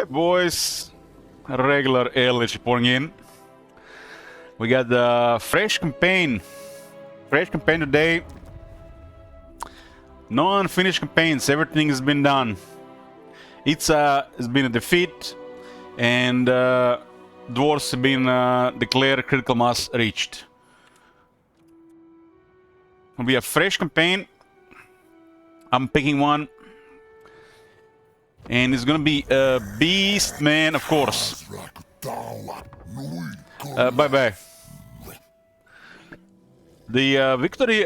Alright, boys. Regular LH pouring in. We got the fresh campaign. Fresh campaign today. No unfinished campaigns. Everything has been done. It's has been a defeat, and dwarves have been declared critical mass reached. Will be a fresh campaign. I'm picking one. And it's gonna be a beast, man, of course. Bye-bye. The victory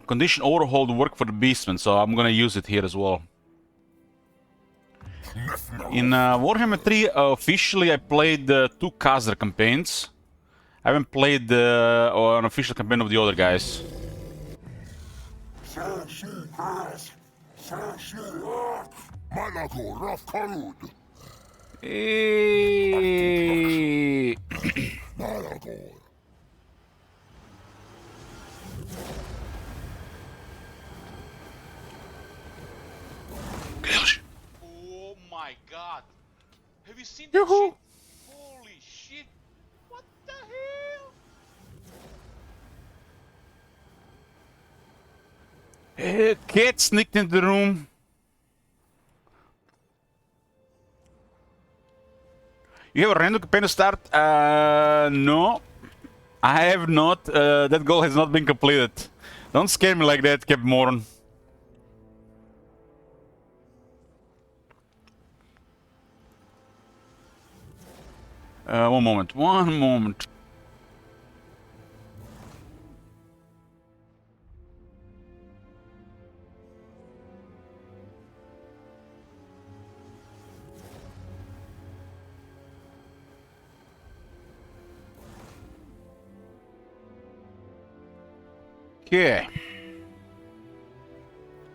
condition overhaul work for the beastman, so I'm gonna use it here as well. In Warhammer 3, officially I played the 2 Khazar campaigns. I haven't played an official campaign of the other guys. Hey. Oh my god! Have you seen that shit? Holy shit! What the hell? Cat sneaked into the room. You have a random campaign to start? No. I have not. That goal has not been completed. Don't scare me like that, Cap Moron. One moment. Okay.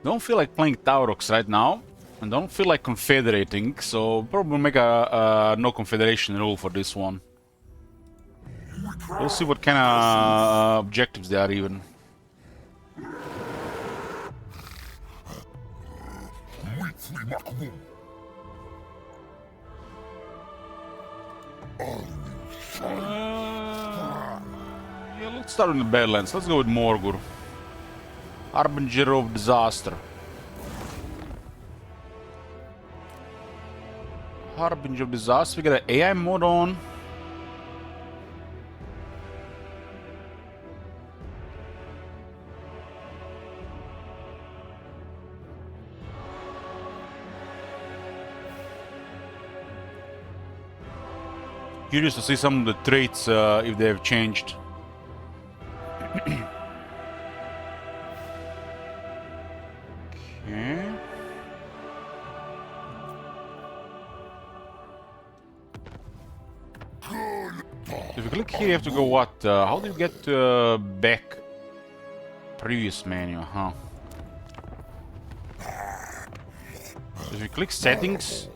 Don't feel like playing Taurox right now. And don't feel like confederating, so probably make a no confederation rule for this one. We'll see what kind of objectives they are even. Yeah, let's start in the Badlands. Let's go with Morgur. Harbinger of disaster. Harbinger of disaster. We got an AI mode on. Curious to see some of the traits if they have changed. Okay. If you click here, you have to go what? How do you get back? Previous menu, huh? If you click settings,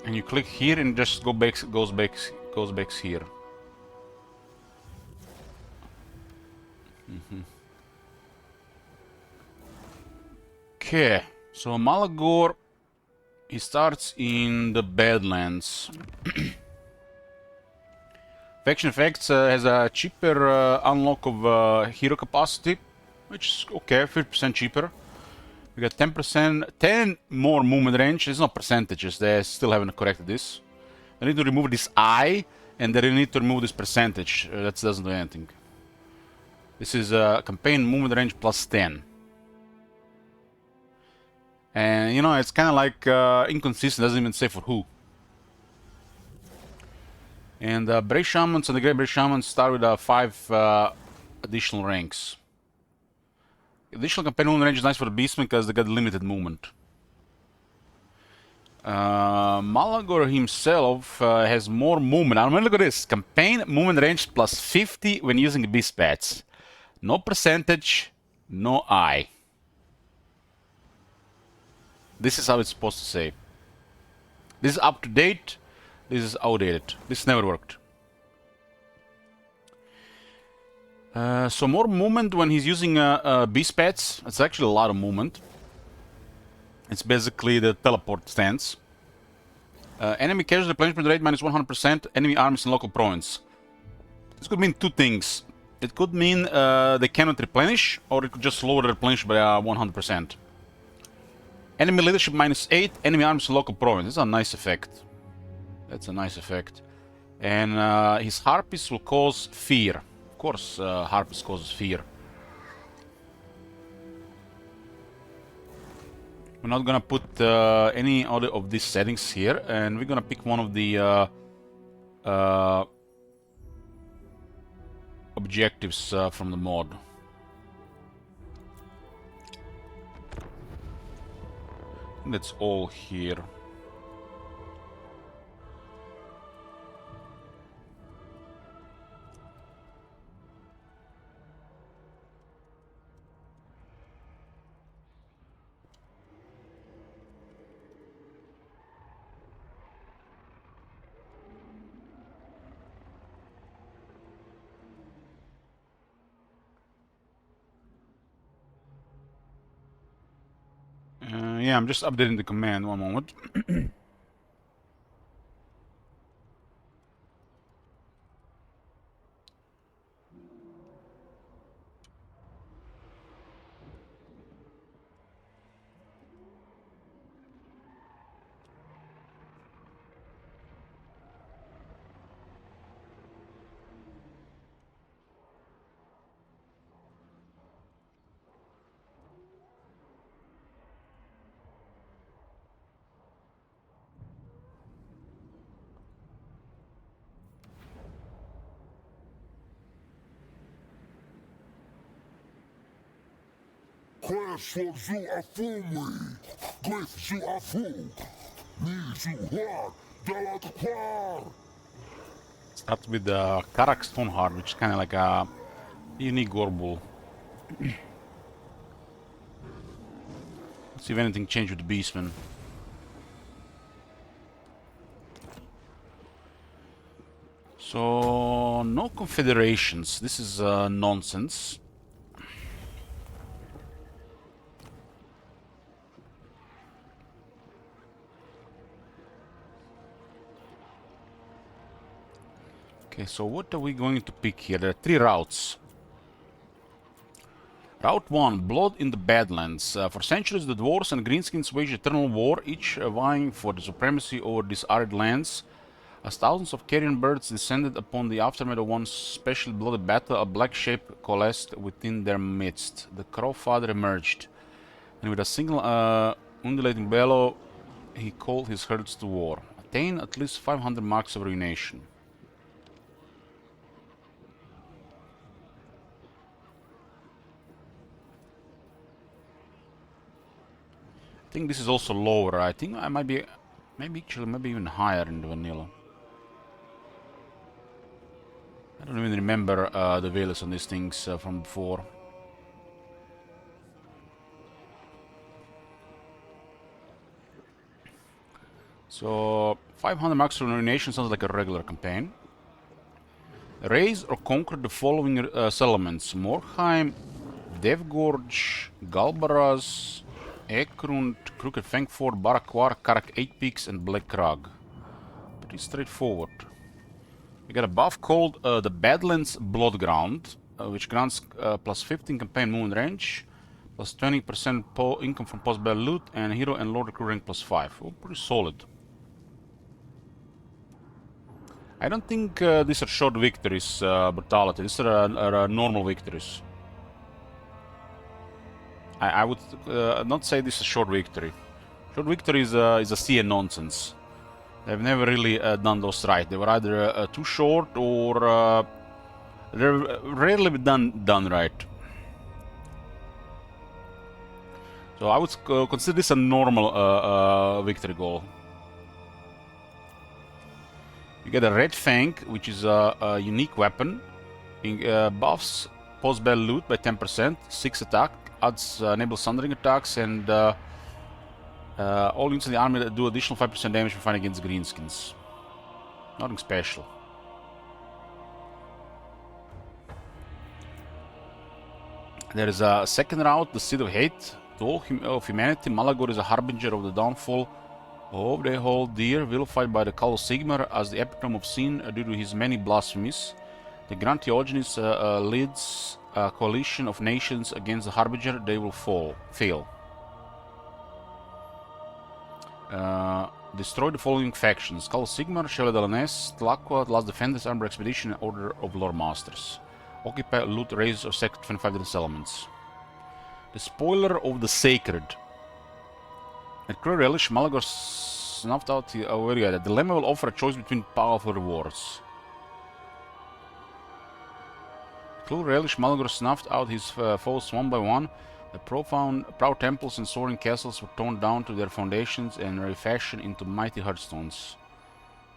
and you click here, and just goes back here. Okay, so Malagor, he starts in the Badlands. Faction Effects has a cheaper unlock of hero capacity, which is okay, 50% cheaper. We got 10 more movement range. It's not percentages, they still haven't corrected this. I need to remove this I, and then I need to remove this percentage. That doesn't do anything. This is campaign movement range plus 10. And you know, it's kind of like inconsistent, doesn't even say for who. And Brave Shamans and the Great Brave Shamans start with 5 additional ranks. Additional campaign movement range is nice for the Beastmen because they got limited movement. Malagor himself has more movement. I mean, look at this. Campaign movement range plus 50 when using the Beast Pets. No percentage, no I. This is how it's supposed to say. This is up to date. This is outdated. This never worked. So more movement when he's using beast pets. It's actually a lot of movement. It's basically the teleport stance. Enemy casualty replenishment rate minus 100%. Enemy armies in local province. This could mean two things. It could mean they cannot replenish, or it could just lower the replenish by 100%. Enemy leadership minus 8. Enemy armies in local province. This is a nice effect. That's a nice effect. And his harpies will cause fear. Of course, harpies causes fear. We're not gonna put any other of these settings here, and we're gonna pick one of the objectives from the mod. That's all here. Yeah, I'm just updating the command. One moment. Start with the Karak Stoneheart, which is kind of like a unique Gorbul. Let's see if anything changed with the Beastman. So, no confederations. This is nonsense. Okay, so what are we going to pick here? There are 3 routes. Route 1, Blood in the Badlands. For centuries, the dwarves and greenskins waged eternal war, each vying for the supremacy over these arid lands. As thousands of carrion birds descended upon the aftermath of one specially bloody battle, a black shape coalesced within their midst. The Crow Father emerged, and with a single undulating bellow, he called his herds to war. Attain at least 500 marks of ruination. I think this is also lower. I think I might be, maybe even higher in the vanilla. I don't even remember the values on these things from before. So 500 marks of ruination sounds like a regular campaign. Raise or conquer the following settlements: Morheim, Devgorge, Galbaraz, Ekrund, Crooked Fangford, Barakwar, Karak 8 Peaks, and Black Crag. Pretty straightforward. We got a buff called the Badlands Bloodground, which grants plus 15 campaign movement range, plus 20% income from post-battle loot, and hero and lord recruit rank plus 5. Oh, pretty solid. I don't think these are short victories, Brutality. These are normal victories. I would not say this is a short victory. Short victory is a CA nonsense. They've never really done those right. They were either too short or they're rarely done right. So I would consider this a normal victory goal. You get a Red Fang, which is a unique weapon. Buffs post-battle loot by 10%, 6 attack, adds enables sundering attacks, and all units in the army that do additional 5% damage when fighting against greenskins. Nothing special. There is a second route, the Seed of Hate, To all of humanity, Malagor is a harbinger of the downfall of the whole deer, vilified by the cult of Sigmar as the epitome of sin due to his many blasphemies. The Grand Theogenes leads a coalition of nations against the harbinger. They will fail. Destroy the following factions: Call Sigmar, Chevalier de l'Anesse, Tlaqua, Last Defenders, Armor Expedition, and Order of Lore Masters. Occupy, loot, raise, or sack 25 different settlements. The Spoiler of the Sacred. At Cruel Relish, Malagor snuffed out the The dilemma will offer a choice between powerful rewards. At Cruel Relish, Malagor snuffed out his foes one by one. The proud temples and soaring castles were torn down to their foundations and refashioned into mighty hearthstones.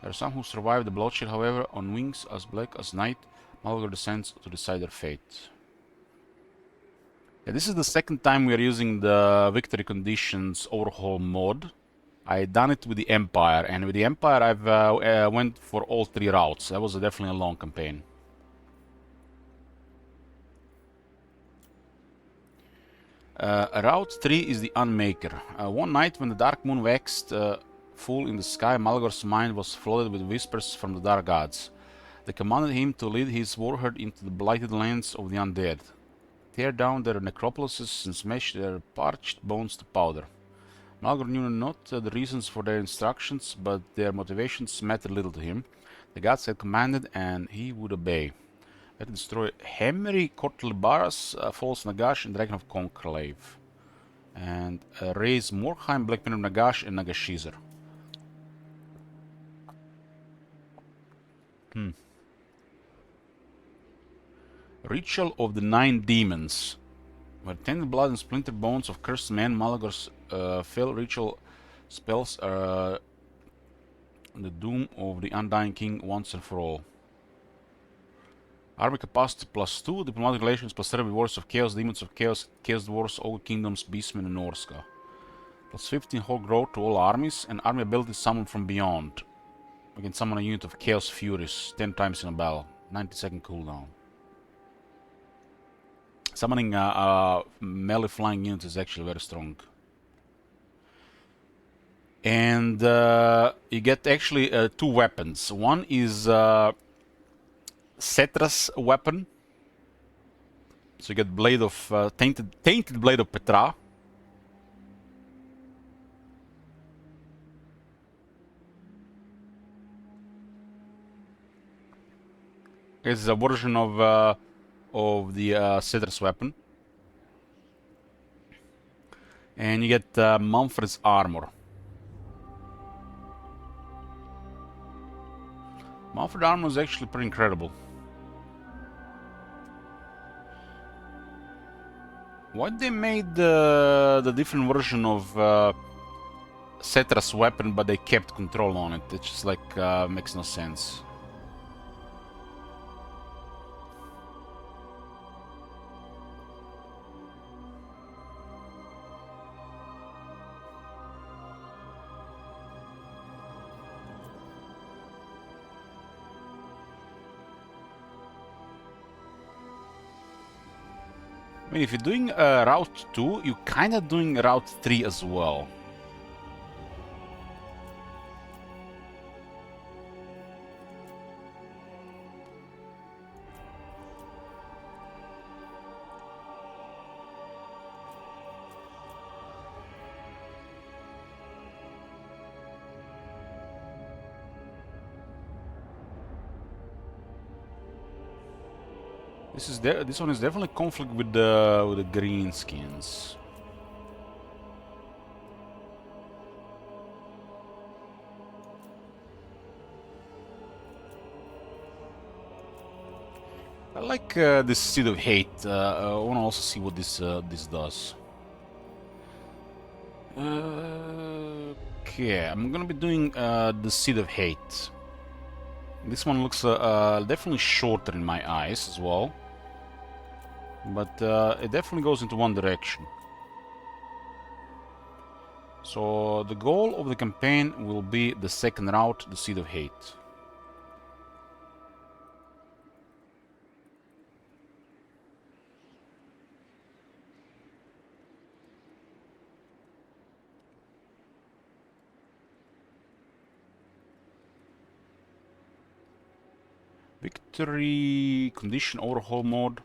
There are some who survive the bloodshed, however, on wings as black as night. Malagor descends to decide their fate. Yeah, this is the second time we are using the Victory Conditions Overhaul mod. I done it with the Empire, and with the Empire I've went for all 3 routes. That was definitely a long campaign. Route 3 is the Unmaker. One night when the dark moon waxed full in the sky, Malagor's mind was flooded with whispers from the dark gods. They commanded him to lead his warherd into the blighted lands of the undead, tear down their necropolises and smash their parched bones to powder. Malagor knew not the reasons for their instructions, but their motivations mattered little to him. The gods had commanded, and he would obey. Let destroy Hemri, Kortlibaras, False Nagash, and Dragon of Conclave. And raise Morkheim, Blackpin of Nagash, and Nagashizar. Ritual of the 9 Demons. Where tainted blood and splintered bones of cursed men, Malagor's fell ritual spells the doom of the Undying King once and for all. Army capacity +2, diplomatic relations +7 warriors of chaos, demons of chaos, chaos dwarves, ogre kingdoms, beastmen, and Norska. +15 whole growth to all armies, and army ability summoned from beyond. We can summon a unit of chaos furies 10 times in a battle, 90-second cooldown. Summoning melee flying units is actually very strong. And you get actually 2 weapons. One is Cetra's weapon. So you get blade of tainted blade of Petra. It's a version of the Cetra's weapon. And you get Manfred's armor. Manfred armor is actually pretty incredible. Why they made the different version of Cetra's weapon, but they kept control on it? It just like makes no sense. I mean, if you're doing Route 2, you're kinda doing Route 3 as well. This one is definitely conflict with the greenskins. I like this Seed of Hate. I want to also see what this does. Okay, I'm gonna be doing the Seed of Hate. This one looks definitely shorter in my eyes as well. But it definitely goes into one direction. So the goal of the campaign will be the second route, the Seed of Hate. Factory condition overhaul mode.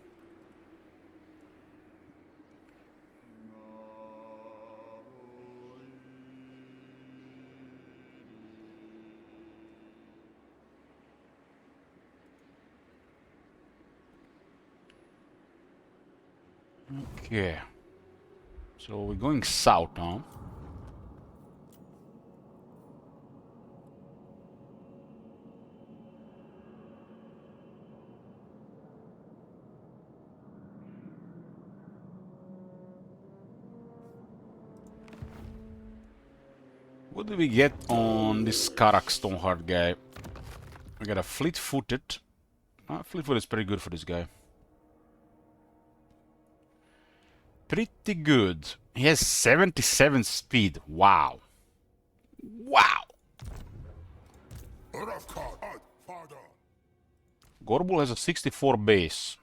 Okay. So we're going south now. What do we get on this Karak Stoneheart guy? We got a fleet-footed. Fleet-footed is pretty good for this guy. Pretty good. He has 77 speed. Wow. Wow. Gorbul has a 64 base.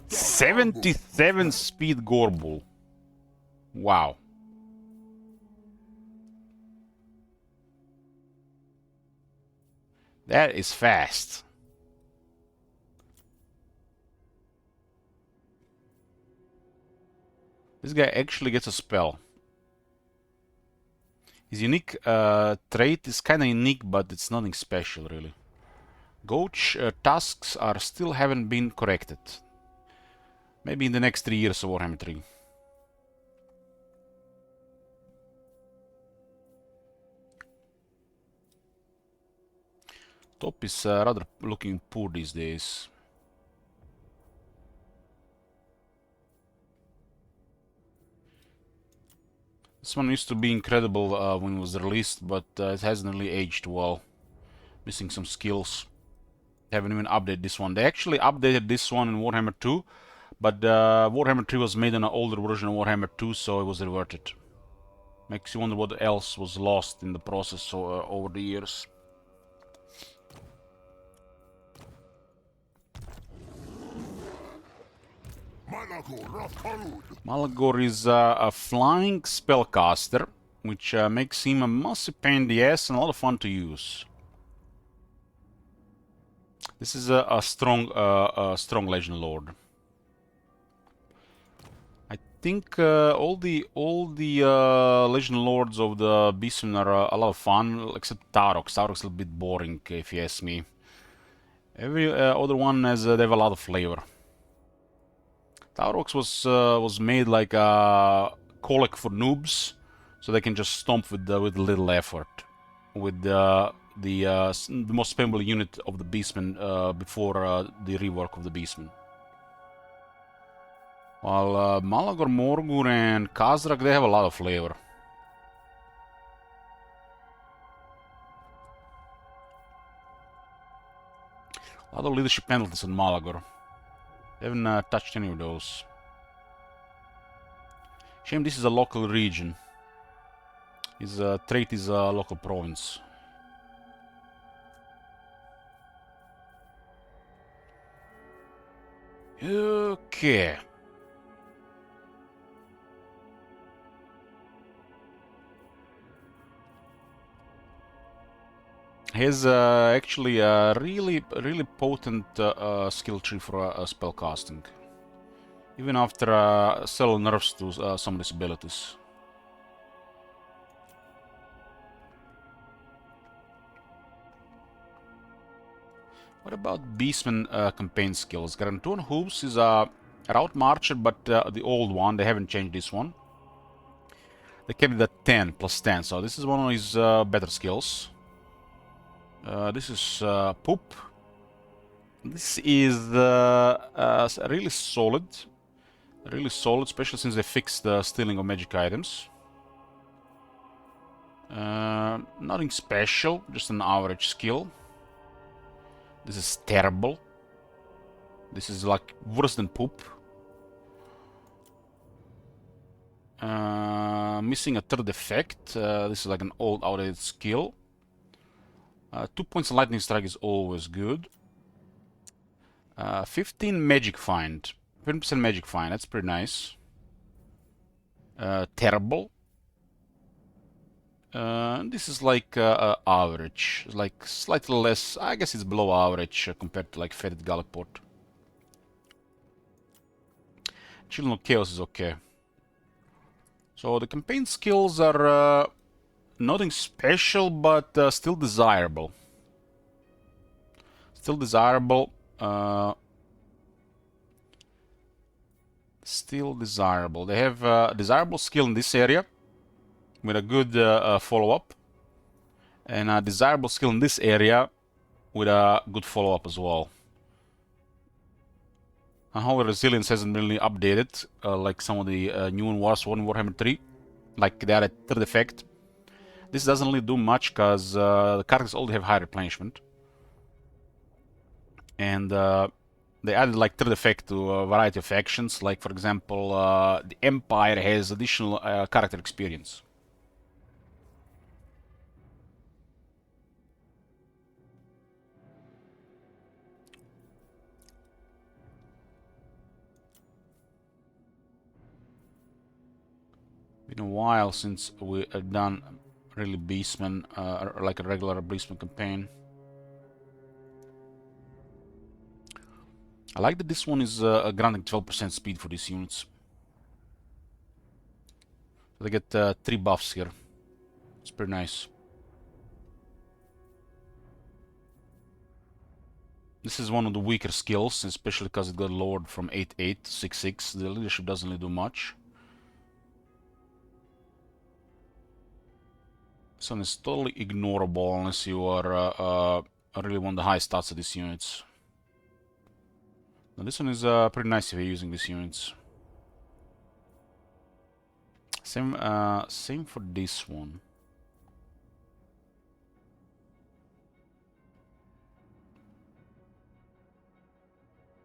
77 speed Gorbul. Wow. That is fast. This guy actually gets a spell. His unique trait is kind of unique, but it's nothing special, really. Goach tasks are still haven't been corrected. Maybe in the next 3 years of Warhammer 3. Top is rather looking poor these days. This one used to be incredible when it was released, but it hasn't really aged well. Missing some skills. Haven't even updated this one. They actually updated this one in Warhammer 2, but Warhammer 3 was made on an older version of Warhammer 2, so it was reverted. Makes you wonder what else was lost in the process over the years. Malagor is a flying spellcaster, which makes him a massive pain in the ass and a lot of fun to use. This is a strong Legend Lord. I think all the Legend Lords of the Beastmen are a lot of fun, except Taurox. Taurox is a little bit boring, if you ask me. Every other one has they have a lot of flavor. Taurox was made like a colic for noobs, so they can just stomp with little effort. With the most spammable unit of the Beastmen before the rework of the Beastmen. While Malagor, Morgur, and Khazrak, they have a lot of flavor. A lot of leadership penalties on Malagor. Haven't touched any of those. Shame this is a local region. His trait is a local province. Okay. He has actually a really potent skill tree for spell casting. Even after several nerfs to some of his abilities. What about Beastman campaign skills? Garanton Hooves is a route marcher, but the old one. They haven't changed this one. They kept it at 10 plus 10, so this is one of his better skills. This is Poop. This is really solid. Really solid, especially since they fixed the stealing of magic items. Nothing special, just an average skill. This is terrible. This is like worse than Poop. Missing a third effect. This is like an old outdated skill. 2 points of lightning strike is always good. 15 magic find. 20% magic find, that's pretty nice. Terrible. This is like average, like slightly less. I guess it's below average compared to like Faded Galliport. Children of Chaos is okay. So the campaign skills are nothing special, but still desirable. Still desirable. Still desirable. They have a desirable skill in this area with a good follow-up, and a desirable skill in this area with a good follow-up as well. Unholy Resilience hasn't really updated like some of the new wars in Warhammer 3, like they are at third effect. This doesn't really do much because the characters already have high replenishment, and they added like third effect to a variety of actions. Like for example, the Empire has additional character experience. Been a while since we have done really Beastman, like a regular Beastman campaign. I like that this one is granting 12% speed for these units. So they get 3 buffs here. It's pretty nice. This is one of the weaker skills, especially because it got lowered from 8-8 to 6-6. The leadership doesn't really do much. This one is totally ignorable unless you are really want the high stats of these units. Now this one is pretty nice if you're using these units. Same for this one.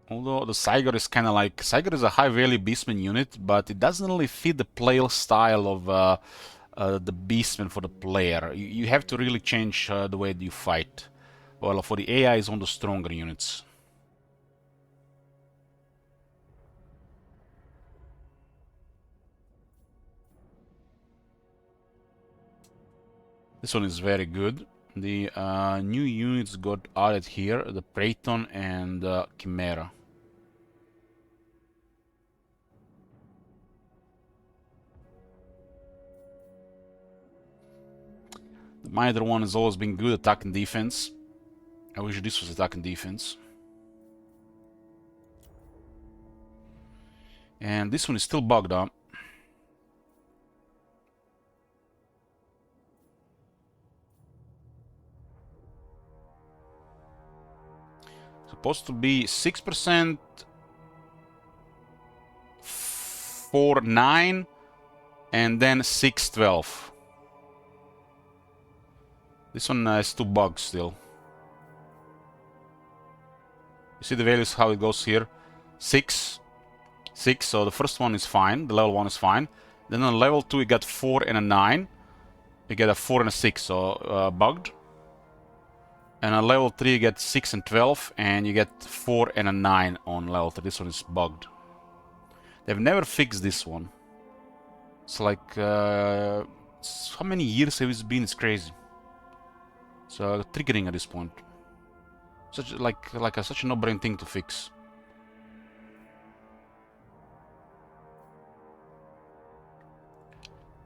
Although the Saigar is kind of like... Saigar is a high value Beastman unit, but it doesn't really fit the play style of the Beastman for the player. You have to really change the way you fight. Well, for the AI is one of the stronger units. This one is very good. The new units got added here, the Praeton and Chimera. The Mitre one has always been good attack and defense. I wish this was attack and defense. And this one is still bugged up. Supposed to be 6%, 4-9, and then 6-12. This one has 2 bugs still. You see the values how it goes here? 6, 6, so the first one is fine, the level 1 is fine. Then on level 2 you got 4 and a 9. You get a 4 and a 6, so bugged. And on level 3 you get 6 and 12, and you get 4 and a 9 on level 3. This one is bugged. They've never fixed this one. It's like, how many years have it been? It's crazy. So triggering at this point. Such such a no-brain thing to fix.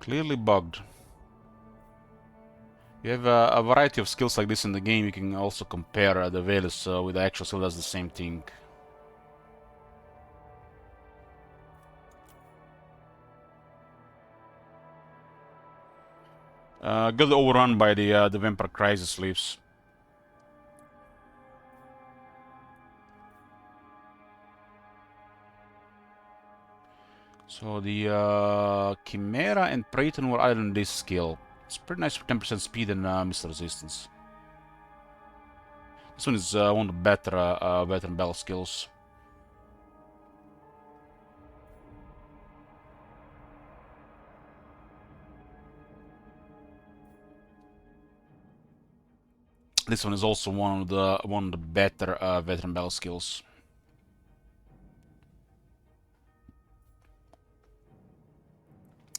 Clearly bugged. You have a variety of skills like this in the game. You can also compare the values with the actual skill does the same thing. Got overrun by the Vampire Crisis leaves. So the Chimera and Praeton were added on this skill. It's pretty nice for 10% speed and missile resistance. This one is one of the better veteran battle skills. This one is also one of the better veteran battle skills.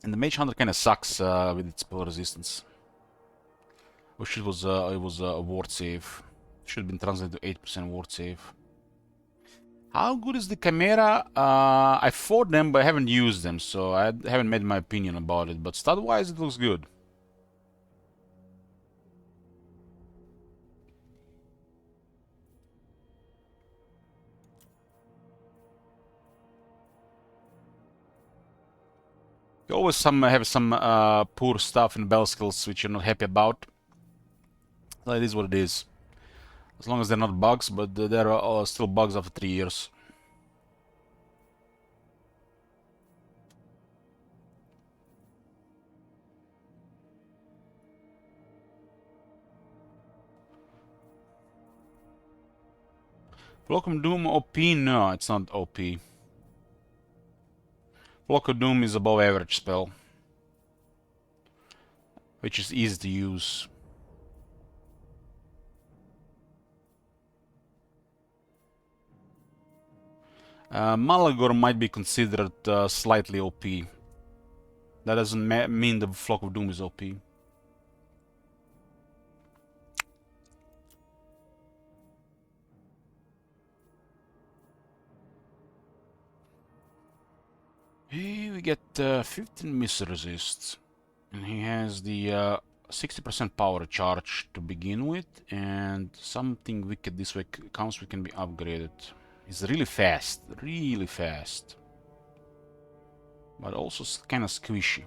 And the Mage Hunter kind of sucks with its spell resistance. Wish it was a ward save. Should have been translated to 8% ward save. How good is the Chimera? I fought them, but I haven't used them, so I haven't made my opinion about it. But stat-wise, it looks good. You always have some poor stuff in bell skills which you're not happy about. So it is what it is. As long as they're not bugs, but there are still bugs after 3 years. Flock of Doom OP? No, it's not OP. Flock of Doom is above average spell, which is easy to use. Malagor might be considered slightly OP. That doesn't mean the Flock of Doom is OP. Hey, we get 15 miss resist, and he has the 60% power charge to begin with, and something wicked this way counts we can be upgraded. He's really fast, but also kind of squishy.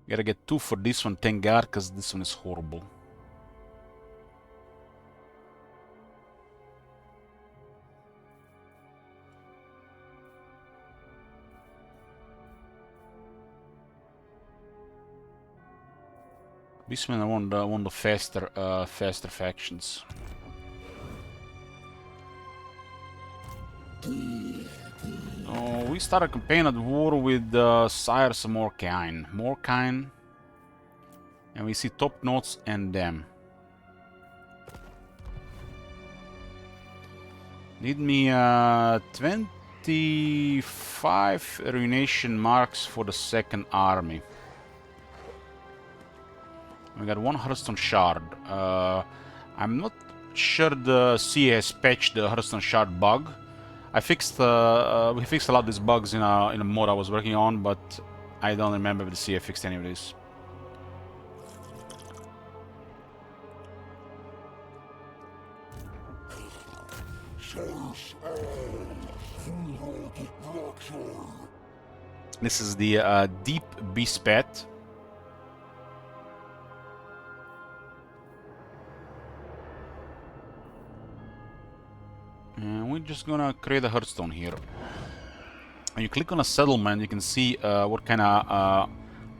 Gotta get 2 for this one, thank God, because this one is horrible. Beastmen are one of the faster factions. Oh, we start a campaign at war with Sires of Morkine. And we see top notes and them. Need me 25 ruination marks for the second army. We got 1 Hearthstone Shard. I'm not sure the CA has patched the Hearthstone Shard bug. We fixed a lot of these bugs in a mod I was working on, but I don't remember if the CA fixed any of this. This is the Deep Beast Pet. And we're just gonna create a Hearthstone here. When you click on a settlement, you can see what kind of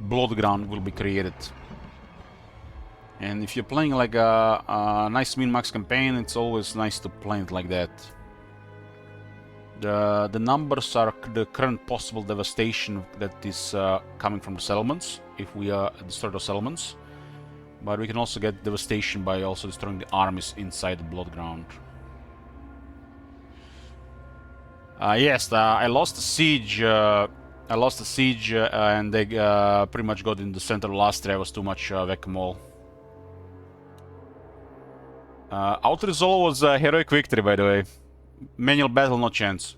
blood ground will be created. And if you're playing like a nice min-max campaign, it's always nice to play it like that. The numbers are the current possible devastation that is coming from the settlements, if we destroy the settlements. But we can also get devastation by also destroying the armies inside the blood ground. Yes, I lost the siege. And they pretty much got in the center of Lastria. It was too much whack-a-mole. Out-resolve was a heroic victory, by the way. Manual battle, no chance.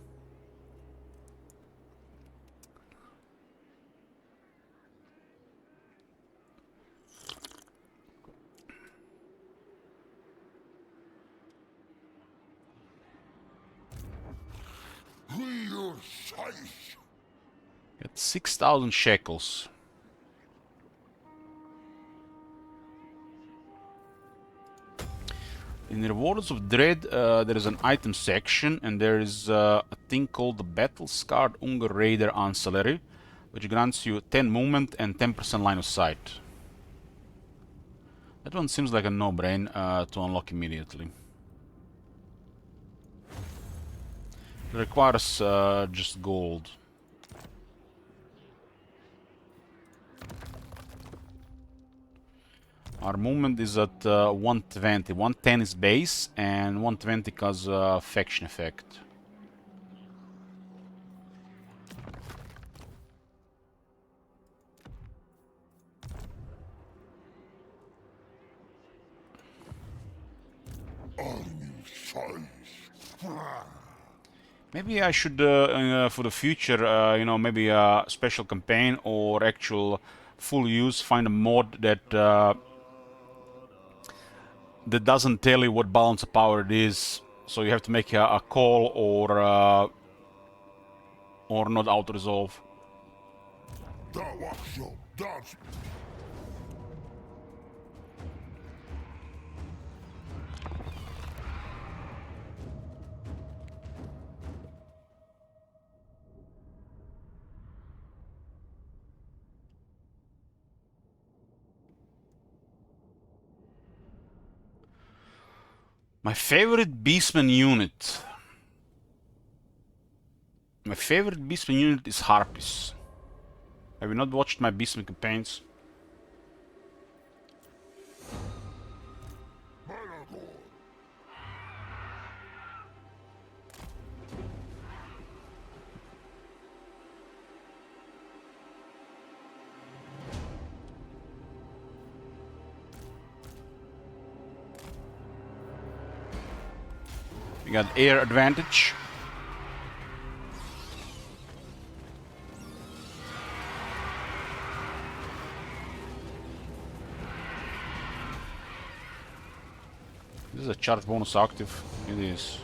Got 6,000 shekels. In Rewards of Dread, there is an item section, and there is a thing called the Battle-Scarred Unger Raider Ancillary, which grants you 10 movement and 10% line of sight. That one seems like a no-brain to unlock immediately. It requires just gold. Our movement is at 120. 110 is base, and 120 cause faction effect. Maybe I should, for the future, you know, maybe a special campaign or actual full use, find a mod that that doesn't tell you what balance of power it is, so you have to make a call or not auto resolve. My favorite Beastman unit. My favorite Beastman unit is Harpies. Have you not watched my Beastman campaigns? We got air advantage. This is a charge bonus active. It is.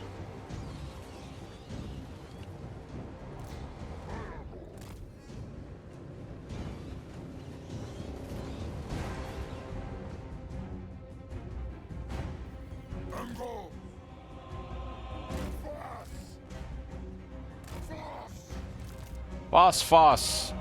Fast, fast.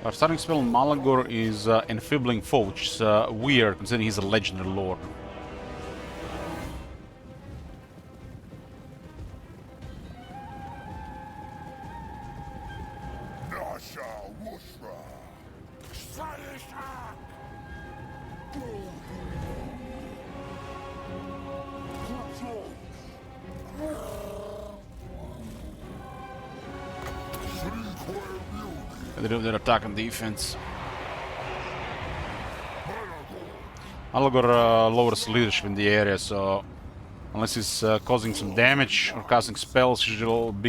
Our starting spell Malagor is Enfeebling Foe, which is weird considering he's a legendary lord. They do their attack and defense. Malagor lowers leadership in the area, so unless he's causing some damage or casting spells, he should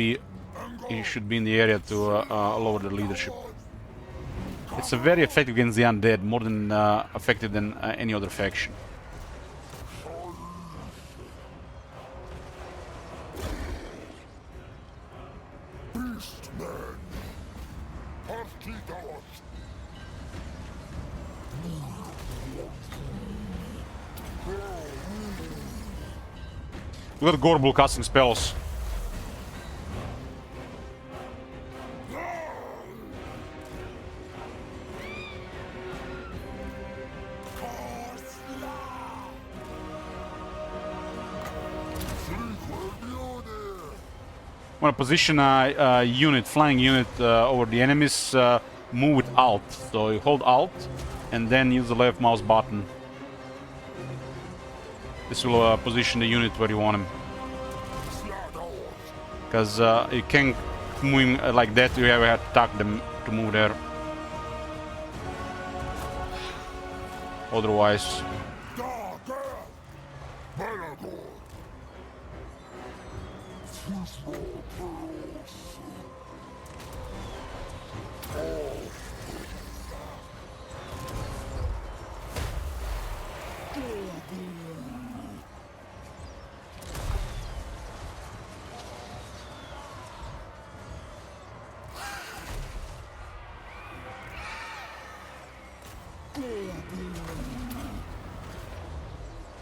be in the area to lower the leadership. It's very effective against the undead, more than effective than any other faction. Look at Gorbul casting spells. Want to position a unit, flying unit over the enemies, move with Alt. So you hold Alt and then use the left mouse button. This will position the unit where you want him. Because you can't move him like that, you have to attack them to move there. Otherwise...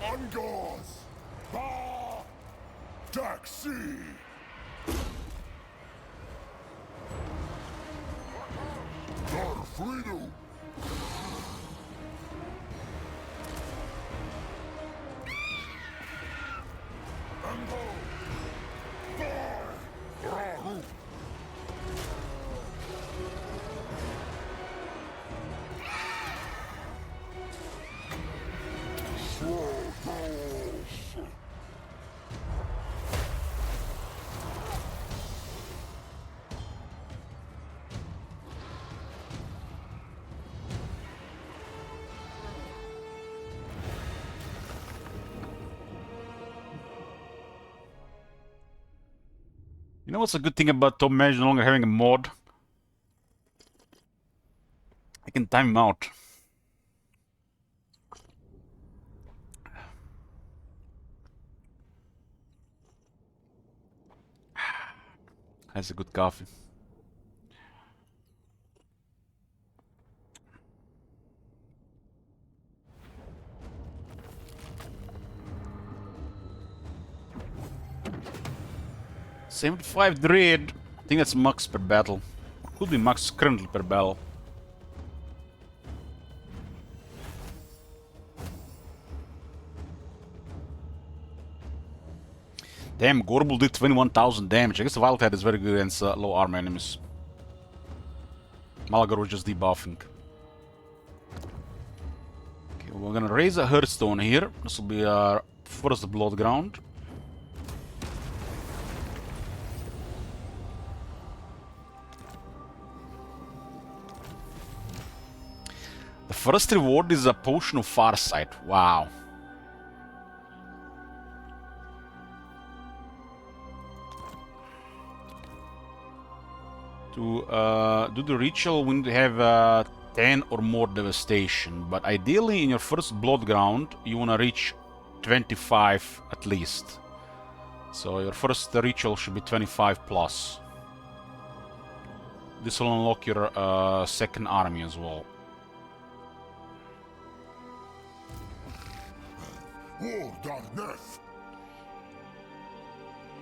Angars! Ba! Taxi! Darfrido! Ango! Bar! Rahu! You know what's a good thing about Top Mage no longer having a mod? I can time him out. That's a good coffee. $75 Dread. I think that's max per battle. Could be max currently per battle. Damn, Gorbul did 21,000 damage. I guess Wildhead is very good against low armor enemies. Malagor was just debuffing. Okay, we're gonna raise a Hearthstone here. This will be our first Blood Ground. The first reward is a Potion of Farsight. Wow. To do the ritual, we need to have 10 or more devastation. But ideally, in your first Blood Ground, you want to reach 25 at least. So your first ritual should be 25 plus. This will unlock your second army as well.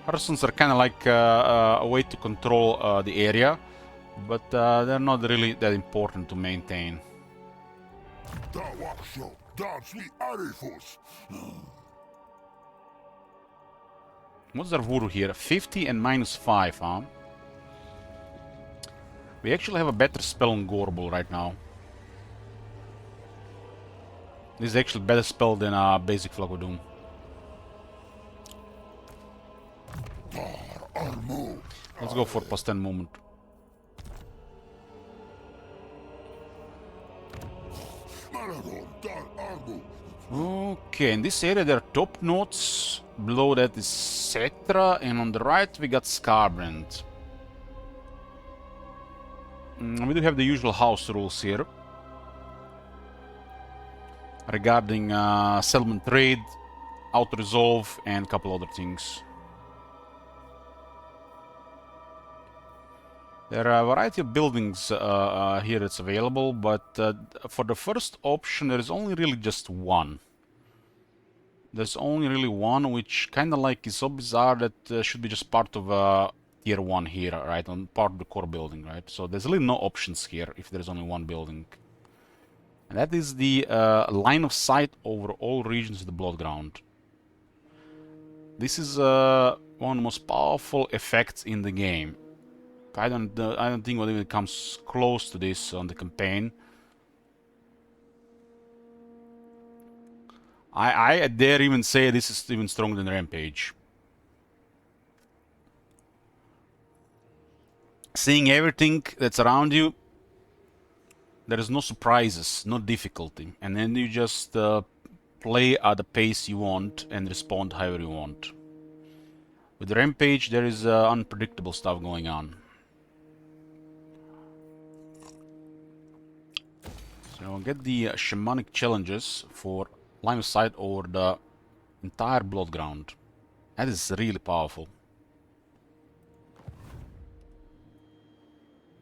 Hearthstones are kind of like a way to control the area, but they're not really that important to maintain. What's our voodoo here? 50 and -5, huh? We actually have a better spell on Gorbul right now. This is actually a better spell than a basic Flag of Doom. Let's go for +10 movement. Okay, in this area there are top notes. Below that is Cetra, and on the right we got Scarbrand. We do have the usual house rules here regarding settlement trade, auto-resolve, and a couple other things. There are a variety of buildings here that's available, but for the first option there is only really just one. There's only really one, which kind of like is so bizarre that should be just part of tier 1 here, right, on part of the core building, right? So there's really no options here if there's only one building. And that is the line of sight over all regions of the Blood Ground. This is one of the most powerful effects in the game. I don't think what even comes close to this on the campaign. I dare even say this is even stronger than Rampage. Seeing everything that's around you, there is no surprises, no difficulty, and then you just play at the pace you want and respond however you want. With Rampage, there is unpredictable stuff going on. So I'll get the shamanic challenges for line of sight over the entire Blood Ground. That is really powerful.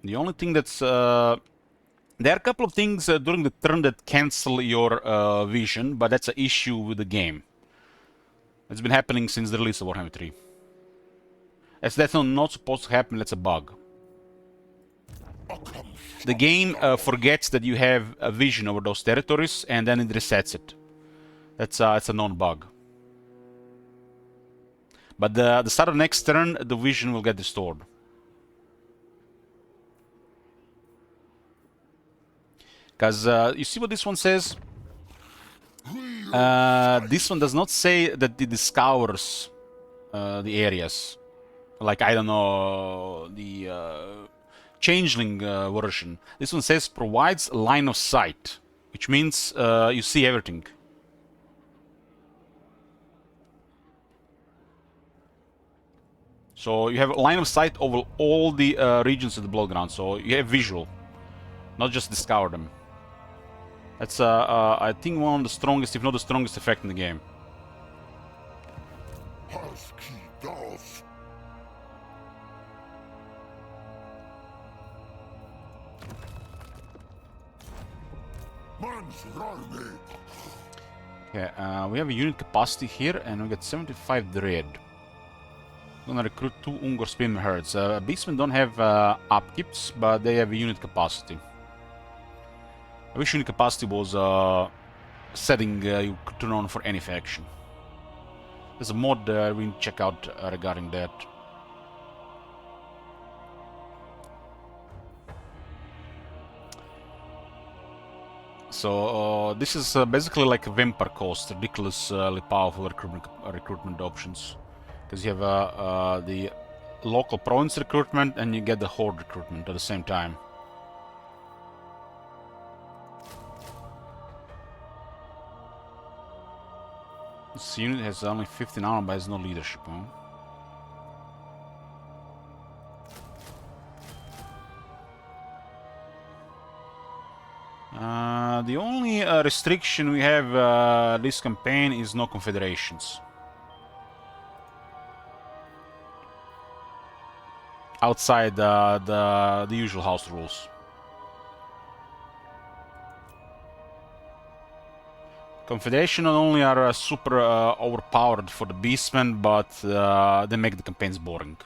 The only thing that's There are a couple of things during the turn that cancel your vision, but that's an issue with the game. It's been happening since the release of Warhammer 3. As that's not supposed to happen, that's a bug. The game forgets that you have a vision over those territories, and then it resets it. That's it's a known bug. But the start of next turn, the vision will get restored. Because you see what this one says? This one does not say that it discovers the areas. Like, I don't know, the changeling version. This one says provides line of sight, which means you see everything. So you have a line of sight over all the regions of the Bloodground, so you have visual, not just discover them. That's, I think, one of the strongest, if not the strongest effect in the game. Okay, we have a unit capacity here, and we got 75 Dread. Gonna recruit 2 Ungor Spearman herds. Beastmen don't have upkeeps, but they have a unit capacity. I wish unit capacity was a setting you could turn on for any faction. There's a mod we need to check out regarding that. So this is basically like a vampire cost, ridiculously powerful recruitment options. Because you have the local province recruitment and you get the horde recruitment at the same time. This unit has only 15 armor but has no leadership, huh? The only restriction we have this campaign is no confederations. Outside the usual house rules. Confederation not only are super overpowered for the beastmen, but they make the campaigns boring.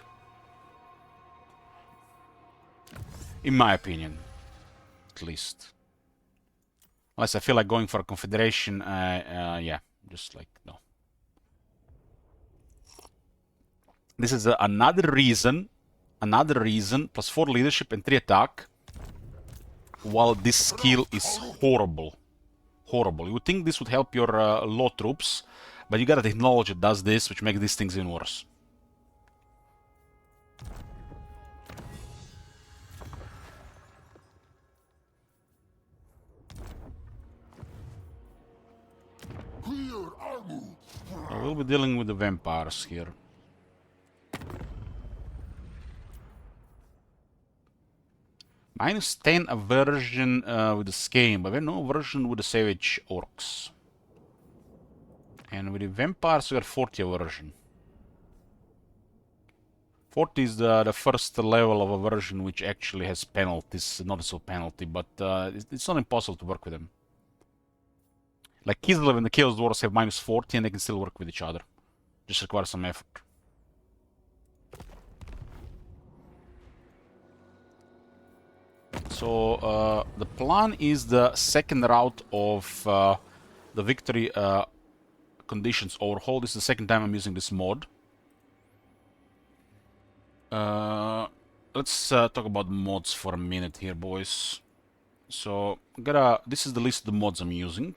In my opinion, at least. Unless I feel like going for a confederation, yeah, just like, no. This is another reason, plus 4 leadership and 3 attack, while this skill is horrible. Horrible. You would think this would help your low troops, but you gotta acknowledge it does this, which makes these things even worse. We'll be dealing with the vampires here. Minus 10 aversion with the Skane, but we have no aversion with the Savage Orcs. And with the vampires we got 40 aversion. 40 is the first level of aversion which actually has penalties, noticeable penalty, but it's not impossible to work with them. Like Kislev and the Chaos Dwarves have minus 40 and they can still work with each other. Just requires some effort. So the plan is the second route of the victory conditions overhaul. This is the second time I'm using this mod. Let's talk about mods for a minute here, boys. So this is the list of the mods I'm using.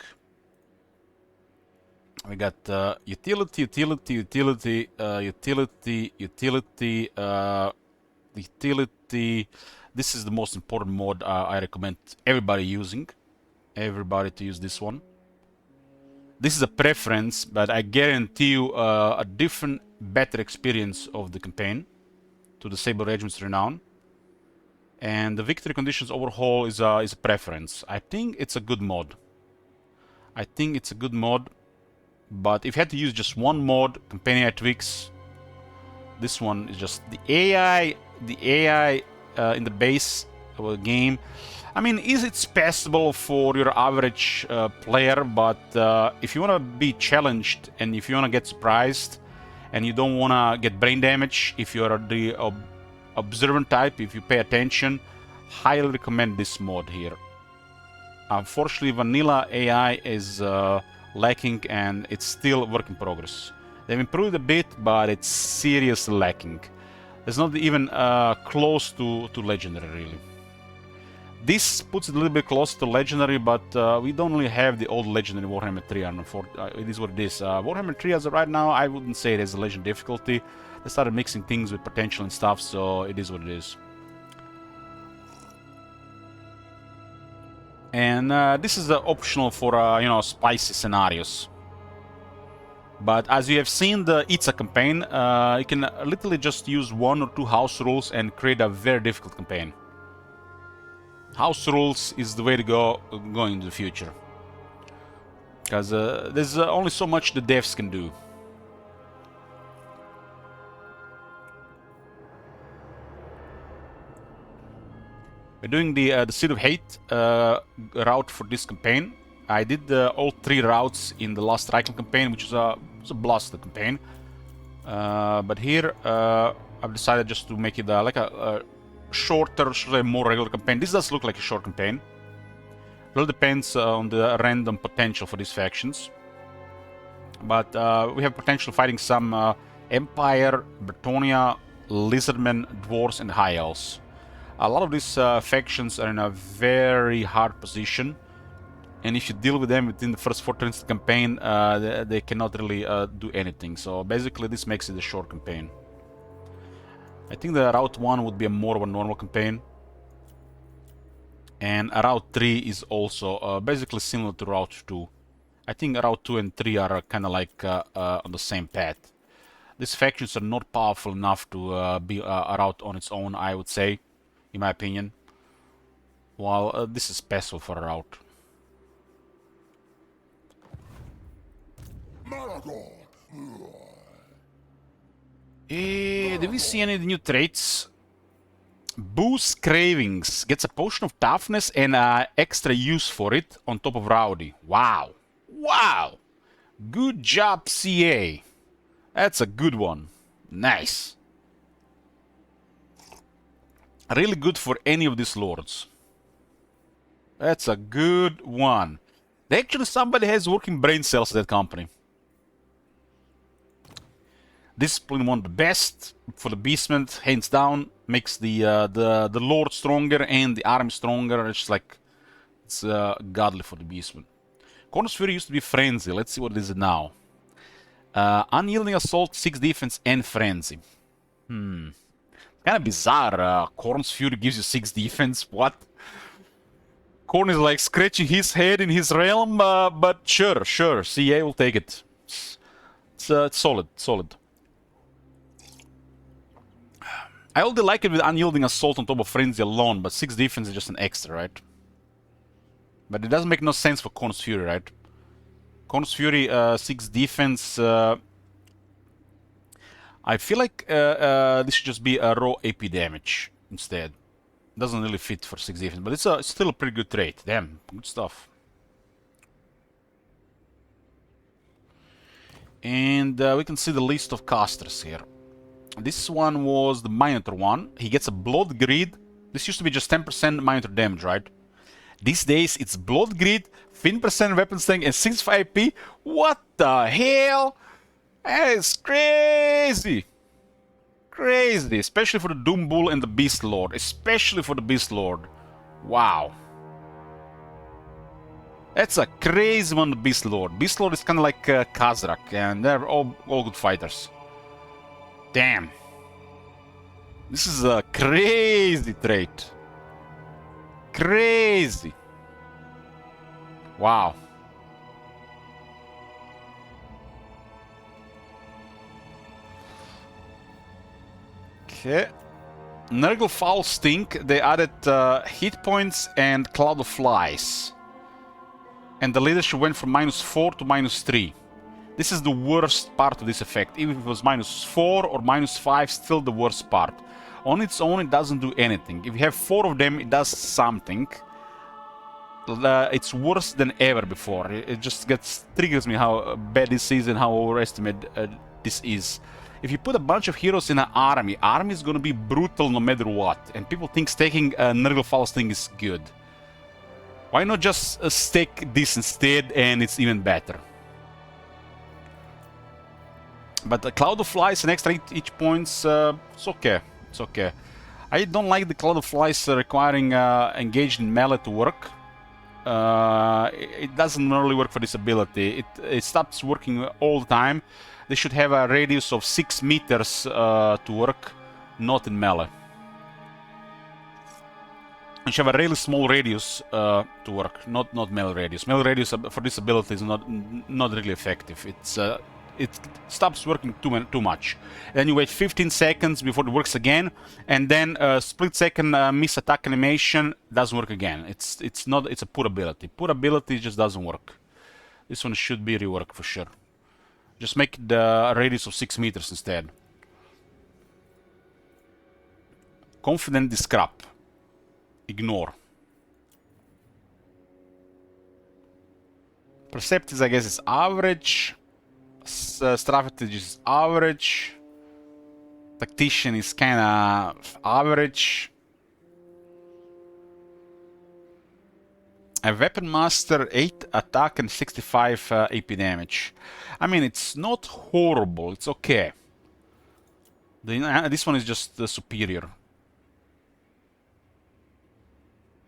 We got utility, utility, utility, utility, utility, utility. This is the most important mod I recommend everybody using. Everybody to use this one. This is a preference, but I guarantee you a different, better experience of the campaign to the Sable Regiment's Renown. And the victory conditions overhaul is a preference. I think it's a good mod. I think it's a good mod. But if you had to use just one mod, campaign AI tweaks, this one is just the AI in the base of a game. I mean, it's passable for your average player, but if you want to be challenged and if you want to get surprised and you don't want to get brain damage, if you're the observant type, if you pay attention, highly recommend this mod here. Unfortunately, vanilla AI is lacking and it's still a work in progress. They've improved a bit, but it's seriously lacking. It's not even close to legendary, really. This puts it a little bit closer to legendary, but we don't really have the old legendary Warhammer 3. It is what it is. Warhammer 3 as of right now, I wouldn't say it has a legend difficulty. They started mixing things with potential and stuff, so it is what it is. And this is optional for you know, spicy scenarios. But as you have seen the ITSA campaign, you can literally just use 1 or 2 house rules and create a very difficult campaign. House rules is the way to go going into the future. Because there's only so much the devs can do. We're doing the Seed of Hate route for this campaign. I did all 3 routes in the last Reichel campaign, which was a blast campaign. But here I've decided just to make it like a shorter, more regular campaign. This does look like a short campaign. It all depends on the random potential for these factions. But we have potential fighting some Empire, Bretonia, Lizardmen, Dwarves, and High Elves. A lot of these factions are in a very hard position, and if you deal with them within the first 4 turns of the campaign, they cannot really do anything. So basically this makes it a short campaign. I think the Route 1 would be more of a normal campaign. And Route 3 is also basically similar to Route 2. I think Route 2 and 3 are kind of like on the same path. These factions are not powerful enough to be a route on its own, I would say, in my opinion. While this is passable for a route. Did we see any new traits? Boost Cravings. Gets a potion of toughness and extra use for it on top of Rowdy. Wow. Wow. Good job, CA. That's a good one. Nice. Really good for any of these lords. That's a good one. Actually, somebody has working brain cells at that company. Discipline one of the best for the beastmen, hands down. Makes the lord stronger and the army stronger. It's like it's godly for the beastmen. Cornus Fury used to be Frenzy. Let's see what it is now. Unyielding Assault, 6 defense and Frenzy. Kind of bizarre. Cornus Fury gives you 6 defense. What? Corn is like scratching his head in his realm, but sure, CA will take it. It's solid. I already like it with Unyielding Assault on top of Frenzy alone, but 6 defense is just an extra, right? But it doesn't make no sense for Cornus Fury, right? Cornus Fury, 6 defense. I feel like this should just be a raw AP damage instead. Doesn't really fit for 6 defense, but it's still a pretty good trait. Damn, good stuff. And we can see the list of casters here. This one was the Minotaur one. He gets a Blood Greed. This used to be just 10% Minotaur damage, right? These days it's Blood Greed, 15% weapon strength, and 65 AP. What the hell? That is crazy! Crazy, especially for the Doom Bull and the Beast Lord. Especially for the Beast Lord. Wow. That's a crazy one, the Beast Lord. Beast Lord is kind of like Khazrak, and they're all good fighters. Damn. This is a crazy trait. Crazy. Wow. Okay. Nurgle Foul Stink, they added hit points and Cloud of Flies. And the leadership went from -4 to -3. This is the worst part of this effect. Even if it was -4 or -5, still the worst part. On its own, it doesn't do anything. If you have 4 of them, it does something. it's worse than ever before. It just triggers me how bad this is and how overestimated this is. If you put a bunch of heroes in an army is gonna be brutal no matter what, and people think staking a Nurgle Falls thing is good. Why not just stake this instead, and it's even better? But the Cloud of Flies and extra each points, it's okay. It's okay. I don't like the Cloud of Flies requiring engaged in melee to work. It doesn't really work for this ability. It stops working all the time. They should have a radius of 6 meters to work, not in melee. You should have a really small radius to work, not melee radius. Melee radius for this ability is not really effective. It stops working too much. Then you wait 15 seconds before it works again, and then split second miss attack animation doesn't work again. It's a poor ability. Poor ability just doesn't work. This one should be reworked for sure. Just make the radius of 6 meters instead. Confident is crap. Ignore. Perceptive, I guess, is average. Strategy is average. Tactician is kinda average. A Weapon Master 8 attack and 65 AP damage. I mean, it's not horrible, it's okay. This one is just superior.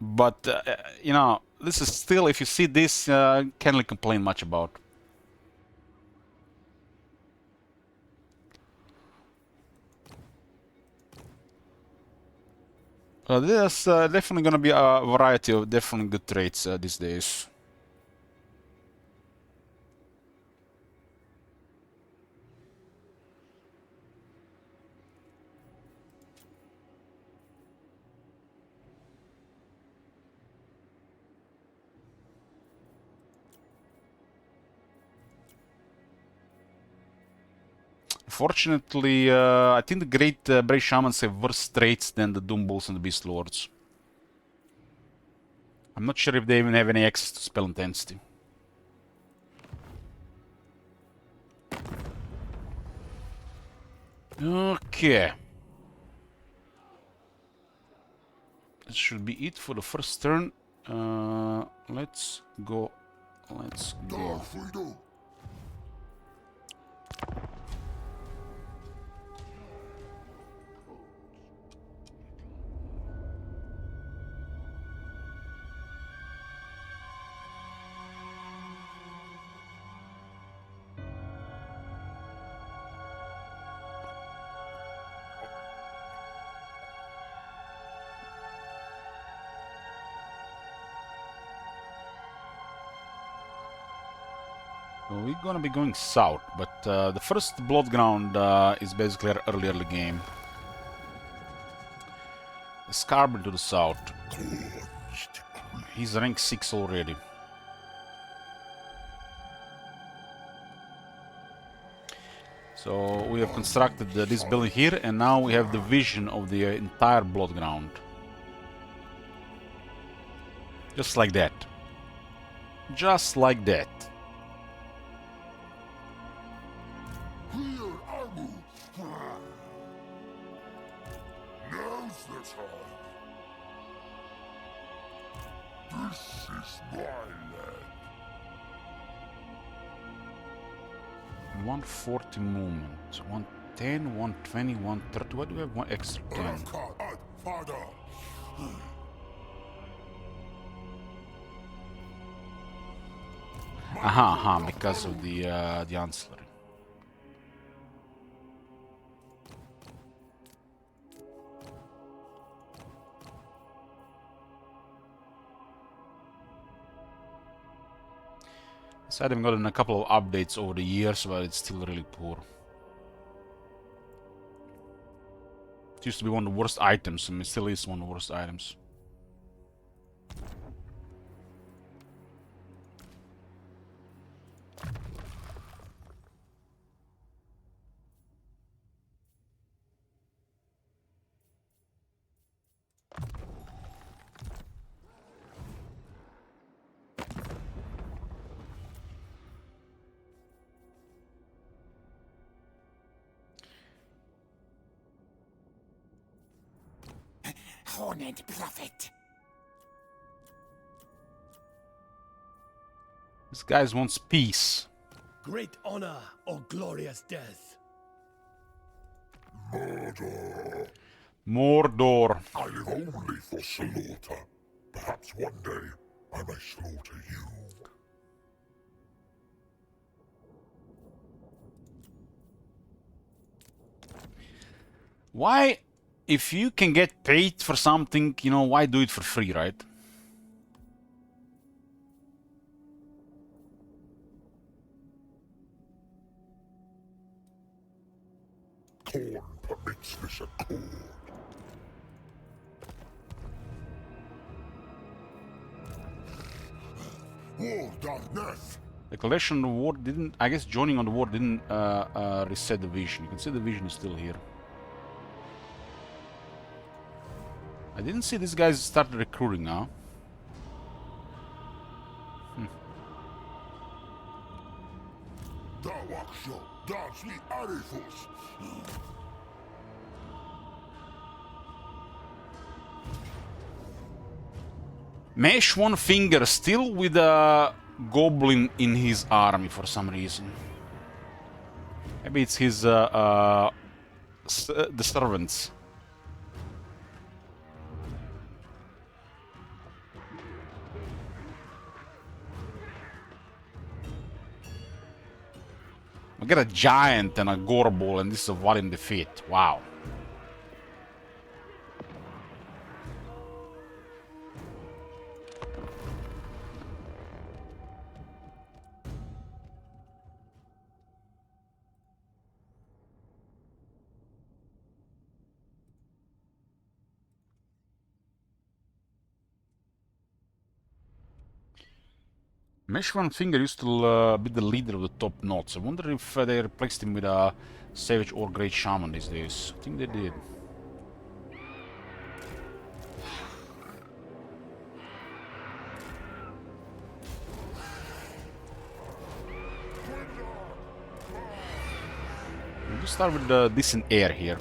But, you know, this is still, if you see this, can't really complain much about. There's definitely gonna be a variety of definitely good traits these days. Fortunately, I think the Great Brave Shamans have worse traits than the Doom Bulls and the Beast Lords. I'm not sure if they even have any access to spell intensity. Okay. That should be it for the first turn. Let's go. Let's go. We're gonna be going south, but the first Blood Ground is basically an early game. Scarborough to the south. He's rank 6 already. So we have constructed this building here, and now we have the vision of the entire Blood Ground. Just like that. Just like that. This is my land. 140 movement, 110, 120, 130. Why do we have one extra 10? Aha, because of the ancillary. So I've gotten a couple of updates over the years, but it's still really poor. It used to be one of the worst items, and it still is one of the worst items. honored prophet. This guy wants peace. Great honor or glorious death? Murder. Mordor. I live only for slaughter. Perhaps one day I may slaughter you. Why, if you can get paid for something, you know, why do it for free, right? Corn permits this accord. War darkness. The collection of the war didn't, I guess joining on the war didn't reset the vision. You can see the vision is still here. I didn't see these guys start recruiting now. Dawaksho, Dansli Arifus. Mesh one finger still with a goblin in his army for some reason. Maybe it's his the servants. We get a giant and a gorball, and this is a Valim defeat. Wow. Mesh One Finger used to be the leader of the top knots. I wonder if they replaced him with a Savage or Great Shaman these days. I think they did. We'll just start with decent air here.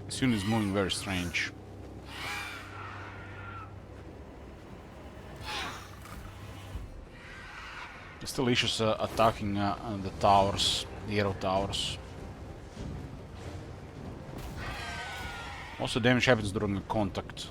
This unit is moving very strange. There's still issues attacking the towers, the arrow towers. Also damage happens during the contact.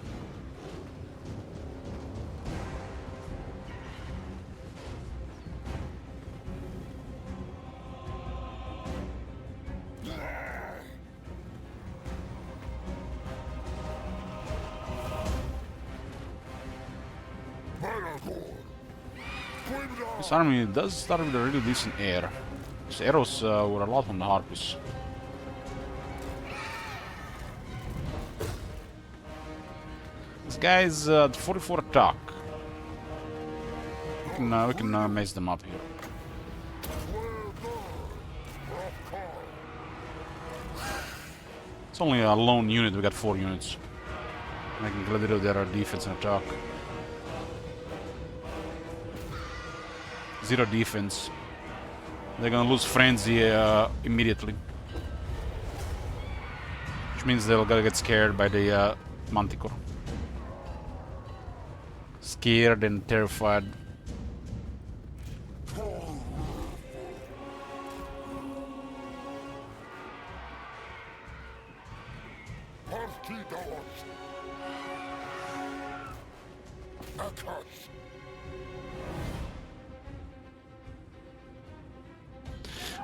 This army does start with a really decent air. These arrows were a lot on the Harpies. This guy is at 44 attack. We can mess them up here. It's only a lone unit, we got 4 units. I can get rid of their defense and attack. 0 defense. They're gonna lose frenzy immediately. Which means they're gonna get scared by the Manticore. Scared and terrified.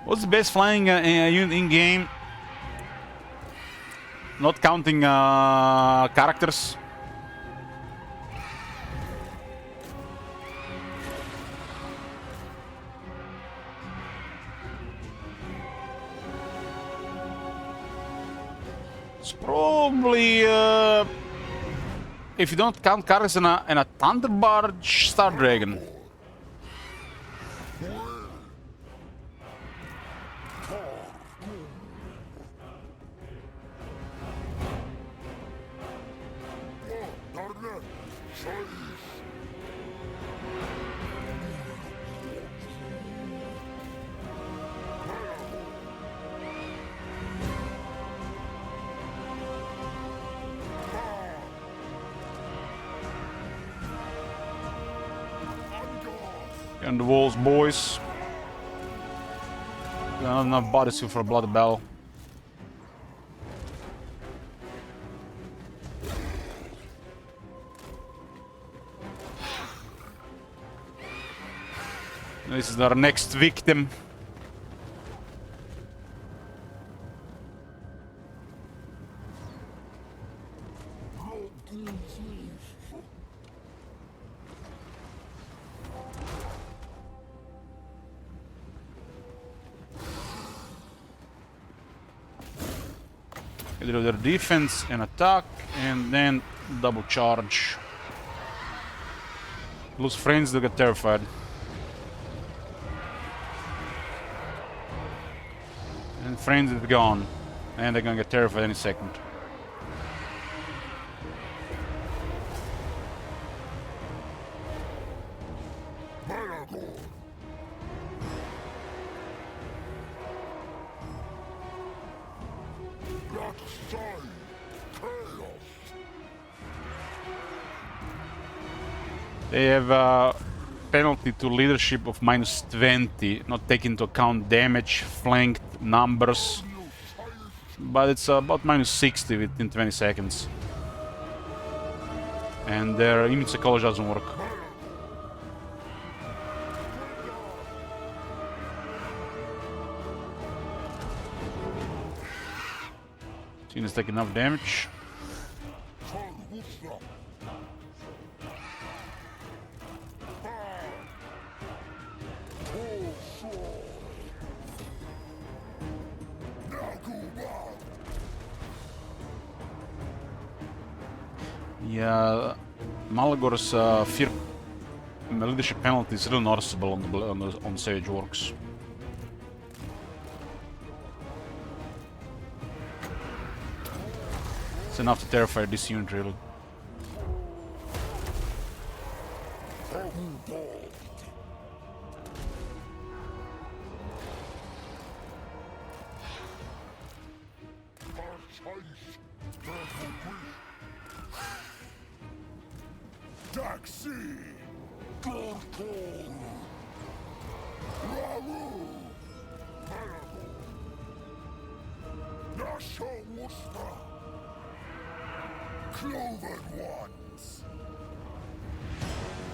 What's the best flying unit in game? Not counting characters. It's probably if you don't count cards and a Thunderbarge Star Dragon. And the walls, boys. Not enough bodies for a bloody battle. This is our next victim. They do their defense and attack, and then double charge. Lose friends, they get terrified. And friends are gone, and they're gonna get terrified any second. They have a penalty to leadership of -20, not taking into account damage, flanked, numbers. But it's about -60 within 20 seconds. And their immune psychology doesn't work. Tina's taking enough damage. Yeah, Malagor's fear leadership penalty is really noticeable on Sage Orcs. It's enough to terrify this unit, really.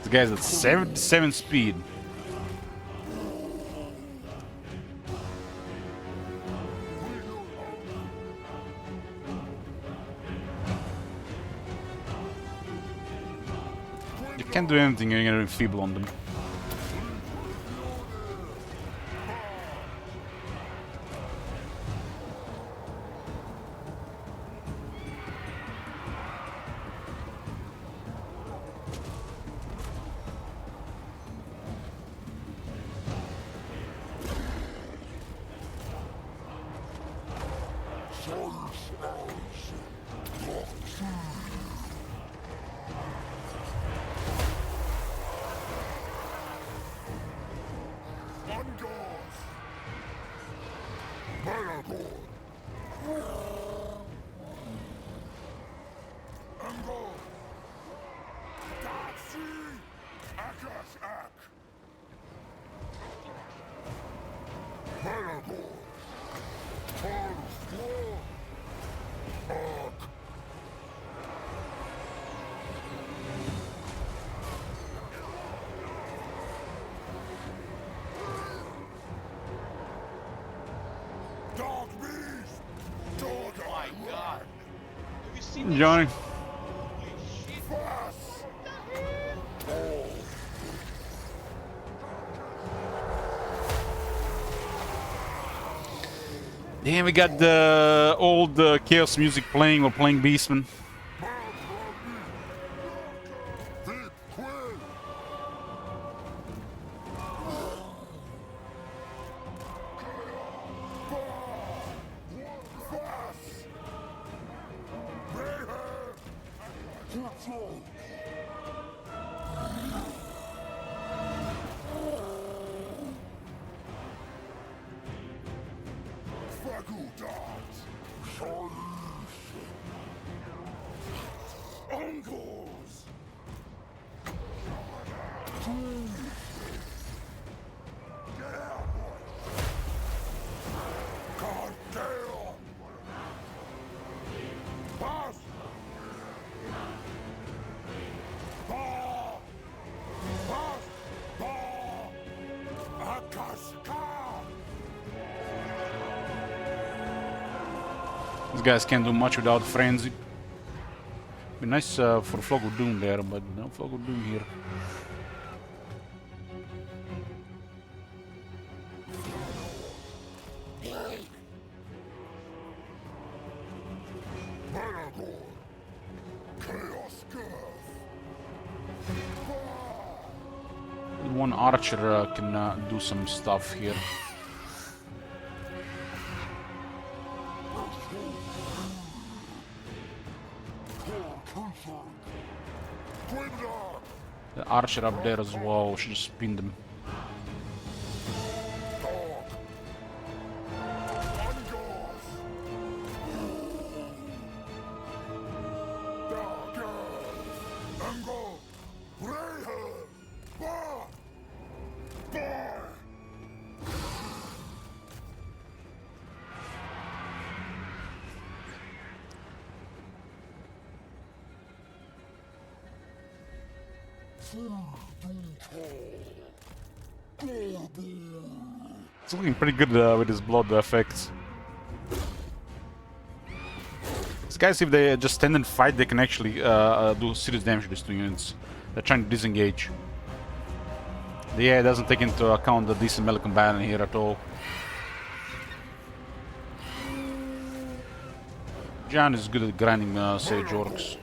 The guy's at 77 speed. You can't do anything, you're gonna enfeeble on them. Johnny. Damn, we got the old Chaos music playing. We're playing Beastman. Uncles! God damn! Pass! Bah! Pass! Bah! Akaska! These guys can't do much without frenzy. Be nice for Fog of Doom there, but no Fog of Doom here. Managor! Chaos Girth! One archer can do some stuff here. Grimdark! The archer up there as well, should just spin them. Dog! Ungors! Daggers! Angle! Rayher! Bah! Bah! It's looking pretty good with his blood effects. These guys, if they just stand and fight, they can actually do serious damage to these two units. They're trying to disengage. The AI doesn't take into account the decent melee combatant here at all. Jan is good at grinding Sage Orcs.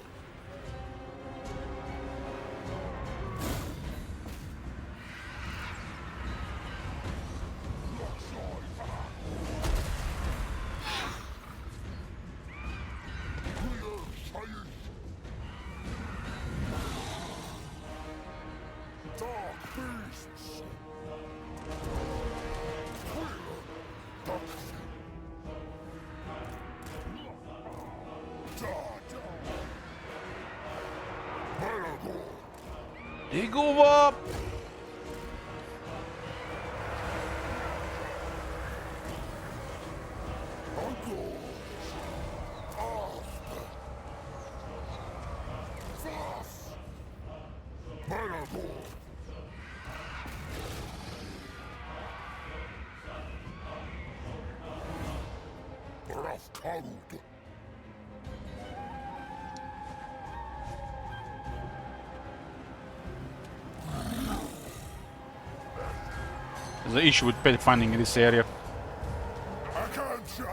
Dark beasts! They go up! Cold. There's an issue with pet finding in this area. I can't say.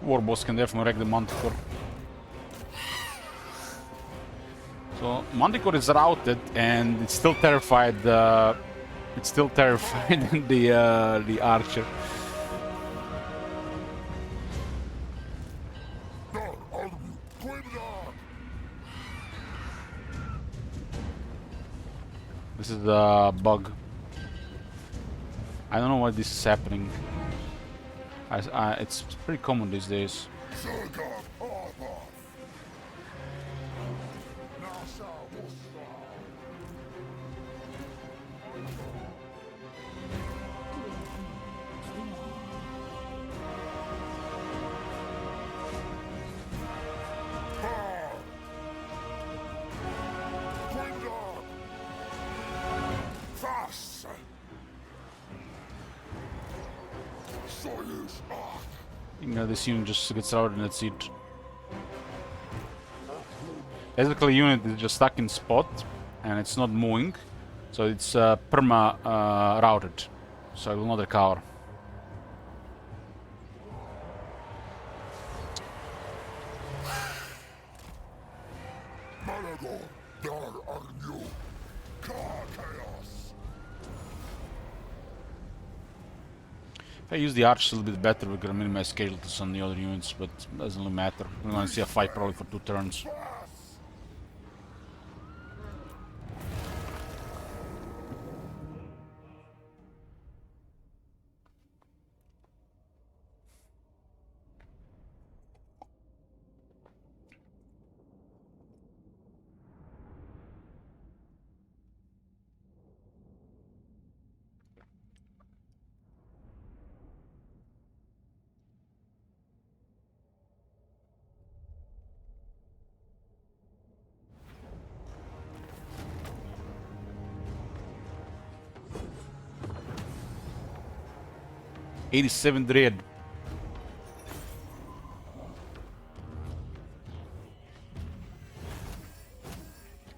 Warboss can definitely wreck the Manticore. So Manticore is routed and it's still terrified. It's still terrified the archer. This is the bug. I don't know why this is happening. It's pretty common these days. You know, this unit just gets out and that's it. Basically, unit is just stuck in spot, and it's not moving, so it's perma routed, so it will not recover. Malagor, dar Arnu, Ka Chaos. If I use the arch a little bit better, we can minimize casualties on the other units, but it doesn't really matter. We're gonna see a fight probably for 2 turns. Pass. 87 Dread.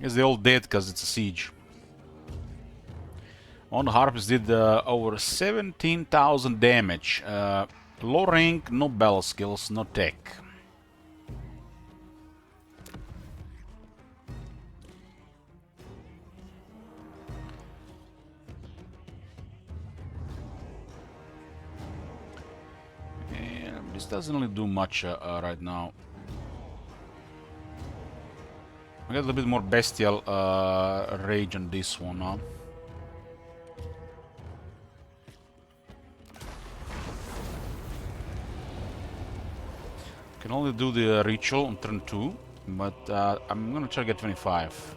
Guess they're all dead because it's a siege. On the Harpies did over 17,000 damage. Low rank, no battle skills, no tech. And this doesn't really do much right now. I got a little bit more bestial rage on this one now. Can only do the ritual on turn 2, but I'm gonna try to get 25.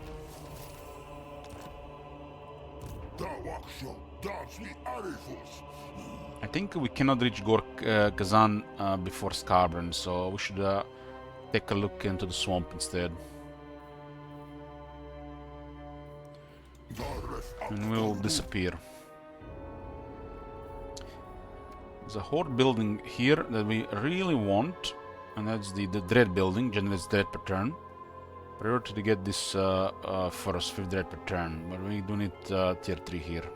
I think we cannot reach Kazan before Scarburn, so we should take a look into the swamp instead. And we'll disappear. There's a horde building here that we really want, and that's the dread building, generates dread per turn. Priority to get this first, 5th dread per turn, but we do need tier 3 here.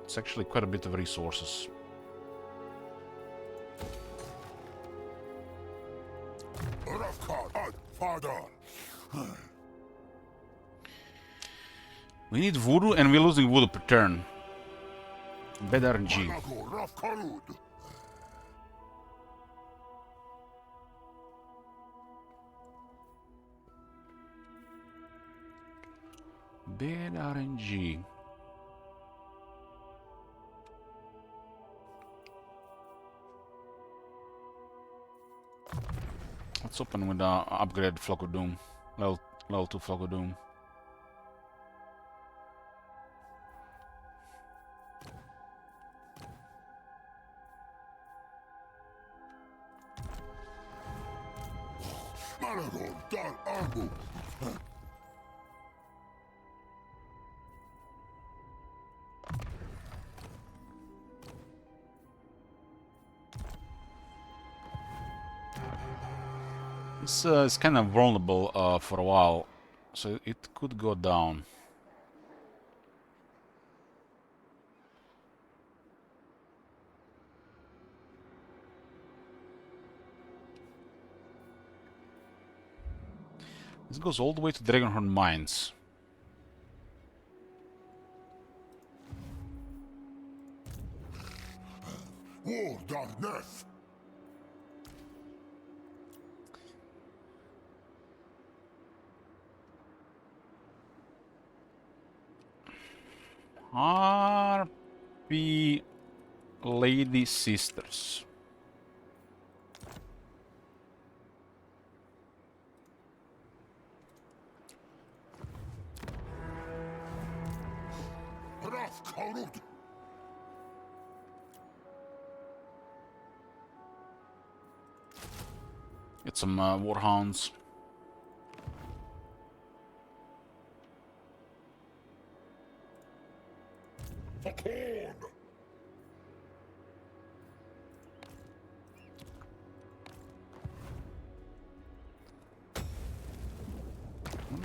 It's actually quite a bit of resources. We need voodoo, and we're losing voodoo per turn. Bad RNG. Bad RNG. Let's open with upgrade Flock of Doom. Level 2 Flock of Doom. This is kind of vulnerable for a while, so it could go down. This goes all the way to Dragonhorn Mines. War darkness. Harpy Lady Sisters. Get some warhounds.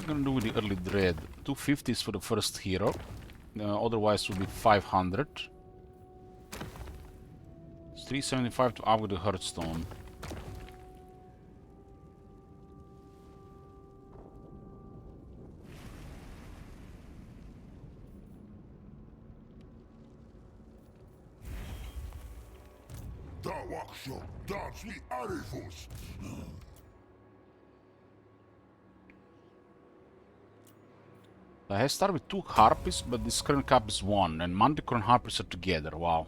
I'm gonna do with the early dread? 250 is for the first hero. Otherwise, it will be 500. It's 375 to upgrade the Hearthstone. I have started with 2 Harpies, but this current cap is 1, and Manticore and Harpies are together. Wow.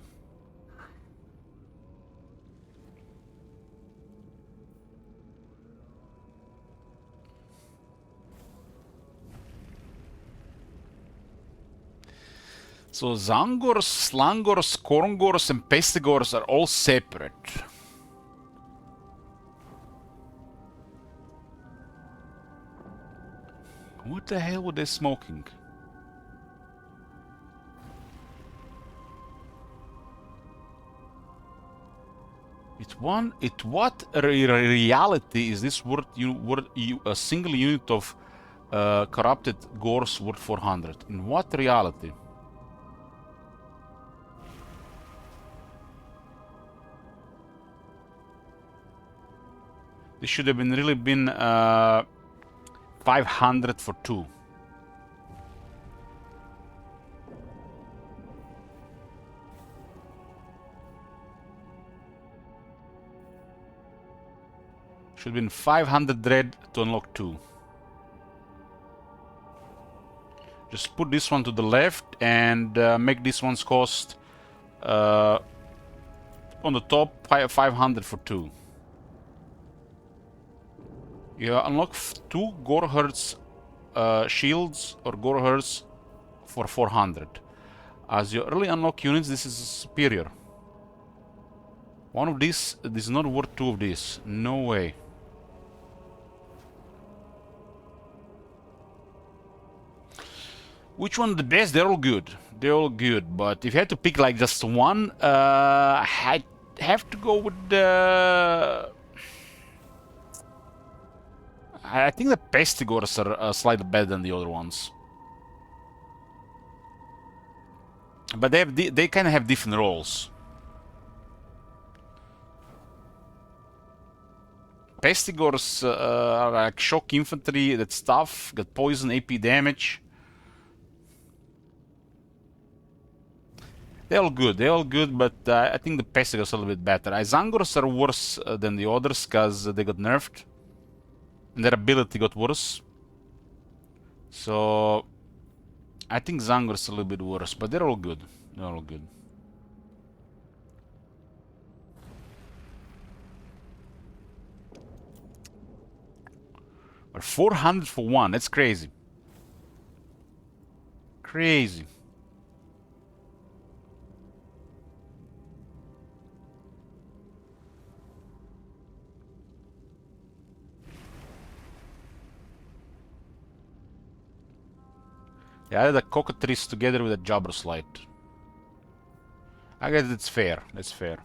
So Zangors, Slangors, Korngors, and Pestigors are all separate. What the hell were they smoking? What reality is this worth a single unit of corrupted gores worth 400? In what reality? This should have really been 500 for 2. Should have been 500 dread to unlock 2. Just put this one to the left and make this one's cost on the top 500 for 2. You unlock 2 Goreherds shields or Goreherds for 400. As you early unlock units, this is superior. One of these is not worth 2 of these. No way. Which one the best? They're all good. They're all good. But if you had to pick like just one, I'd have to go with the... I think the Pestigors are slightly better than the other ones. But they kind of have different roles. Pestigors are like shock infantry, that's tough, got poison, AP damage. They're all good, but I think the Pestigors are a little bit better. Zangors are worse than the others because they got nerfed. And their ability got worse. So I think Zangor's a little bit worse, but they're all good. They're all good. But 400 for 1, that's crazy. Crazy. Yeah, I added a Cockatrice together with a Jabber's Light. I guess it's fair. That's fair.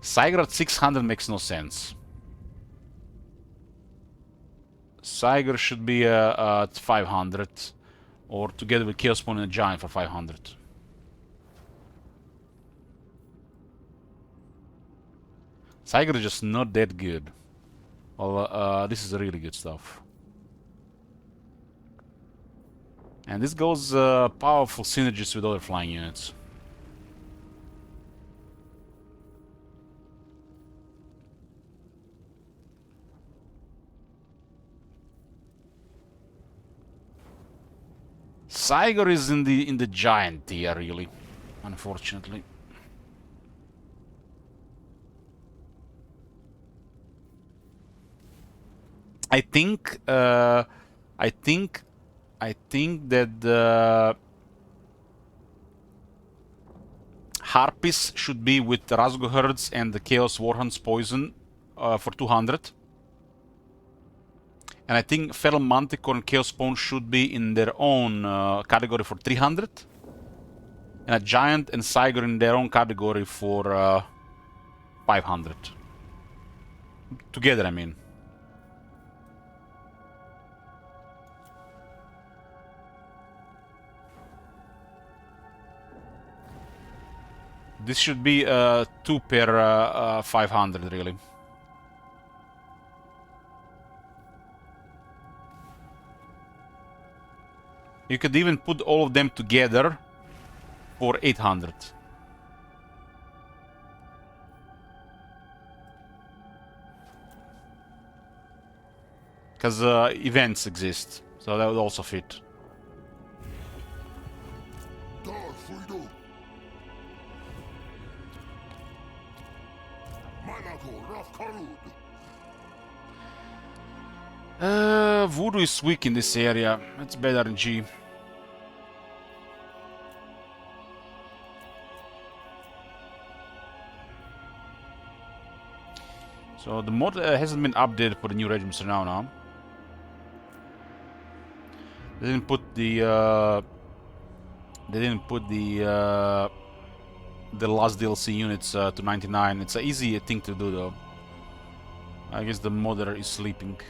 Saigar at 600 makes no sense. Saigar should be at 500. Or together with Chaos Spawn and a Giant for 500. Saigar is just not that good. Well, this is really good stuff. And this goes powerful synergies with other flying units. Saigar is in the giant tier, really, unfortunately. I think that the Harpies should be with the Razgoherds and the Chaos Warhound's Poison for 200. And I think Feral Manticore and Chaos Spawn should be in their own category for 300. And a Giant and Saigar in their own category for 500. Together, I mean. This should be 2 per 500, really. You could even put all of them together for 800. Because events exist, so that would also fit. Voodoo is weak in this area. It's bad RNG. So the mod hasn't been updated for the new regimes now. They didn't put the last DLC units to 99. It's an easy thing to do though. I guess the modder is sleeping.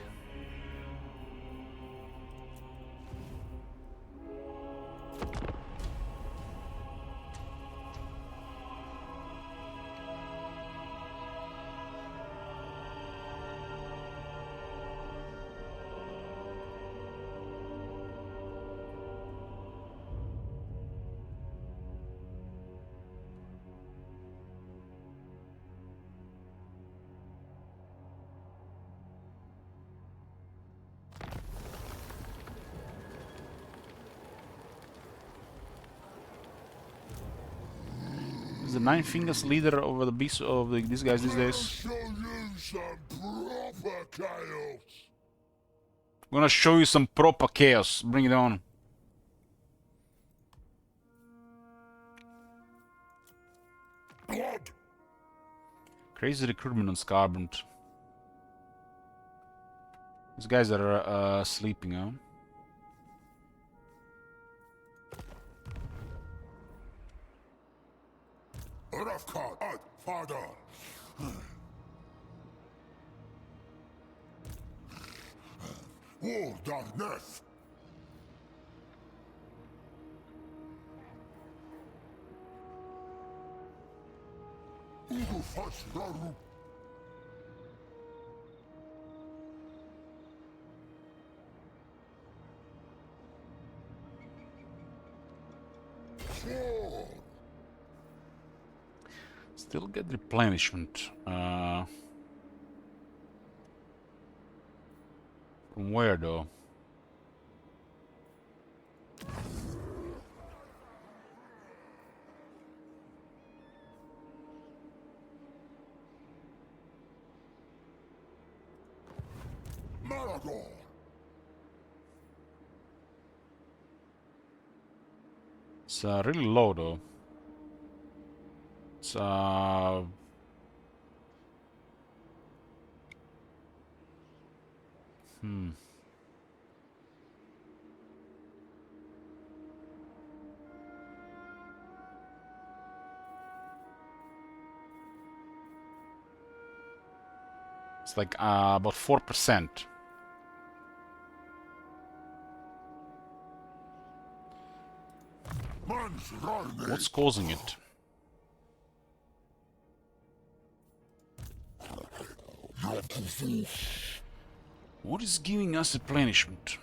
The Nine Fingers leader over the beast of these guys these days. Show you some proper chaos. I'm gonna show you some proper chaos. Bring it on. Blood. Crazy recruitment on Scarbund. These guys are sleeping, huh? Rough card. Father. War darkness. Ugu fast daru. Sword. Still get replenishment. From where though? Maragor. It's really low though. It's It's like about 4%. What's causing it? What is giving us replenishment?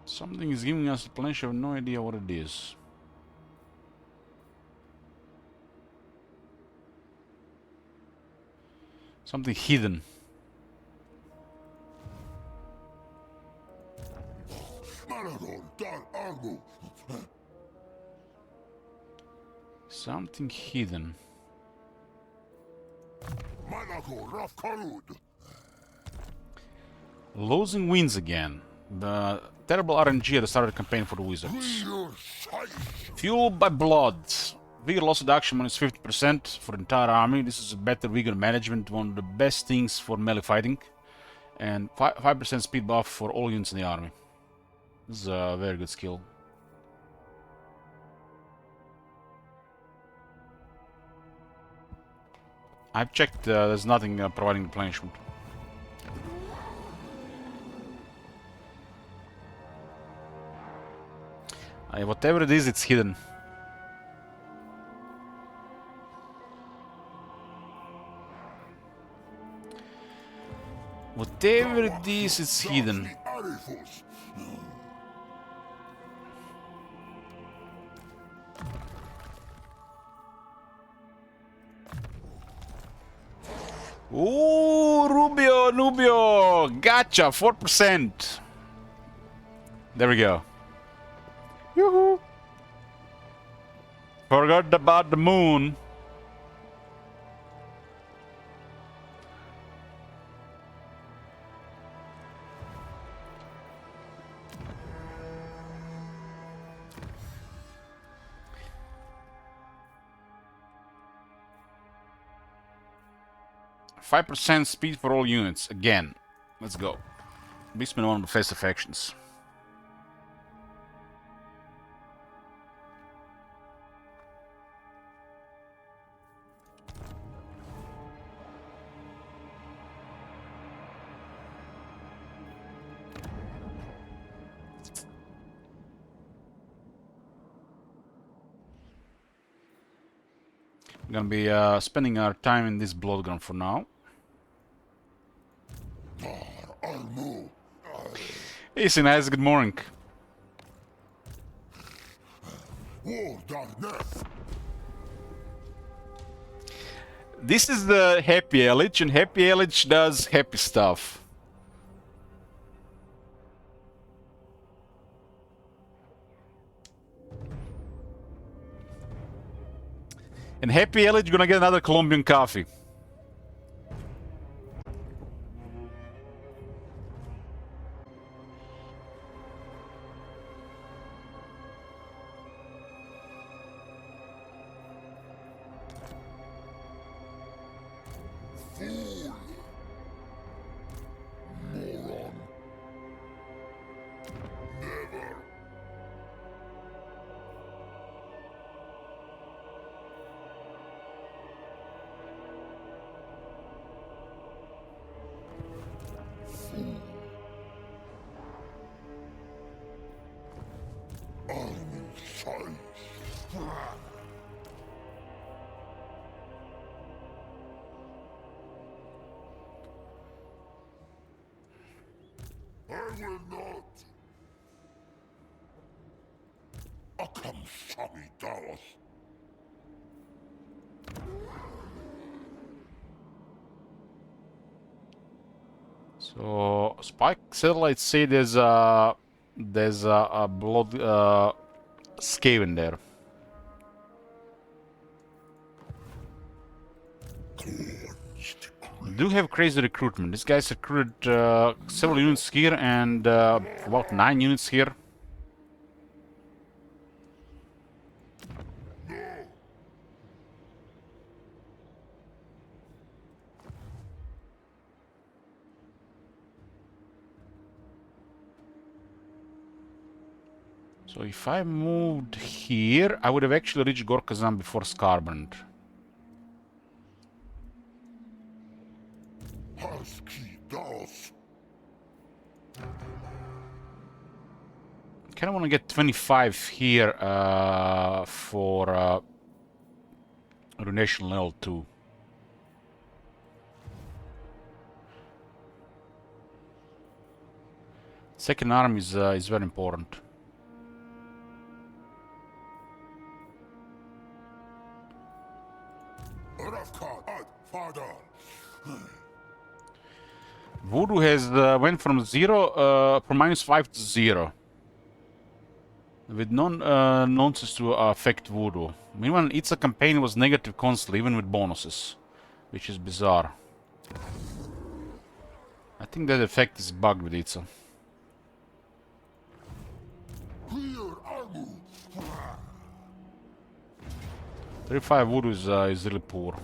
Something is giving us replenishment. I have no idea what it is. Something hidden. Something hidden. Losing wins again. The terrible RNG at the start of the campaign for the Wizards. Fueled by blood. Vigor loss reduction minus 50% for the entire army. This is a better vigor management, one of the best things for melee fighting. And 5% speed buff for all units in the army. This is a very good skill. I've checked, there's nothing providing replenishment. Whatever it is, it's hidden. Whatever it is, it's hidden. Ooh, Nubio! Gotcha! 4%! There we go. Yoo-hoo! Forgot about the moon. %5 speed for all units. Again. Let's go. Beastman, one of the festive factions. We're gonna be spending our time in this bloodground for now. Hey, Sinaz, good morning. This is the Happy Elich, and Happy Elich does happy stuff. And Happy Elich gonna get another Colombian coffee. So Spike satellites say there's a blood Skaven there. Do have crazy recruitment. This guy's recruited several units here and about 9 units here. So if I moved here, I would have actually reached Gorkazan before Scarband. Kind of want to get 25 here for Runation level 2. Second arm is very important. Voodoo has went from -5 to 0. With nonsense to affect Voodoo. Meanwhile, Itza campaign was negative constantly, even with bonuses, which is bizarre. I think that effect is bugged with Itza. $35 Voodoo is really poor.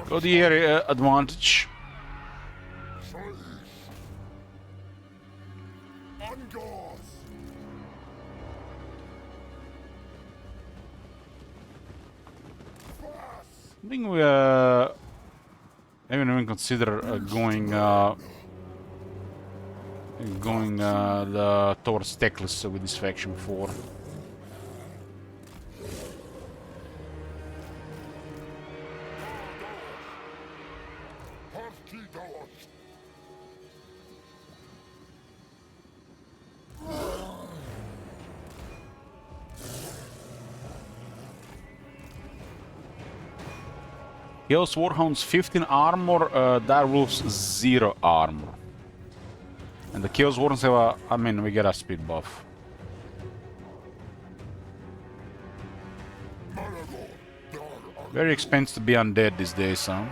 Got the area advantage. I think we haven't even consider going towards Teclis with this faction before. Chaos Warhounds 15 armor, Direwolves 0 armor. And the Chaos Warhounds have a, I mean, we get a speed buff. Very expensive to be undead these days, huh?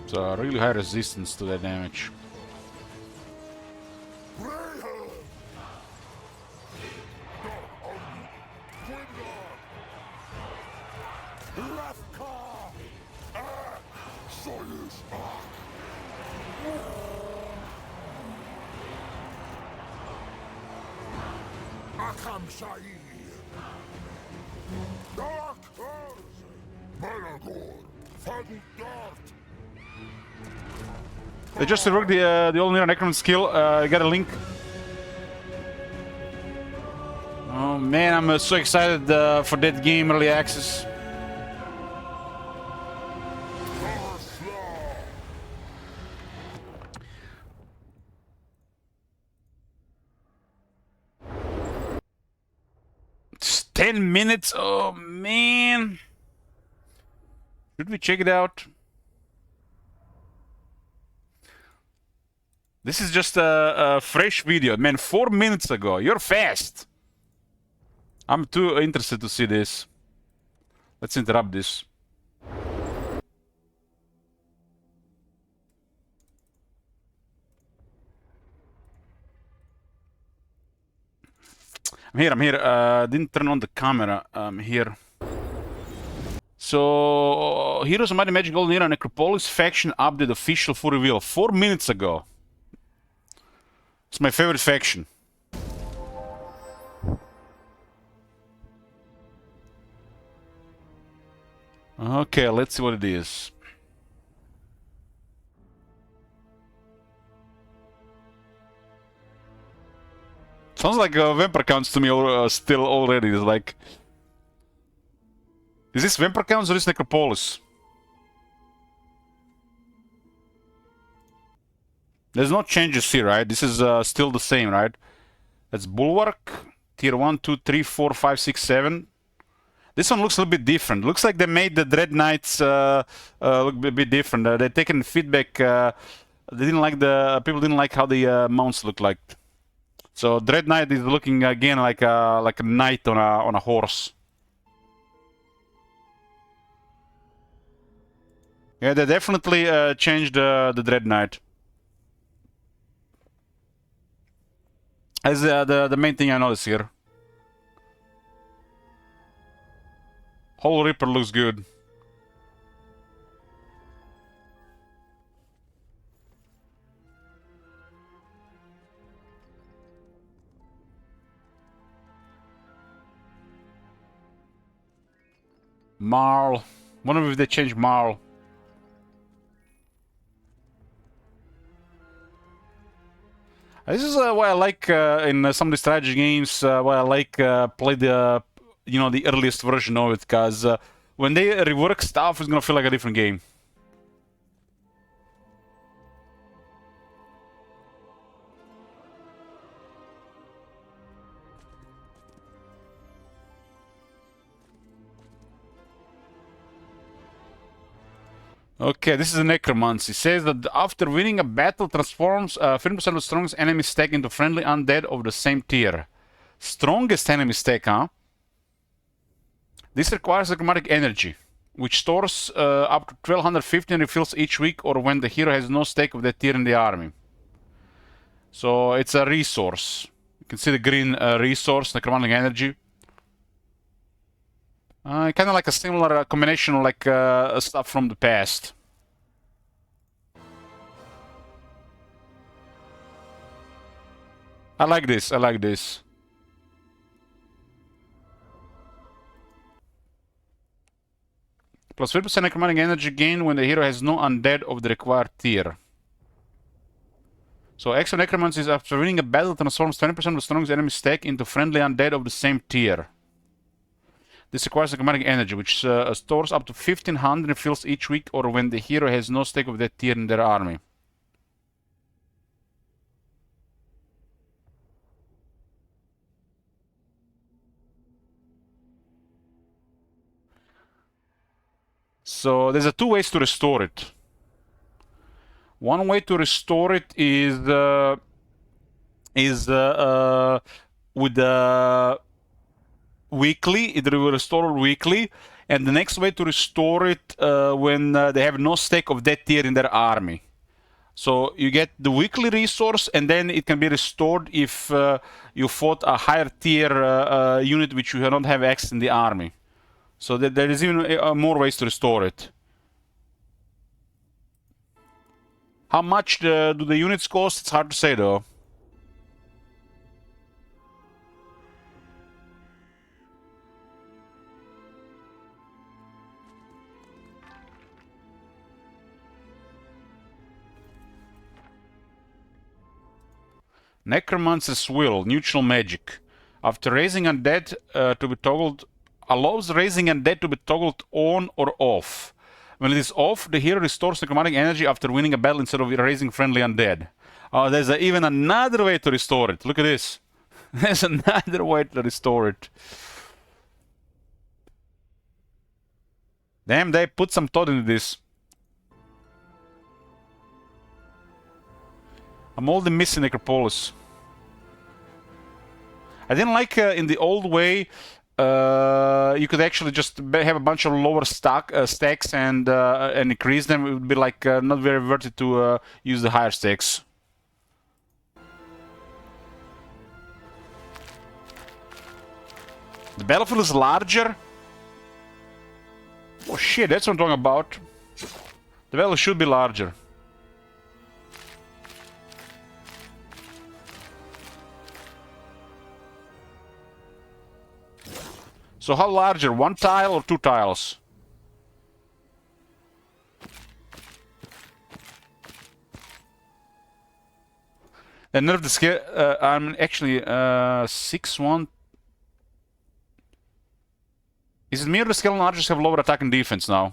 So really high resistance to that damage. They just reworked the old Nira Necron skill. I got a link. Oh man, I'm so excited for that game early access. It's 10 minutes. Oh man, should we check it out? This is just a fresh video, man, 4 minutes ago. You're fast. I'm too interested to see this. Let's interrupt this. I'm here. Didn't turn on the camera. I'm here. So, Heroes of Might and Magic Golden Era Necropolis faction update official full reveal 4 minutes ago. It's my favorite faction. Okay, let's see what it is. Sounds like Vampire Counts to me still already. It's like... Is this Vampire Counts or is Necropolis? There's no changes here, right? This is still the same, right? That's Bulwark, tier 1, 2, 3, 4, 5, 6, 7. This one looks a little bit different. Looks like they made the Dread Knights look a bit different. They're taking feedback. They didn't like people didn't like how the mounts look like. So Dread Knight is looking again like a knight on a horse. Yeah, they definitely changed the Dread Knight. As the main thing I notice here. Whole Reaper looks good. Marl. Wonder if they changed Marl. This is why I like in some of the strategy games. Why I like play the the earliest version of it, because when they rework stuff, it's gonna feel like a different game. Okay, this is a necromancy. It says that after winning a battle, transforms 50% of the strongest enemy stack into friendly undead of the same tier. Strongest enemy stack, huh? This requires chromatic energy, which stores up to 1250 and refills each week or when the hero has no stake of that tier in the army. So it's a resource. You can see the green resource, the chromatic energy. Kind of like a similar combination like stuff from the past. I like this, I like this. Plus 50% necromantic energy gain when the hero has no undead of the required tier. So extra necromancy is after winning a battle transforms 20% of the strongest enemy stack into friendly undead of the same tier. This requires necromantic energy, which stores up to 1500 and fills each week or when the hero has no stake of that tier in their army. So there's two ways to restore it. One way to restore it is with the weekly. It will restore weekly, and the next way to restore it when they have no stake of that tier in their army. So you get the weekly resource, and then it can be restored if you fought a higher tier unit which you don't have access in the army. So there is even more ways to restore it. How much do the units cost? It's hard to say though. Necromancer's Will, neutral magic. After raising undead to be toggled, allows raising undead to be toggled on or off. When it is off, the hero restores necromantic energy after winning a battle instead of raising friendly undead. Oh, there's even another way to restore it. Look at this. There's another way to restore it. Damn, they put some thought into this. I'm only missing Necropolis. I didn't like in the old way. You could actually just have a bunch of lower stacks and increase them. It would be like not very worth it to use the higher stacks. The battlefield is larger. Oh shit, that's what I'm talking about. The battlefield should be larger. So how larger? 1 tile or 2 tiles? They nerfed the scale. I'm actually 6-1. Is it me or the skeleton archers have lower attack and defense now?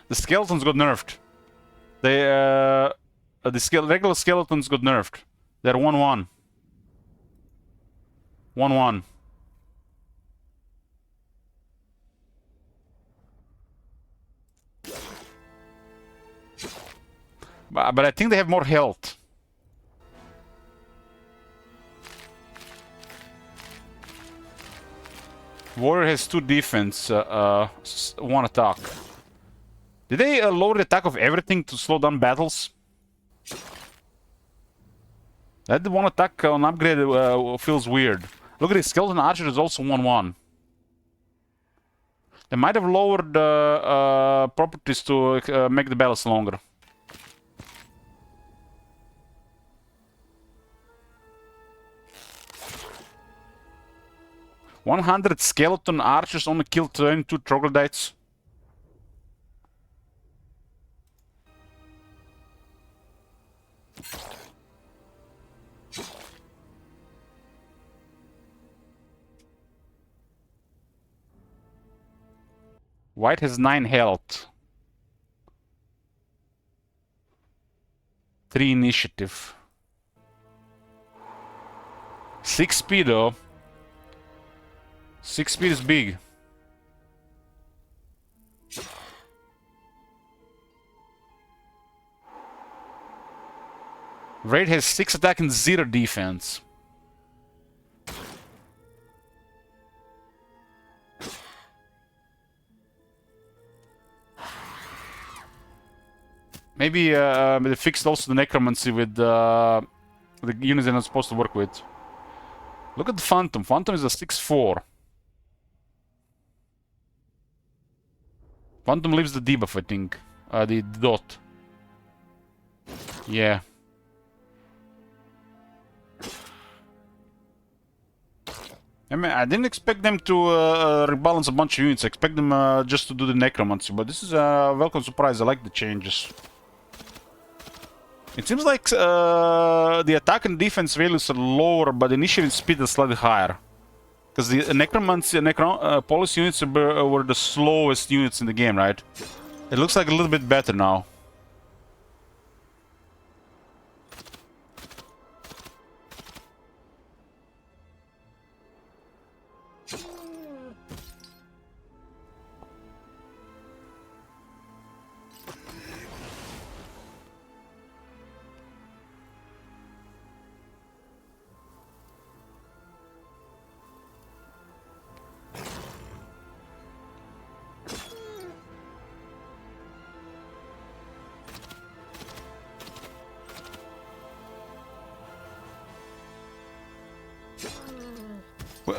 The skeletons got nerfed. They regular skeletons got nerfed. They're 1-1. 1-1. But I think they have more health. Warrior has 2 defense, 1 attack. Did they lower the attack of everything to slow down battles? That 1 attack on upgrade feels weird. Look at this, skeleton archer is also 1-1. They might have lowered properties to make the battles longer. 100 skeleton archers only kill 22 troglodytes. White has 9 health. 3 initiative. 6 speed though. 6 speed is big. Raid has 6 attack and 0 defense. Maybe they fixed also the necromancy with the units they're not supposed to work with. Look at the Phantom. Phantom is a 6/4. Phantom leaves the debuff, I think. The dot. Yeah. I mean, I didn't expect them to rebalance a bunch of units. I expect them just to do the necromancy, but this is a welcome surprise. I like the changes. It seems like the attack and defense values are lower, but the initiative speed is slightly higher. Because the necromancy and police units were the slowest units in the game, right? It looks like a little bit better now.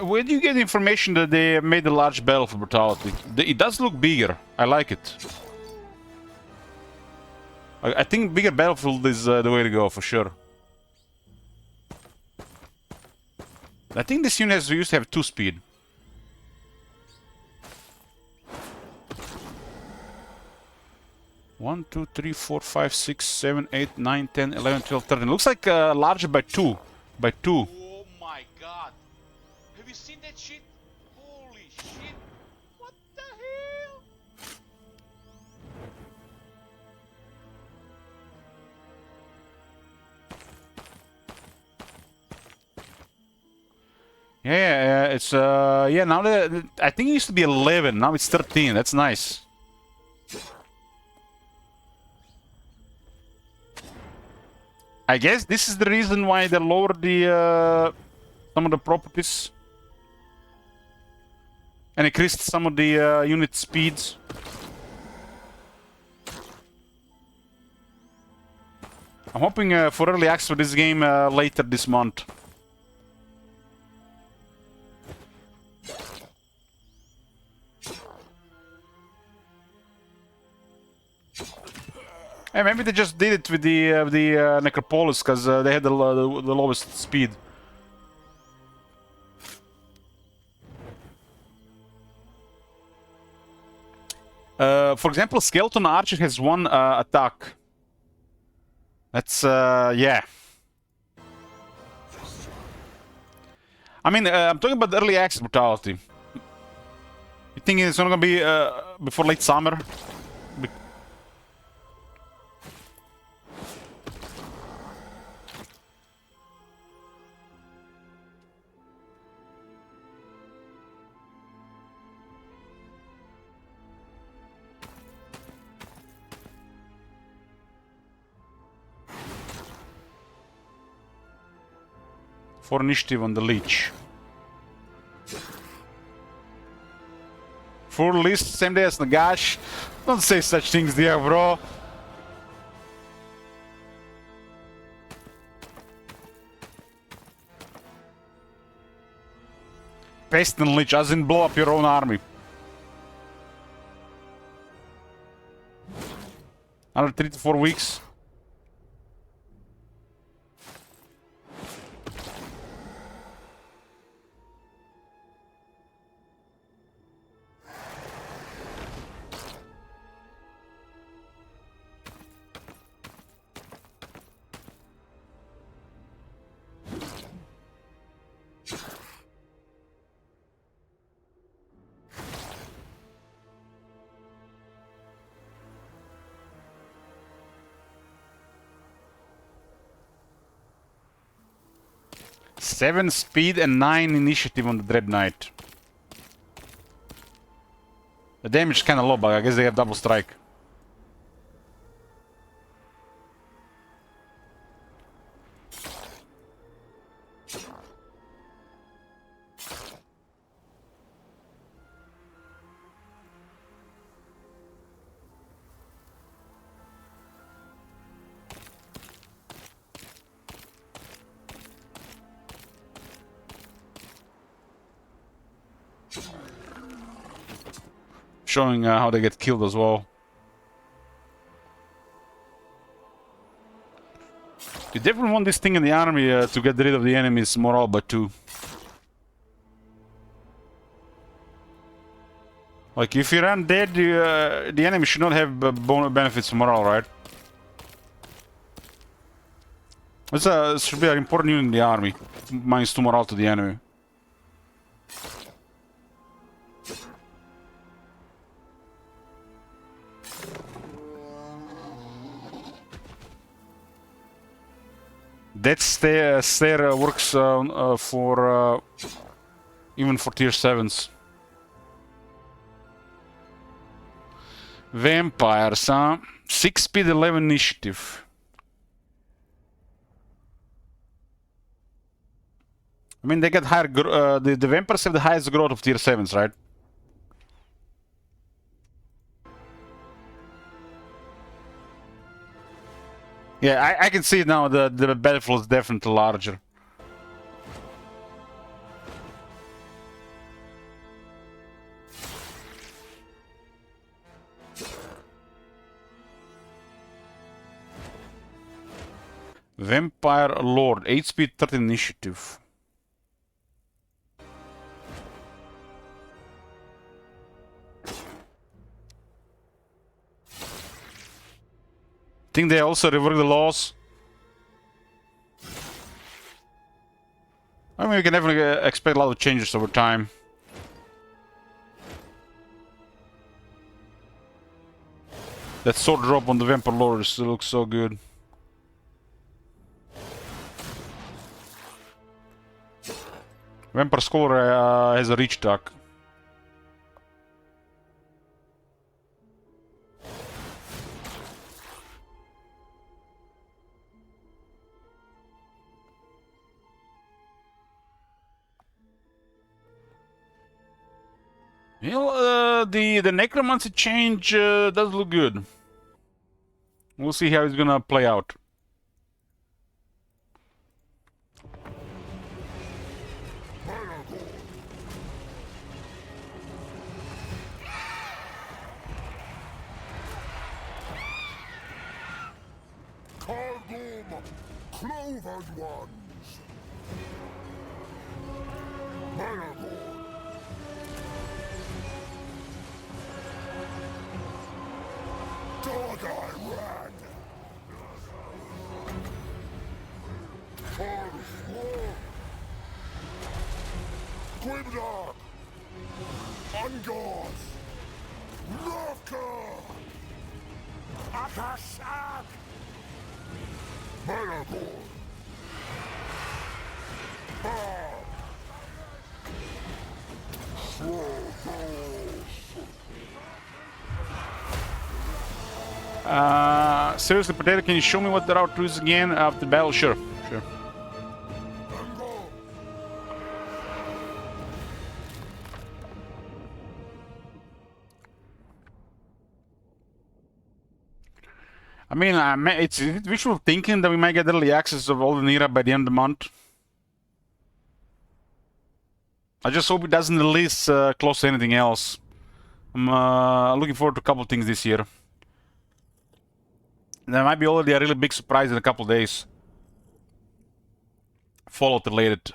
Where do you get information that they made a large battle for brutality? It does look bigger. I like it. I think bigger battlefield is the way to go for sure. I think this unit used to have 2 speed. One, 2, 3, 4, 5, 6, 7, 8, 9, 10, 11, 12, 13. Looks like larger by 2. By 2. Oh my god! Have you seen that shit? Holy shit! What the hell? Yeah, it's yeah, now that I think it used to be 11, now it's 13. That's nice. I guess this is the reason why they lowered the some of the properties and increased some of the unit speeds. I'm hoping for early access for this game later this month. Hey, maybe they just did it with the Necropolis because they had the lowest speed. For example, Skeleton Archer has 1 attack. That's yeah. I mean, I'm talking about the early access brutality. You think it's not gonna be before late summer? For initiative on the Leech. Full list, same day as Nagash. Don't say such things there, bro. Pest and Leech, as in blow up your own army. Another 3 to 4 weeks. 7 speed and 9 initiative on the Dread Knight. The damage is kinda low, but I guess they have double strike. Showing how they get killed as well. You definitely want this thing in the army to get rid of the enemy's morale by 2. Like, if you're undead, the enemy should not have benefits to morale, right? This should be an important unit in the army. -2 morale to the enemy. That stair works for even for tier 7s. Vampires, huh? 6 speed, 11 initiative. I mean, they get higher. The vampires have the highest growth of tier 7s, right? Yeah, I can see it now. The battlefield is definitely larger. Vampire Lord, 8 speed, 13 initiative. Think they also rework the laws. I mean, we can definitely expect a lot of changes over time. That sword drop on the Vampire Lord still looks so good. Vampire Scholar has a reach attack. You know, the Necromancy change does look good. We'll see how it's gonna play out. Cardum, cloven ones. Managor. Dog-eye rat. Forsworn. Grimdark. Ungors. Nurka. Akashak. Managor. Seriously, Potato, can you show me what the route 2 is again after the battle? Sure, sure. I mean, it's visual thinking that we might get early access of all the Nira by the end of the month. I just hope it doesn't release close to anything else. I'm looking forward to a couple of things this year. There might be already a really big surprise in a couple of days. Fallout related.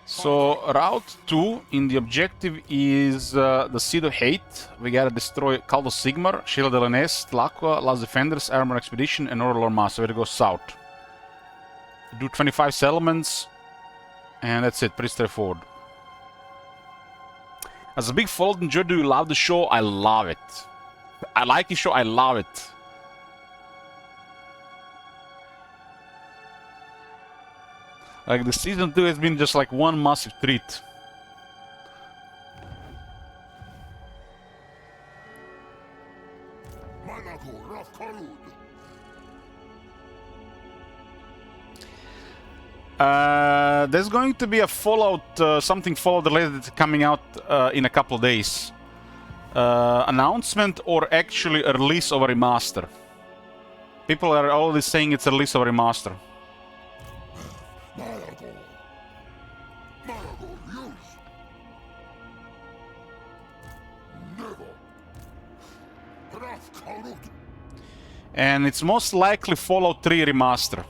So Route 2 in the objective is the Seed of Hate. We gotta destroy Cult of Sigmar, Shield of L.N.S., Tlaqua, Last Defenders, Armor Expedition, and Orlor Mass. So we gotta go south. Do 25 settlements, and that's it. Pretty straightforward. As a big Fallout enjoyer, do you love the show? I love it. I like the show, I love it. Like, the season 2 has been just like one massive treat. There's going to be a Fallout, something Fallout related coming out in a couple of days. Announcement or actually a release of a remaster. People are already saying it's a release of a remaster. And it's most likely Fallout 3 remaster.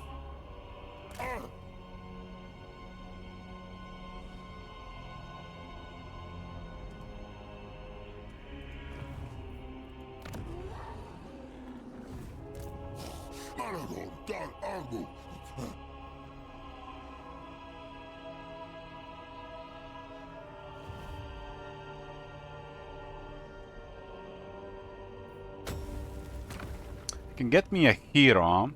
Can get me a hero.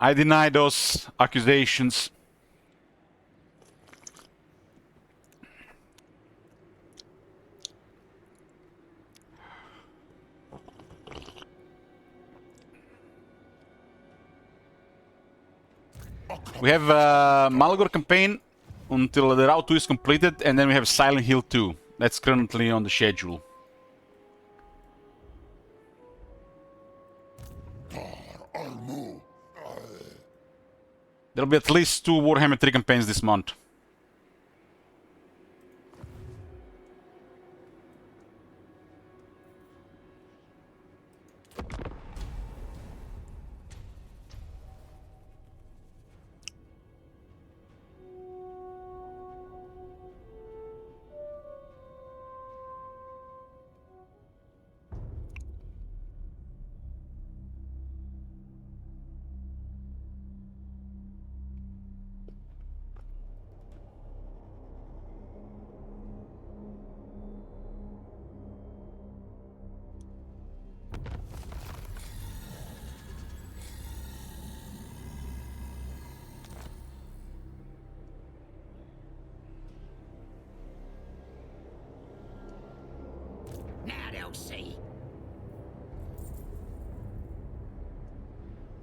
I deny those accusations. We have Malgor campaign until the Route 2 is completed, and then we have Silent Hill 2. That's currently on the schedule. There'll be at least 2 Warhammer 3 campaigns this month.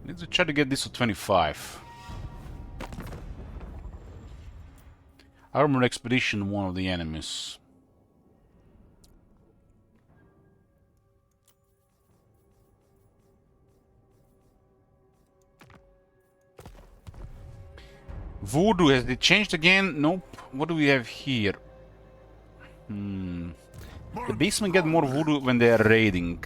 Need to try to get this to 25. Armor Expedition, one of the enemies. Voodoo, has it changed again? Nope. What do we have here? The basement get more voodoo when they are raiding.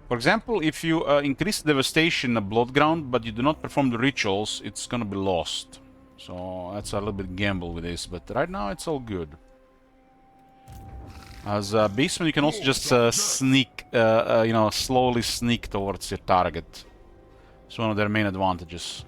For example, if you increase devastation of Bloodground, but you do not perform the rituals, it's gonna be lost. So that's a little bit gamble with this, but right now it's all good. As a beastman, you can also just sneak, you know, slowly sneak towards your target. It's one of their main advantages.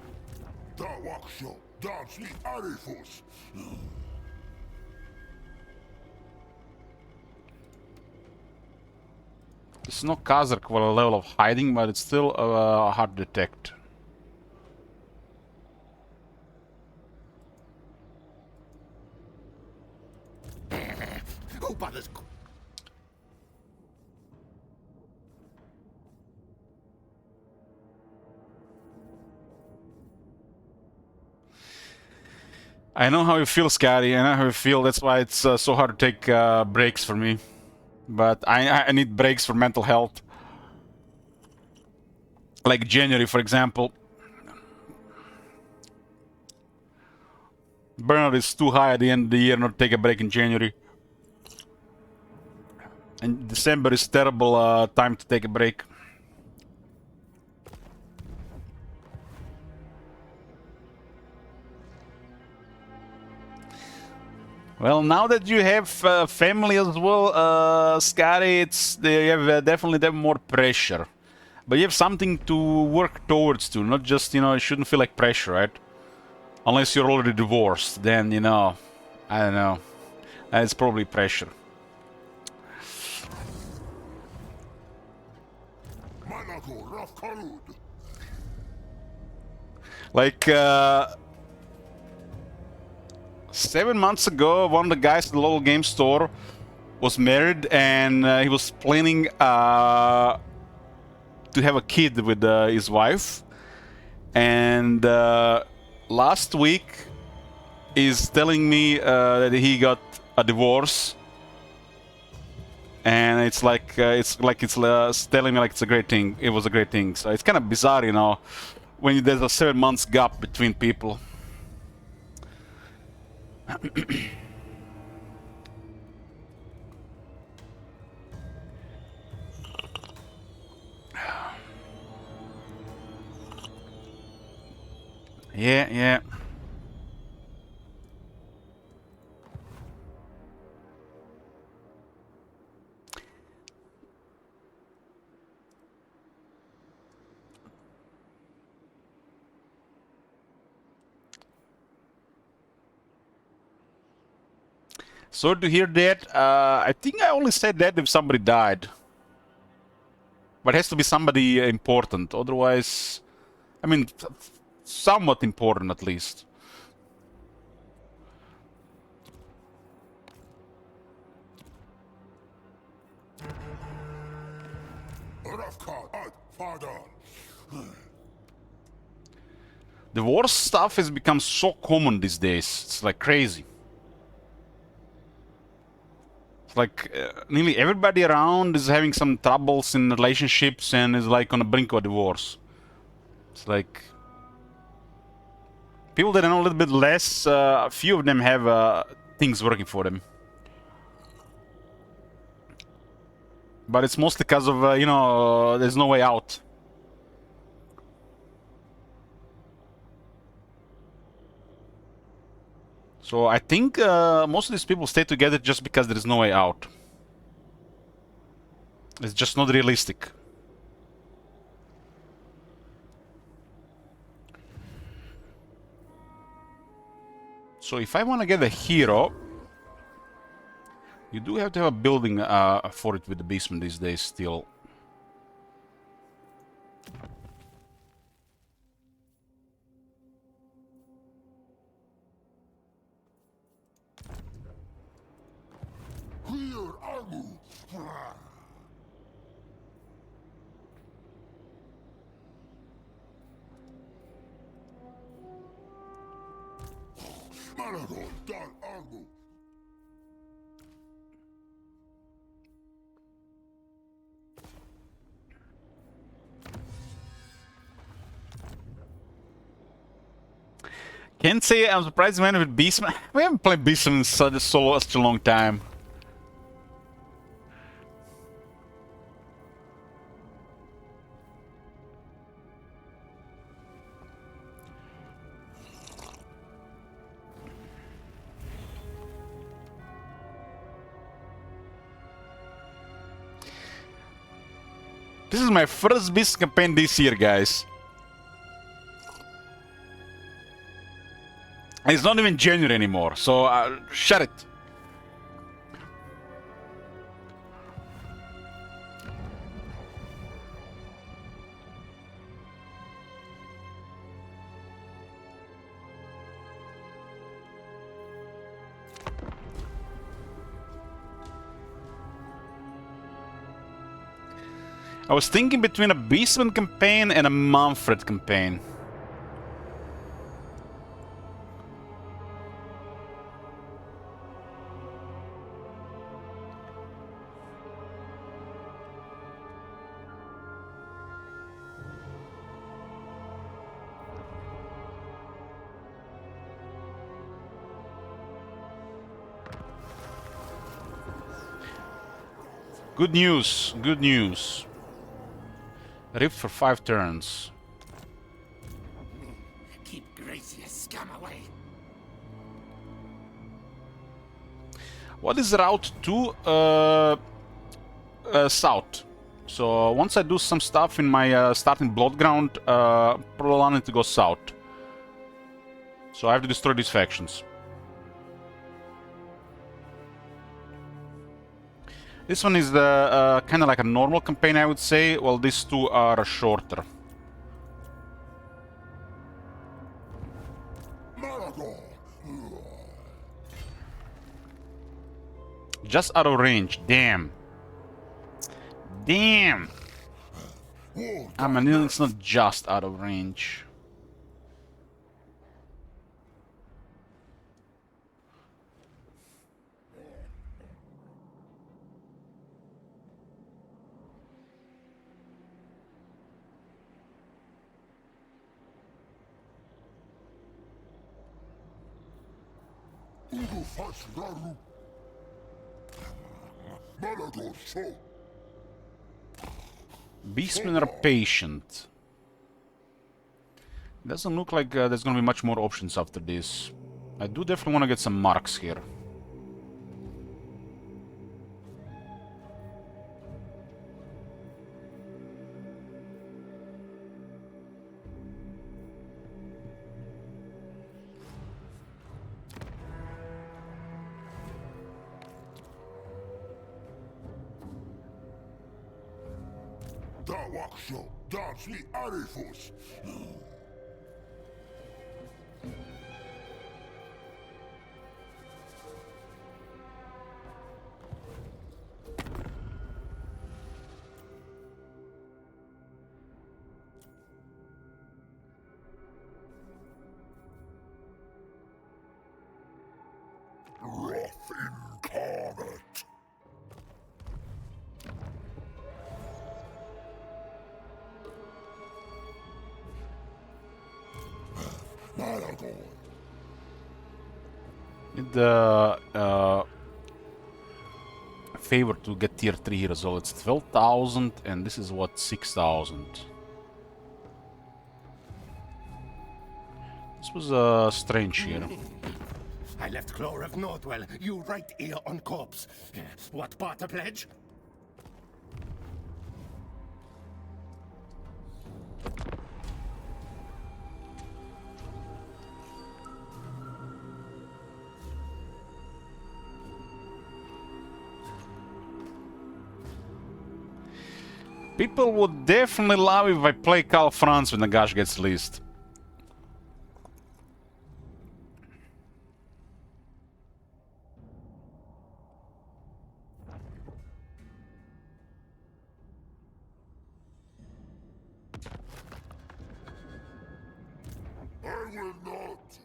It's not Kazark for a level of hiding, but it's still hard to detect. Who bothers? I know how you feel, Scotty. I know how you feel. That's why it's so hard to take breaks for me. But I need breaks for mental health. Like January, for example. Burnout is too high at the end of the year not to take a break in January. And December is terrible time to take a break. Well, now that you have family as well, Scotty, you have definitely have more pressure. But you have something to work towards to, not just, it shouldn't feel like pressure, right? Unless you're already divorced, then, I don't know. It's probably pressure. Like, 7 months ago, one of the guys at the local game store was married, and he was planning to have a kid with his wife. And last week, he's telling me that he got a divorce, and it's telling me like it's a great thing. It was a great thing. So it's kind of bizarre, when there's a 7 months gap between people. Yeah, yeah. Sorry to hear that. I think I only said that if somebody died. But it has to be somebody important. Otherwise, I mean, somewhat important at least. The war stuff has become so common these days. It's like crazy. It's like nearly everybody around is having some troubles in relationships and is like on the brink of divorce. It's like people that know a little bit less, a few of them have things working for them. But it's mostly because of, there's no way out. So I think most of these people stay together just because there is no way out. It's just not realistic. So if I want to get a hero, you do have to have a building for it with the basement these days still. Can't say I'm surprised, man, with Beastman. We haven't played Beastman in such a long time. This is my first Beast campaign this year, guys. And it's not even January anymore, so shut it. I was thinking between a Beastman campaign and a Manfred campaign. Good news, good news. Rift for 5 turns. Keep Gracious scum away. What is route to? South. So once I do some stuff in my starting blood ground, probably I need to go south. So I have to destroy these factions. This one is the kind of like a normal campaign, I would say. Well, these two are shorter. Maragor! Just out of range. Damn. Damn. I mean, it's not just out of range. Ugo faz garu. Maragor so. Beastmen are patient. Doesn't look like there's gonna be much more options after this. I do definitely want to get some marks here. Dawaksho, dance me arifus. Wrath incarnate. Maragor. Need the favor to get tier 3 here as well. It's 12,000 and this is what, 6,000. This was strange here. I left Clore of Northwell, you right ear on corpse. What part to pledge? People would definitely love if I play Karl Franz when Nagash gets released. I will not.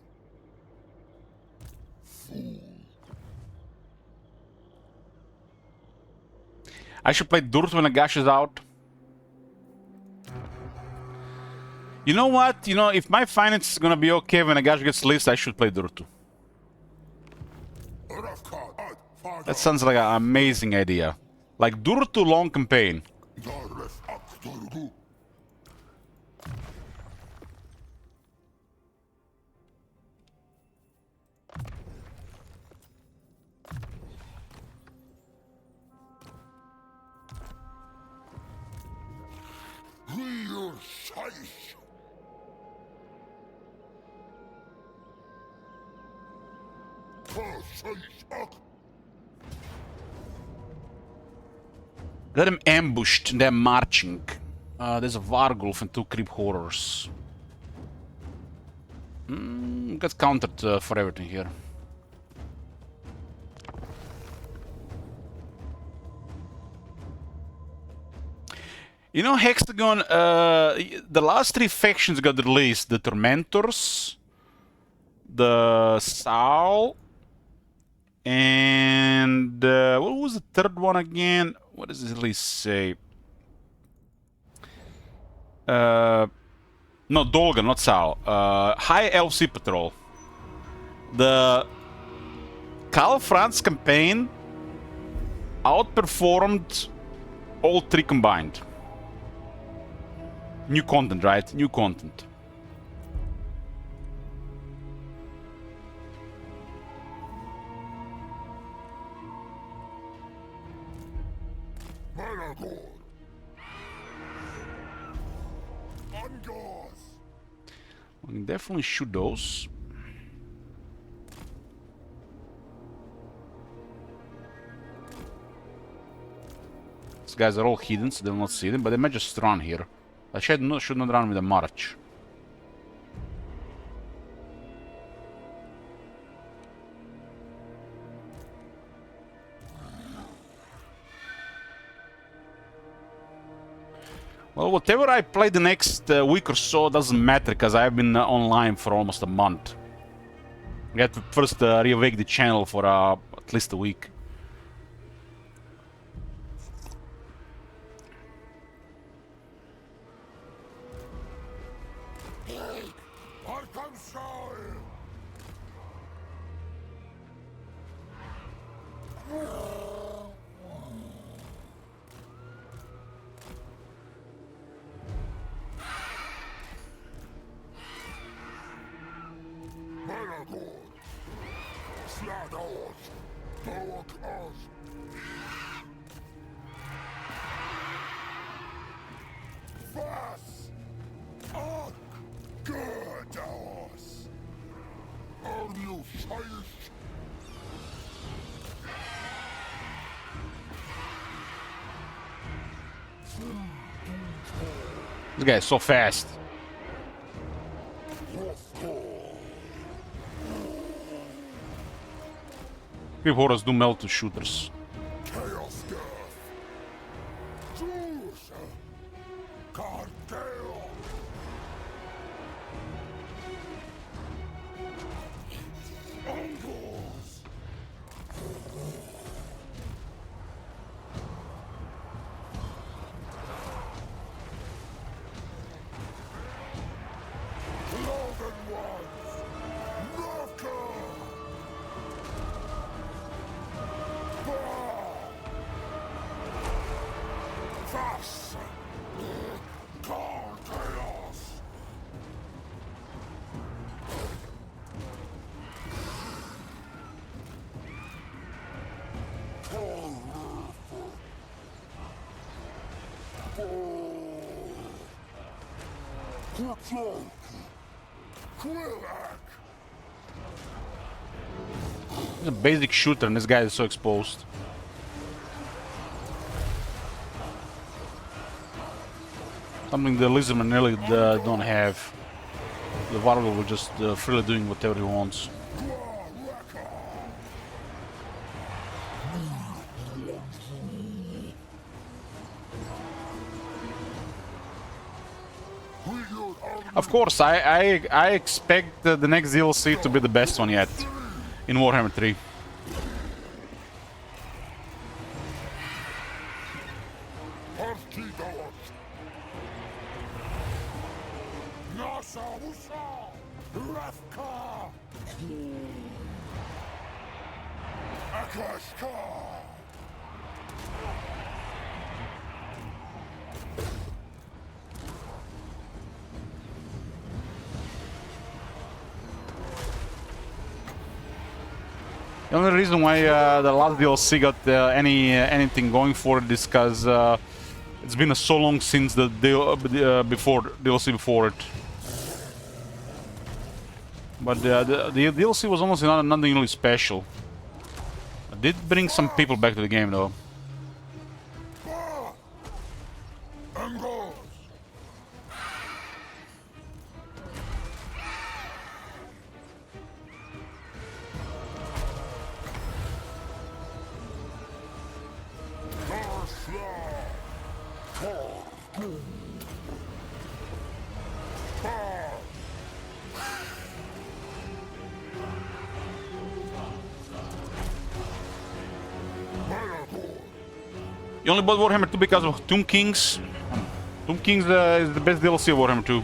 Fool. I should play Durt when Nagash is out. You know what? You know, if my finance is gonna be okay when Nagash gets released, I should play Durtu. That sounds like an amazing idea. Like Durtu long campaign. Real size. Got him ambushed and they're marching. There's a Vargulf and 2 creep horrors. Got countered for everything here. You know, Hexagon, the last 3 factions got released. The Tormentors, the Saul, and what was the third one again? What does this list say? No, Dolgan, not Saul. High Elf Sea Patrol. The Karl Franz campaign outperformed All three combined. New content, right? New content. Managor. Ungors. We can definitely shoot those. These guys are all hidden, so they'll not see them, but they might just run here. I should not run with a march. Well, whatever I play the next week or so doesn't matter, because I've been online for almost a month. I have to first reawake the channel for at least a week. This guy is so fast. Creep horrors do melt to shooters. Chaos Girth. Zeus. Cartel. Ungors. Logan Ones. Knocker. Fast! Call chaos! He's a basic shooter and this guy is so exposed. Something the Lizardman really don't have. The Warlock will just freely doing whatever he wants. Of course, I expect the next DLC to be the best one yet in Warhammer 3. The only reason why the last DLC got anything going for it is because it's been so long since the DLC before it. But the DLC was almost nothing really special. It did bring some people back to the game though. You only bought Warhammer 2 because of Tomb Kings. Tomb Kings is the best DLC of Warhammer 2.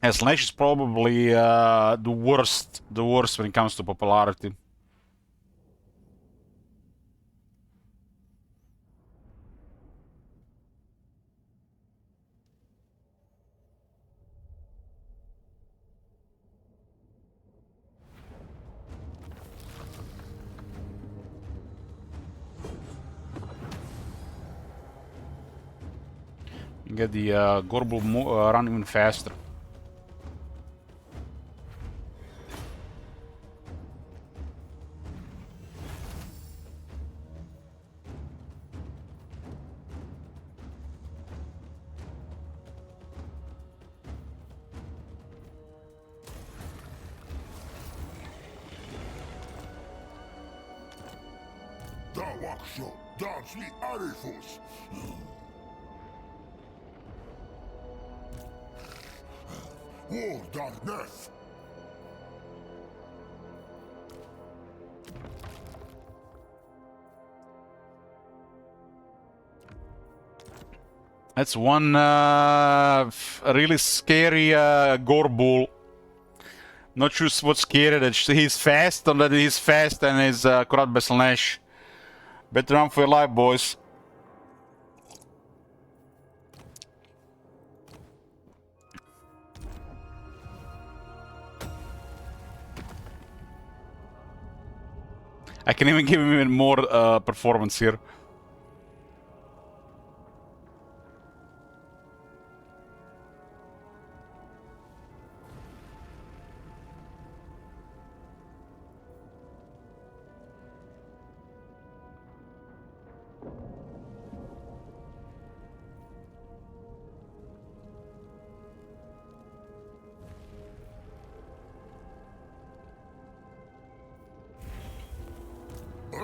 Yeah, Slash is probably the worst when it comes to popularity. You get the Gorbul run even faster. Dawaksho, dance me Arifus. War darkness. That's one really scary Gorbul. Not sure what's scary, that he's fast, or that he's fast and is corrupt by Slash. Better run for your life, boys. I can even give him even more performance here.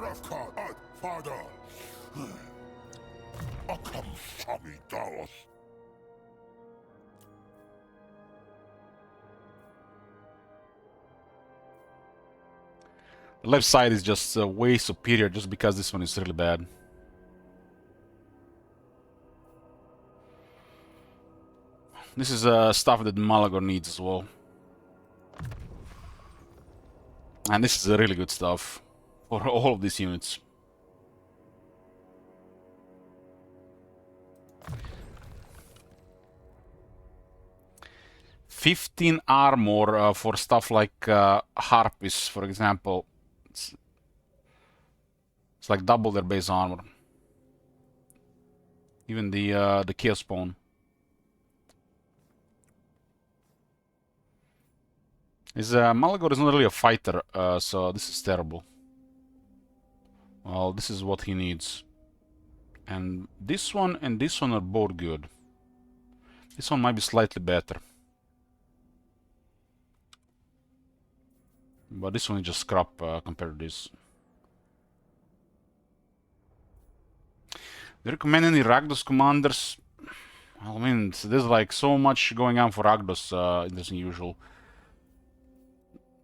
Rafkar at father. Akam Sami Dallas. The left side is just way superior just because this one is really bad. This is stuff that Malagor needs as well. And this is really good stuff for all of these units. "15 armor for stuff like Harpies, for example. It's like double their base armor. Even the Chaos Spawn. Malagor is not really a fighter, so this is terrible. Well, this is what he needs. And this one are both good. This one might be slightly better. But this one is just crap compared to this. Do you recommend any Rakdos commanders? I mean, there's like so much going on for Rakdos in this usual.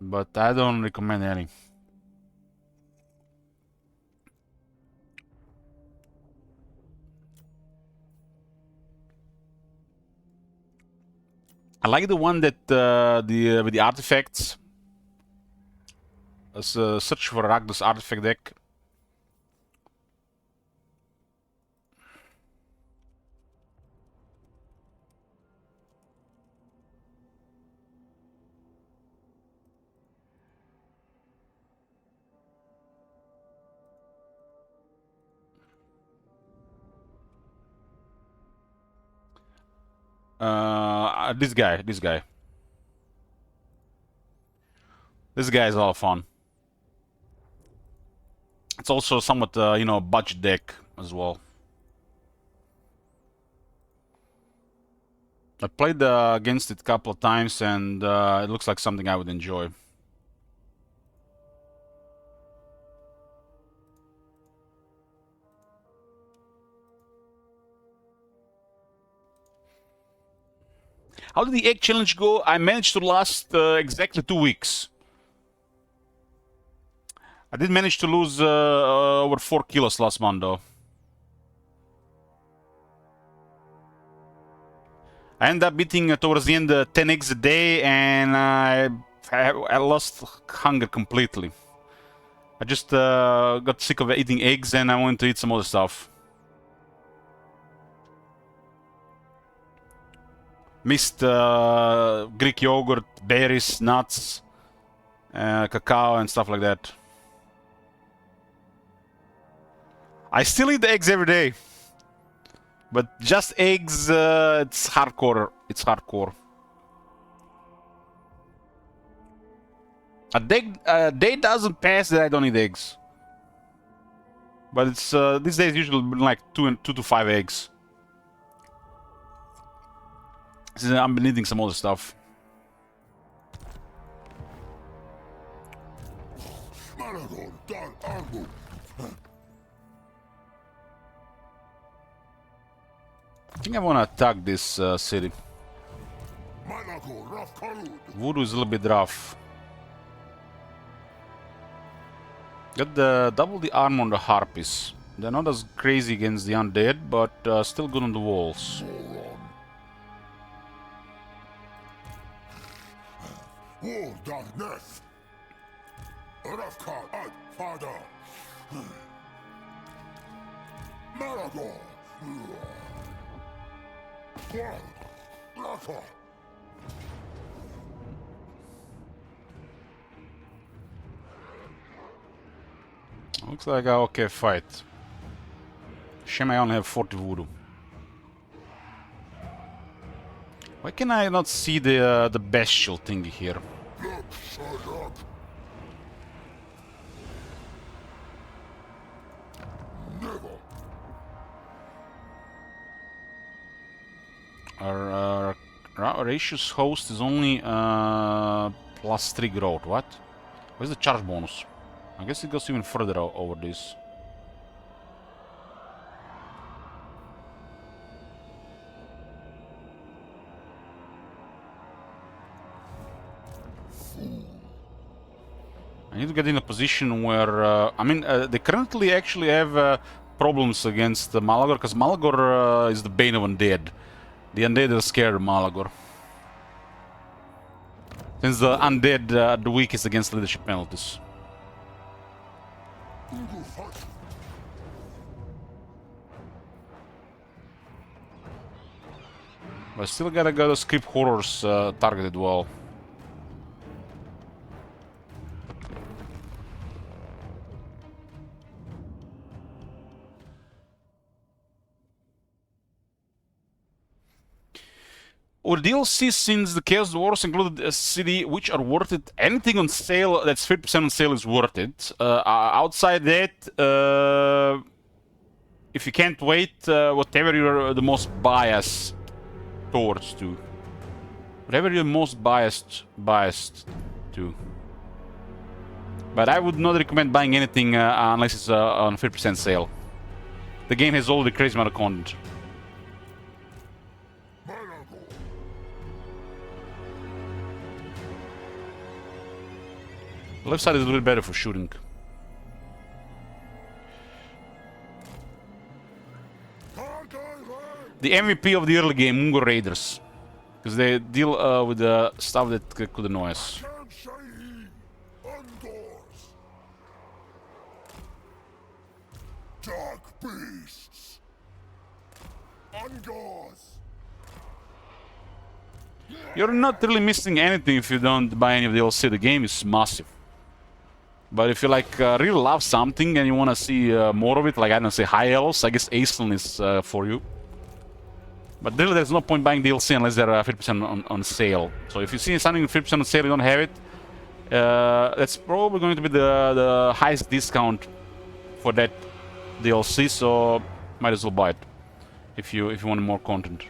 But I don't recommend any. I like the one that with the artifacts. Let's search for Rakdos artifact deck. This guy. This guy is a lot of fun. It's also somewhat, you know, budget deck as well. I played against it a couple of times, and it looks like something I would enjoy. How did the egg challenge go? I managed to last exactly 2 weeks. I did manage to lose over 4 kilos last month, though. I ended up eating towards the end 10 eggs a day, and I lost hunger completely. I just got sick of eating eggs, and I wanted to eat some other stuff. Missed Greek yogurt, berries, nuts, cacao, and stuff like that. I still eat the eggs every day. But just eggs, it's hardcore. It's hardcore. A day doesn't pass that I don't eat eggs. But it's these days usually like 2 to 5 eggs. I'm been eating some other stuff. I think I want to attack this city. Voodoo is a little bit rough. Got the double the armor on the harpies. They're not as crazy against the undead, but still good on the walls. Looks like a okay fight. Shame I only have 40 voodoo. Why can I not see the bestial thingy here? Our Ratius host is only +3 growth. What? Where's the charge bonus? I guess it goes even further over this. I need to get in a position where I mean they currently actually have problems against Malagor, because Malagor is the bane of undead. The undead are scared of Malagor, since the undead are the weakest against leadership penalties. But I still gotta go to script horrors targeted well. Our DLC since the Chaos Wars included a city which are worth it. Anything on sale that's 50% on sale is worth it. Outside that, if you can't wait, whatever you're the most biased towards to. Whatever you're most biased to. But I would not recommend buying anything unless it's on 50% sale. The game has all the crazy amount of content. Left side is a little better for shooting. The MVP of the early game, Mungo Raiders. Because they deal with the stuff that could annoy us. Dark beasts. You're not really missing anything if you don't buy any of the DLC. The game is massive. But if you like really love something and you want to see more of it, like I don't say High Elves, I guess Aislan is for you. But really there's no point buying DLC unless they're 50% on sale. So if you see something 50% on sale, you don't have it, that's probably going to be the highest discount for that DLC, so might as well buy it if you want more content.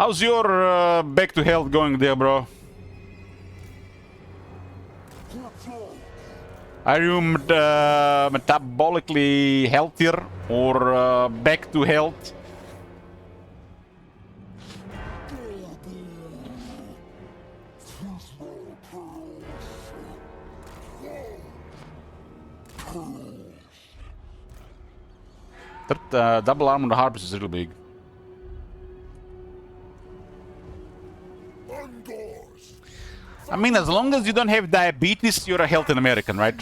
How's your back to health going there, bro? Are you metabolically healthier or back to health? That double arm on the harvest is real big. I mean, as long as you don't have diabetes, you're a healthy American, right?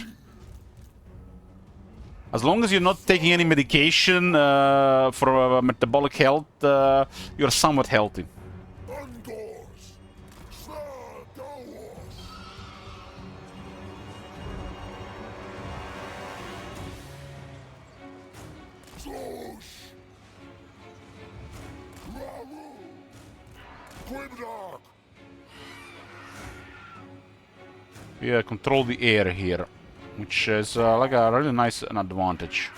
As long as you're not taking any medication for metabolic health, you're somewhat healthy. We control the air here, which is like a really nice advantage.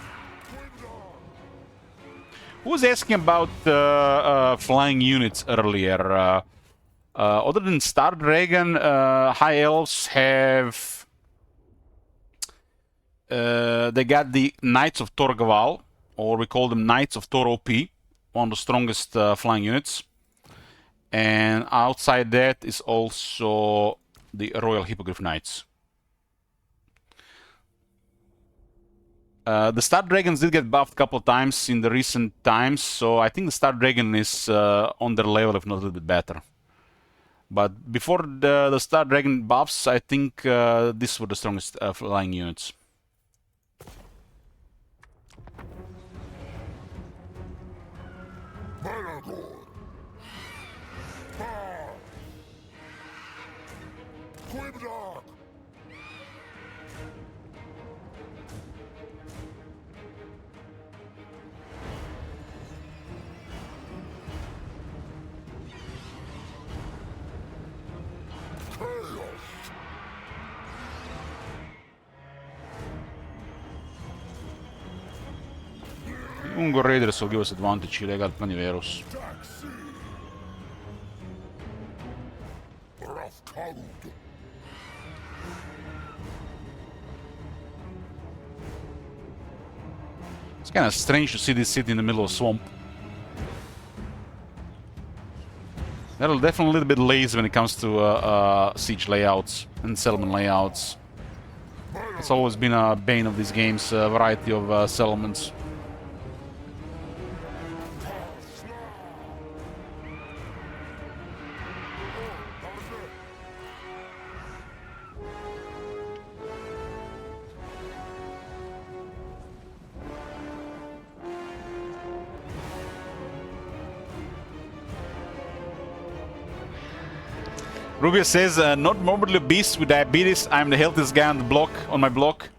Who was asking about flying units earlier? Other than Star Dragon, High Elves have... they got the Knights of Torgaval, or we call them Knights of Tor OP, one of the strongest flying units. And outside that is also the Royal Hippogriff Knights. The Star Dragons did get buffed a couple of times in the recent times, so I think the Star Dragon is on their level, if not a little bit better. But before the Star Dragon buffs, I think these were the strongest flying units. Ungor Raiders will give us advantage here, they got plenty of arrows. It's kind of strange to see this city in the middle of a swamp. They're definitely a little bit lazy when it comes to siege layouts and settlement layouts. It's always been a bane of these games, a variety of settlements. Rubio says, not morbidly obese with diabetes, I'm the healthiest guy on the block, on my block.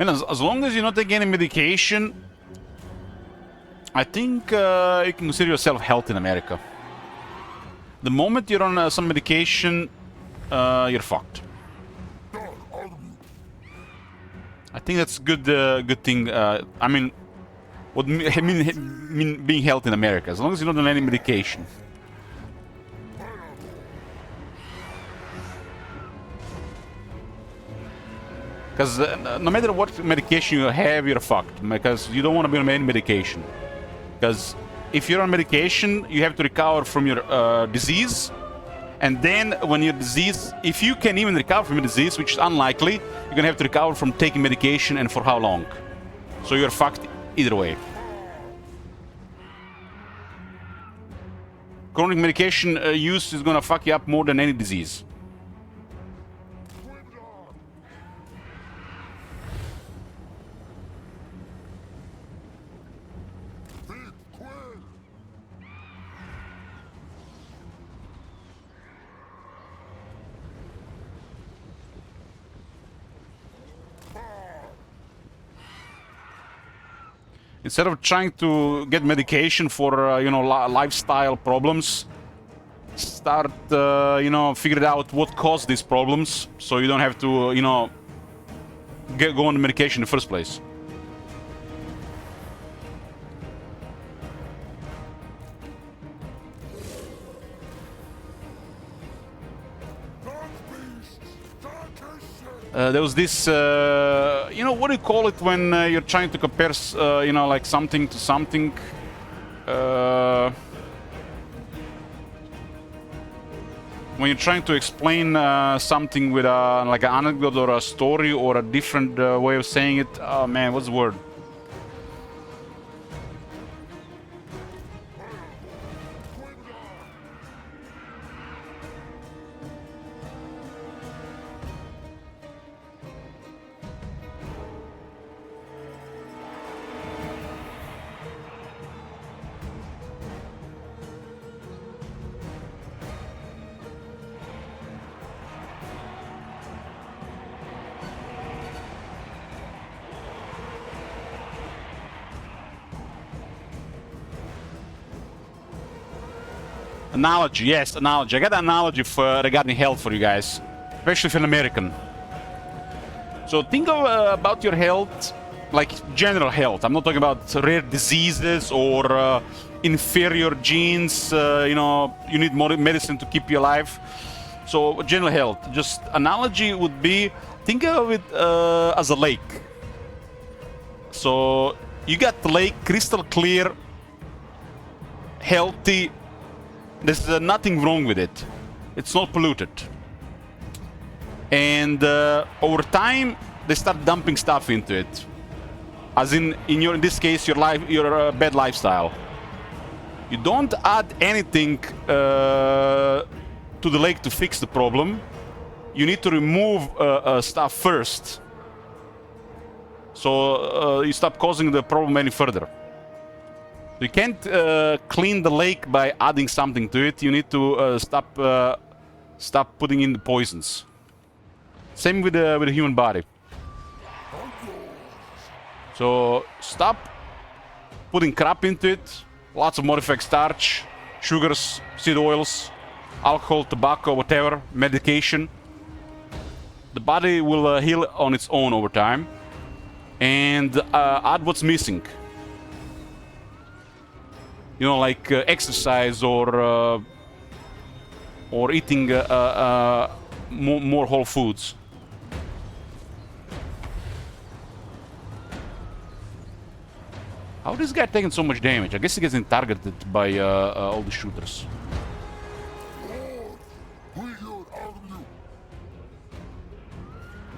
And as long as you're not taking any medication, I think you can consider yourself healthy in America. The moment you're on some medication, you're fucked. I think that's good. Good thing. I mean, what I mean being healthy in America, as long as you're not on any medication. Because no matter what medication you have, you're fucked. Because you don't want to be on any medication. Because if you're on medication, you have to recover from your disease. And then when your disease, if you can even recover from your disease, which is unlikely, you're going to have to recover from taking medication, and for how long. So you're fucked either way. Chronic medication use is going to fuck you up more than any disease. Instead of trying to get medication for, you know, lifestyle problems, start, you know, figure out what caused these problems, so you don't have to, you know, go on the medication in the first place. There was this, you know, what do you call it when you're trying to compare, you know, like something to something? When you're trying to explain something with like an anecdote or a story or a different way of saying it. Oh man, what's the word? Analogy, yes, analogy. I got an analogy for regarding health for you guys, especially if you're an American. So think of about your health, like general health. I'm not talking about rare diseases or inferior genes. You know, you need more medicine to keep you alive. So general health. Just analogy would be, think of it as a lake. So you got the lake, crystal clear, healthy. There's nothing wrong with it. It's not polluted. And over time, they start dumping stuff into it. As in this case, your bad lifestyle. You don't add anything to the lake to fix the problem. You need to remove stuff first. So you stop causing the problem any further. You can't clean the lake by adding something to it. You need to stop putting in the poisons. Same with the human body. So stop putting crap into it. Lots of modified starch, sugars, seed oils, alcohol, tobacco, whatever, medication. The body will heal on its own over time. And add what's missing. You know, like exercise or eating more whole foods. How is this guy taking so much damage? I guess he gets targeted by all the shooters.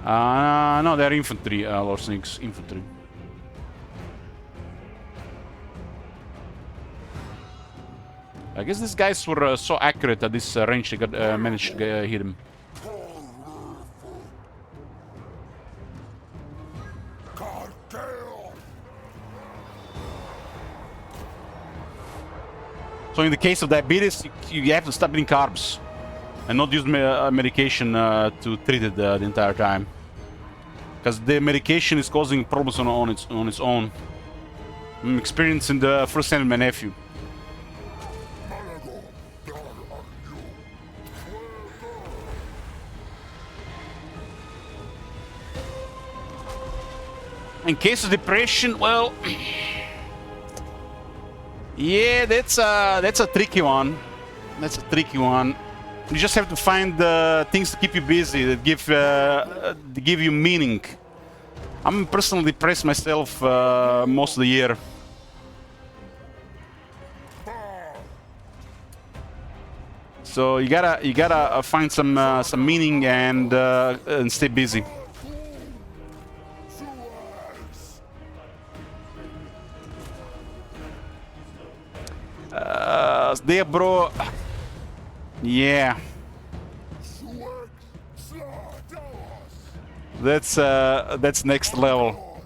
No, they're infantry, Lord Snakes, infantry. I guess these guys were so accurate at this range they managed to hit him. So in the case of diabetes, you have to stop eating carbs and not use medication to treat it the entire time, because the medication is causing problems on its own. I'm experiencing the first hand with my nephew. In case of depression, well, yeah, that's a tricky one. That's a tricky one. You just have to find things to keep you busy, that give you meaning. I'm personally depressed myself most of the year. So you gotta find some meaning and stay busy. There, bro. Yeah. That's next level.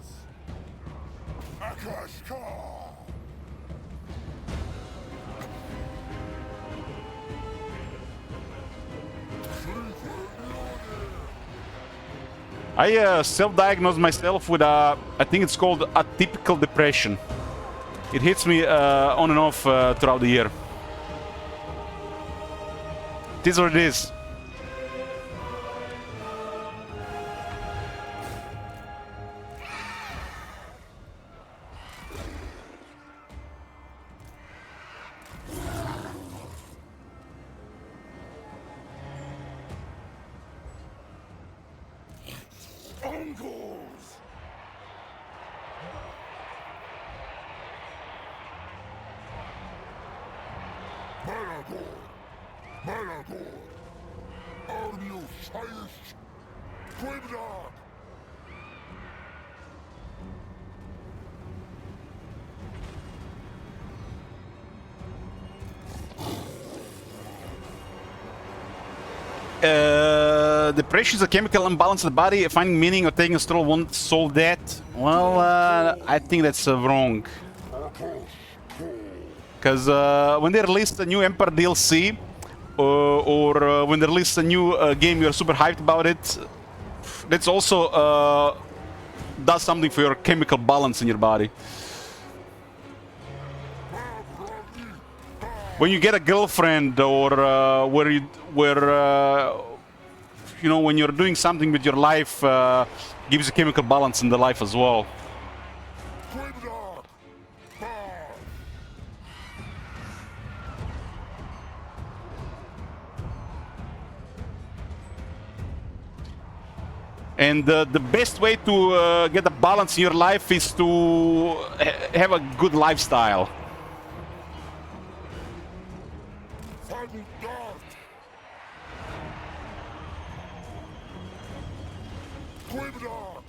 I self-diagnosed myself with I think it's called atypical depression. It hits me on and off throughout the year. It is what it is. Uncles! Malagor! Malagor! Army of Shyish! Grimdark! Depression is a chemical imbalance in the body. Finding meaning or taking a stroll won't solve that. Well, I think that's wrong. Because when they released the new Emperor DLC, or when they release a new game, you're super hyped about it. That's also does something for your chemical balance in your body. When you get a girlfriend, or you know, when you're doing something with your life, gives you chemical balance in the life as well. Grimdark! And the best way to get a balance in your life is to have a good lifestyle. Final dart! Grimdark!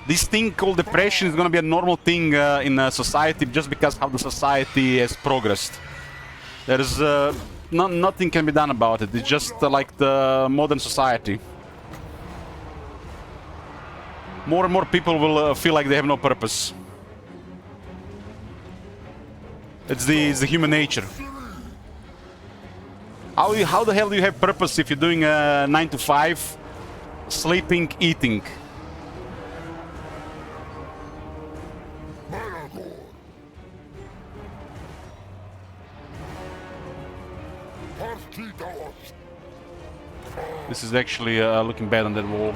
This thing called depression is going to be a normal thing in society, just because how the society has progressed. There's nothing can be done about it. It's just like the modern society. More and more people will feel like they have no purpose. It's the human nature. How the hell do you have purpose if you're doing 9 to 5, sleeping, eating? Malagor! Harskidawas! This is actually looking bad on that wall.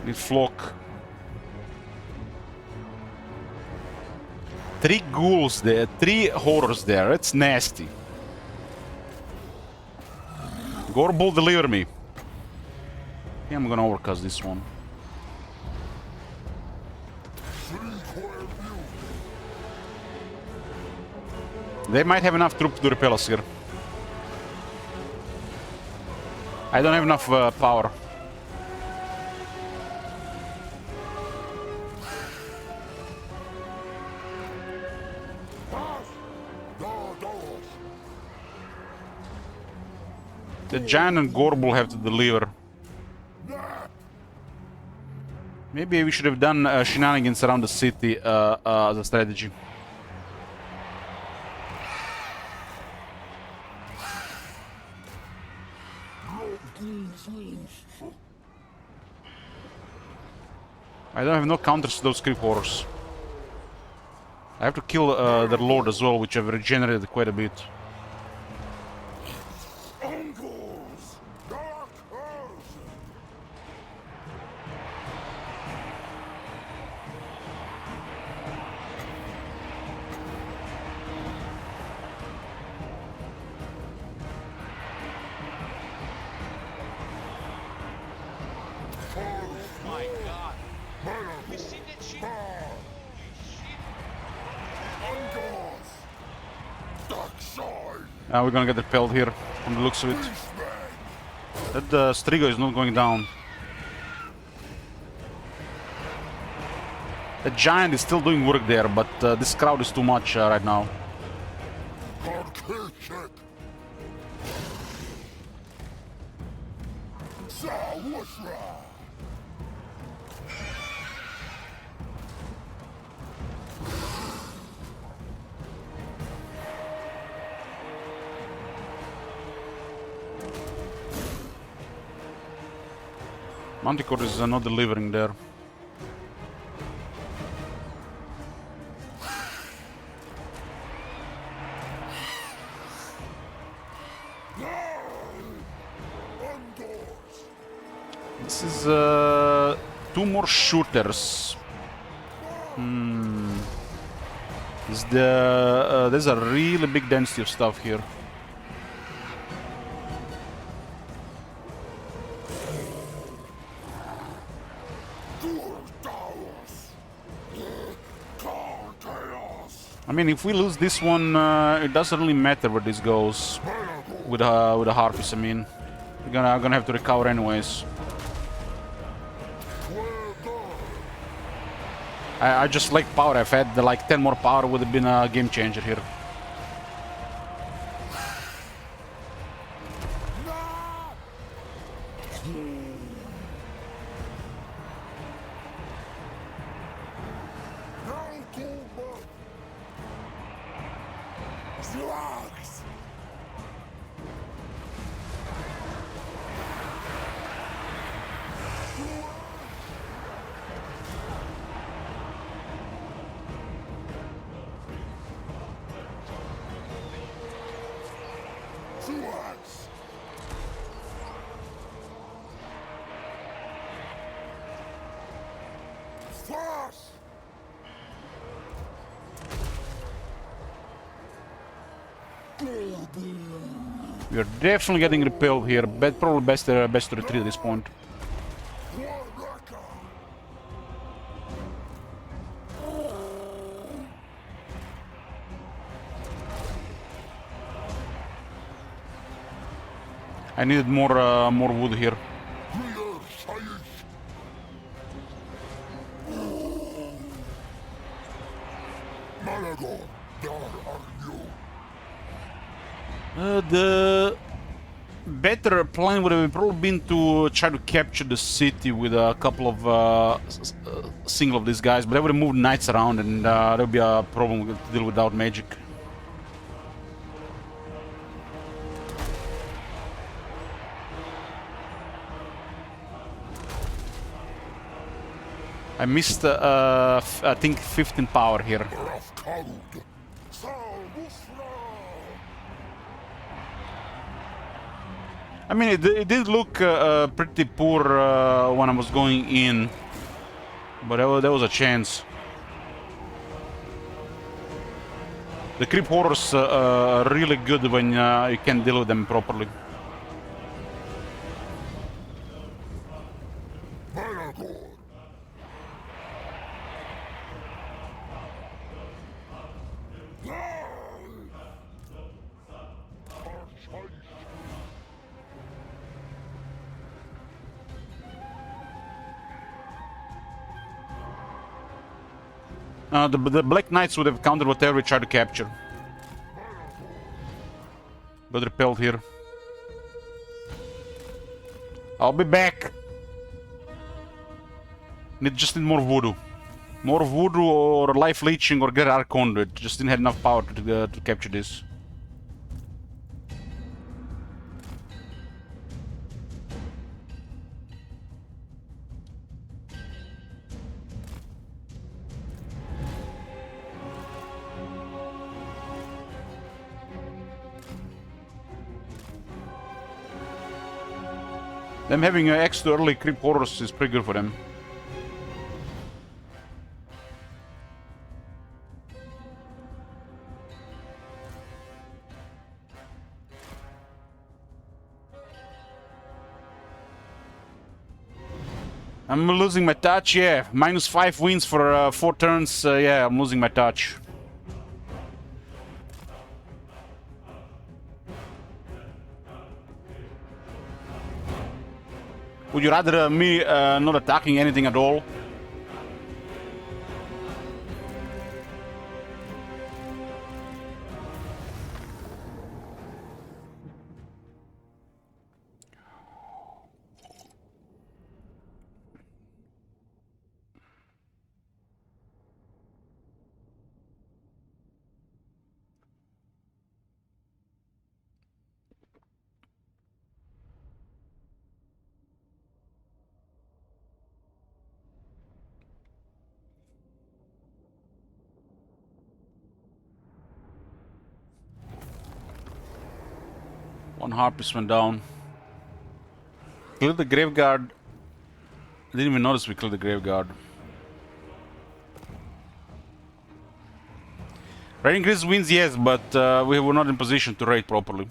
Need flock. 3 ghouls there, 3 horrors there. That's nasty. Gorbul, deliver me. I think I'm gonna overcast this one. They might have enough troops to repel us here. I don't have enough power. The Giant and Gorbul have to deliver. Maybe we should have done shenanigans around the city as a strategy. I don't have no counters to those creep horrors. I have to kill their lord as well, which I've regenerated quite a bit. Uncles! Dark Earth! My god. Have you seen that shit? Holy shit. Ungors! Dark side! We're gonna get repelled here, from the looks of it. Beastman! That Strigo is not going down. The Giant is still doing work there, but this crowd is too much right now. Karkishik! Sawusra! Manticore is not delivering there. This is two more shooters. There's a really big density of stuff here. I mean, if we lose this one, it doesn't really matter where this goes with the Harpies. I mean, we're gonna have to recover anyways. I just like power. If I had like 10 more power, would have been a game changer here. We are definitely getting repelled here, but probably best to retreat at this point. I needed more wood here. The better plan would have probably been to try to capture the city with a couple of single of these guys, but I would have moved knights around, and there would be a problem to deal without magic. I missed, I think, 15 power here. I mean, it did look pretty poor when I was going in, but there was a chance. The creep horrors are really good when you can deal with them properly. The Black Knights would have countered whatever we tried to capture. But repelled here. I'll be back. Just need more voodoo. More voodoo or life leeching or get our conduit. Just didn't have enough power to capture this. Them having extra early creep horrors is pretty good for them. I'm losing my touch, yeah. -5 wins for 4 turns, yeah, I'm losing my touch. Would you rather me not attacking anything at all? One harpist went down. Killed the graveguard. Didn't even notice we killed the graveguard. Raid increase wins, yes, but we were not in position to raid properly.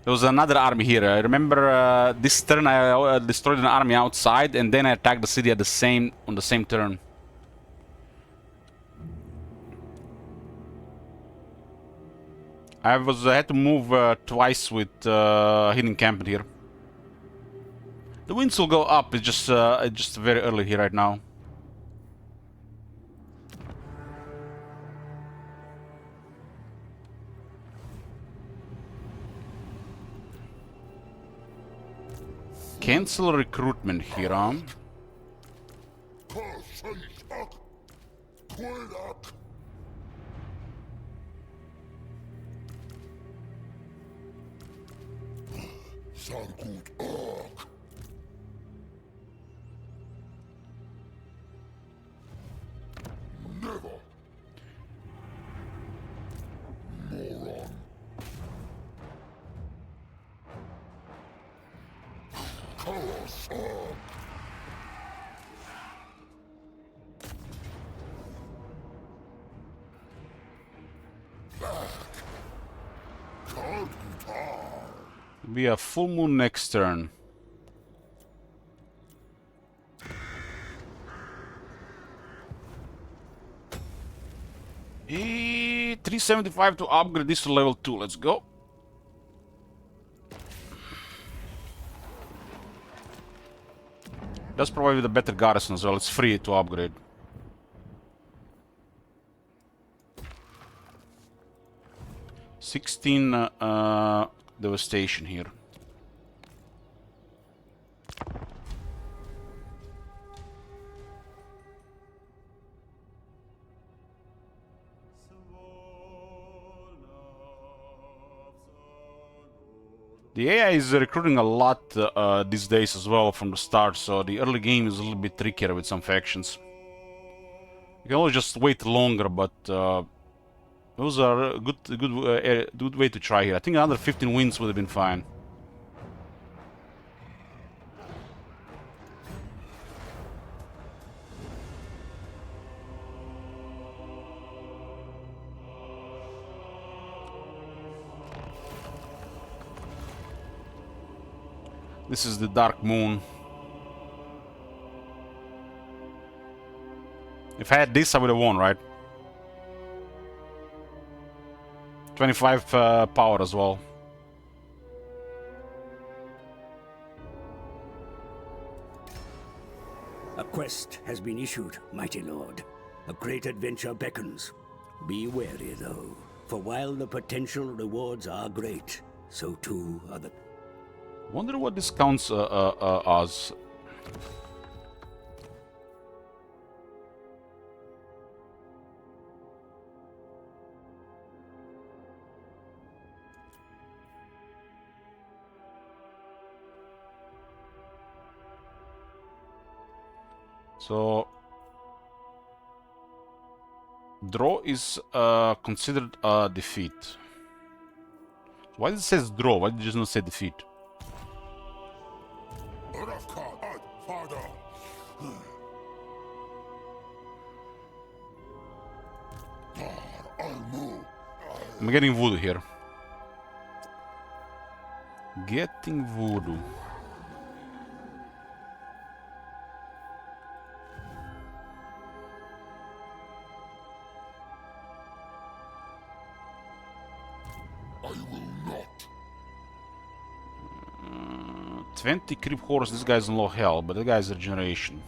There was another army here. I remember this turn I destroyed an army outside, and then I attacked the city on the same turn. I had to move twice with hidden camp here. The winds will go up. It's just very early here right now. Cancel recruitment here, huh? Be a full moon next turn. E 375 to upgrade this to level 2. Let's go. Does provide with a better garrison as well. It's free to upgrade. Devastation here. The AI is recruiting a lot these days as well from the start, so the early game is a little bit trickier with some factions. You can always just wait longer, but those are a good way to try here. I think another 15 wins would have been fine. This is the Dark Moon. If I had this, I would have won, right? 25 power as well. A quest has been issued, mighty lord. A great adventure beckons. Be wary, though, for while the potential rewards are great, so too are the... Wonder what this counts as. So, draw is considered a defeat. Why does it say draw? Why did it just not say defeat? I'm getting voodoo here. Getting voodoo. I will not. 20 creep horse. This guy's in low health, but the guy's regeneration.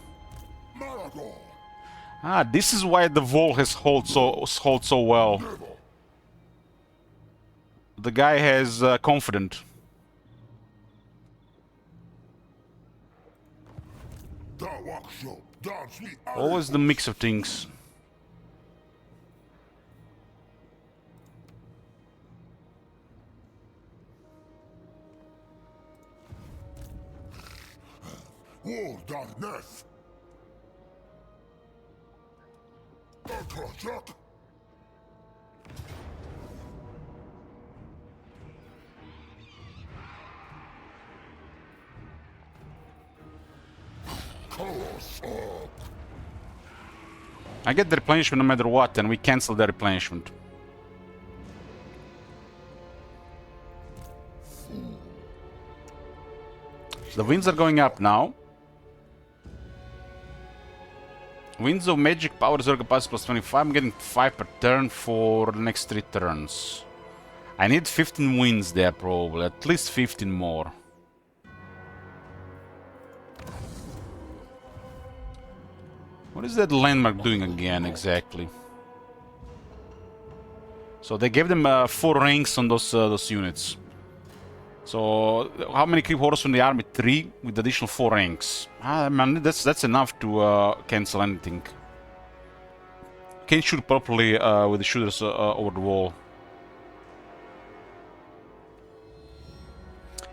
Maragor. Ah, this is why the wall has hold so well. Never. The guy has confident. Always the mix of things. War darkness. I get the replenishment no matter what, and we cancel the replenishment. The winds are going up now. Winds of magic power reserve capacity plus 25. I'm getting 5 per turn for the next 3 turns. I need 15 winds there probably, at least 15 more. What is that landmark doing again exactly? So they gave them 4 ranks on those units. So how many creep horses from the army? 3 with additional 4 ranks. Ah man, that's enough to cancel anything. Can't shoot properly with the shooters over the wall.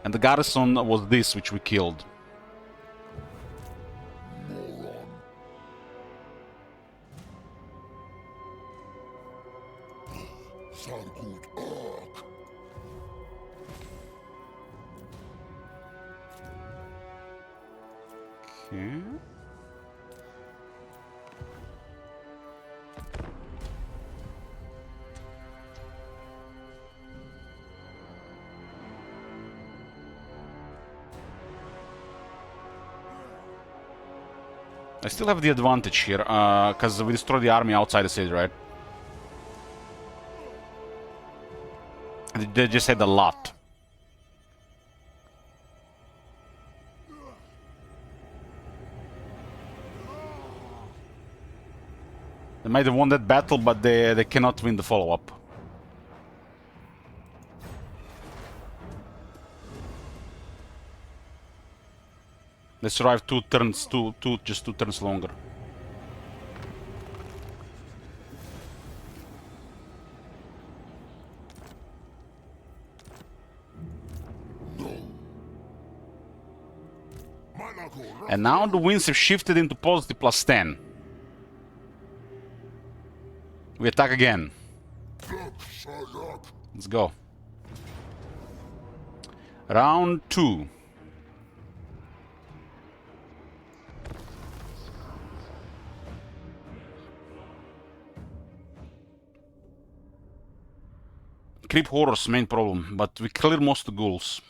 And the garrison was this, which we killed. Okay. I still have the advantage here, because we destroyed the army outside the city, right? They just had a lot. They might have won that battle, but they cannot win the follow-up. They survived 2 turns, just 2 turns longer. And now the winds have shifted into positive plus 10. We attack again. Let's go. Round 2. Creep horrors, main problem, but we clear most of the ghouls.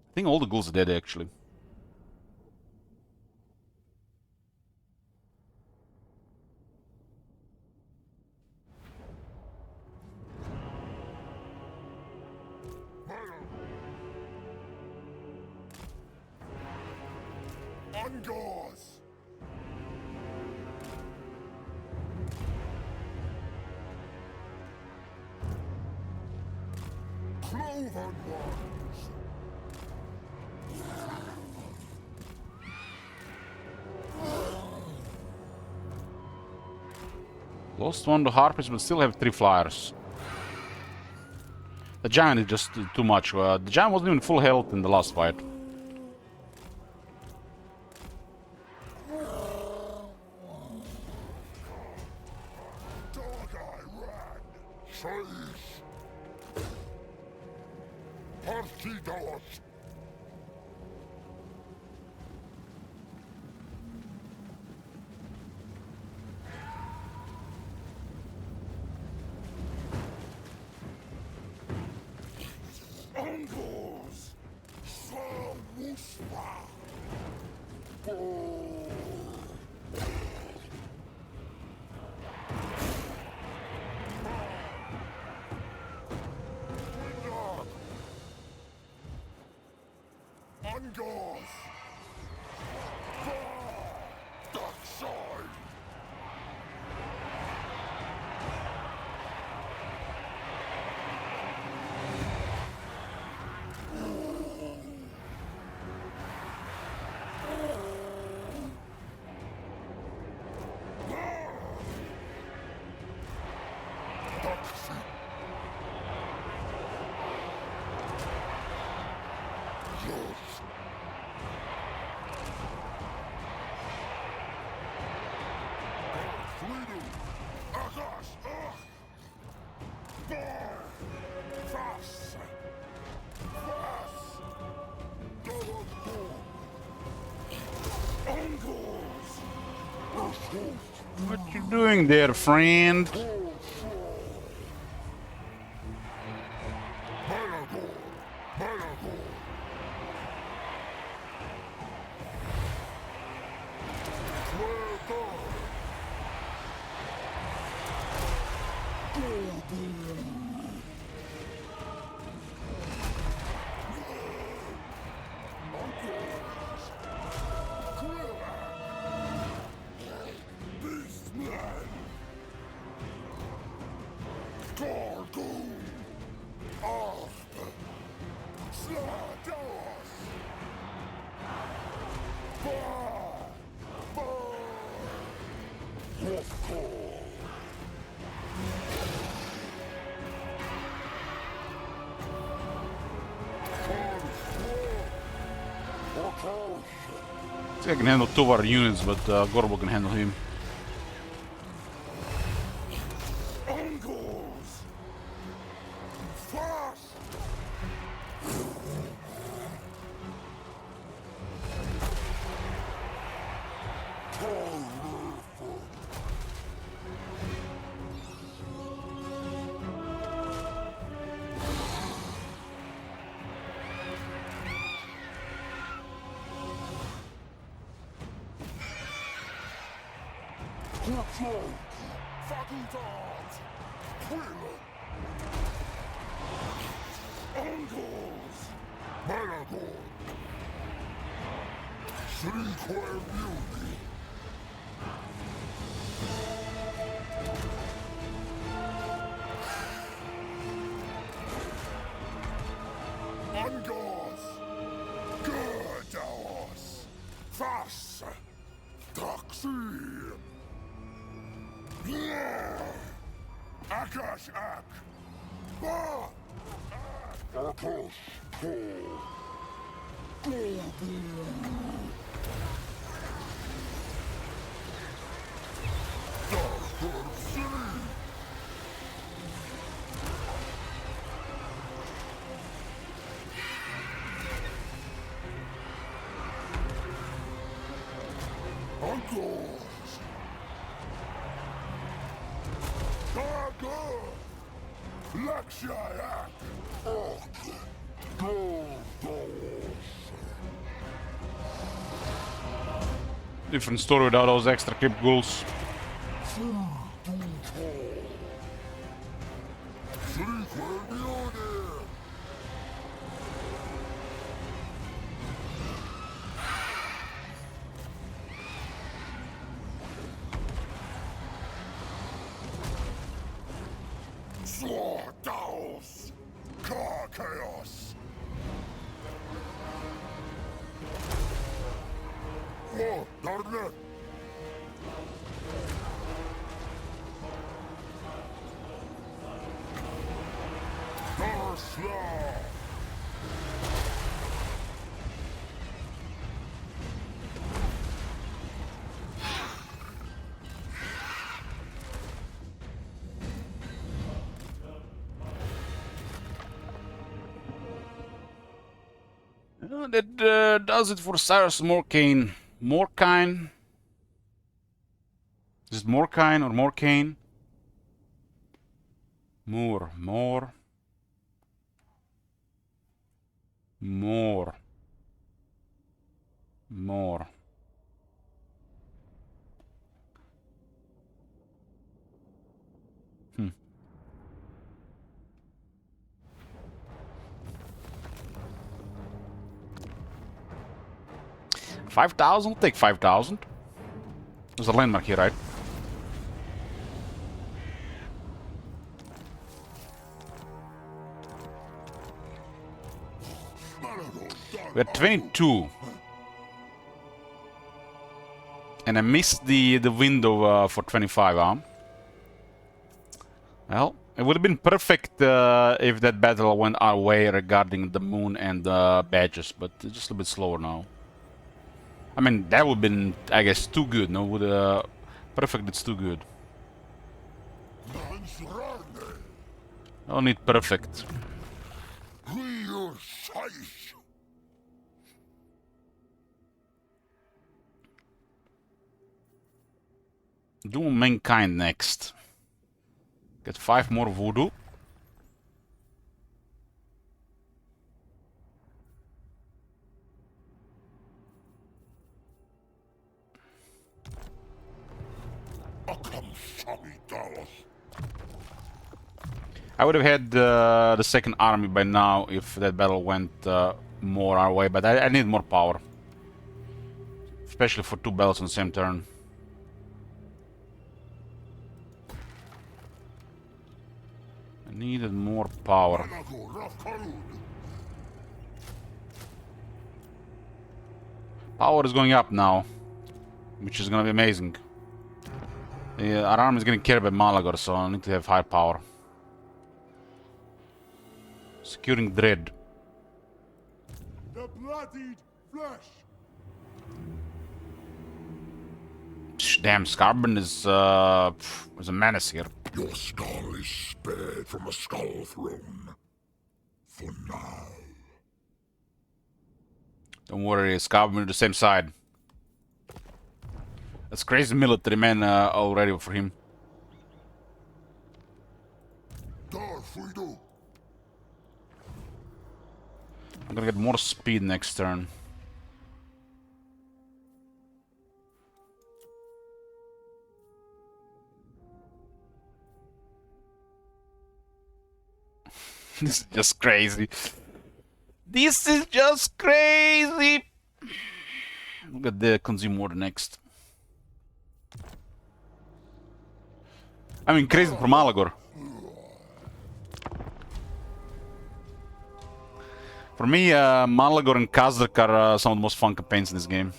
I think all the ghouls are dead actually. Ungors! Cloven ones! Lost one to Harpies, but still have 3 flyers. The giant is just too much. The giant wasn't even full health in the last fight. Ungors! Dark side! What you doing there, friend? I can handle 2 of our units, but Gorbo can handle him. Different story without those extra clip ghouls. That does it for Cyrus Morkane. Morkine? Is it Morkine or Morkane? More. Hmm. 5,000? We'll take 5,000. There's a landmark here, right? We're 22. And I missed the window for 25, huh? Well, it would have been perfect if that battle went our way regarding the moon and the badges, but it's just a bit slower now. I mean, that would have been, I guess, too good, no? Would perfect, it's too good. I don't need perfect. Do Mankind next. Get 5 more voodoo. I would have had the second army by now if that battle went more our way, but I need more power. Especially for 2 battles on the same turn. I needed more power. Power is going up now, which is gonna be amazing. Our army is getting carried by Malagor, so I need to have high power. Securing Dread. The bloodied flesh. Damn, Skarbon is a menace here. Your skull is spared from a skull throne. For now. Don't worry, Skarbon is the same side. That's crazy military man already for him. Darfrido. I'm gonna get more speed next turn. This is just crazy. This is just crazy. Look at the consume order next. I mean, crazy for Malagor. For me, Malagor and Kazakh are some of the most fun campaigns in this game.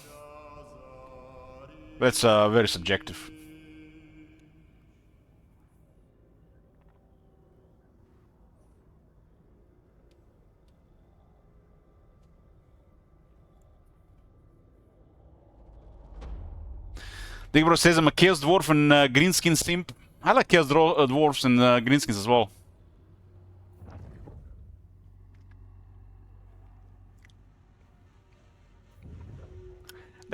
That's very subjective. Digbro says I'm a Chaos Dwarf and Greenskin Simp. I like Chaos Dwarfs and Greenskins as well.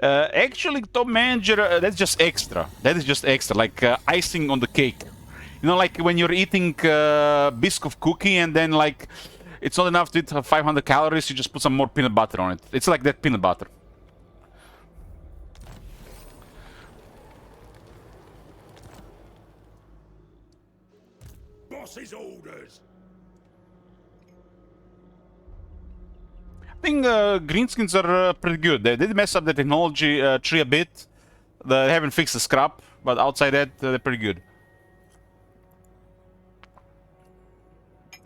Actually, Top Manager, that's just extra. That is just extra, like icing on the cake. You know, like when you're eating biscuit cookie and then like it's not enough to eat 500 calories, you just put some more peanut butter on it. It's like that peanut butter. Boss's orders. I think Greenskins are pretty good. They did mess up the technology tree a bit. They haven't fixed the scrap, but outside that, they're pretty good.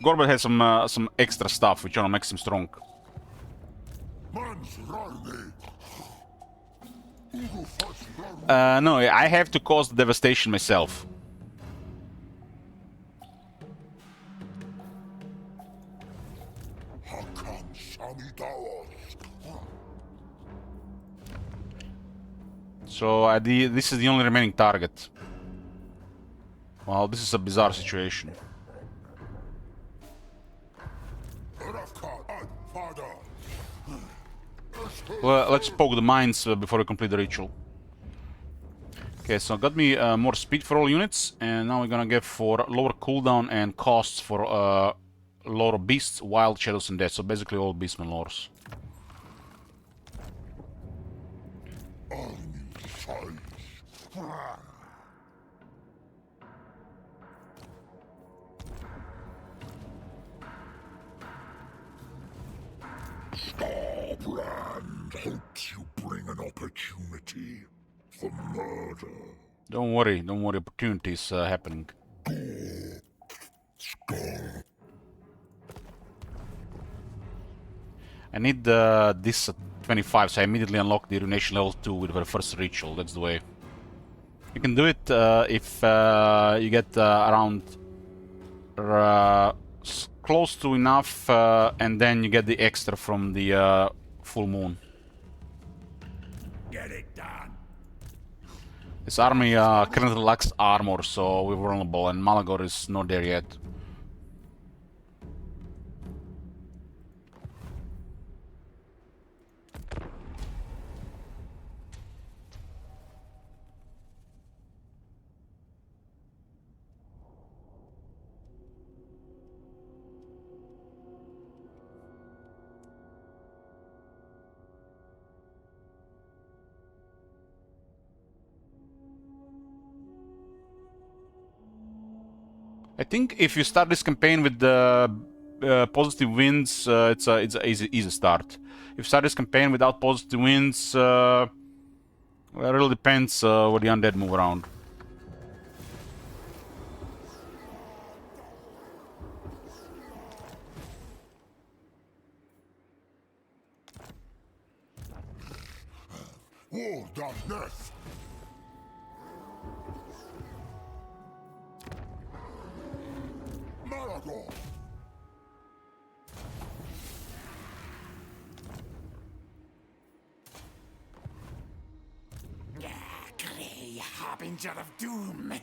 Gorbet has some extra stuff, which makes him strong. No, I have to cause the devastation myself. So this is the only remaining target. Well, this is a bizarre situation. Well, let's poke the mines before we complete the ritual. Okay, so got me more speed for all units, and now we're gonna get for lower cooldown and costs for lower beasts, wild, shadows, and death. So basically all beastmen lores. Starbrand hopes you bring an opportunity for murder. Don't worry, opportunity is happening. I need this at 25, so I immediately unlock the Urination level 2 with the first ritual. That's the way. You can do it if you get around close to enough, and then you get the extra from the full moon. Get it done. This army currently lacks armor, so we're vulnerable, and Malagor is not there yet. I think if you start this campaign with the positive wins, it's an easy start. If you start this campaign without positive wins, well, it really depends where the undead move around. War does death. Malagor. Grey Harbinger of Doom.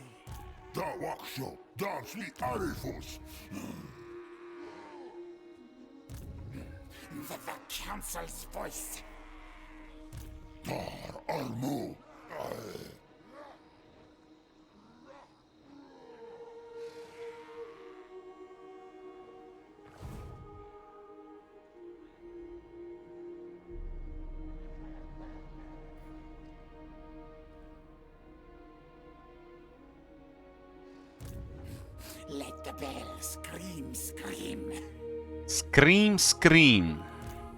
Da workshop, dance me Arifus. The Council's voice. Dar Armu. Let the bell scream, scream. Scream, scream.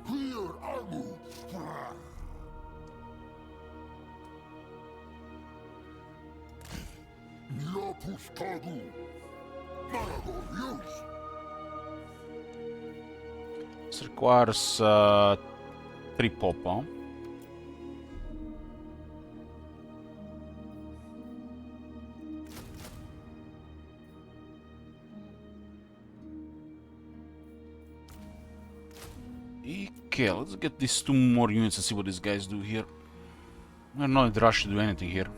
Clear Armu. Lopus Kagu. Malagor use. This requires 3 pop, huh? Okay, let's get these 2 more units and see what these guys do here. I don't know if the rush should do anything here.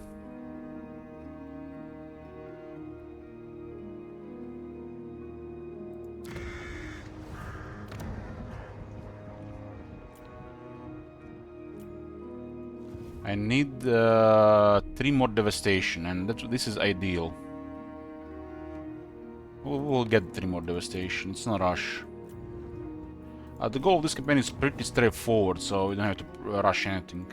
I need 3 more devastation, and this is ideal. We'll get 3 more devastation, it's not a rush. The goal of this campaign is pretty straightforward, so we don't have to rush anything.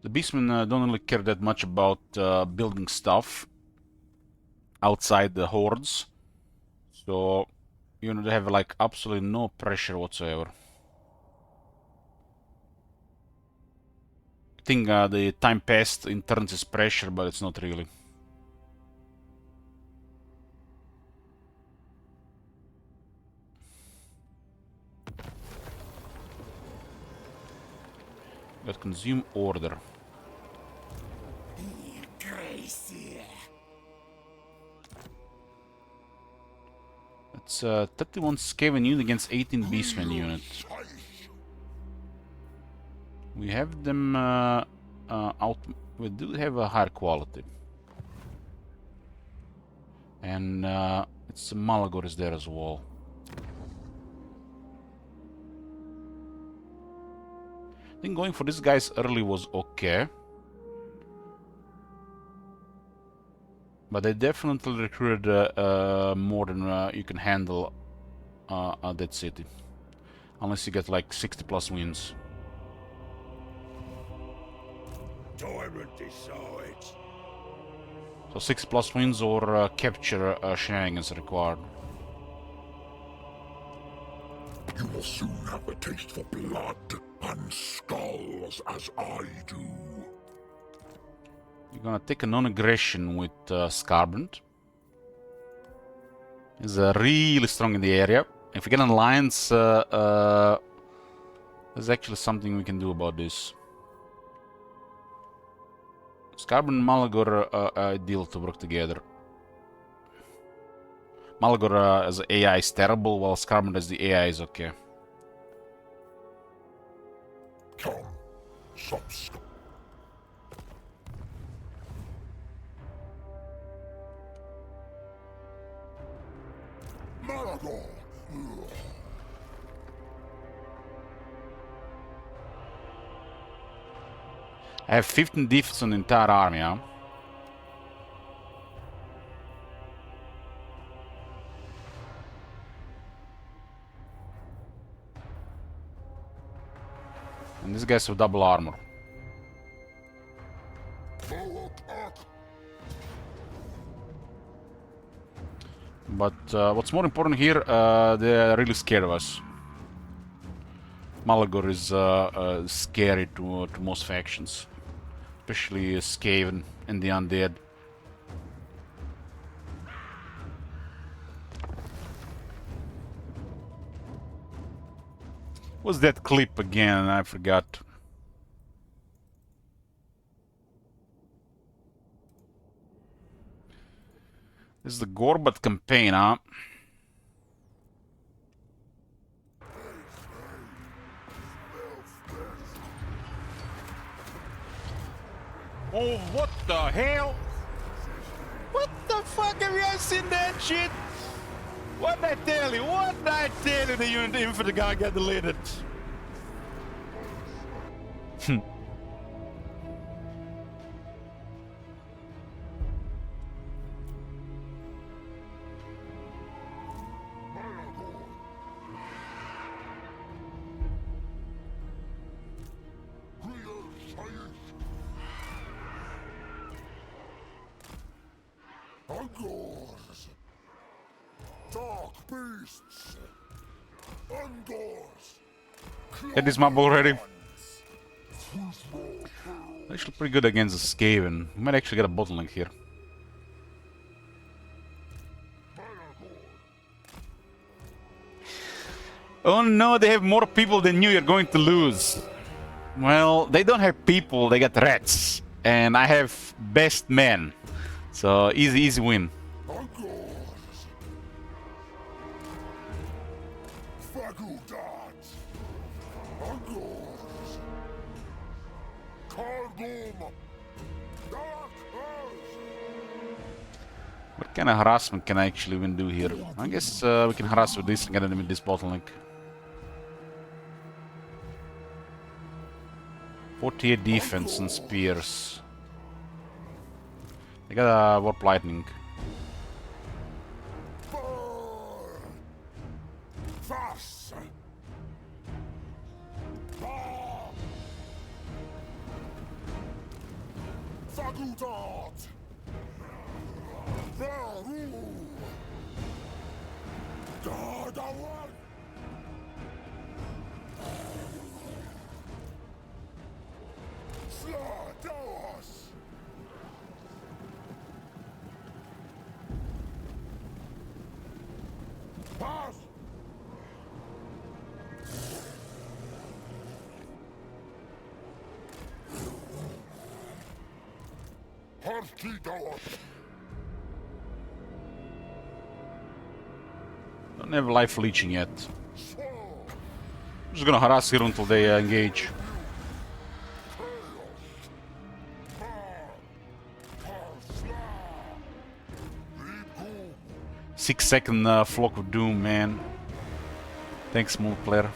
The beastmen don't really care that much about building stuff outside the hordes, so you know they have like absolutely no pressure whatsoever. I think the time passed in turns is pressure, but it's not really. Got consume order. Gracie. That's 31 Skaven unit against 18 beastmen unit. We have them out. We do have a higher quality, and it's Malagor is there as well. I think going for these guys early was okay, but they definitely recruited more than you can handle at that city, unless you get like 60 plus wins. Tyrant decides. So 6 plus wins or capture shenanigans required. You will soon have a taste for blood and skulls as I do. You're gonna take a non-aggression with Scarbrand. He's really strong in the area. If we get an alliance, there's actually something we can do about this. Scarbrand and Malagor are ideal to work together. Malagor as AI is terrible, while Scarbrand as the AI is okay. Come, subscribe. Malagor! I have 15 defense on the entire army, huh? And these guys have double armor. But what's more important here, they're really scared of us. Malagor is scary to most factions. Especially Skaven and the Undead. What's that clip again? I forgot. This is the Gorbat campaign, huh? Oh, what the hell? What the fuck, have you guys seen that shit? What'd I tell you? What'd I tell you? The infantry guy got deleted. Ungors! Dark beasts! Ungors! Get this mob already. Actually pretty good against the Skaven. We might actually get a bottleneck here. Oh no, they have more people than you, you're going to lose. Well, they don't have people, they got rats. And I have best men. So, easy win. Ungors! Fagudat! Ungors! Kargum! Dark Earth! What kind of harassment can I actually even do here? I guess we can harass with this and get them with this bottleneck. 48 defense and spears. They got a warp lightning. Fast! Fagudat! Varu! Dadawan! Sladawas! Pass! Harbinger! Don't have life leeching yet. I'm just gonna harass here until they engage. 6-second Flock of Doom, man. Thanks, multiplayer.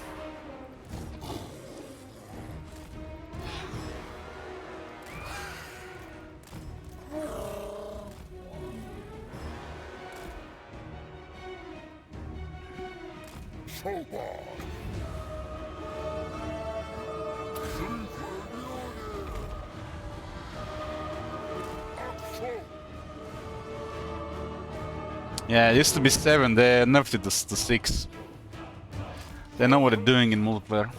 Yeah, it used to be 7, they nerfed it to 6. They know what they're doing in multiplayer.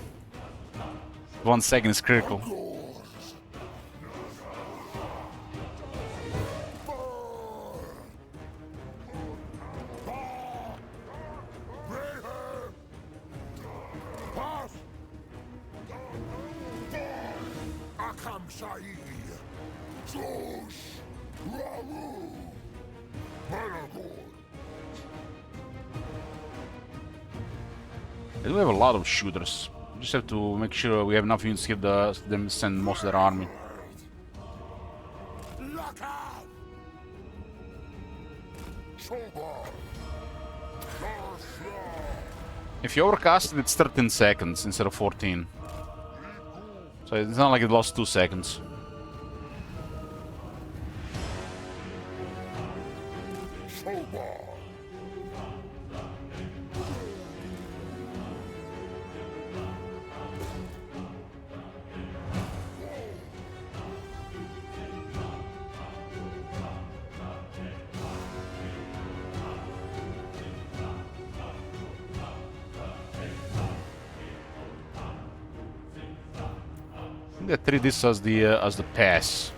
1 second is critical. We have a lot of shooters. We just have to make sure we have enough units to give them send most of their army. If you overcast it, it's 13 seconds instead of 14. So it's not like it lost 2 seconds. They treat this as the pass.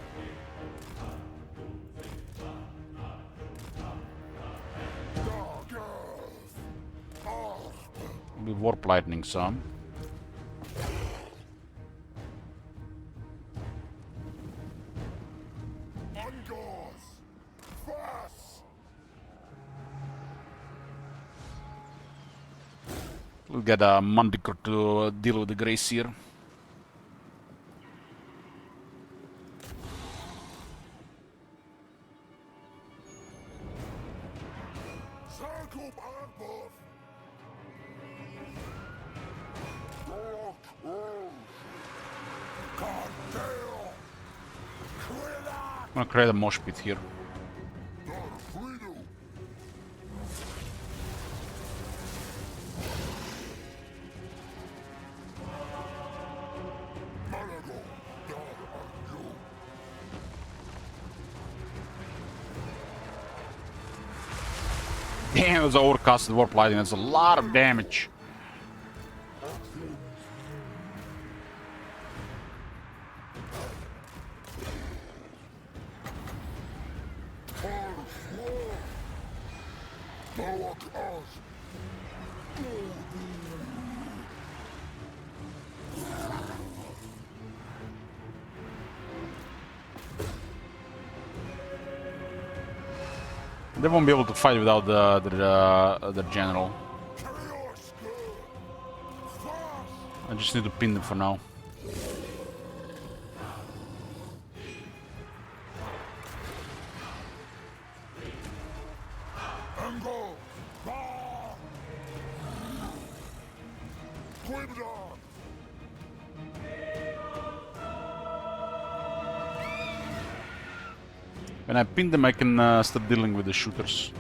Be warp lightning some. We'll get a Manticore to deal with the Gracier. I'm gonna create a mosh pit here. Damn, it was overcasted warp lighting. That's a lot of damage. They won't be able to fight without the general. I just need to pin them for now. When I pin them, I can start dealing with the shooters.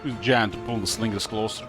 Use Giant to pull the slingers closer.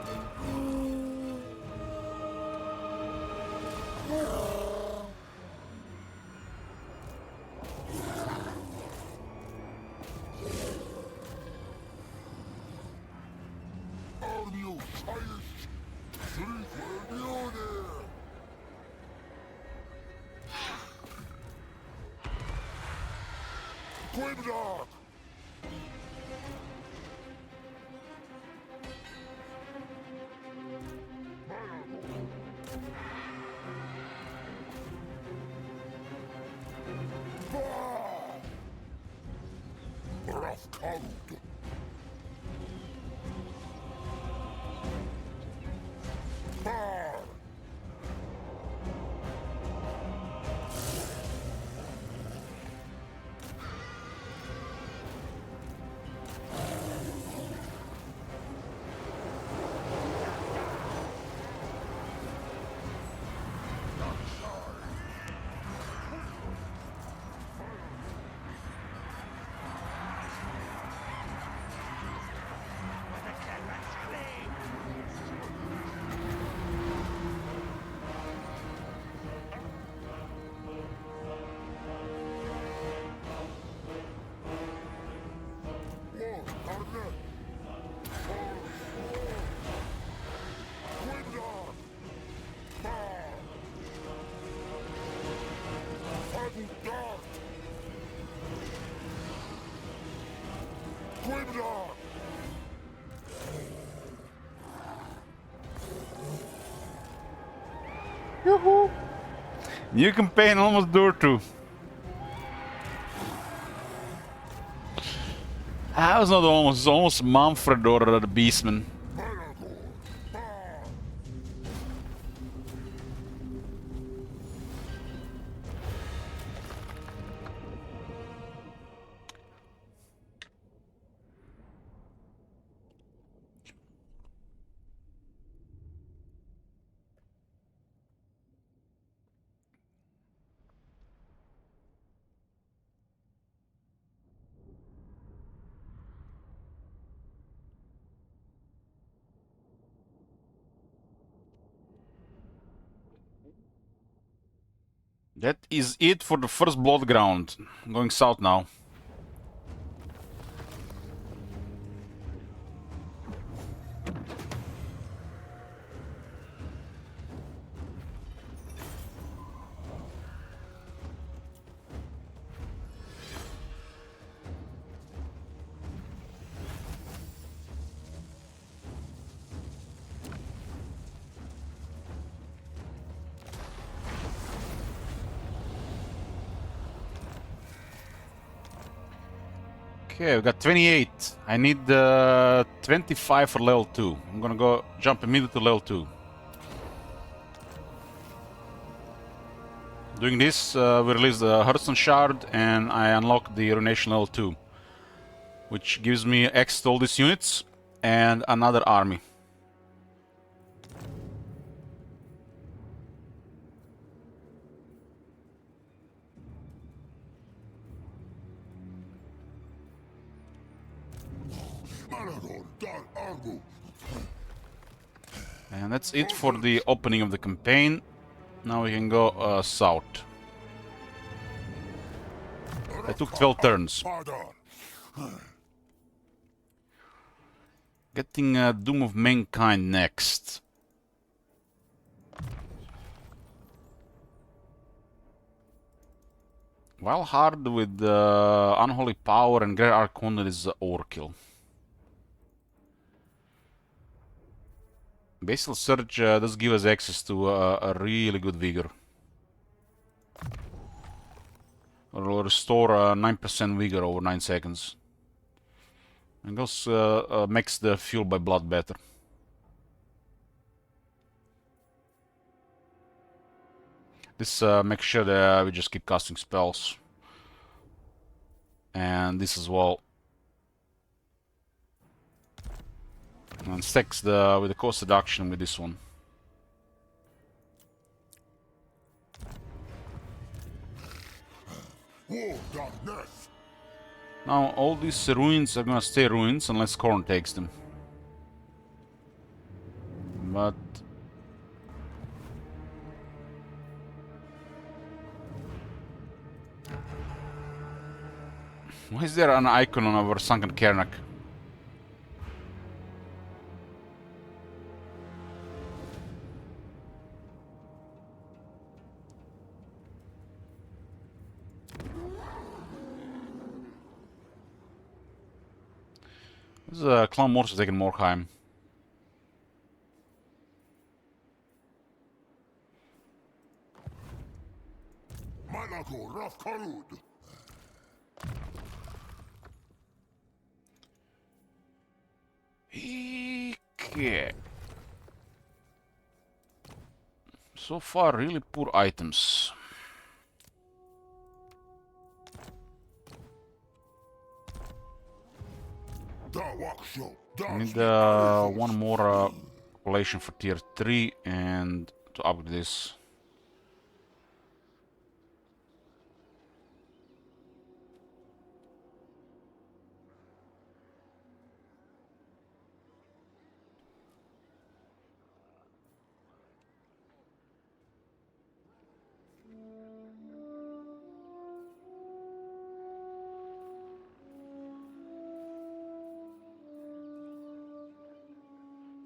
Yoo-hoo! New campaign almost door 2. I was not almost, it's almost Manfred or the Beastman. That is it for the first blood ground. I'm going south now. Okay, we got 28. I need 25 for level 2. I'm gonna go jump immediately to level 2. Doing this, we release the Hearthstone Shard and I unlock the Ruination level 2, which gives me access to all these units and another army. And that's it for the opening of the campaign. Now we can go south. I took 12 turns. Getting Doom of Mankind next. While hard with Unholy Power and Great Archon is overkill. Basal Surge does give us access to a really good vigor. Or restore 9% vigor over 9 seconds. And also makes the fuel by blood better. This makes sure that we just keep casting spells. And this as well. And stacks with the cost reduction with this one. Now all these ruins are gonna stay ruins unless Khorne takes them. But why is there an icon on our sunken Karnak? This is Clan Morse taking Morkheim. Okay. So far, really poor items. I need one more population for tier 3 and to upgrade this.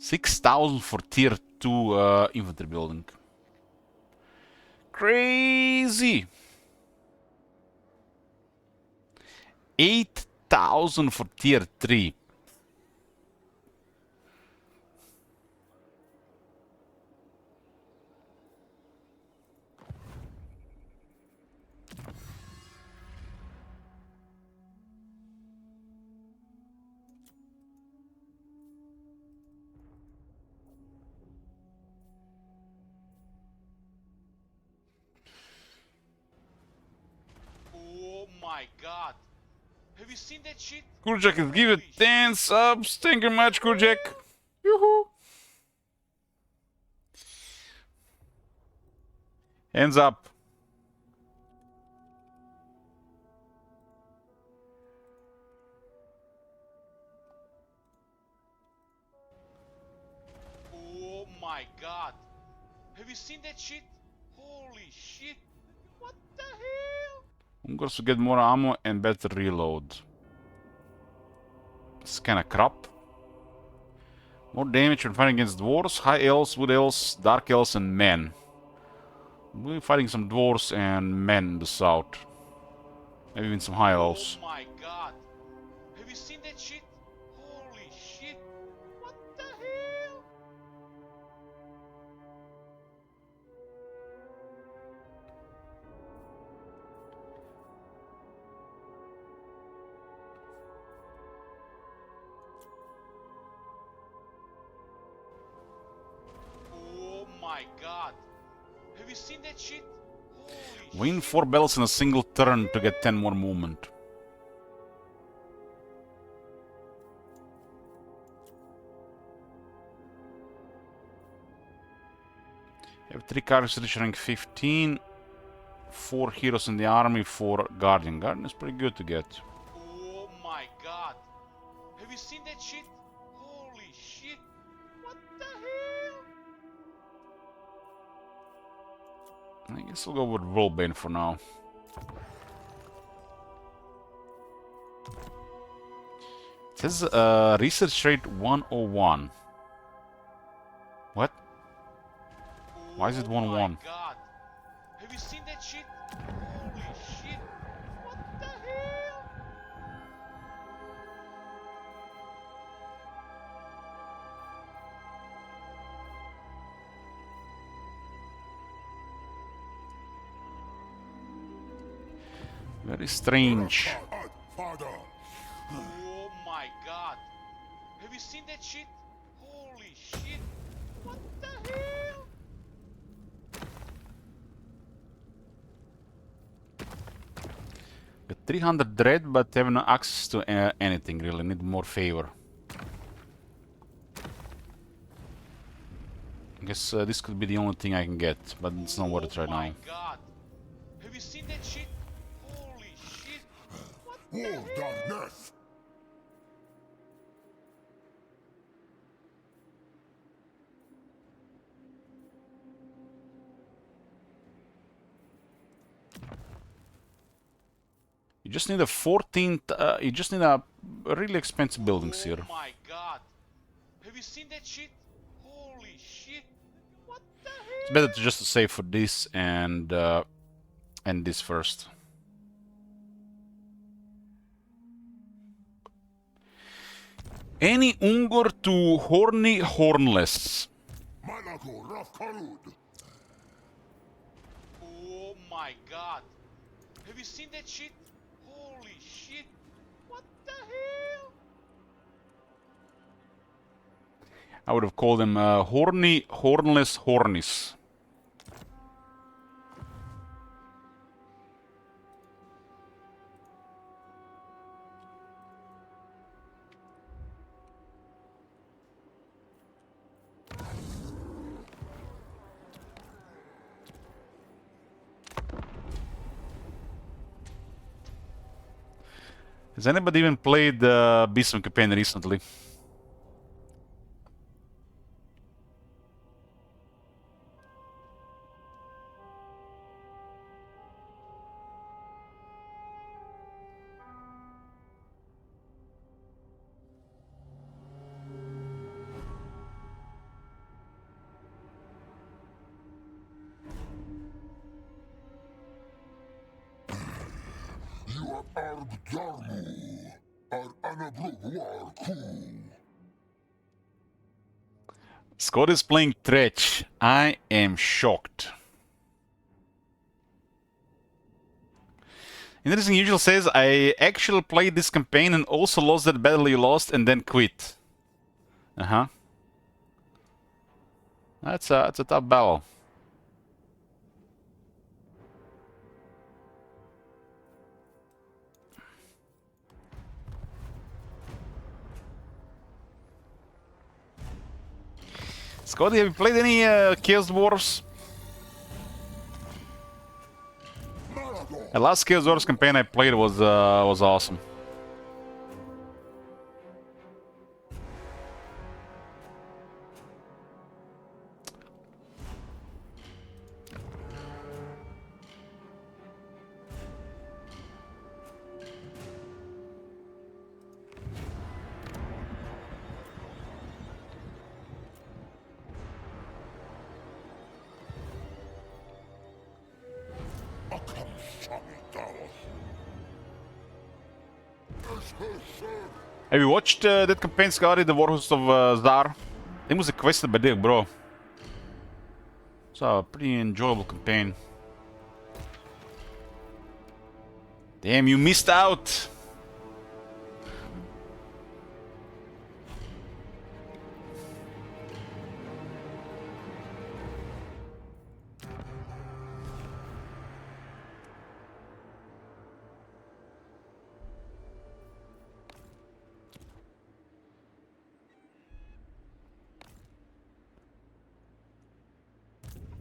$6,000 for tier 2 infantry building. Crazy! 8,000 for tier 3. my god. Have you seen that shit? Kurjak is give it Holy 10 subs. Thank you very much, Kurjak. Yoo-hoo. Hands up. Oh my god. Have you seen that shit? Holy shit. What the hell? Ungors to get more ammo and better reload. It's kinda crap. More damage when fighting against dwarves, high elves, wood elves, dark elves, and men. We'll be fighting some dwarves and men in the south. Maybe even some high elves. Oh my god. Have you seen that shit? Holy shit. What the hell? Oh my god. Have you seen that shit? Holy Win shit. 4 battles in a single turn to get 10 more movement. Have 3 characters reach rank 15. 4 heroes in the army, 4 guardian. Guardian is pretty good to get. Oh my god. Have you seen that shit? Holy shit. What the hell? I guess we'll go with Rollbane for now. It says research rate 101. What? Why is it Oh my 101? god. Have you seen that shit? Holy shit. What the hell? Very strange. Father, Oh my god. Have you seen that shit? Holy shit. What the hell? Got 300 dread, but have no access to anything really. Need more favor. I guess this could be the only thing I can get, but it's not worth it right Oh my now. god. Have you seen that shit? Holy shit. What the war hell? darkness. You just need a 14th. You just need a really expensive buildings here. Oh my god. Have you seen that shit? Holy shit. What the hell? It's better to just save for this and this first. Any Ungor to Horny Hornless. Malago Rafkarud. Oh my god. Have you seen that shit? Holy shit. What the hell? I would have called them Horny Hornless Hornies. Has anybody even played the Beastman campaign recently? You are Arb Darmu. Ar Anabruar Ku. Scott is playing Tretch. I am shocked. Interesting Usual says, I actually played this campaign and also lost that battle you lost and then quit. Uh-huh. That's a tough battle. Cody, have you played any Chaos Dwarfs? The last Chaos Dwarfs campaign I played was awesome. Have you watched that campaign, Scotty, the Warhost of Zar? It was requested by Dick, bro. It's a pretty enjoyable campaign. Damn, you missed out!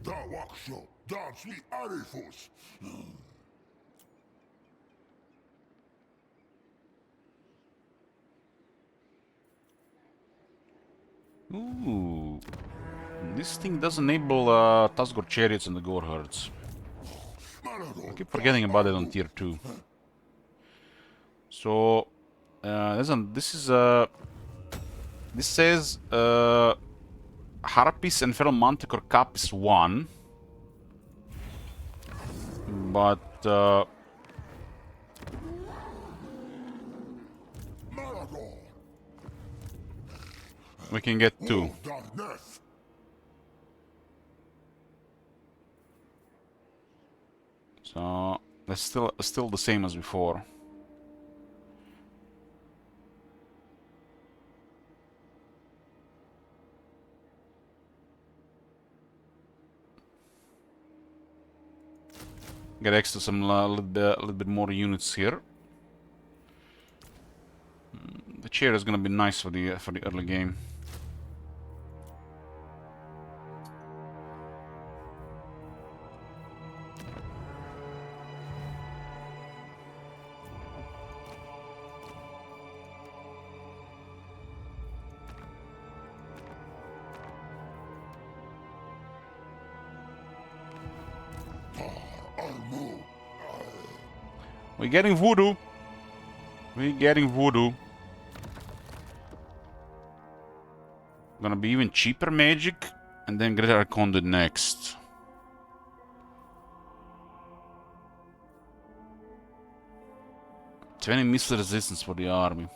Dawaksho, dance me Arifus. Ooh. This thing does enable Tasgor Chariots and the Gore Herds. I keep forgetting about it on tier 2. So, this says Harpis and Feral Manticore Cap is 1. But we can get 2. So that's still the same as before. Get extra some little bit more units here. The chair is gonna be nice for the early game. We're getting voodoo. We're getting voodoo. Gonna be even cheaper magic, and then Greater Conduit next. "20 missile resistance for the army."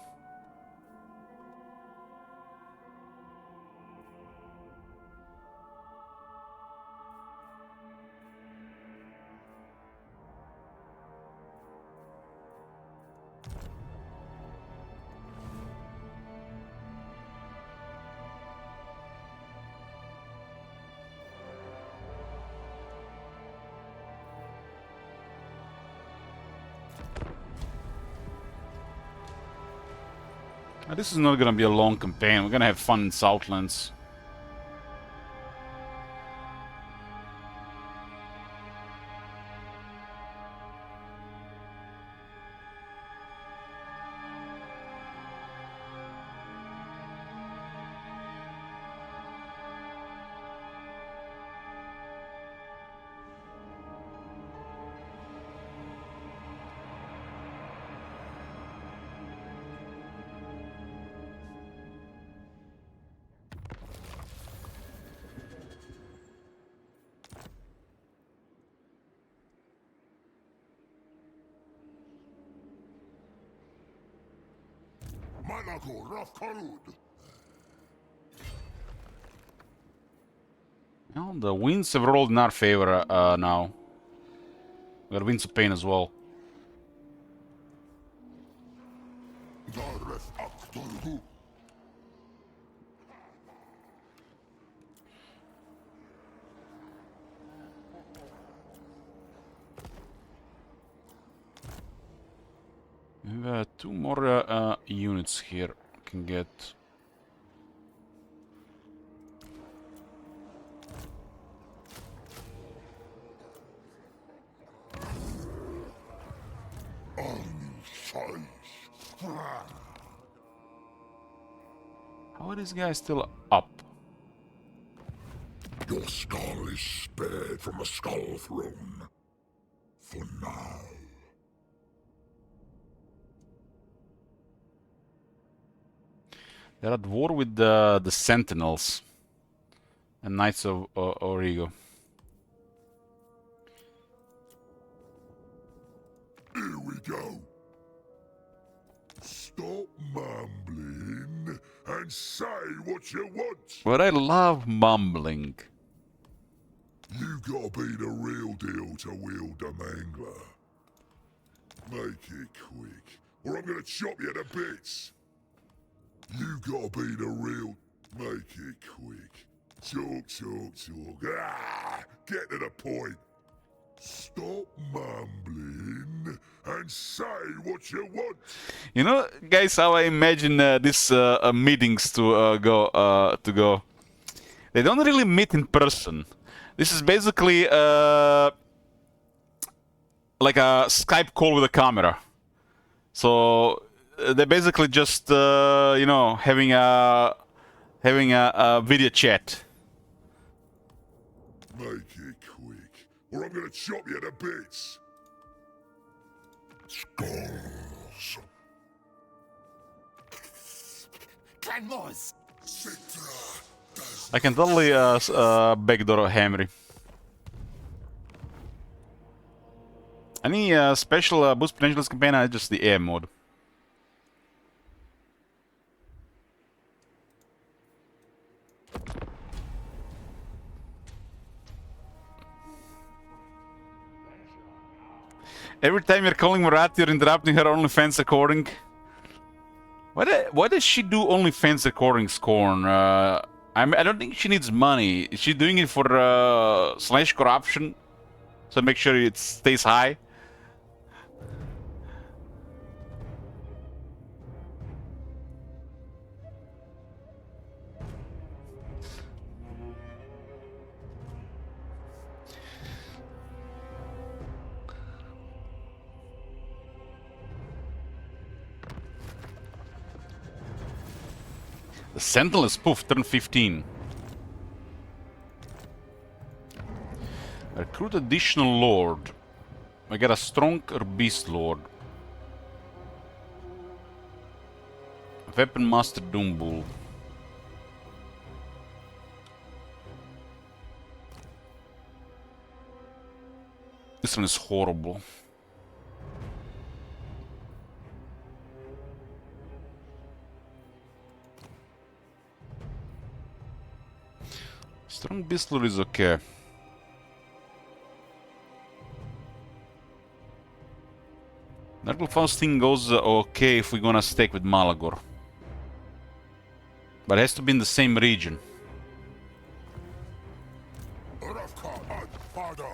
This is not gonna be a long campaign. We're gonna have fun in Southlands. Well, the winds have rolled in our favor now. We got Winds of Pain as well. We have 2 more units here. We can get. Why this guy still up? Your skull is spared from the Skull Throne. For now. They're at war with the Sentinels and Knights of Origo. Here we go. Stop mumbling and say what you want. But I love mumbling. You gotta be the real deal to wield the mangler. Make it quick, or I'm gonna chop you to bits. You gotta be the real. Make it quick. Talk, talk, talk. Ah! Get to the point. Stop mumbling and say what you want. You know, guys, how I imagine these meetings to go. They don't really meet in person. This is basically like a Skype call with a camera. So they're basically just you know, having a video chat. Make it quick, or I'm gonna chop you to bits. Skulls. Clanmores! Citra does I can totally backdoor Hamry. Any special boost potential this campaign? Just the air mode. Every time you're calling Marathi, you're interrupting her OnlyFans recording. Why does she do OnlyFans recordings, Corn? I don't think she needs money. Is she doing it for slash corruption? So make sure it stays high? The Sentinel is poof, turn 15. Recruit additional Lord. I get a strong or beast Lord. Weapon Master Doombull. This one is horrible. Strong beast Lord is okay. Nurgle Faustin goes okay if we're gonna stick with Malagor. But it has to be in the same region.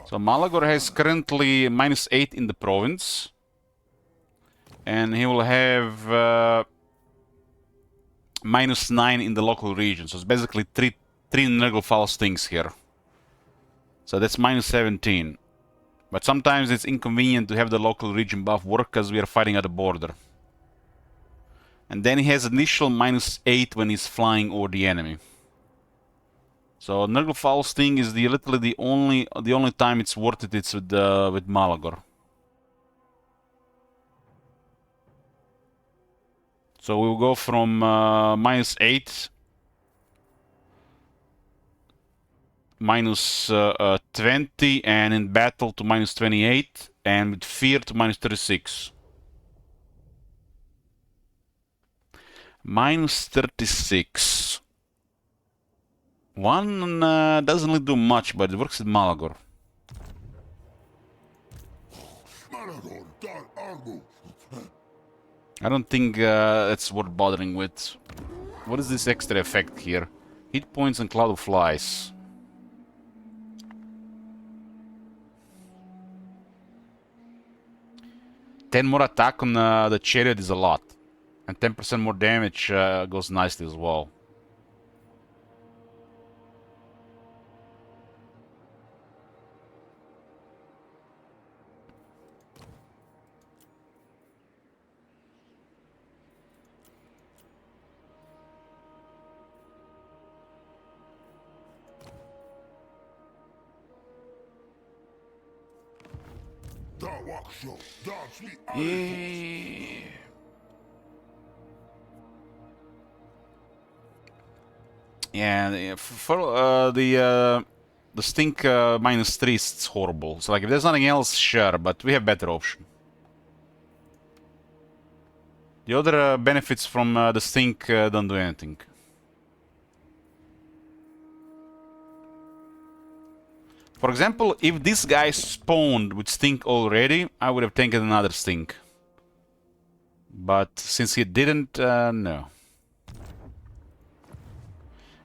So Malagor has currently -8 in the province. And he will have -9 in the local region. So it's basically three Nurgle Faustins here. So that's -17. But sometimes it's inconvenient to have the local region buff work because we are fighting at the border. And then he has initial -8 when he's flying over the enemy. So Nurgle Faustin is literally the only time it's worth it. It's with Malagor. So we'll go from -8 -20 and in battle to -28 and with fear to -36. -36. One doesn't really do much, but it works with Malagor. I don't think it's worth bothering with. What is this extra effect here? Hit points and Cloud of Flies. Ten more attack on the chariot is a lot. And 10% more damage goes nicely as well. Da workshop, dance me Yeah, for the stink -3 it's horrible. So like if there's nothing else, sure, but we have better option. The other benefits from the stink don't do anything. For example, if this guy spawned with stink already, I would have taken another stink. But since he didn't, no.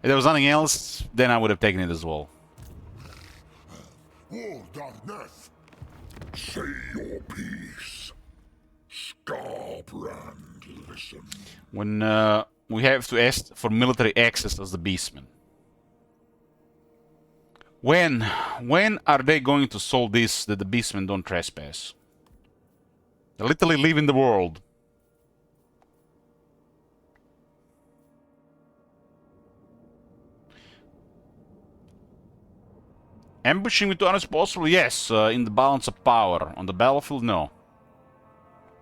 If there was nothing else, then I would have taken it as well. War darkness. Say your piece. Scarbrand, listen. When we have to ask for military access as the beastmen. When are they going to solve this that the beastmen don't trespass? They literally live in the world. Ambushing with 200 is possible? Yes, in the balance of power. On the battlefield, no.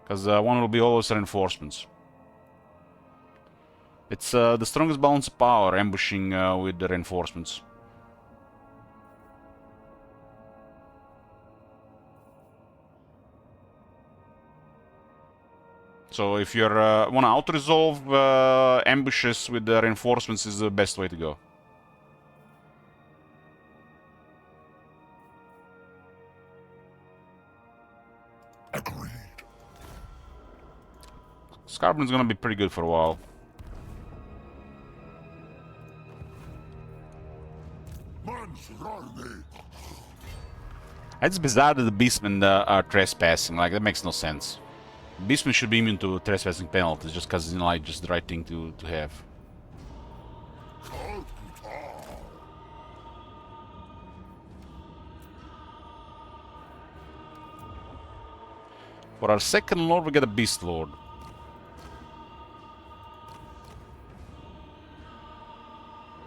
Because one will be always reinforcements. It's the strongest balance of power, ambushing with the reinforcements. So if you want to auto-resolve, ambushes with the reinforcements is the best way to go. Agreed. Scarbrand's gonna be pretty good for a while. Man's running. It's bizarre that the beastmen are trespassing. Like, that makes no sense. Beastmen should be immune to trespassing penalties just because it's like just the right thing to have. For our second lord, we get a beast lord.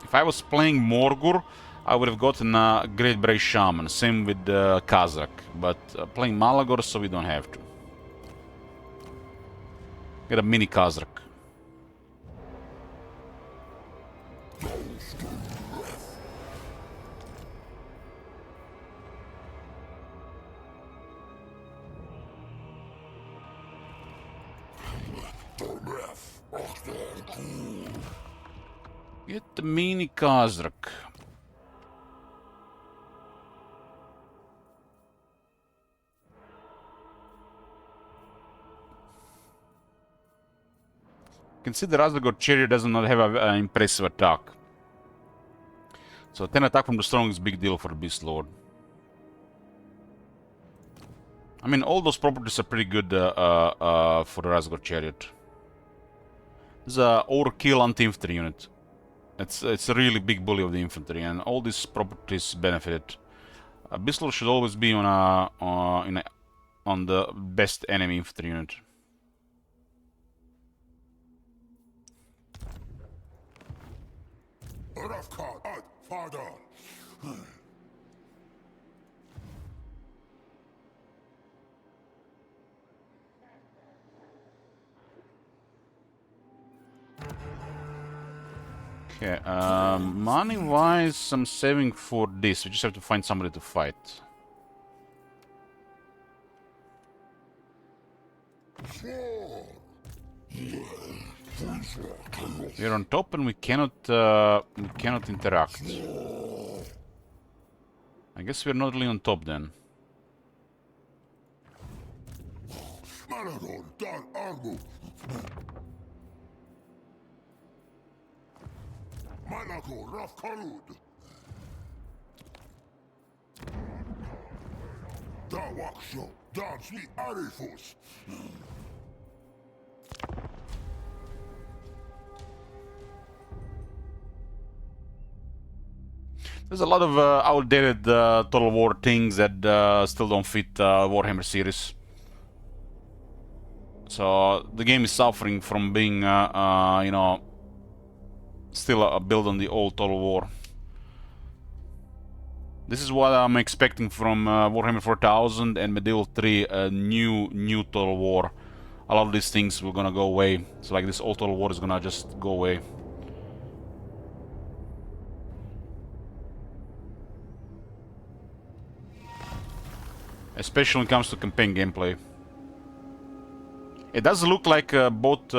If I was playing Morgur, I would have gotten a Great Brave Shaman. Same with Kazakh. But playing Malagor, so we don't have to. Get a mini Kazakh. Get the mini Kazakh. You can see the Razagor Chariot does not have an impressive attack. So 10 attack from the strong is a big deal for the Beast Lord. I mean, all those properties are pretty good for the Razagor Chariot. This is a overkill anti-infantry unit. It's a really big bully of the infantry, and all these properties benefit it. Beast Lord should always be on the best enemy infantry unit. Father. Okay, money-wise, I'm saving for this. We just have to find somebody to fight. We're on top and we cannot interact. I guess we're not really on top then. There's a lot of outdated Total War things that still don't fit Warhammer series. So the game is suffering from being, you know, still built on the old Total War. This is what I'm expecting from Warhammer 4000 and Medieval 3, a new Total War. A lot of these things were gonna go away. So like this old Total War is gonna just go away. Especially when it comes to campaign gameplay. It does look like both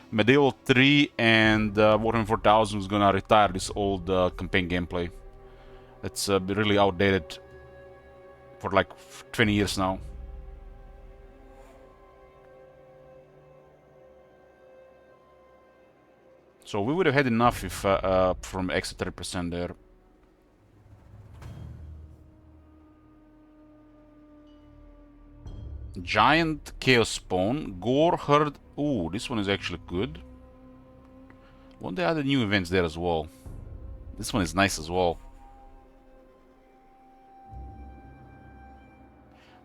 Medieval 3 and Warhammer 4000 is gonna retire this old campaign gameplay. It's really outdated for like 20 years now. So we would have had enough if from extra 30% there. Giant Chaos Spawn, Gore Herd. Ooh, this one is actually good. One of the other new events there as well. This one is nice as well.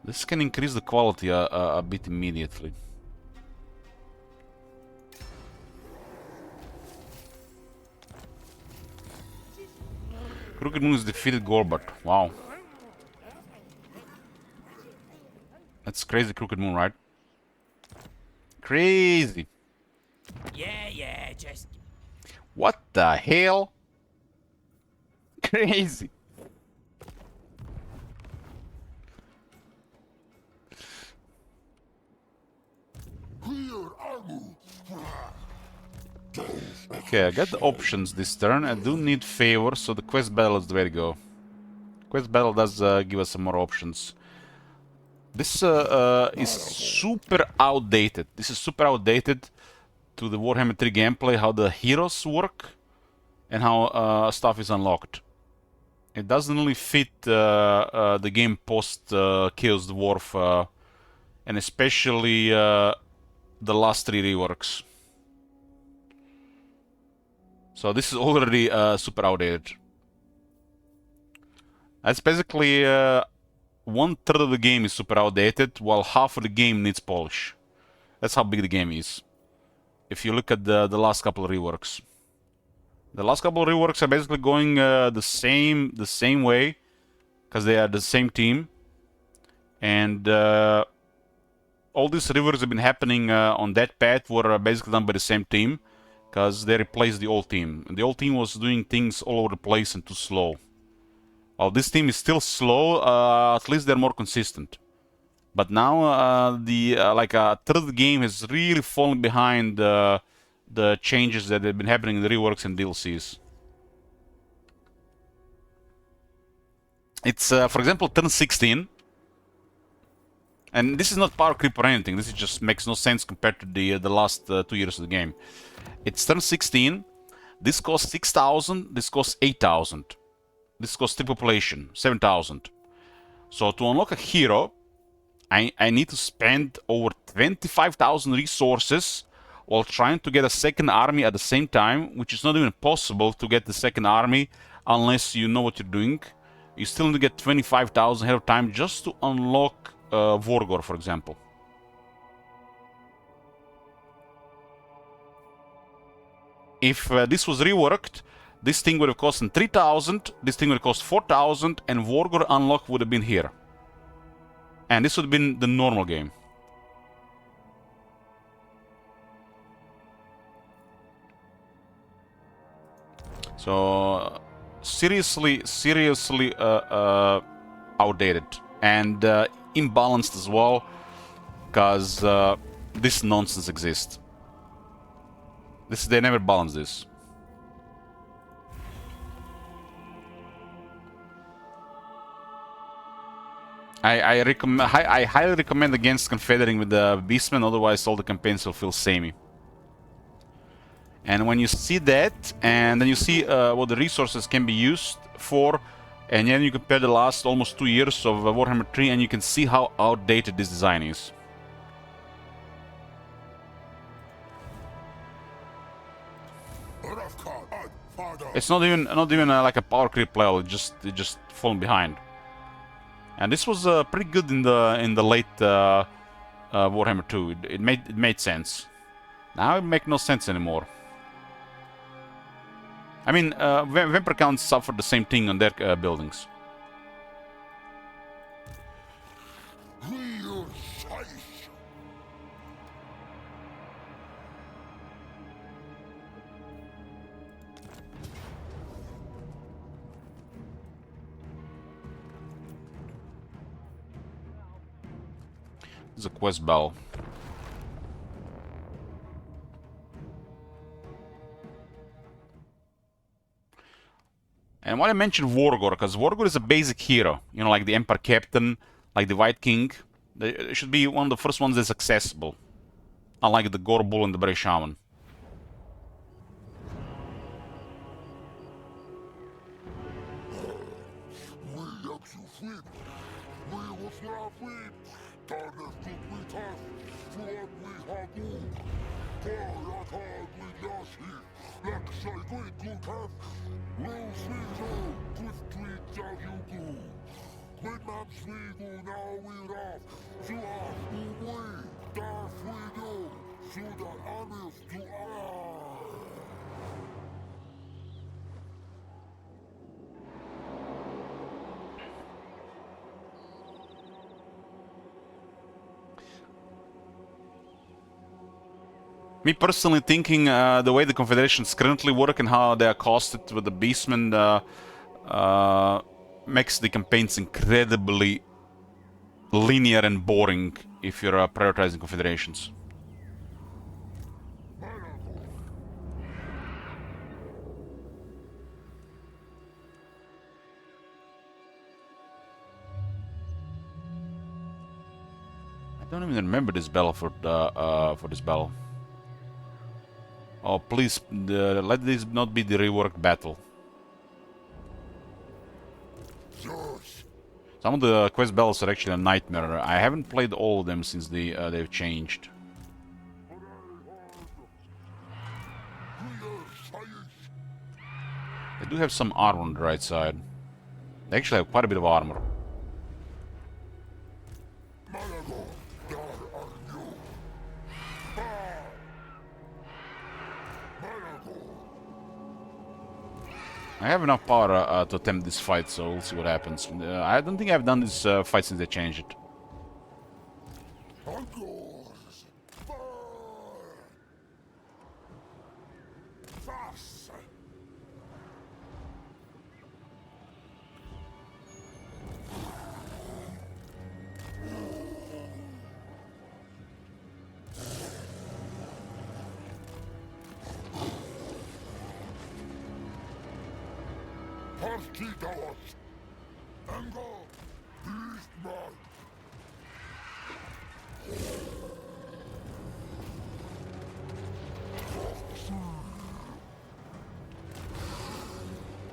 This can increase the quality a bit immediately. Crooked Moon has defeated Gorbert. Wow. That's crazy, Crooked Moon, right? Crazy. Yeah, just... What the hell? Crazy. Okay, I got the options this turn. I do need favors, so the quest battle is the way to go. Quest battle does give us some more options. This is super outdated. This is super outdated to the Warhammer 3 gameplay, how the heroes work and how stuff is unlocked. It doesn't really fit the game post Chaos Dwarf and especially the last 3 reworks. So this is already super outdated. That's basically 1/3 of the game is super outdated, while half of the game needs polish. That's how big the game is. If you look at the last couple of reworks. The last couple of reworks are basically going the same way, because they are the same team. And all these reworks have been happening on that path were basically done by the same team, because they replaced the old team. And the old team was doing things all over the place and too slow. While this team is still slow, at least they're more consistent. But now like a third of the game has really fallen behind the changes that have been happening in the reworks and DLCs. It's, for example, turn 16. And this is not power creep or anything. This just makes no sense compared to the last 2 years of the game. It's turn 16. This costs 6,000. This costs 8,000. This costs 3 population, 7,000. So to unlock a hero, I need to spend over 25,000 resources while trying to get a second army at the same time, which is not even possible to get the second army unless you know what you're doing. You still need to get 25,000 ahead of time just to unlock Vorgor, for example. If this was reworked, this thing would have cost 3,000, this thing would have cost 4,000, and Vorgor unlock would have been here. And this would have been the normal game. So seriously outdated and imbalanced as well, because this nonsense exists. They never balance this. I highly recommend against confederating with the Beastmen, otherwise all the campaigns will feel samey. And when you see that, and then you see what the resources can be used for, and then you compare the last almost 2 years of Warhammer 3, and you can see how outdated this design is. It's not even like a power creep level. It just fallen behind. And this was pretty good in the late Warhammer 2. It made sense. Now it makes no sense anymore. I mean, Vampire counts suffered the same thing on their buildings. This is a quest bell. And why I mentioned Wargor, because Wargor is a basic hero. You know, like the Empire Captain, like the White King. They should be one of the first ones that's accessible. Unlike the Gore Bull and the Bray Shaman. Me personally thinking the way the confederations currently work and how they are costed with the beastmen makes the campaigns incredibly linear and boring if you're prioritizing confederations. I don't even remember this battle for this battle. Oh, please, let this not be the reworked battle. Some of the quest battles are actually a nightmare. I haven't played all of them since they've changed. They do have some armor on the right side. They actually have quite a bit of armor. I have enough power to attempt this fight, so we'll see what happens. I don't think I've done this fight since they changed it.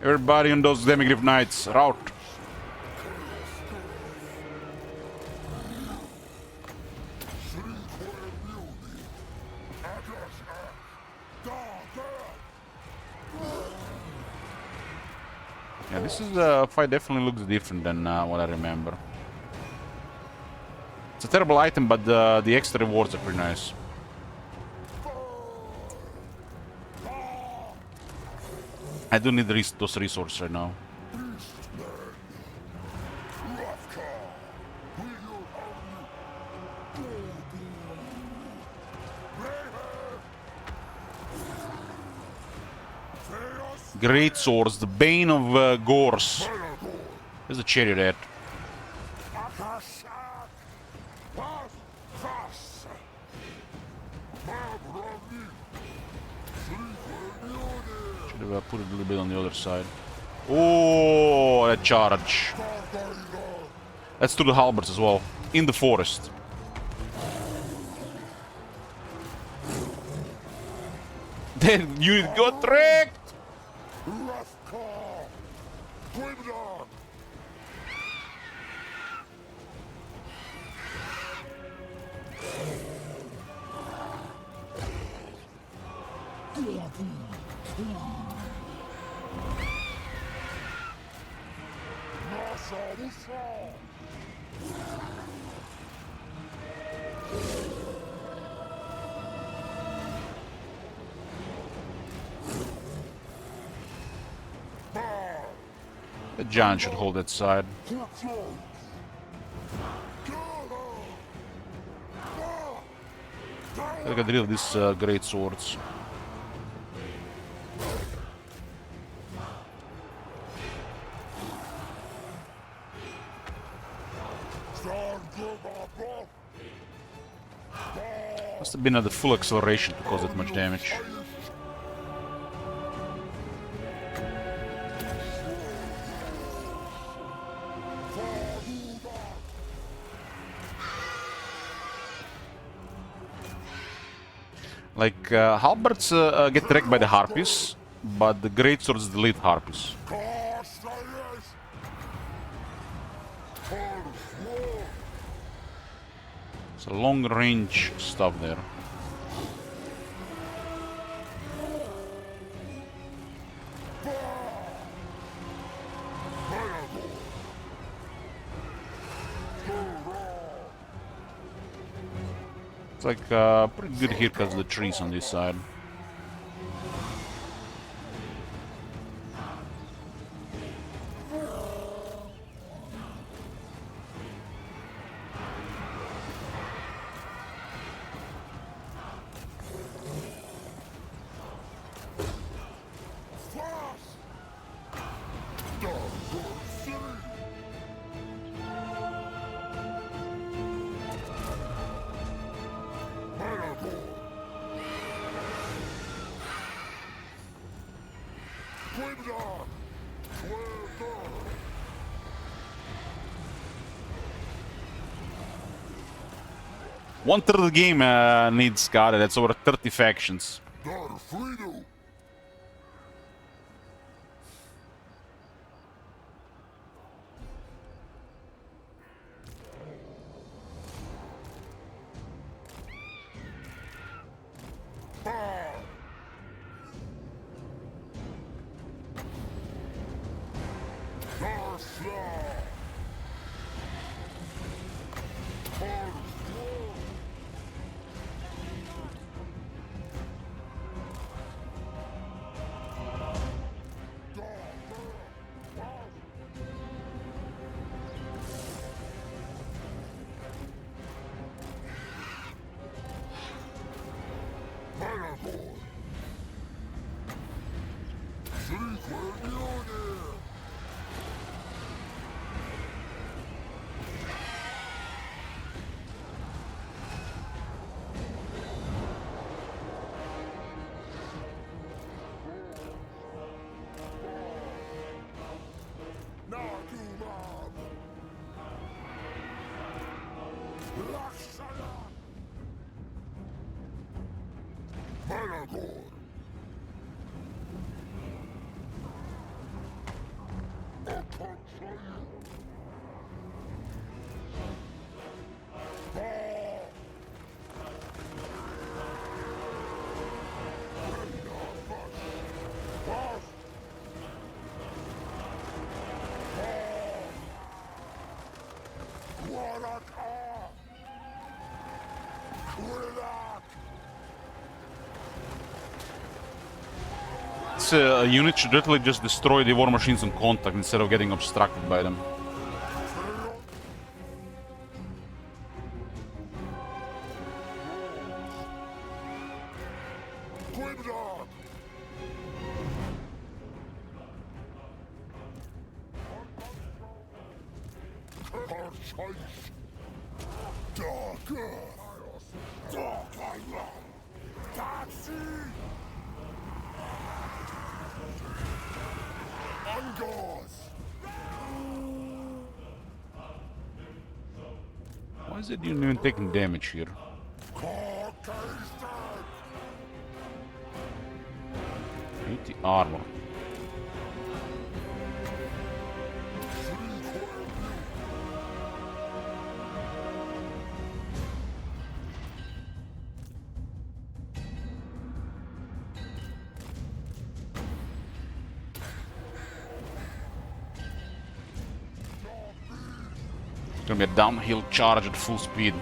Everybody on those Demigryph Knights, route! Yeah, this is fight definitely looks different than what I remember. It's a terrible item, but the extra rewards are pretty nice. I do need those resources right now. Great swords, the bane of Gors. There's a chariot at. Should have put it a little bit on the other side. Oh, that charge. Let's do the halberds as well. In the forest. Then you got wrecked! The giant should hold that side. Gotta get rid of these great swords. Must have been at the full acceleration to cause that much damage. Like, halberds get wrecked by the harpies, but the greatswords delete harpies. It's a long range stuff there. It's like pretty good here because of the trees on this side. One third of the game needs guarded. That's over 30 factions. A unit should literally just destroy the war machines on contact instead of getting obstructed by them. Why is it even taking damage here? 80 armor. It's gonna be a downhill charge at full speed.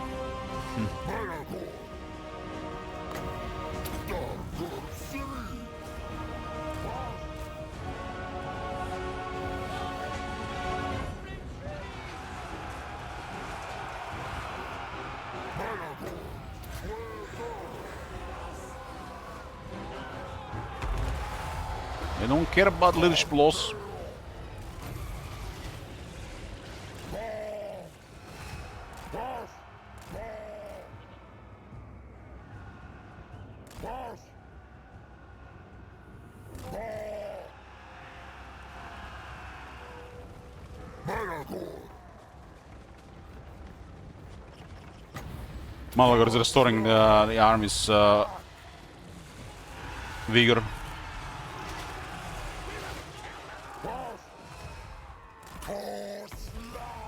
They don't care about leadership loss. Malagor is restoring the army's vigor.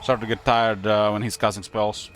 Start to get tired when he's casting spells.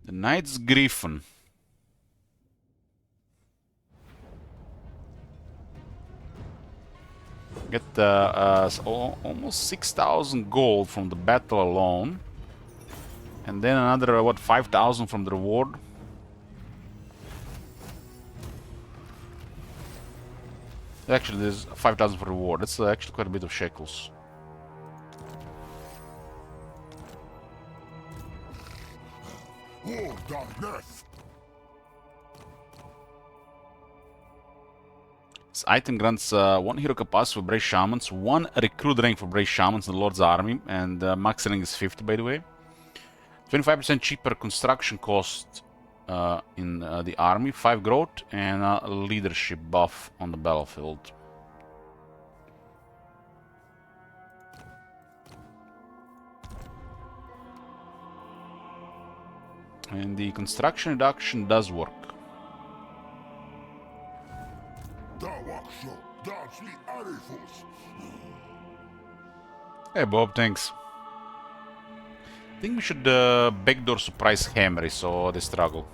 The Knight's Griffin. Get almost 6,000 gold from the battle alone. And then another, what, 5,000 from the reward? Actually, there's 5,000 for reward. That's actually quite a bit of shekels. This item grants 1 hero capacity for Brave Shamans, 1 recruit rank for Brave Shamans in the Lord's Army, and max rank is 50, by the way. 25% cheaper construction cost in the army, 5 growth, and a leadership buff on the battlefield. And the construction reduction does work. Hey Bob, thanks. I think we should backdoor surprise Hamry so they struggle.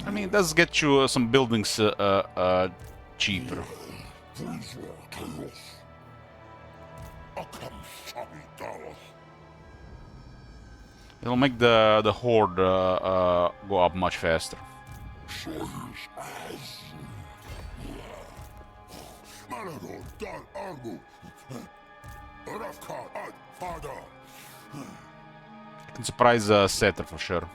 I mean, it does get you some buildings cheaper. It'll make the horde go up much faster. I can surprise Setter for sure.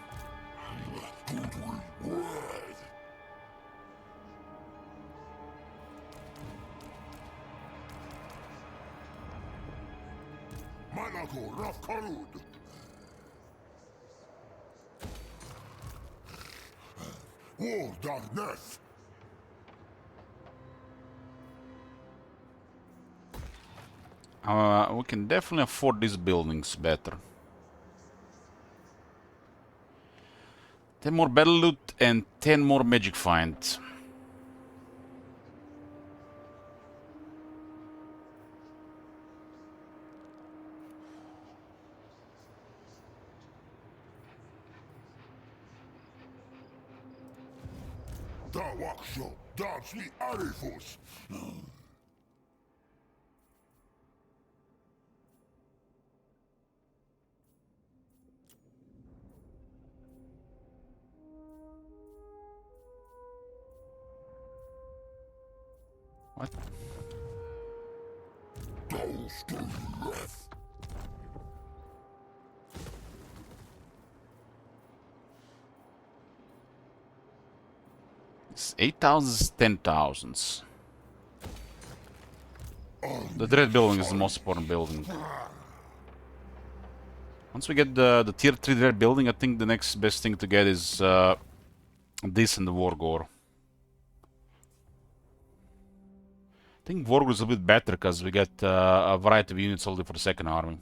We can definitely afford these buildings better. 10 more battle loot and 10 more magic finds. What? It's 8,000s, 10,000s. The dread building is the most important building. Once we get the tier 3 dread building, I think the next best thing to get is this and the War Gore. I think War Gore is a bit better because we get a variety of units only for the second army.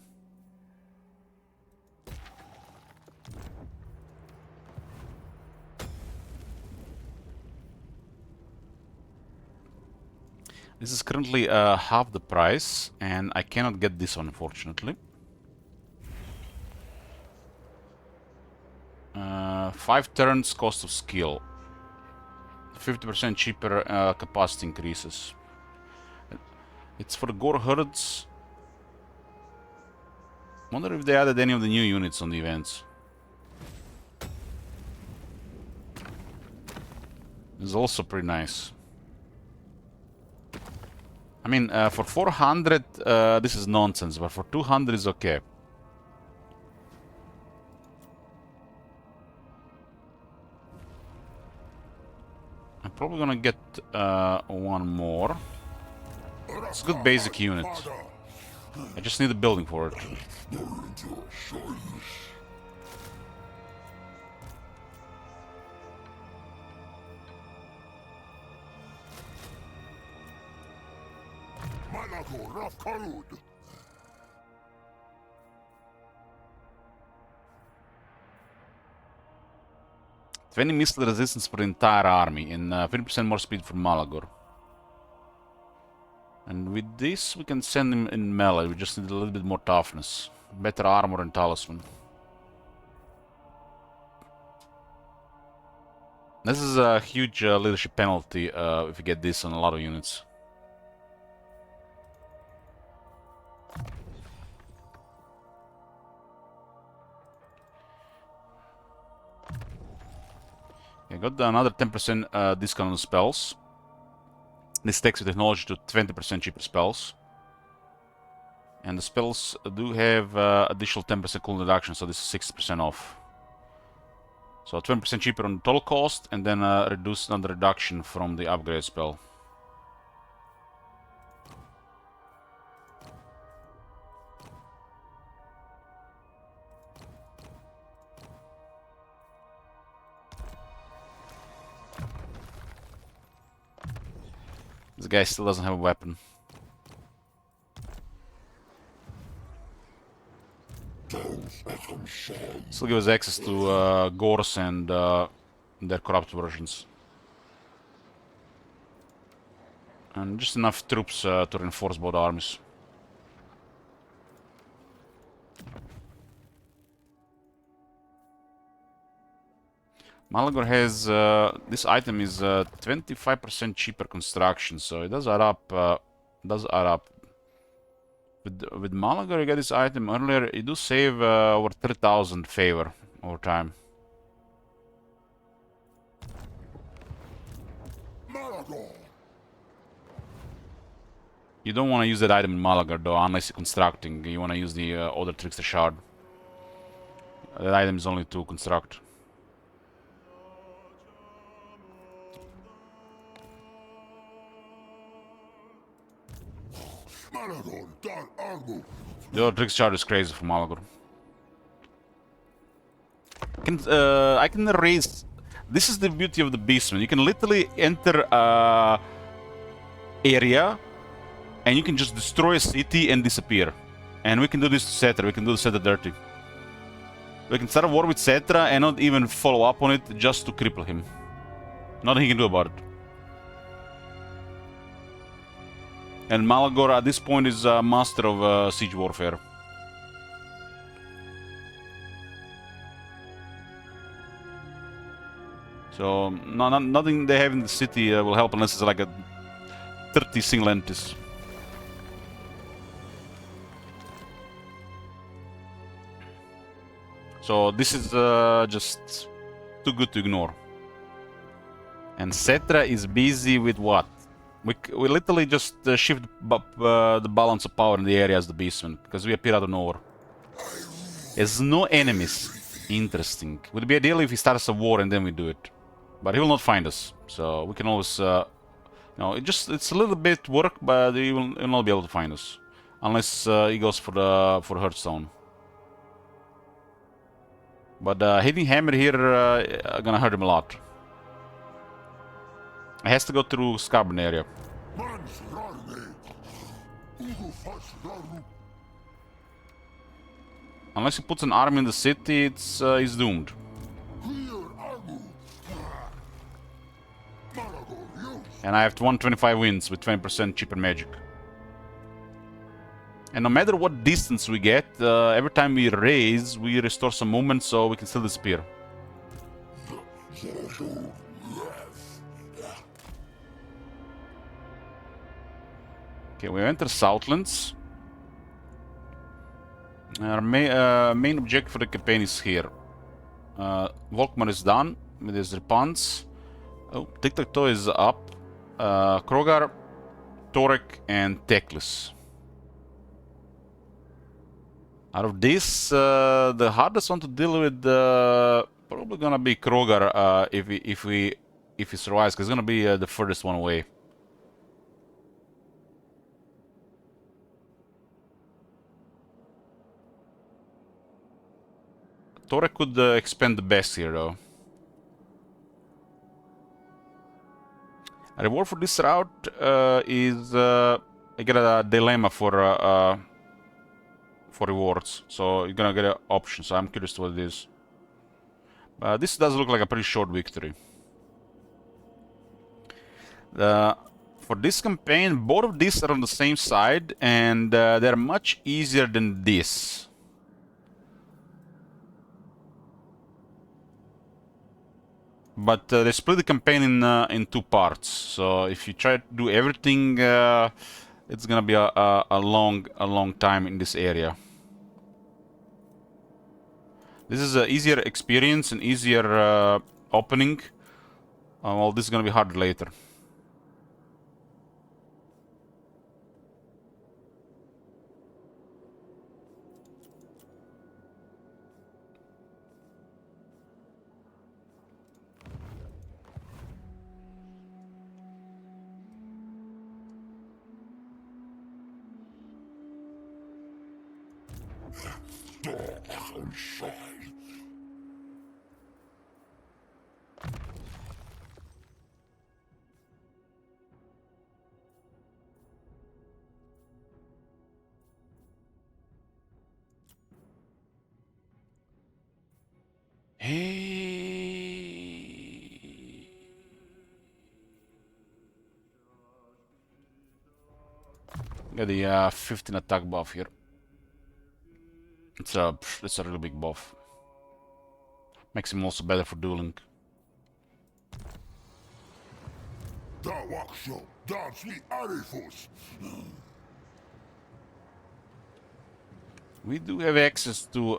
This is currently half the price, and I cannot get this one, unfortunately. 5 turns cost of skill. 50% cheaper capacity increases. It's for the Gore Herds. Wonder if they added any of the new units on the events. It's also pretty nice. I mean, for 400, this is nonsense, but for 200 is okay. I'm probably gonna get one more. It's a good basic unit. I just need a building for it. Karud. 20 missile resistance for the entire army and 50% more speed for Malagor. And with this we can send him in melee, we just need a little bit more toughness. Better armor and talisman. This is a huge leadership penalty if you get this on a lot of units. I got another 10% discount on spells. This takes your technology to 20% cheaper spells. And the spells do have additional 10% cooldown reduction, so this is 60% off. So 20% cheaper on the total cost, and then reduce another reduction from the upgrade spell. This guy still doesn't have a weapon. Still give us access to Gors and their corrupt versions. And just enough troops to reinforce both armies. Malagor has this item is 25% cheaper construction, so it does add up. With Malagor, you get this item earlier. You do save over 3,000 favor over time. Malagor. You don't want to use that item in Malagor though, unless you're constructing. You want to use the other Trickster Shard. That item is only to construct. Malagor, dar armu. The other Trickster Shard is crazy for Malagor. I can raise. This is the beauty of the Beastman. You can literally enter area, and you can just destroy a city and disappear. And we can do this to Cetra. We can do Cetra dirty. We can start a war with Cetra and not even follow up on it, just to cripple him. Nothing he can do about it. And Malagor at this point is a master of siege warfare. So nothing they have in the city will help unless it's like a 30 single entities. So this is just too good to ignore. And Cetra is busy with what? We literally just shift the balance of power in the area as the Beastman, because we appear out of nowhere. There's no enemies. Interesting. Would be ideal if he starts a war and then we do it. But he will not find us, so we can always... it's a little bit work, but he will not be able to find us. Unless he goes for Hearthstone. But hitting Hammer here gonna hurt him a lot. He has to go through Skarbon area. Unless he puts an army in the city, he's doomed. And I have 125 wins with 20% cheaper magic. And no matter what distance we get, every time we raise, we restore some movement so we can still disappear. Okay, we enter Southlands. Our main objective for the campaign is here. Volkmar is done with his response. Oh, Tic-Tac-Toe is up. Krogar, Torek, and Teclis. Out of this, the hardest one to deal with probably gonna be Krogar if he survives, because he's gonna be the furthest one away. Torek could expend the best here, though. A reward for this route is I get a dilemma for rewards, so you're gonna get an option. So I'm curious to what it is. This does look like a pretty short victory. For this campaign, both of these are on the same side, and they're much easier than this. But they split the campaign in two parts. So if you try to do everything, it's gonna be a long time in this area. This is an easier experience and easier opening. Well, this is gonna be hard later. Hey. Got the 15 attack buff here. It's a really big buff. Makes him also better for dueling. We do have access to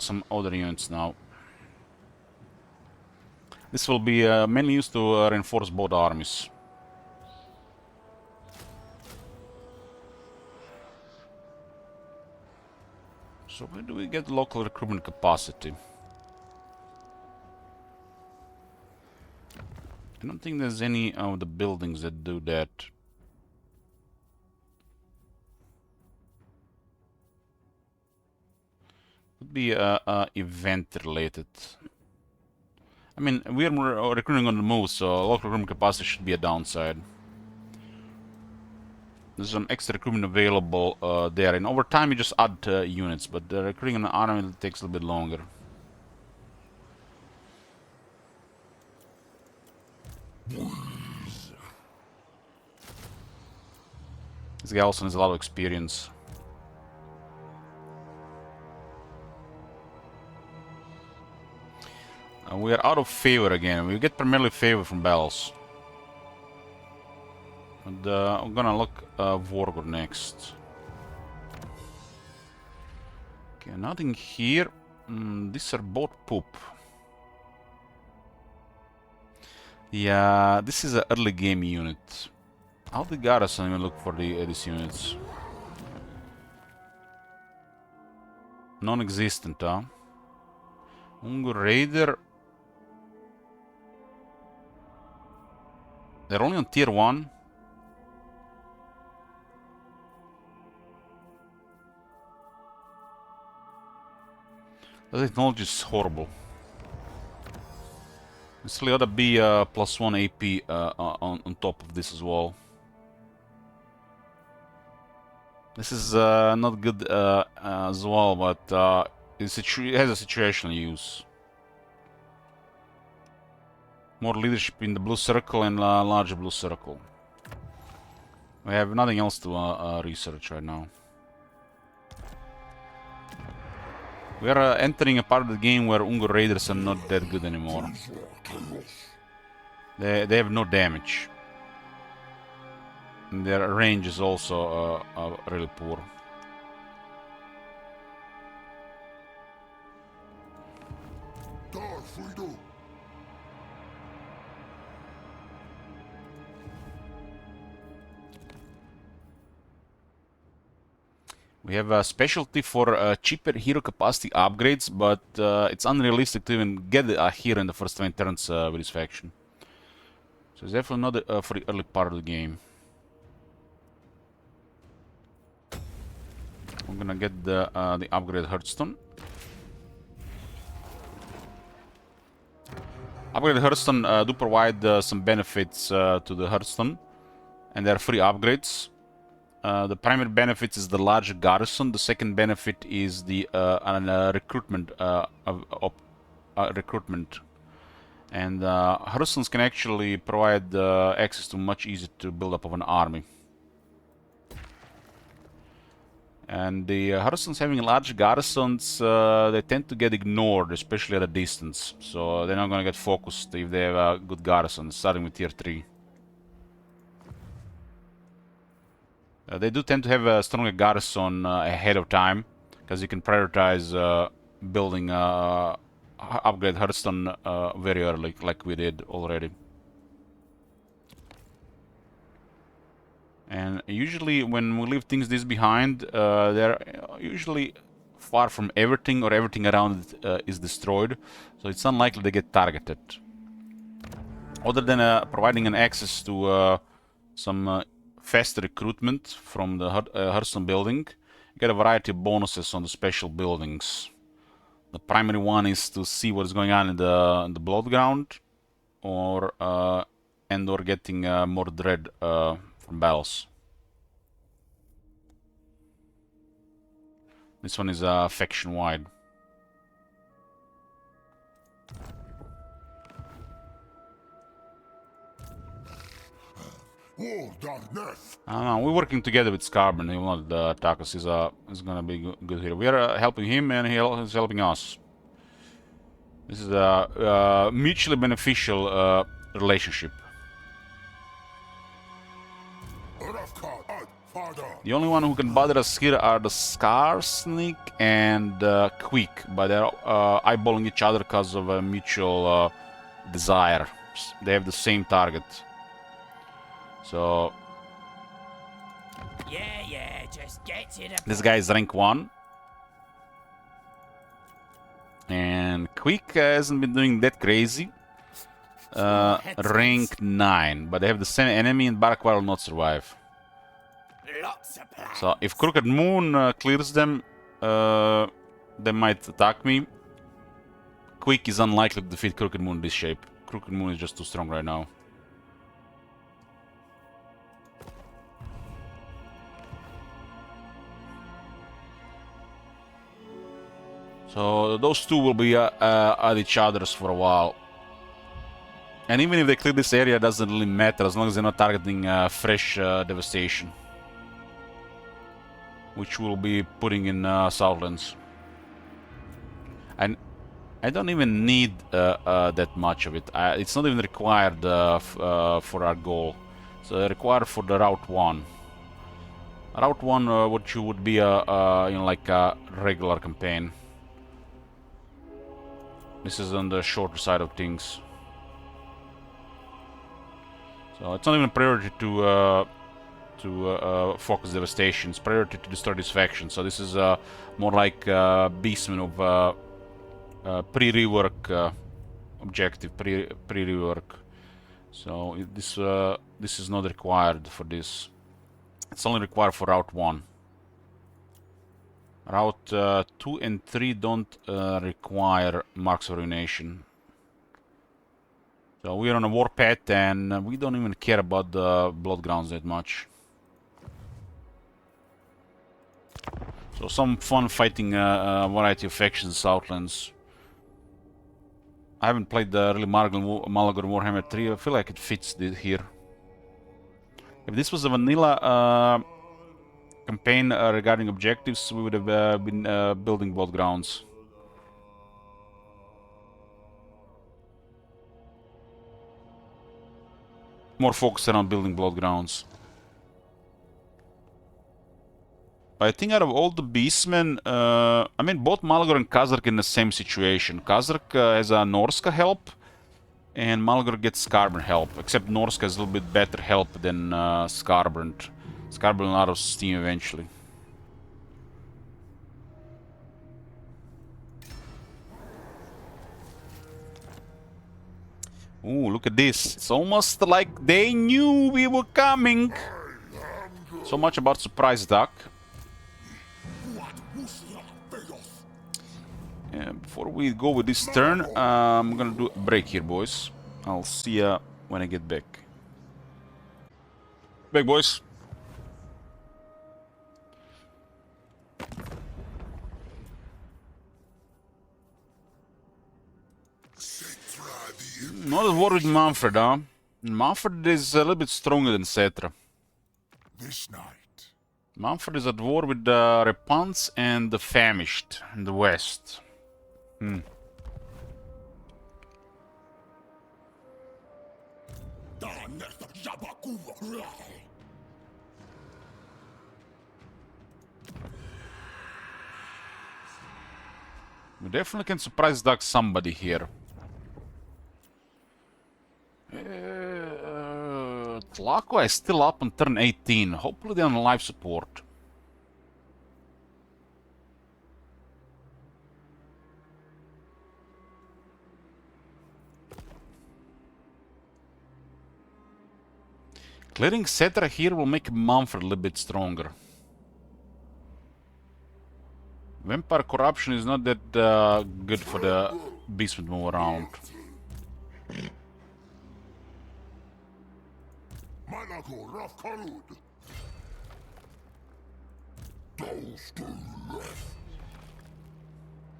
some other units now. This will be mainly used to reinforce both armies. So where do we get local recruitment capacity? I don't think there's any of the buildings that do that. Would be event related. I mean, we are recruiting on the move, so local recruitment capacity should be a downside. There's some extra recruitment available there, and over time you just add units, but recruiting an army takes a little bit longer. This guy also has a lot of experience. We are out of favor again. We get primarily favor from battles. And I'm gonna look Vorgor next. Okay, nothing here. These are both poop. Yeah, this is an early game unit. How the garrison even look for these units? Non-existent, huh? Ungur Raider. They're only on tier 1. The technology is horrible. There still ought to be +1 AP on top of this as well. This is not good as well, but it has a situational use. More leadership in the blue circle and larger blue circle. We have nothing else to research right now. We are entering a part of the game where Ungur Raiders are not that good anymore. They have no damage. And their range is also really poor. We have a specialty for cheaper hero capacity upgrades, but it's unrealistic to even get a hero in the first 20 turns with this faction. So it's definitely not for the early part of the game. I'm gonna get the upgraded Hearthstone. Upgraded Hearthstone do provide some benefits to the Hearthstone, and they're free upgrades. The primary benefit is the large garrison. The second benefit is the recruitment. Recruitment, and Hearthstones can actually provide access to much easier to build up of an army. And the Hearthstones having large garrisons, they tend to get ignored, especially at a distance. So they're not going to get focused if they have a good garrison, starting with tier 3. They do tend to have a stronger garrison ahead of time, because you can prioritize building upgrade Hearthstone very early, like we did already. And usually when we leave things this behind, they're usually far from everything, or everything around it is destroyed, so it's unlikely they get targeted. Other than providing an access to some fast recruitment from the Hearthstone building, you get a variety of bonuses on the special buildings. The primary one is to see what is going on in the Blood Ground, or and/or getting more dread from battles. This one is faction wide. We're working together with Scarbon. He will not attack us. He's gonna be good here. We are helping him, and he's helping us. This is a mutually beneficial relationship. The only one who can bother us here are the Skarsnik and Quick, but they're eyeballing each other because of a mutual desire. They have the same target. So Yeah, just get to the this guy is rank 1. And Quick hasn't been doing that crazy. Rank 9, but they have the same enemy, and Barkwar will not survive. lots of plans. So if Crooked Moon clears them, they might attack me. Quick is unlikely to defeat Crooked Moon in this shape. Crooked Moon is just too strong right now. So those two will be at each other's for a while. And even if they clear this area, it doesn't really matter as long as they're not targeting fresh devastation, which we'll be putting in Southlands. And I don't even need that much of it. It's not even required for our goal. So they're required for the Route 1. Route 1, which would be like a regular campaign. This is on the shorter side of things. So it's not even a priority to focus devastation. It's priority to destroy this faction. So this is more like Beastman of pre-rework objective, pre-rework. So this is not required for this. It's only required for Route 1. Route 2 and 3 don't require Marks of Ruination. So we're on a warpath, and we don't even care about the Blood Grounds that much. So some fun fighting a variety of factions in Southlands. I haven't played the really Malagor Warhammer 3. I feel like it fits here. If this was a vanilla campaign regarding objectives, we would have been building Blood Grounds. More focused on building blood grounds. I think out of all the beastmen, I mean, both Malgor and Kazark in the same situation. Kazark has a Norska help, and Malgor gets Skarbrand help. Except Norska has a little bit better help than Skarbrand. Skarbrand will out of steam eventually. Ooh, look at this. It's almost like they knew we were coming. So much about surprise duck. Before we go with this turn, I'm gonna do a break here, boys. I'll see ya when I get back. Back, boys. Not at war with Manfred, huh? Manfred is a little bit stronger than Cetra. This night. Manfred is at war with the Repants and the Famished in the west. We definitely can surprise duck somebody here. Tlaqua is still up on turn 18. Hopefully they're on life support. Clearing Cetra here will make Manfred a little bit stronger. Vampire Corruption is not that good for the beastmen to move around.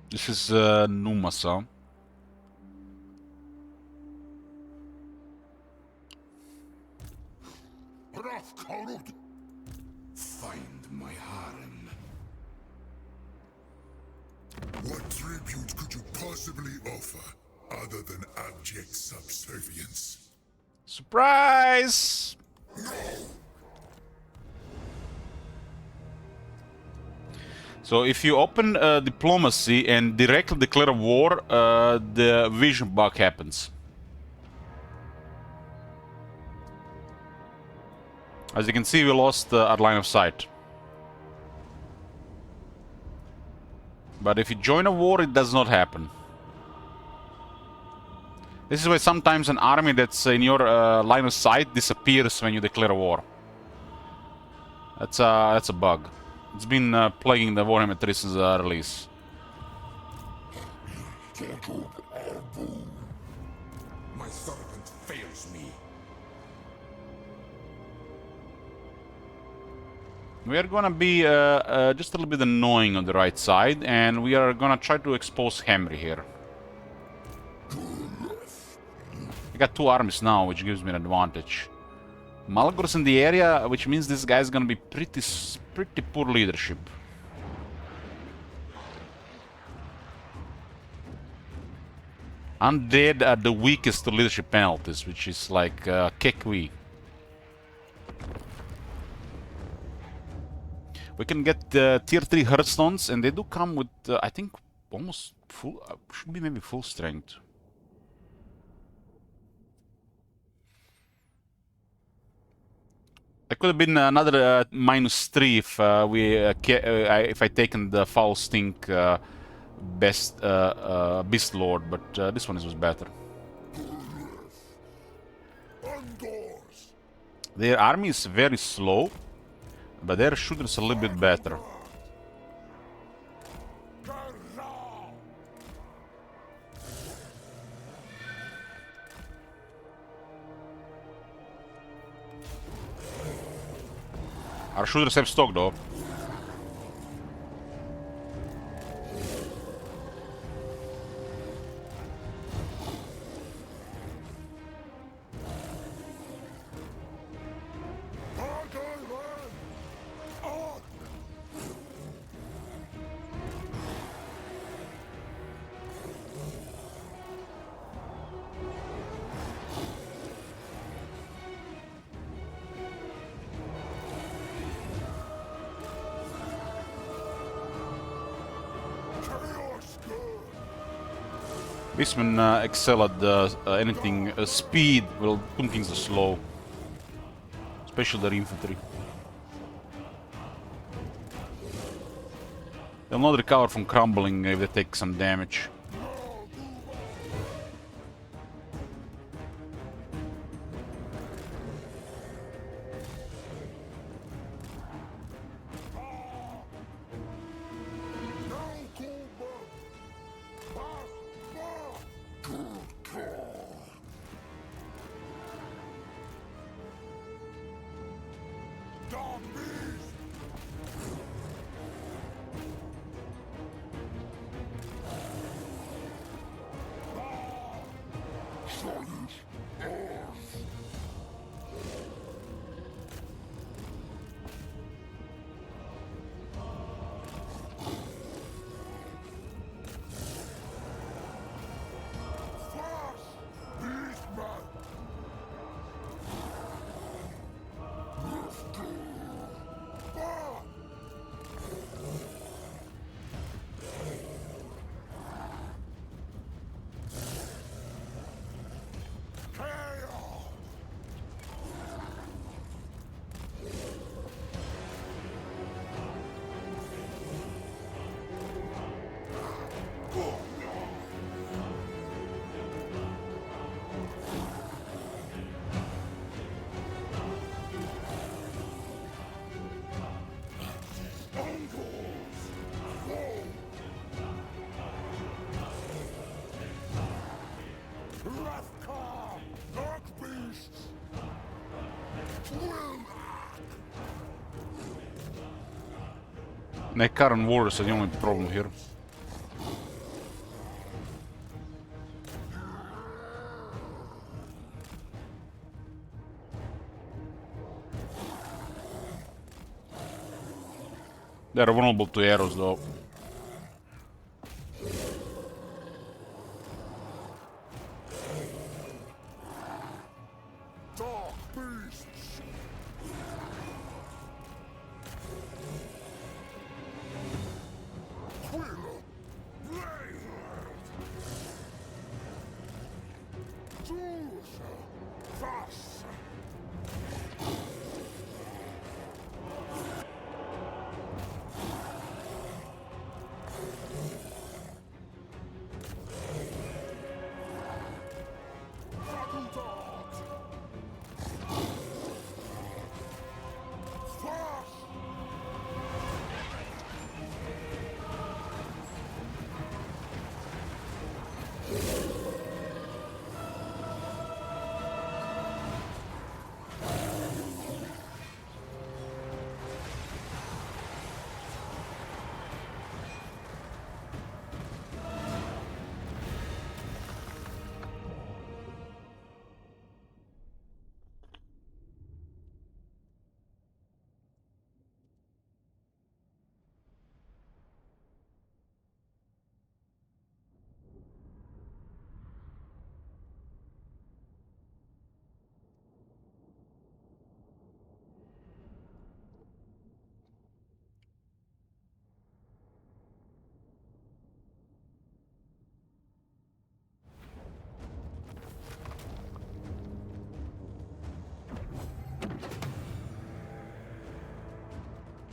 This is Numasa. Find my harem. What tribute could you possibly offer other than abject subservience? Surprise! So if you open diplomacy and directly declare war, the vision bug happens. As you can see, we lost our line of sight. But if you join a war, it does not happen. This is why sometimes an army that's in your line of sight disappears when you declare a war. That's a bug. It's been plaguing the Warhammer 3 since the release. My servant fails me. We are gonna be just a little bit annoying on the right side, and we are gonna try to expose Henry here. I got two armies now, which gives me an advantage. Malgor's in the area, which means this guy's gonna be pretty poor leadership. Undead are the weakest to leadership penalties, which is like Kekwi. We can get tier 3 Hearthstones, and they do come with, I think, almost full, should be maybe full strength. That could have been another -3 if if I taken the Foul Stink Beast Lord, but this one was better. Their army is very slow, but their shooters are a little bit better. Our shooters have stock though. Beastmen excel at anything. Speed, well, Pumpkins are slow. Especially their infantry. They'll not recover from crumbling if they take some damage. Current warriors are the only problem here. They're vulnerable to arrows though.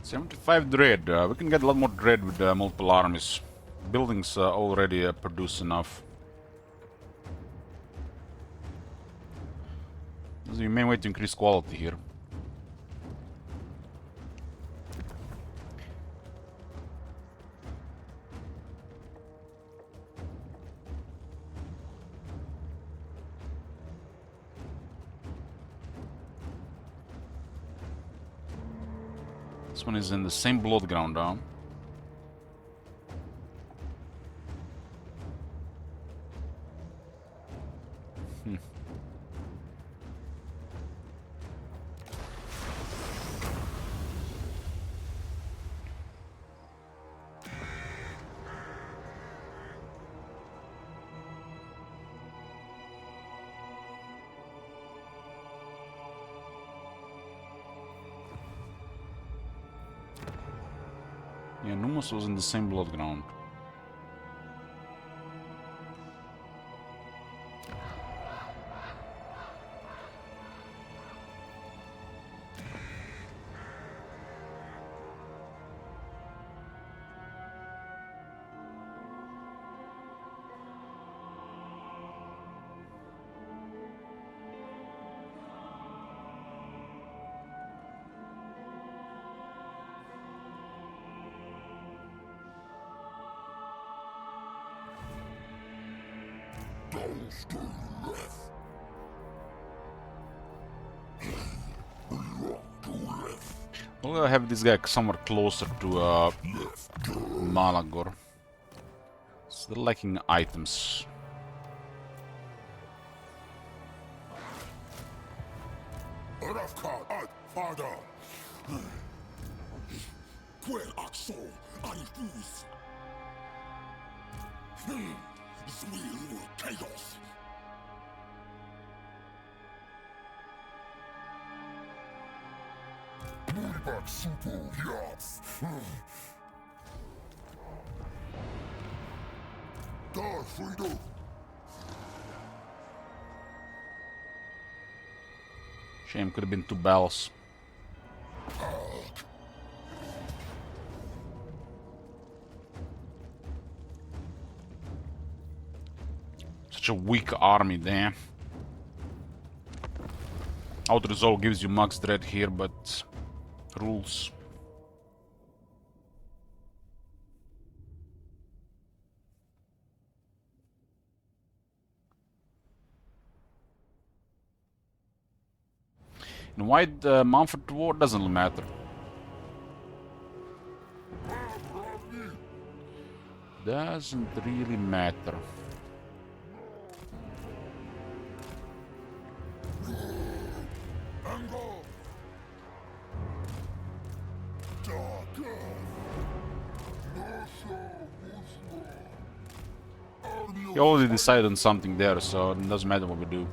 $75 dread. We can get a lot more dread with multiple armies. Buildings already produce enough. This is the main way to increase quality here. This one is in the same blood ground, huh? Yeah, Numus was in the same blood ground. We'll have this guy somewhere closer to Malagor. Still lacking items. Father. Quel axo arifus. Zwil chaos. Mulbak supo yaps. Dar Frido. Shame, could have been 2 bells. Such a weak army, damn. Auto resolve gives you max dread here, but rules. In white, Manfred War doesn't matter. Doesn't really matter. You already decided on something there, so it doesn't matter what we do.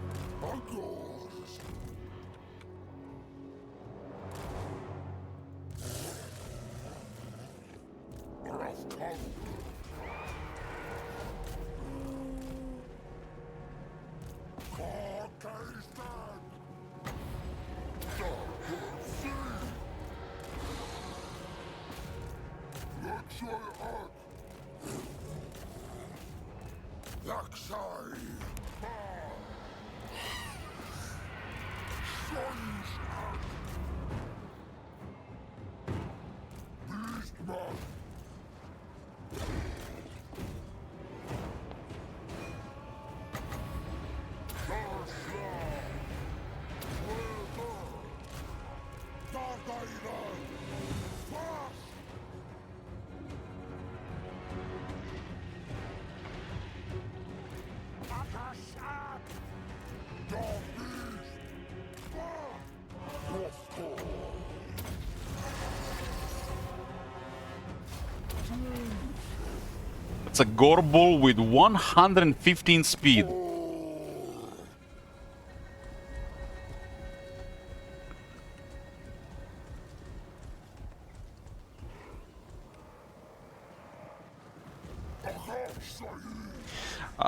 It's a Gorbul with 115 speed.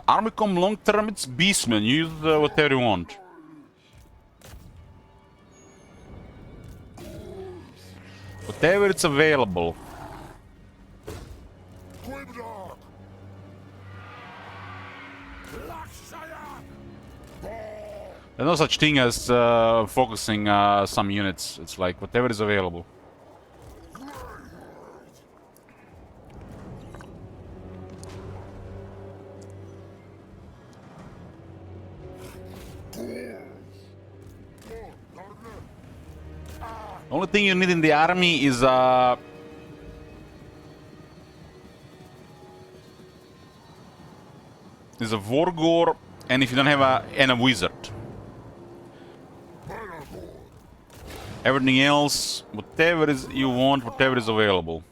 Armicom long term, it's Beastman. Use whatever you want. Whatever it's available. There's no such thing as focusing some units. It's like whatever is available. The only thing you need in the army is a Vorgor, and if you don't have a wizard. Everything else, whatever is you want, whatever is available.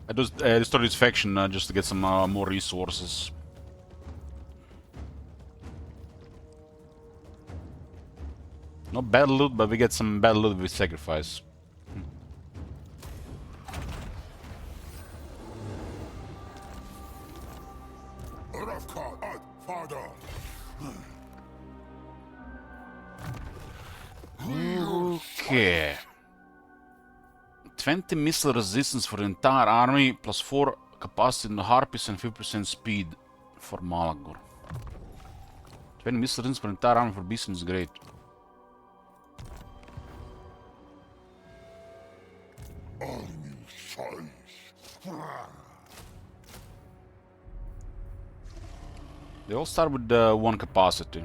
I just destroyed this faction just to get some more resources. Not bad loot, but we get some bad loot with sacrifice. Okay. 20 missile resistance for the entire army, plus 4 capacity in the Harpies and 50% speed for Malagor. 20 missile resistance for the entire army for Beeson is great. They all start with 1 capacity.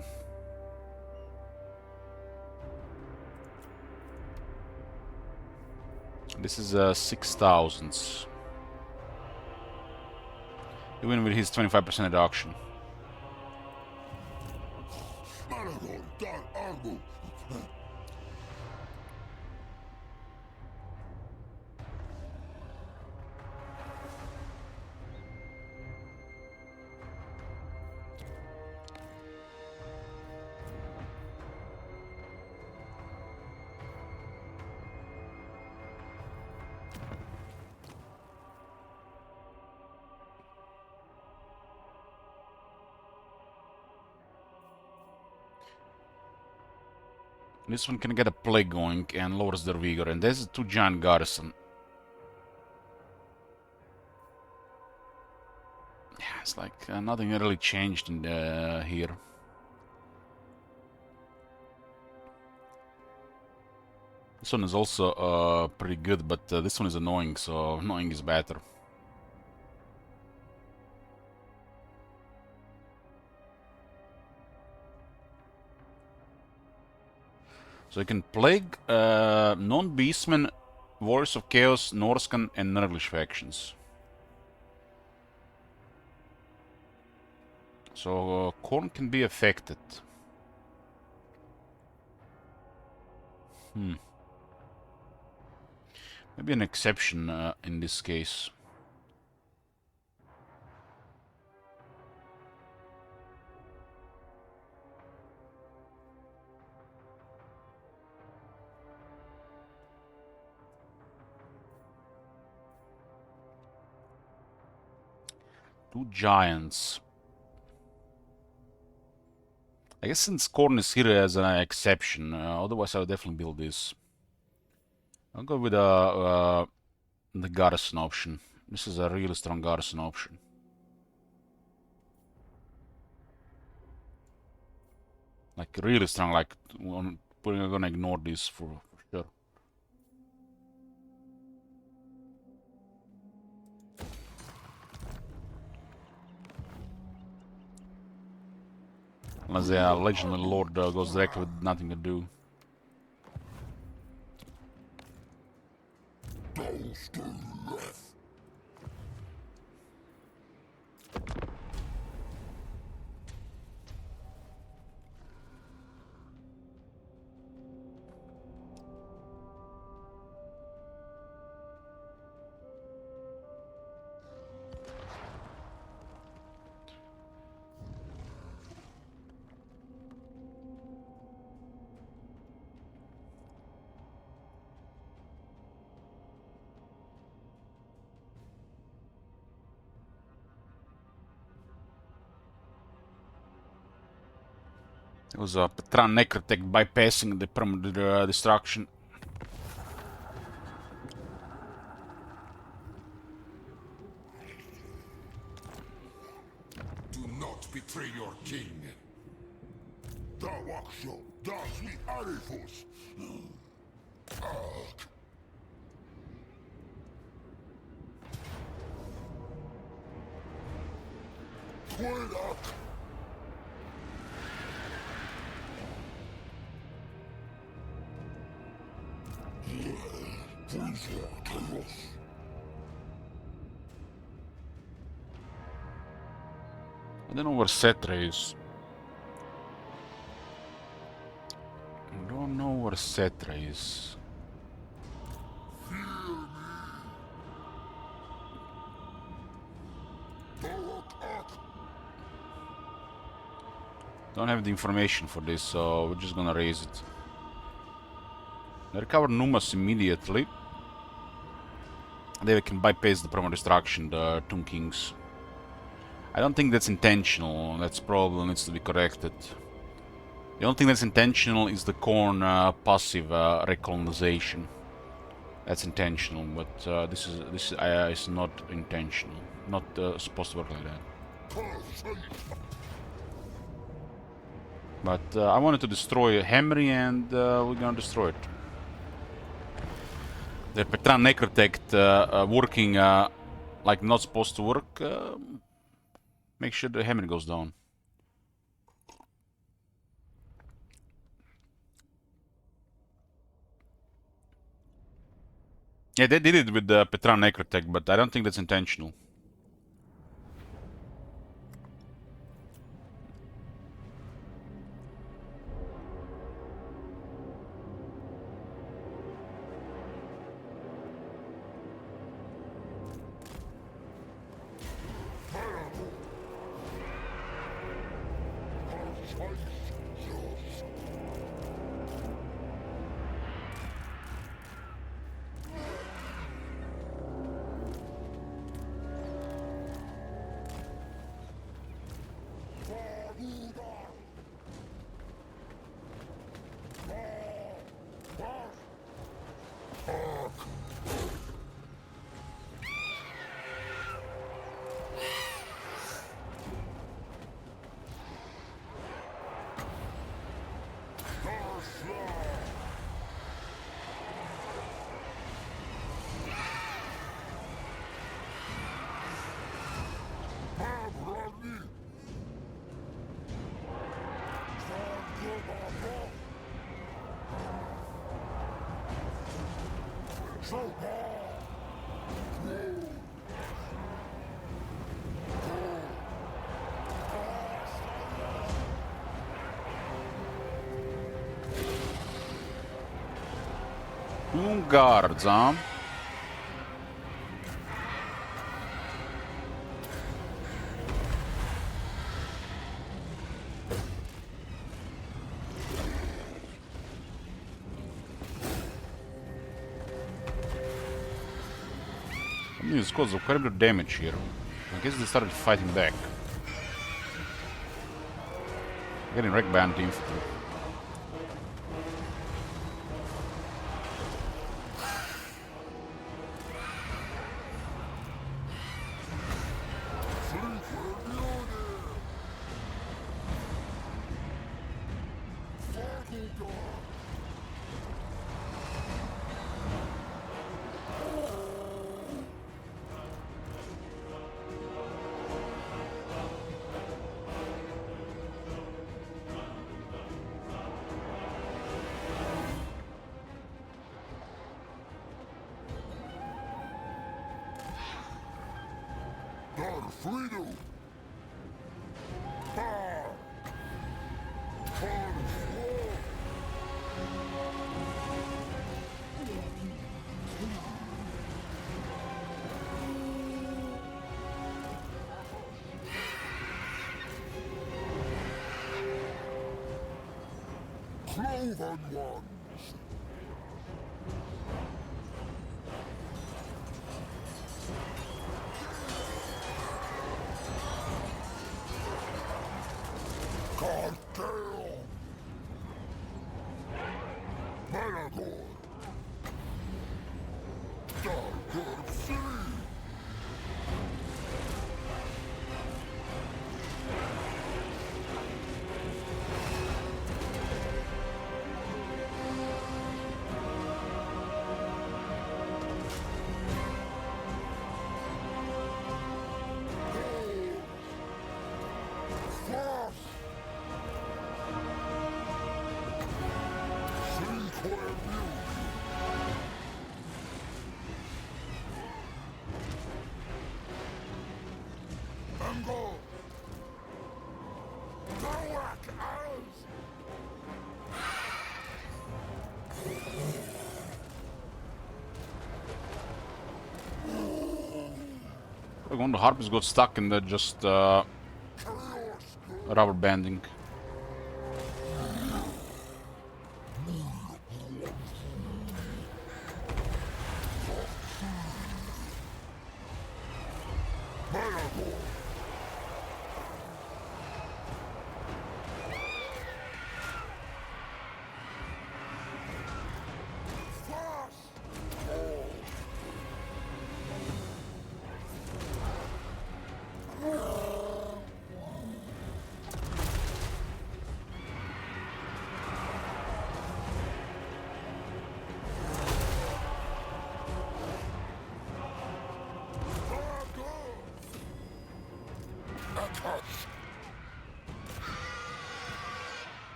This is 6,000. Even with his 25% reduction. This one can get a plague going and lowers their vigor, and there's 2 giant garrison. Yeah, it's like nothing really changed in here. This one is also pretty good, but this one is annoying, so annoying is better. So you can plague non-beastmen, Warriors of Chaos, Norscan, and Nurglish factions. So Khorne can be affected. Maybe an exception in this case. Two giants. I guess since Khorne is here as an exception, otherwise I would definitely build this. I'll go with the garrison option. This is a really strong garrison option. Like really strong, like we're gonna ignore this for sure. Unless the legendary lord goes directly with nothing to do. It was a Patran Necrotech bypassing the permanent destruction. Do not betray your king. Dawaksho, Dasmi Arifus. Quillock. I don't know where Cetra is. I don't know where Cetra is. Don't have the information for this, so we're just gonna raise it. They recover Numas immediately. They can bypass the perma destruction, the Tomb Kings. I don't think that's intentional. That's probably needs to be corrected. The only thing that's intentional is the corn passive recolonization. That's intentional, but this is not intentional. Not supposed to work like that. But I wanted to destroy Hamry, and we're gonna destroy it. The Petran Necrotect working like not supposed to work. Make sure the Hammer goes down. Yeah, they did it with the Petran Necrotech, but I don't think that's intentional. Guards, huh? I mean, it's caused quite a bit of damage here. I guess they started fighting back. Getting wrecked by anti-infantry. Cloven ones! Cartel! Managor! Darker Sea! Look, one of the harpies got stuck in the just rubber banding.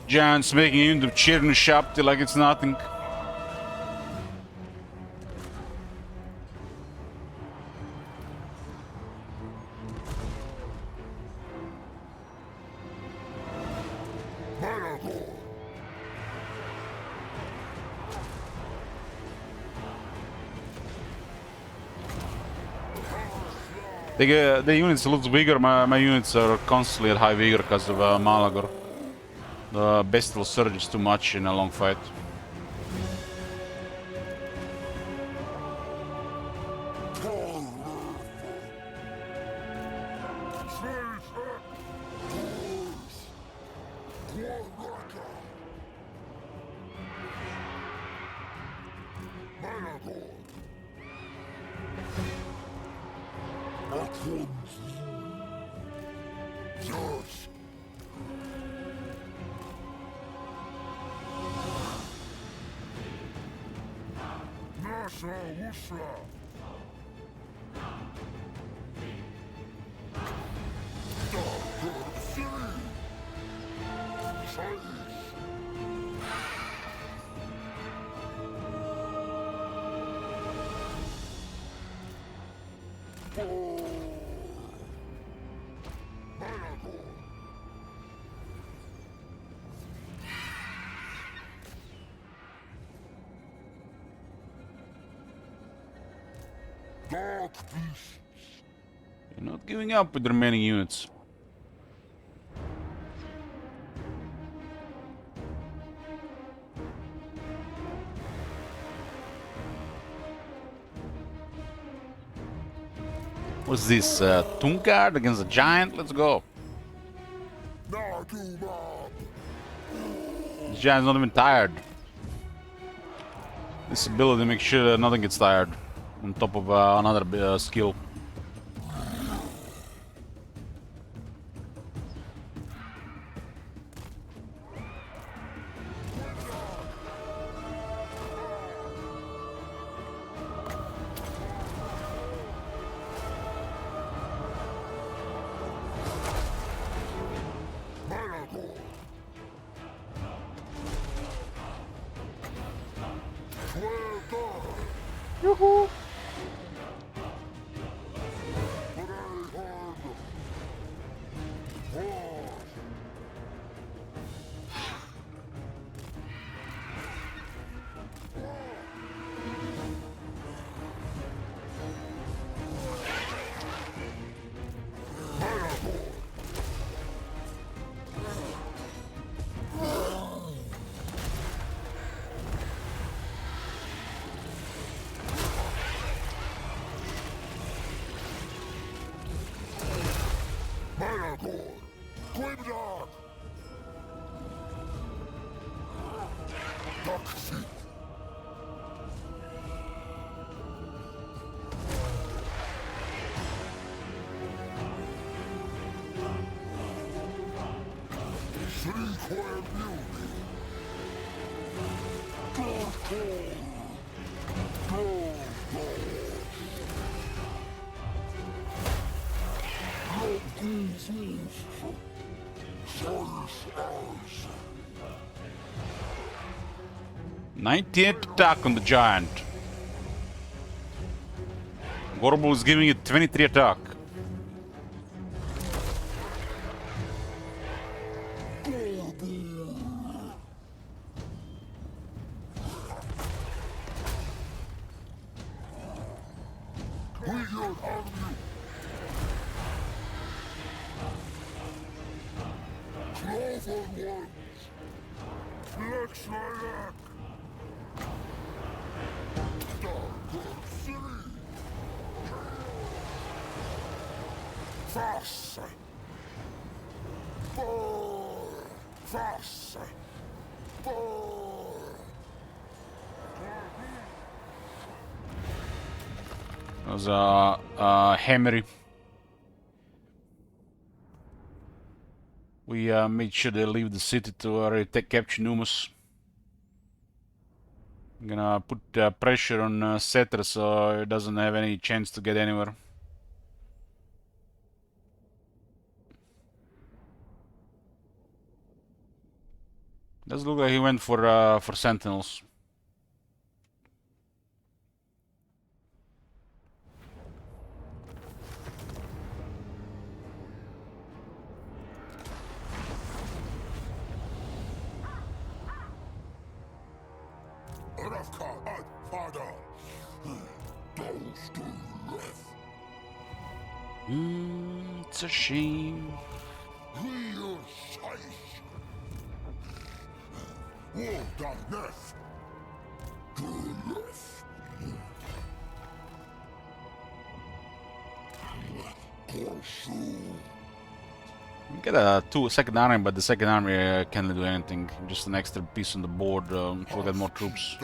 Giants making into Chirn Shapti like it's nothing. The units look bigger. My units are constantly at high vigor because of Malagor. The bestial surge is too much in a long fight. You're not giving up with the remaining units. What's this? Tungard against a giant? Let's go. This giant's not even tired. This ability makes sure that nothing gets tired. On top of another skill. Yoo-hoo! 98 attack on the giant. Gorbel is giving it 23 attack. That was hammery. We made sure they leave the city to capture Numus. I'm gonna put pressure on Setter so it doesn't have any chance to get anywhere. Does look like he went for sentinels. It's a shame. We get a second army, but the second army can't do anything. Just an extra piece on the board to get more troops.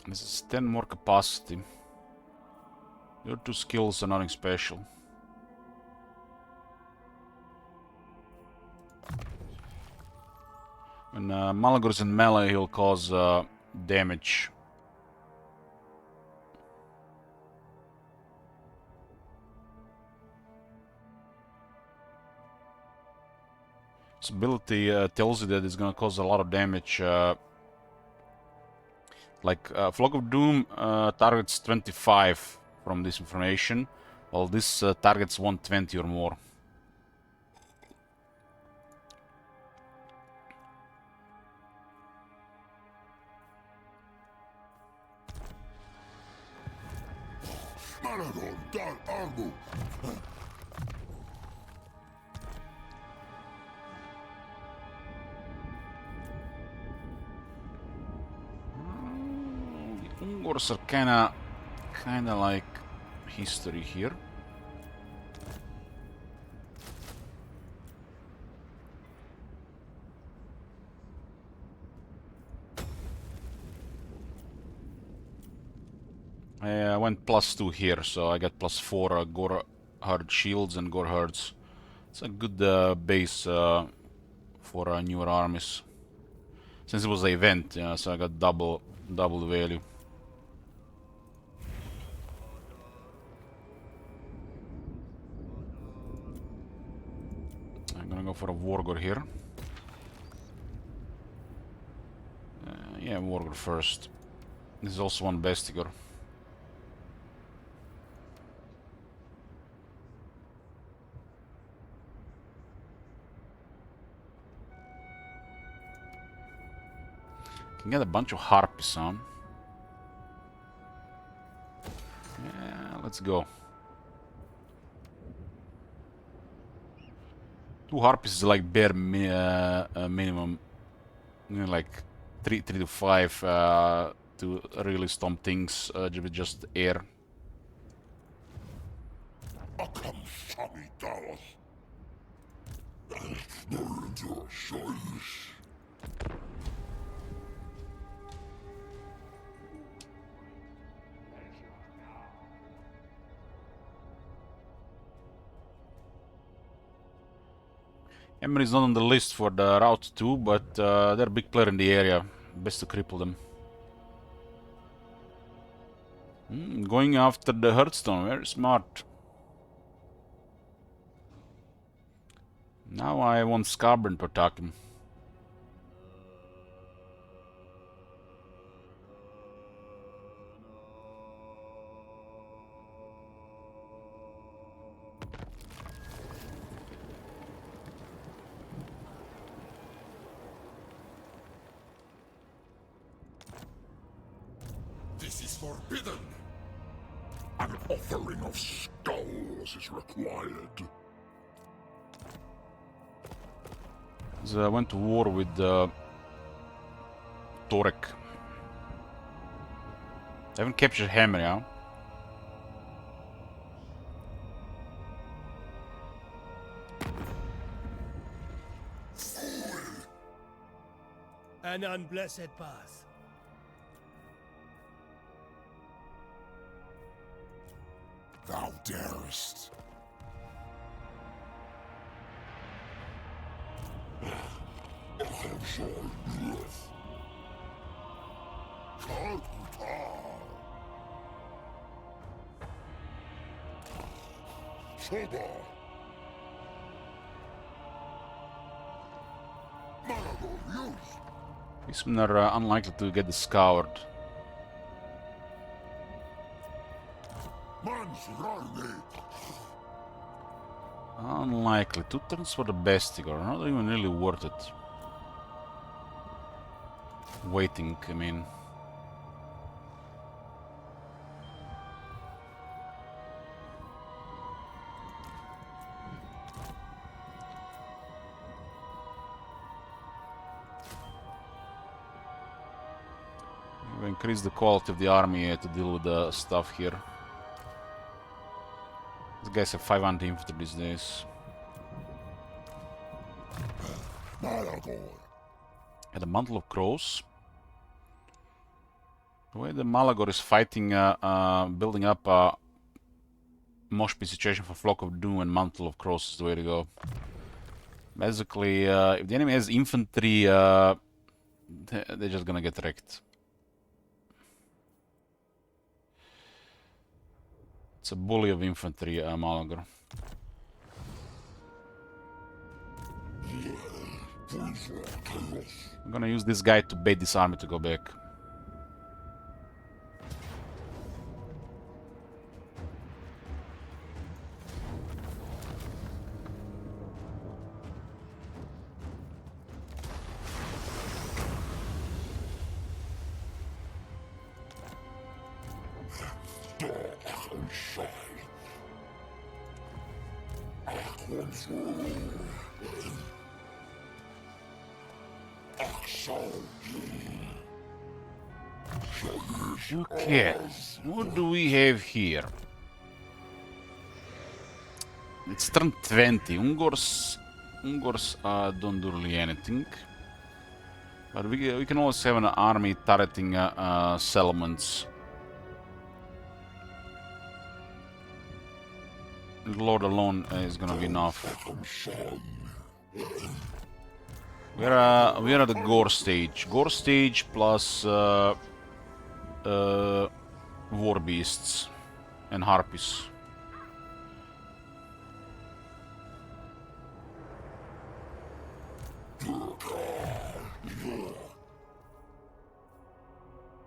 This is 10 more capacity. Your two skills are nothing special. When Malagor is in melee, he'll cause damage. This ability tells you that it's gonna cause a lot of damage. Like Flock of Doom targets 25 from this information, while this targets 120 or more. Ungors are kinda like history here. I went +2 here, so I got +4 Gorehard shields and Gorehards. It's a good base for newer armies. Since it was an event, so I got double value. I'm gonna go for a Wargor here. Yeah, Wargor first. This is also one Bestigor. Can get a bunch of Harpies on. Yeah, let's go. 2 Harpies is like bare minimum. You know, like 3 to 5 to really stomp things with just air. Emmer is not on the list for the Route 2, but they're a big player in the area. Best to cripple them. Going after the Hearthstone, very smart. Now I want Scarburn to attack him. This is forbidden. An offering of skulls is required. So I went to war with Torek. I haven't captured Hammer now. An unblessed path. Thou darest. These men are unlikely to get scoured. Unlikely. 2 turns for the Bestigor, not even really worth it. Waiting, I mean. We increase the quality of the army to deal with the stuff here. These guys have 500 infantry these days. And the Mantle of Crows. The way the Malagor is fighting, building up a mosh pit situation for Flock of Doom and Mantle of Crows is the way to go. Basically, if the enemy has infantry, they're just gonna get wrecked. It's a bully of infantry, Malagor. I'm gonna use this guy to bait this army to go back. Okay, what do we have here? It's turn 20. Ungors don't do really anything. But we can always have an army turreting settlements. Lord alone is gonna be enough. We are at the gore stage. Gore stage plus war beasts and harpies.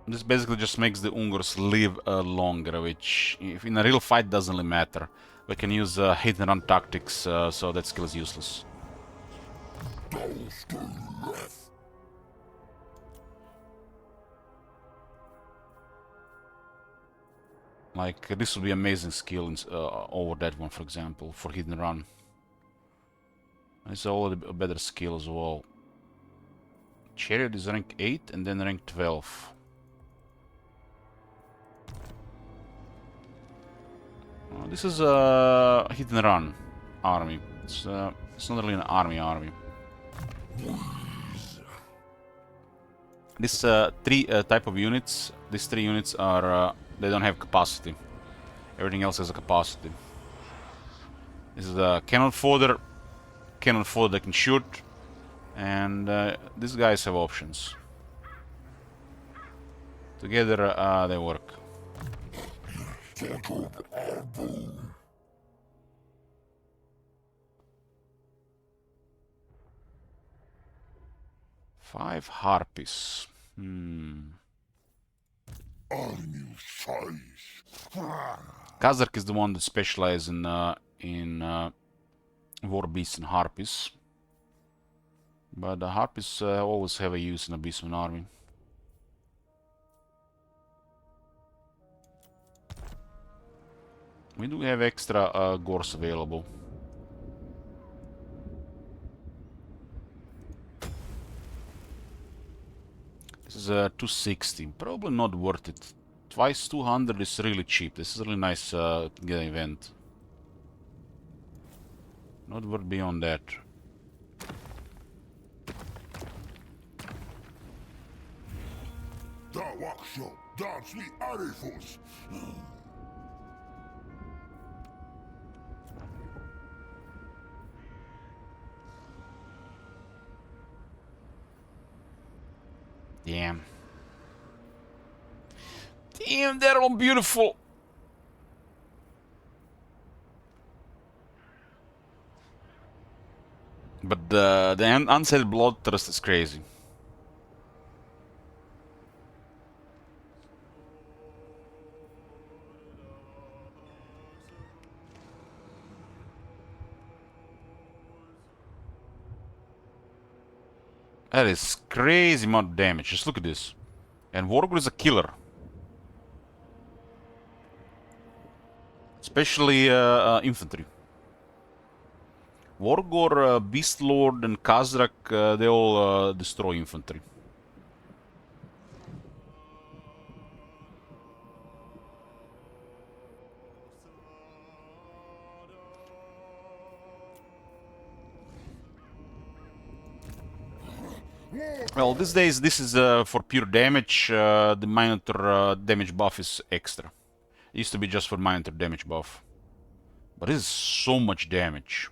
This basically just makes the Ungors live longer, which if in a real fight doesn't really matter. We can use hit and run tactics, so that skill is useless. Like, this would be amazing skill over that one, for example, for hit and run. It's already a better skill as well. Chariot is rank 8 and then rank 12. This is a hit and run army. It's not really an army. This 3 type of units. These 3 units are they don't have capacity. Everything else has a capacity. This is a cannon fodder that can shoot, and these guys have options. Together they work. 5 harpies. Kazark is the one that specializes in war beasts and harpies. But the harpies always have a use in a beastman army. We do have extra gors available. This is 260, probably not worth it. Twice 200 is really cheap. This is a really nice get event. Not worth beyond that. Da workshop, dance me arifus. Damn. Damn, they're all beautiful. But the unsaid bloodthirst is crazy. That is crazy amount of damage. Just look at this. And Wargor is a killer. Especially infantry. Wargor, Beast Lord, and Kazrak, they all destroy infantry. Well, these days this is for pure damage. The Minotaur damage buff is extra. It used to be just for Minotaur damage buff. But this is so much damage.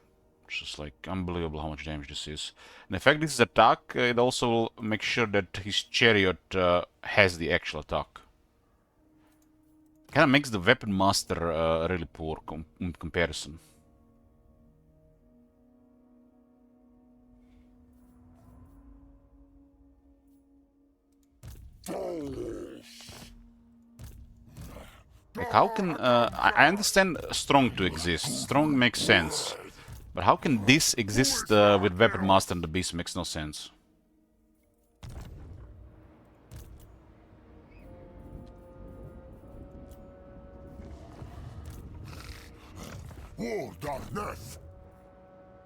It's just like unbelievable how much damage this is. And the fact this is attack, it also makes sure that his chariot has the actual attack. Kind of makes the weapon master really poor in comparison. Like how can I understand strong to exist. Strong makes sense. But how can this exist with Weapon Master and the Beast? Makes no sense.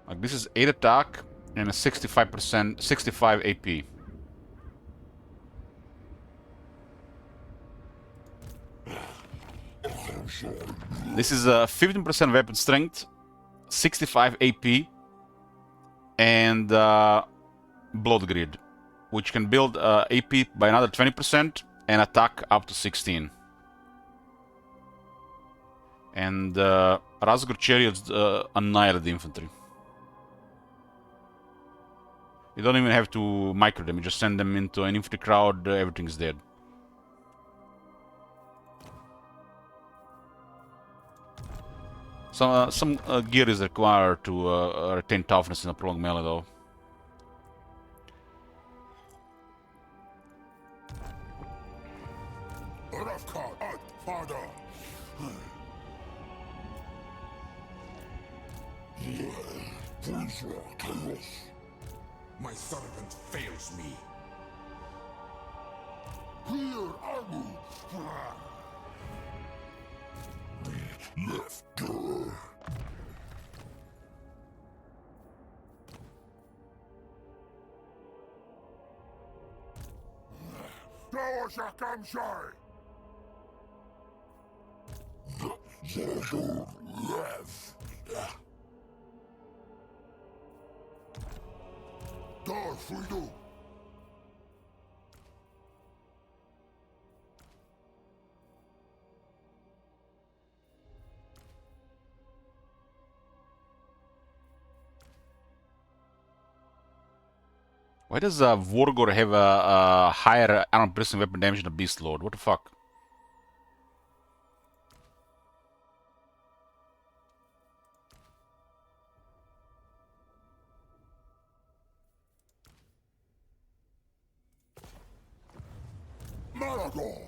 Like this is 8 attack and a 65 AP. This is 15% weapon strength, 65 AP, and Blood Grid, which can build AP by another 20% and attack up to 16. And Razgor Chariots annihilate the infantry. You don't even have to micro them, you just send them into an infantry crowd, everything's dead. Some gear is required to retain toughness in a prolonged melee though. My servant fails me. Left door. Why does Vorgor have a higher armor piercing weapon damage than a Beast Lord? What the fuck? Maragor!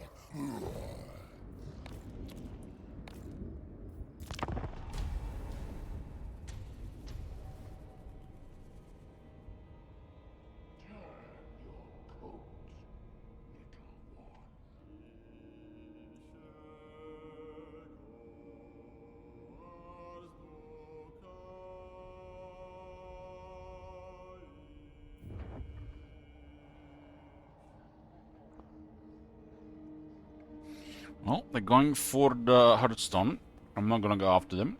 Well, they're going for the Hearthstone. I'm not gonna go after them.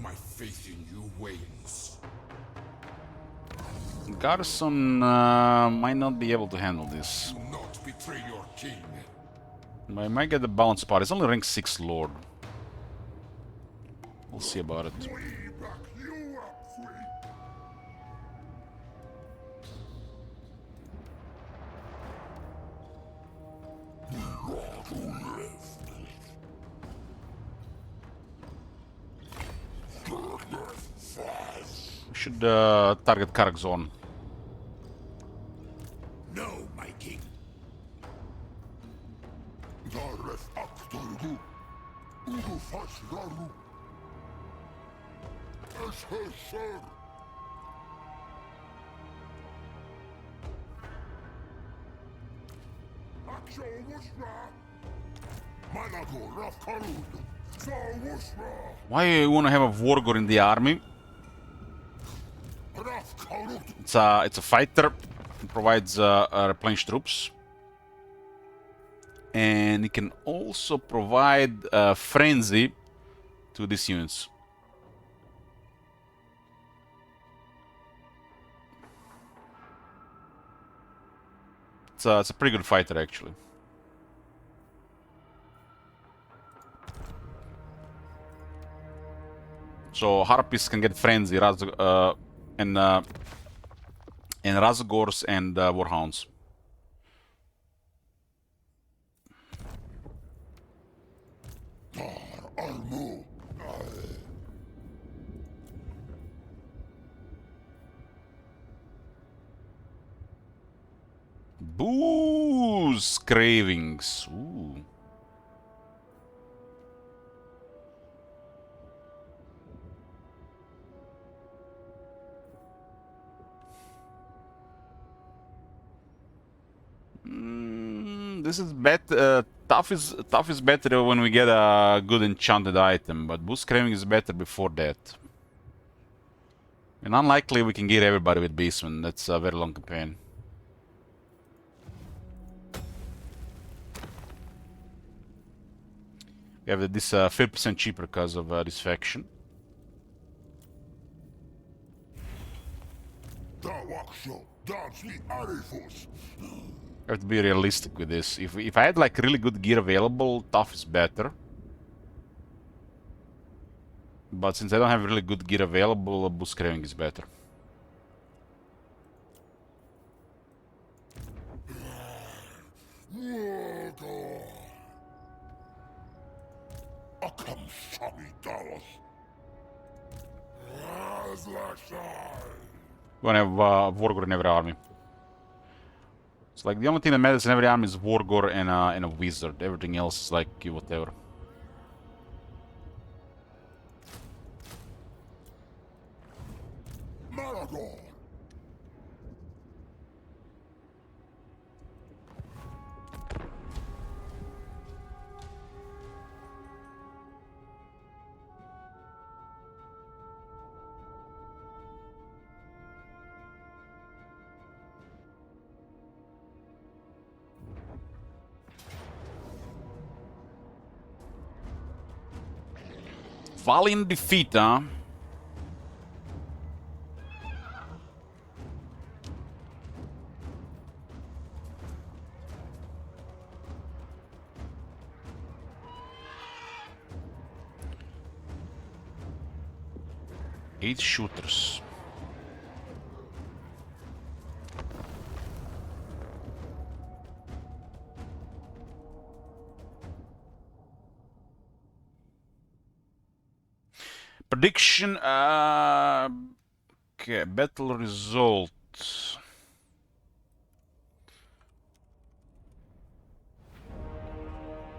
My faith in you wanes. Garrison might not be able to handle this. Do not betray your king. I might get the balance part. It's only rank 6 Lord. We'll see about it. We back you up, Free. We should target Karakzon. No, my king. Dareth Aktorgu. Ugu Fasraru. Esher. Aksho Wushra. Manago Rafkarud. So Wushra. Why you wanna have a Wargor in the army? Rafkarud. It's a fighter. It provides replenished troops. And it can also provide frenzy to these units. It's a pretty good fighter, actually. So Harpies can get frenzy, and Razagors and Warhounds. Armu. Booze cravings. Ooh. This is better. Tough is better when we get a good enchanted item, but boost craving is better before that. And unlikely we can get everybody with Beastman. That's a very long campaign. We have this 50% cheaper because of this faction. Dawaksho. Dance the Arifus. I have to be realistic with this. If I had like really good gear available, tough is better. But since I don't have really good gear available, boost craving is better. Akam Sami Dallas. We're gonna have Wargor in every army. It's like the only thing that matters in every army is Wargor and a Wizard. Everything else is like whatever. Maragor. Valiant defeat, huh? Eight shooters. Prediction. Okay, battle result.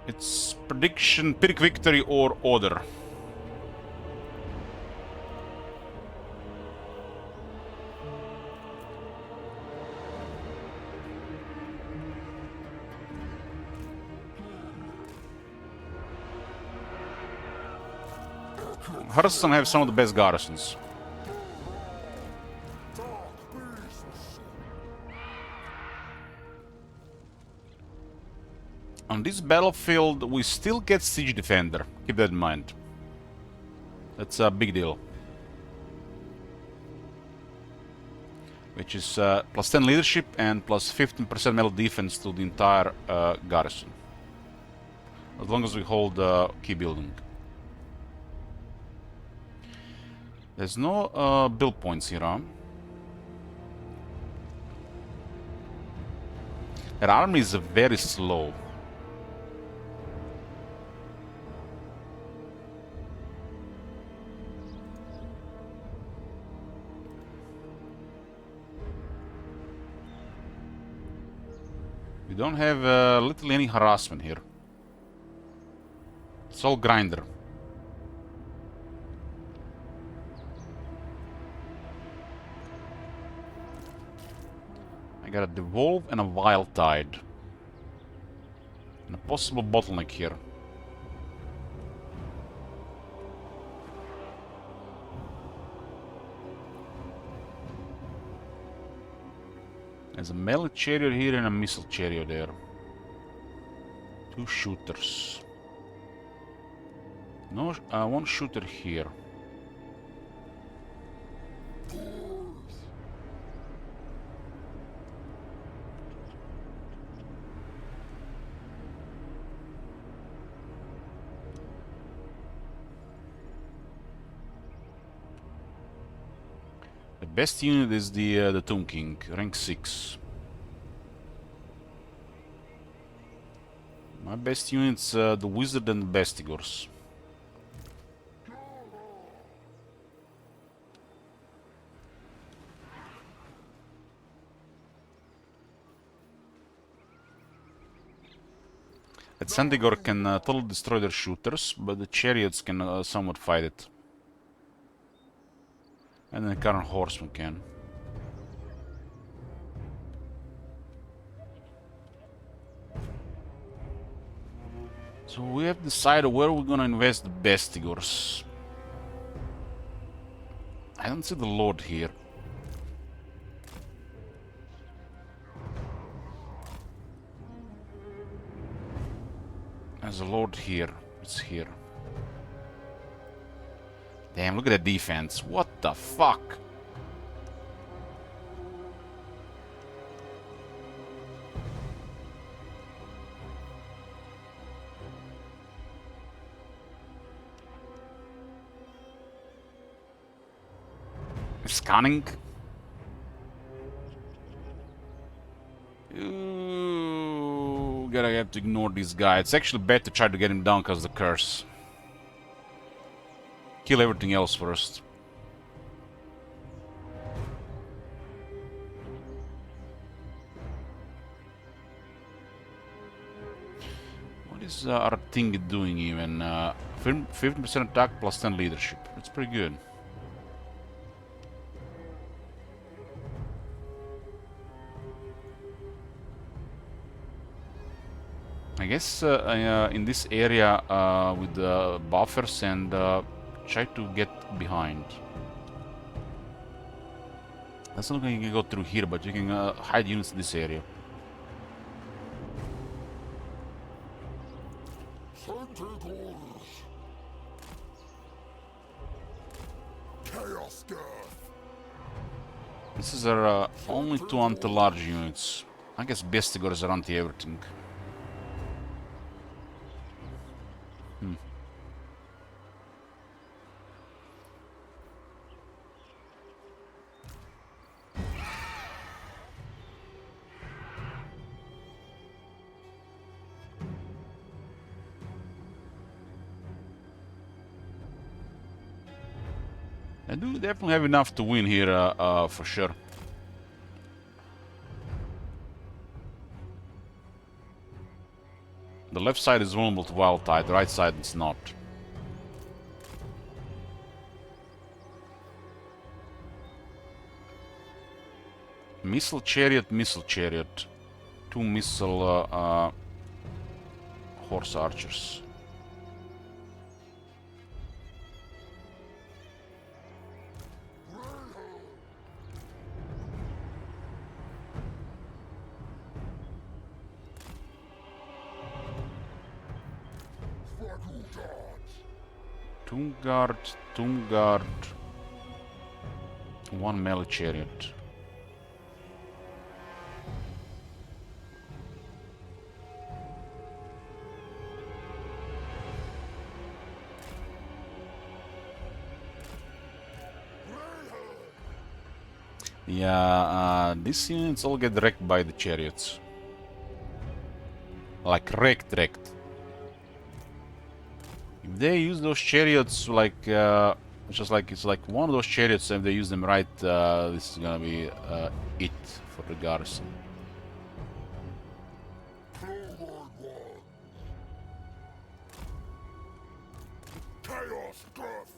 It's prediction, Pyrrhic victory or order. Hearthstone have some of the best garrisons. On this battlefield, we still get Siege Defender. Keep that in mind. That's a big deal. Which is plus 10 leadership and plus 15% melee defense to the entire garrison. As long as we hold key building. There's no build points here, huh? Their army is very slow. We don't have literally any harassment here. It's all grinder. I got a Devolve and a Wild Tide. And a possible bottleneck here. There's a melee chariot here and a missile chariot there. 2 shooters. No, 1 shooter here. The best unit is the Tomb King, rank 6. My best unit's the Wizard and the Bestigors. That Sandigor can totally destroy their shooters, but the chariots can somewhat fight it. And the current horseman can. So we have decided where we're gonna invest the Bestigors. I don't see the Lord here. There's a Lord here. It's here. Damn, look at that defense. What the fuck? Scanning. Ooh, gotta have to ignore this guy. It's actually better to try to get him down because of the curse. Kill everything else first. What is our thing doing even? 15% attack plus 10 leadership. That's pretty good. I guess in this area with the buffers and try to get behind. That's not going to go through here, but you can hide units in this area. Chaos Girth. This is our only 2 anti-large units. I guess Bestigors are anti-everything. I do definitely have enough to win here, for sure. The left side is vulnerable to Wild Tide, the right side is not. Missile Chariot, Missile Chariot. 2 missile horse archers. Tombguard. 1 melee chariot. Yeah, these units all get wrecked by the chariots. Like wrecked. If they use those chariots like, just like, it's like one of those chariots, and if they use them right, this is gonna be it for the garrison. Chaos Death!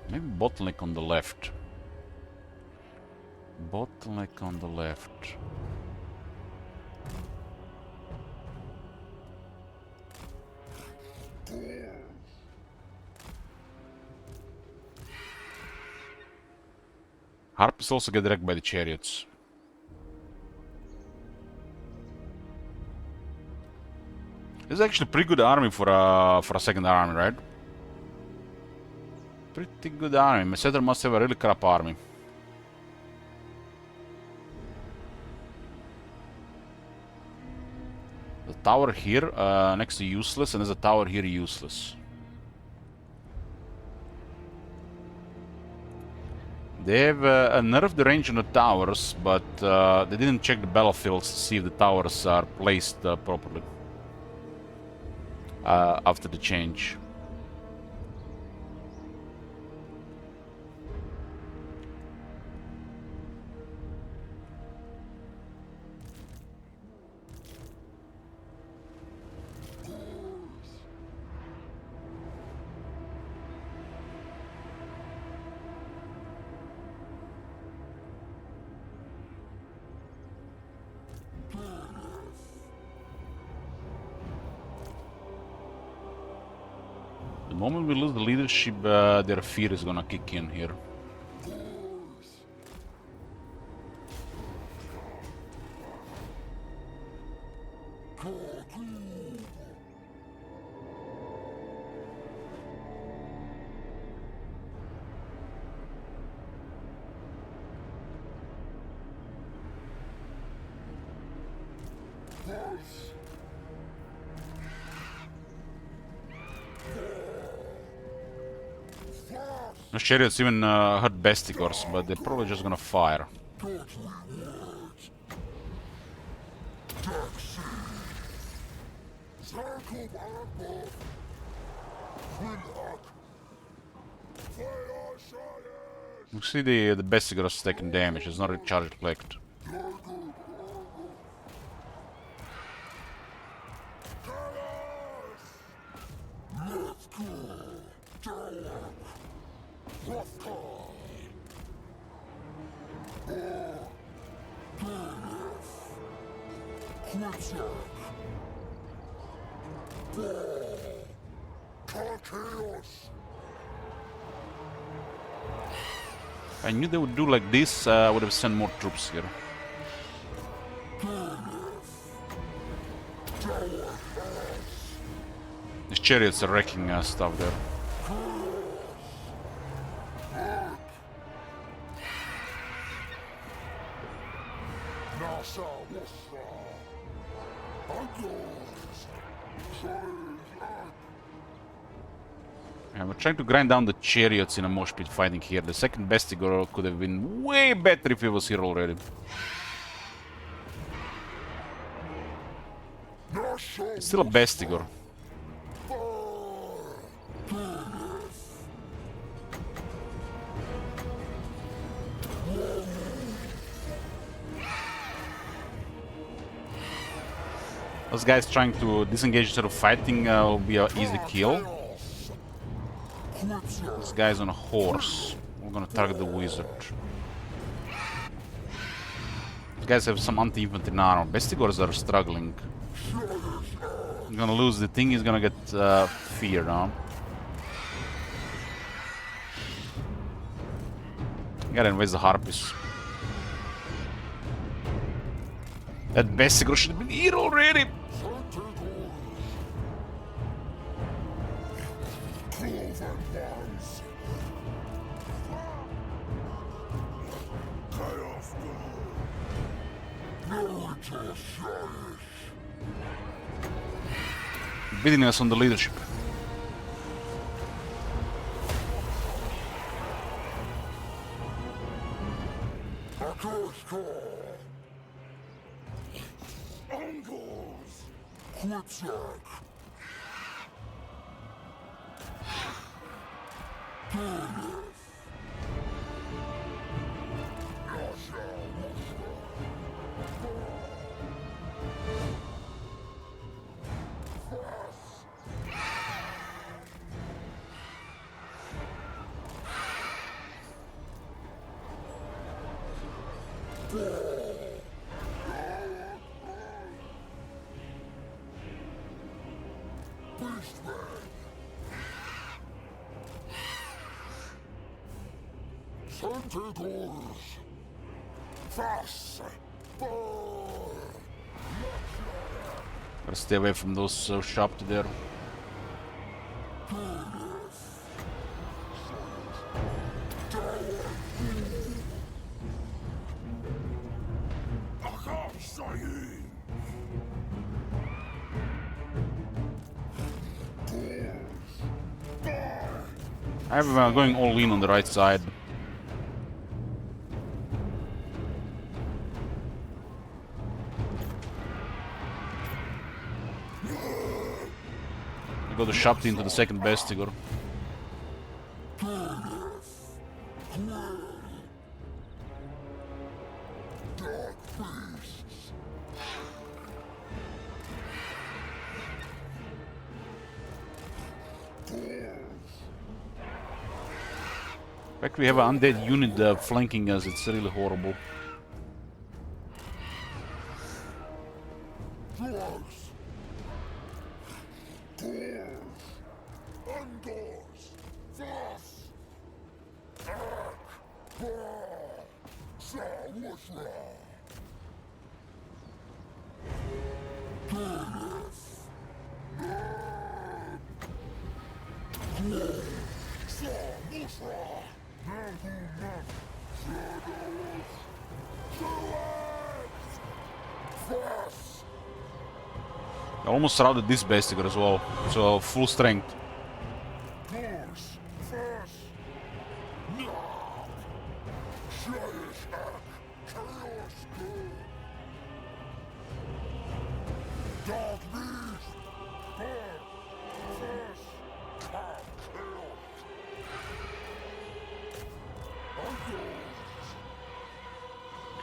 Maybe bottleneck on the left. Bottleneck on the left. Harpies also get wrecked by the chariots. This is actually a pretty good army for a second army, right? Pretty good army. Messeter must have a really crap army. The tower here next to useless, and there's a tower here useless. They have nerfed the range on the towers, but they didn't check the battlefields to see if the towers are placed properly after the change. The moment we lose the leadership, their fear is gonna kick in here. The chariots even hurt Bestigors, but they're probably just gonna fire. You see the Bestigors taking damage, it's not a charge reflect. I knew they would do like this, I would have sent more troops here. These chariots are wrecking stuff there. And we're trying to grind down the chariots in a mosh pit fighting here. The second Bestigor could have been way better if he was here already. It's still a Bestigor. Those guys trying to disengage instead of fighting will be an easy kill. This guy's on a horse. We're gonna target the wizard. These guys have some anti-infantry armor. Bestigors are struggling. I'm gonna lose the thing, he's gonna get fear now. Gotta invade the Harpies. That Bestigor should have been here already! Beating us on the leadership. Gotta stay away from those shops there. I'm going all in on the right side. I got the shot into the second Bestigor. In fact, we have an undead unit flanking us, it's really horrible. I almost surrounded this Bestigor as well, so full strength.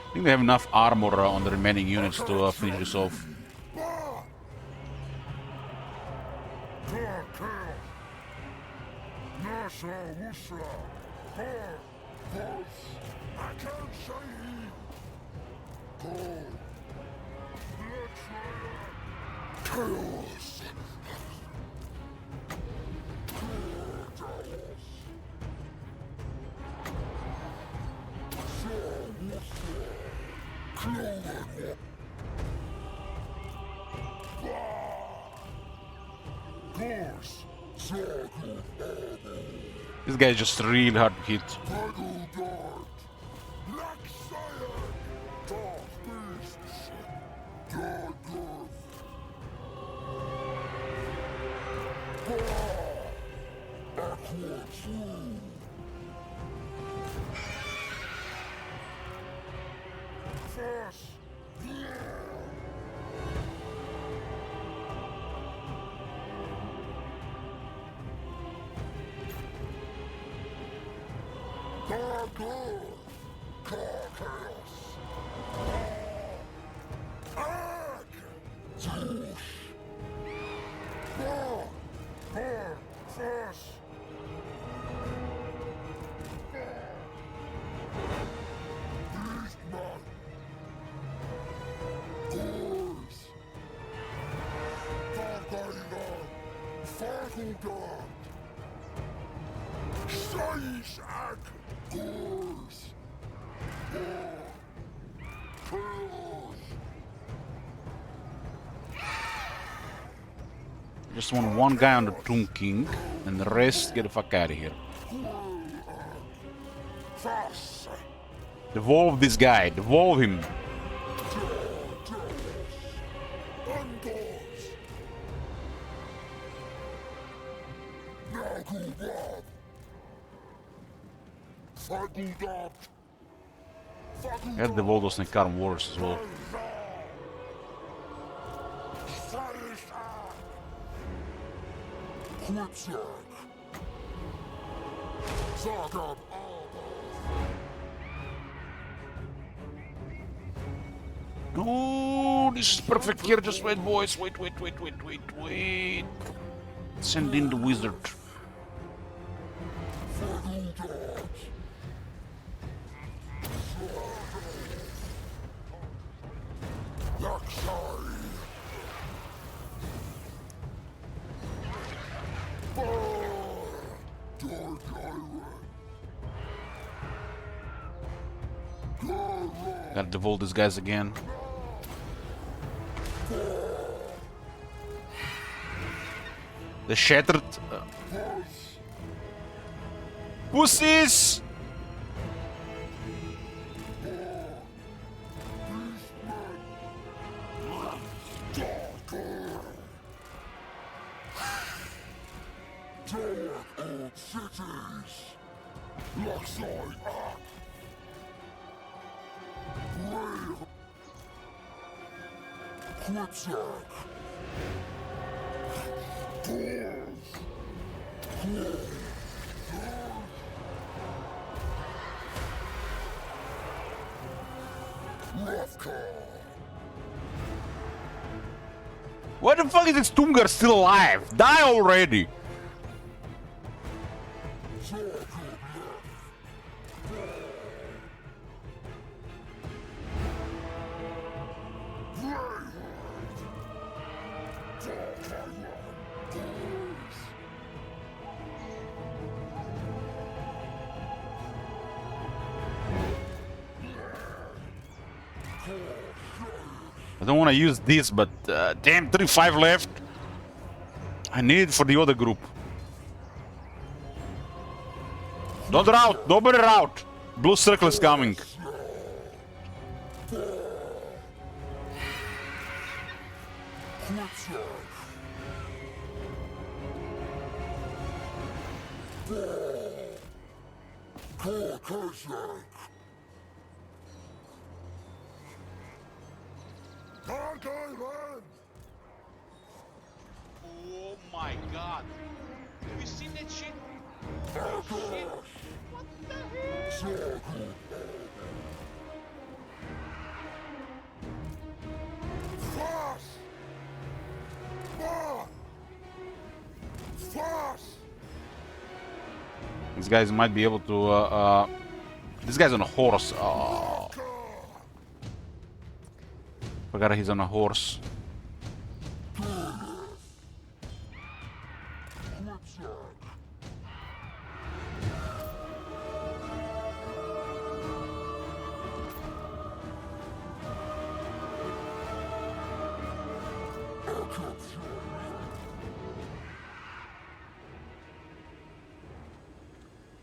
I think they have enough armor on the remaining units to finish this off. This guy is just really hard to hit. Parkour! Car chaos! Ark! Swoosh! Burn! Burn! First! Beastman! Doors! Darkailer! Farguldan! Seishak! Doors! Chaos! Just want one guy on the Tomb King, and the rest get the fuck out of here. Fast! Devolve this guy, devolve him. Undoors! Nagubab! Faguldat! I gotta devolve those Nekaran warriors as well. Quipsack! Zagab No, this is perfect here. Just wait, boys. Wait. Send in the wizard. Faguldat! Laksai! Gotta devolve these guys again. The shattered pussies. Cities! Laksai up! Quipsack! Why the fuck is this Tungar still alive? Die already! I don't want to use this, but damn, 35 left. I need it for the other group. Don't route, nobody route. Blue circle is coming. Oh my god. Have you seen that shit? Oh shit. What the hell? Fast! More! Fast! These guys might be able to. This guy's on a horse. Oh. Forgot he's on a horse.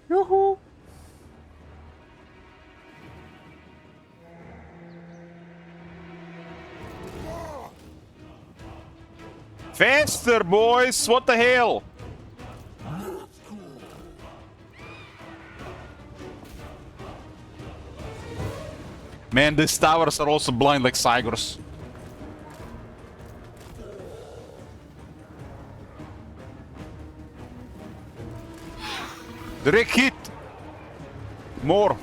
Yoo-hoo! Faster, boys! What the hell? Man, these towers are also blind like Cygors. Direct hit! More!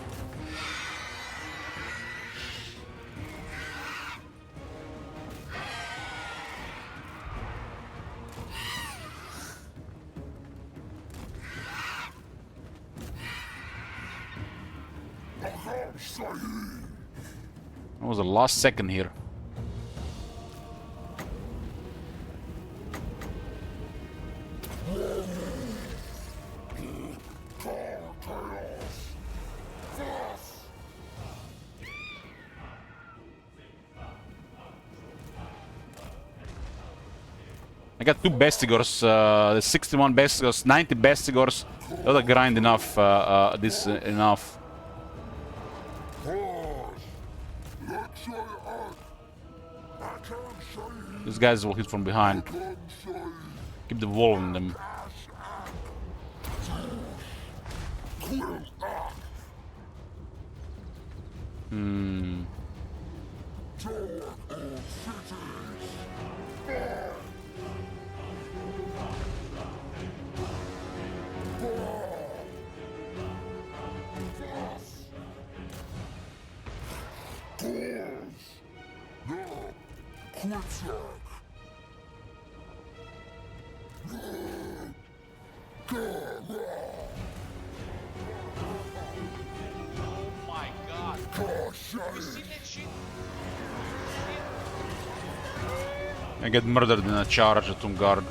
That was the last second here. I got 2 Bestigors, the 61 Bestigors, 90 Bestigors. That'll grind enough, enough. These guys will hit from behind. Keep the wall on them. Oh my god. Have you seen that shit? I get murdered in a charge at Tungard.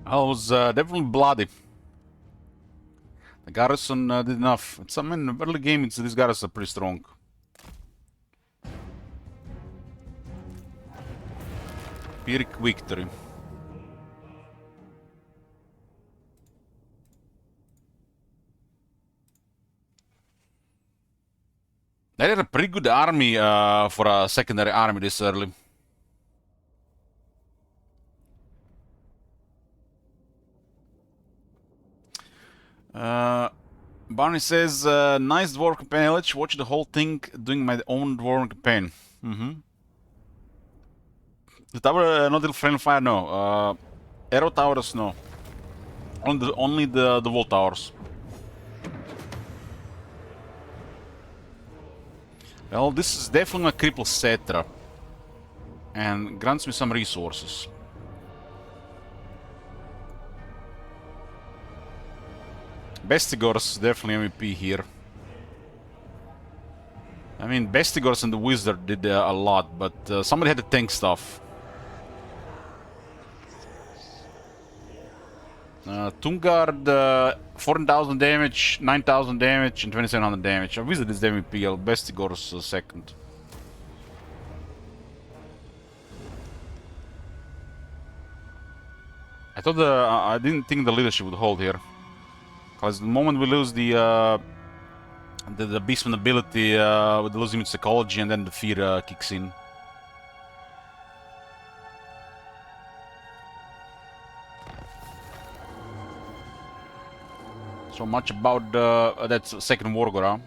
I was definitely bloody. The garrison did enough. I mean, early game, these garrisons are pretty strong. Pyrrhic victory. They had a pretty good army for a secondary army this early. Barney says, nice dwarf campaign. Let's watch the whole thing doing my own dwarf campaign. The tower, not the friendly fire, no. Arrow towers, no. Only the wall towers. Well, this is definitely a cripple Cetra. And grants me some resources. Bestigors definitely MVP here. I mean, Bestigors and the Wizard did a lot, but somebody had to tank stuff. Tungard, 14,000 damage, 9,000 damage, and 2,700 damage. Wizard is the MVP, Bestigors second. I thought I didn't think the leadership would hold here. Because the moment we lose the beastman ability, we lose him in psychology, and then the fear kicks in. So much about that second Wargora.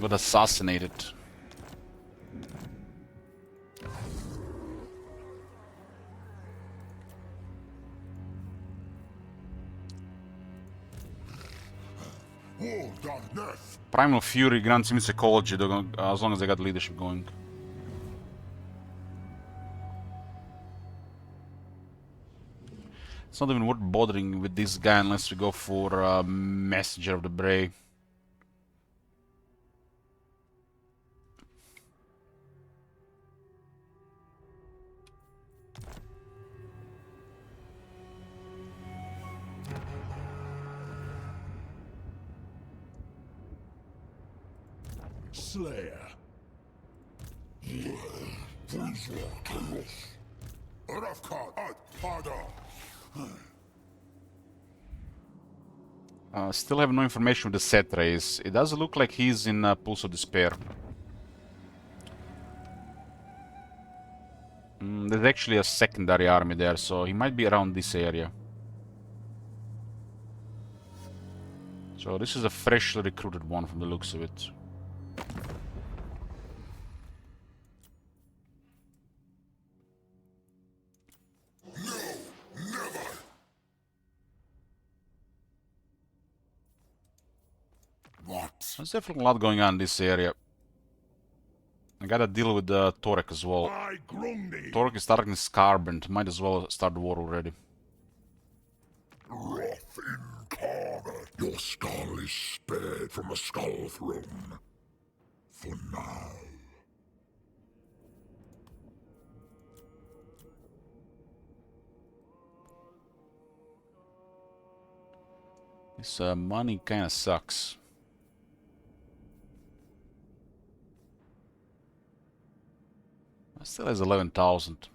Got assassinated. Primal Fury grants him psychology as long as they got leadership going. It's not even worth bothering with this guy unless we go for Messenger of the Bray. Slayer. Still have no information with the set race. It does look like he's in Pulse of Despair. There's actually a secondary army there, so he might be around this area. So this is a freshly recruited one from the looks of it. What? There's definitely a lot going on in this area. I gotta deal with Torek as well. I Grundy. Torek is starting Scarband. Might as well start the war already. Wrath incarnate. Your skull is spared from a skull throne. For now. This money kinda sucks. Still has 11,000.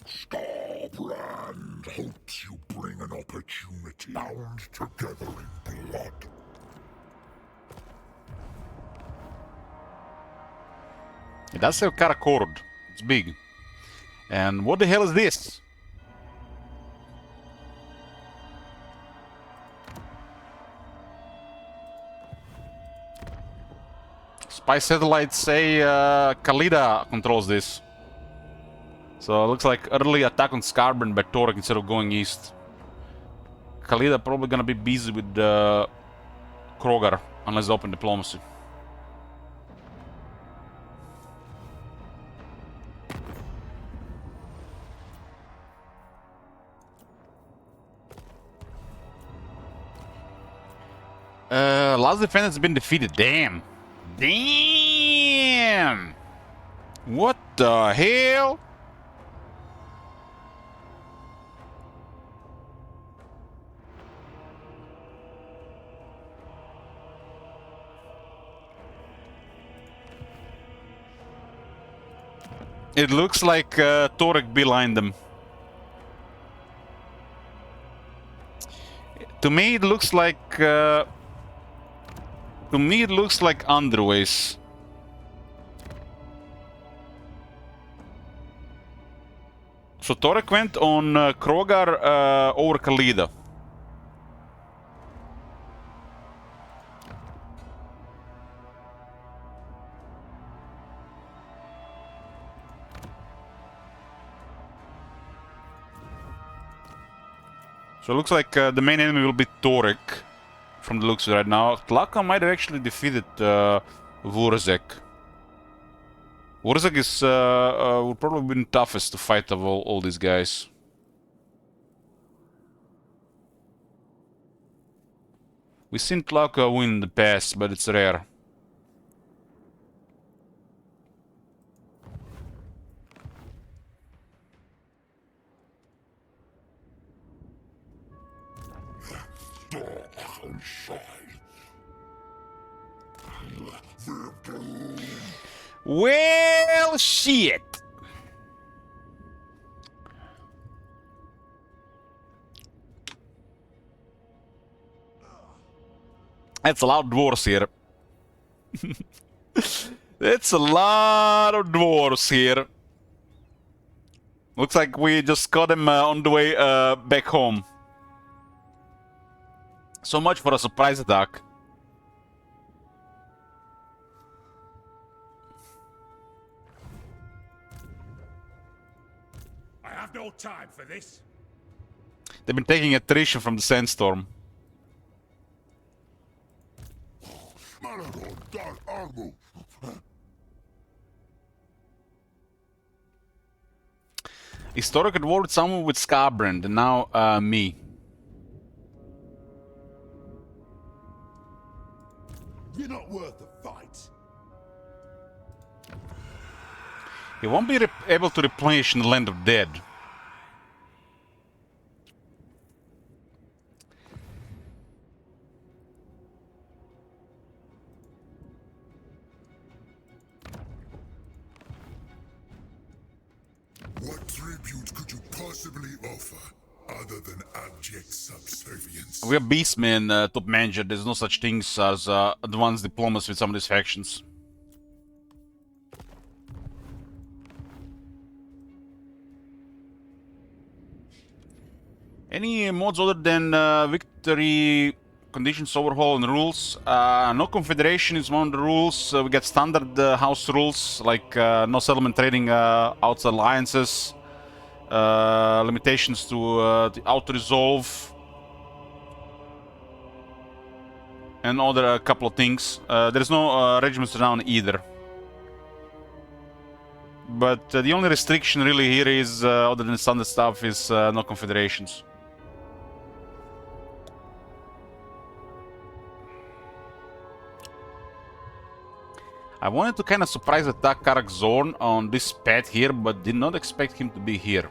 Starbrand hopes you bring an opportunity bound together in blood. It does have Karakorod. It's big. And what the hell is this? Spy satellites say Khalida controls this. So it looks like early attack on Scarborough by Torek instead of going east. Khalida probably gonna be busy with Krogar unless they open diplomacy. Last defense has been defeated. Damn. Damn! What the hell? It looks like Torek beelined them. To me, it looks like underways. So Torek went on Krogar over Khalida. So it looks like the main enemy will be Torek, from the looks right now. Tlaka might have actually defeated Vurzek. Vurzek is would probably been toughest to fight of all these guys. We've seen Tlaka win in the past, but it's rare. Well, shit. That's a lot of dwarves here. That's a lot of dwarves here. Looks like we just got them on the way back home. So much for a surprise attack. I have no time for this. They've been taking attrition from the sandstorm. Historic at war with someone with Scarbrand, and now me. You're not worth the fight. He won't be able to replenish in the Land of Dead. What tribute could you possibly offer, other than abject subservience? We are beastmen, top manager. There's no such things as advanced diplomacy with some of these factions. Any mods other than victory conditions, overhaul, and rules? No confederation is one of the rules. We get standard house rules like no settlement trading outside alliances, limitations to auto-resolve, and other couple of things. There's no regiments around either. But the only restriction really here is, other than standard stuff, is no confederations. I wanted to kind of surprise attack Karak Zorn on this pad here, but did not expect him to be here.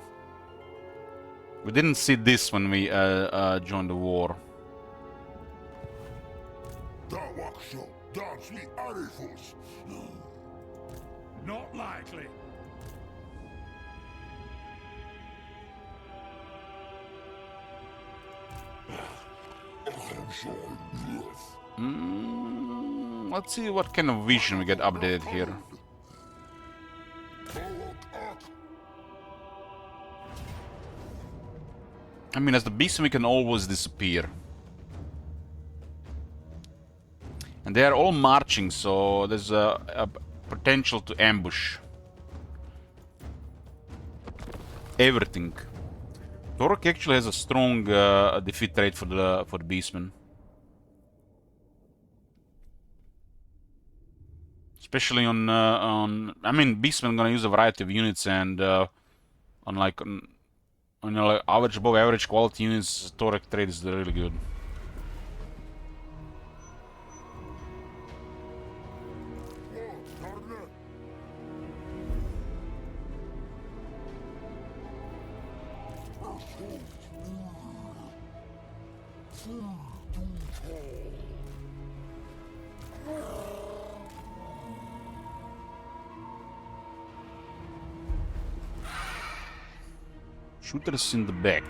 We didn't see this when we joined the war. Not likely. Let's see what kind of vision we get updated here. I mean, as the beast, we can always disappear. And they are all marching, so there's a potential to ambush. Everything. Torok actually has a strong defeat rate for the beastmen. Especially on I mean, beastmen gonna use a variety of units, and on like average, above average quality units, Torek trade is really good. Shooters in the back.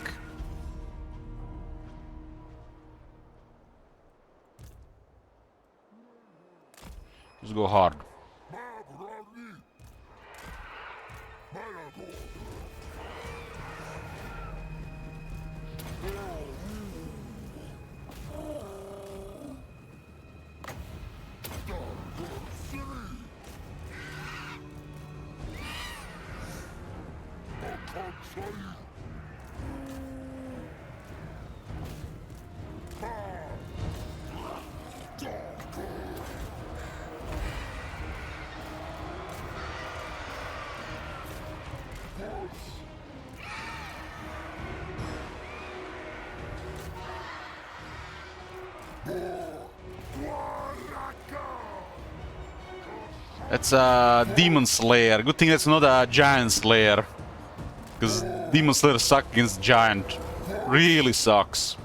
Just go hard. That's a Demon Slayer. Good thing that's not a Giant Slayer. Because Demon Slayer sucks against Giant. Really sucks.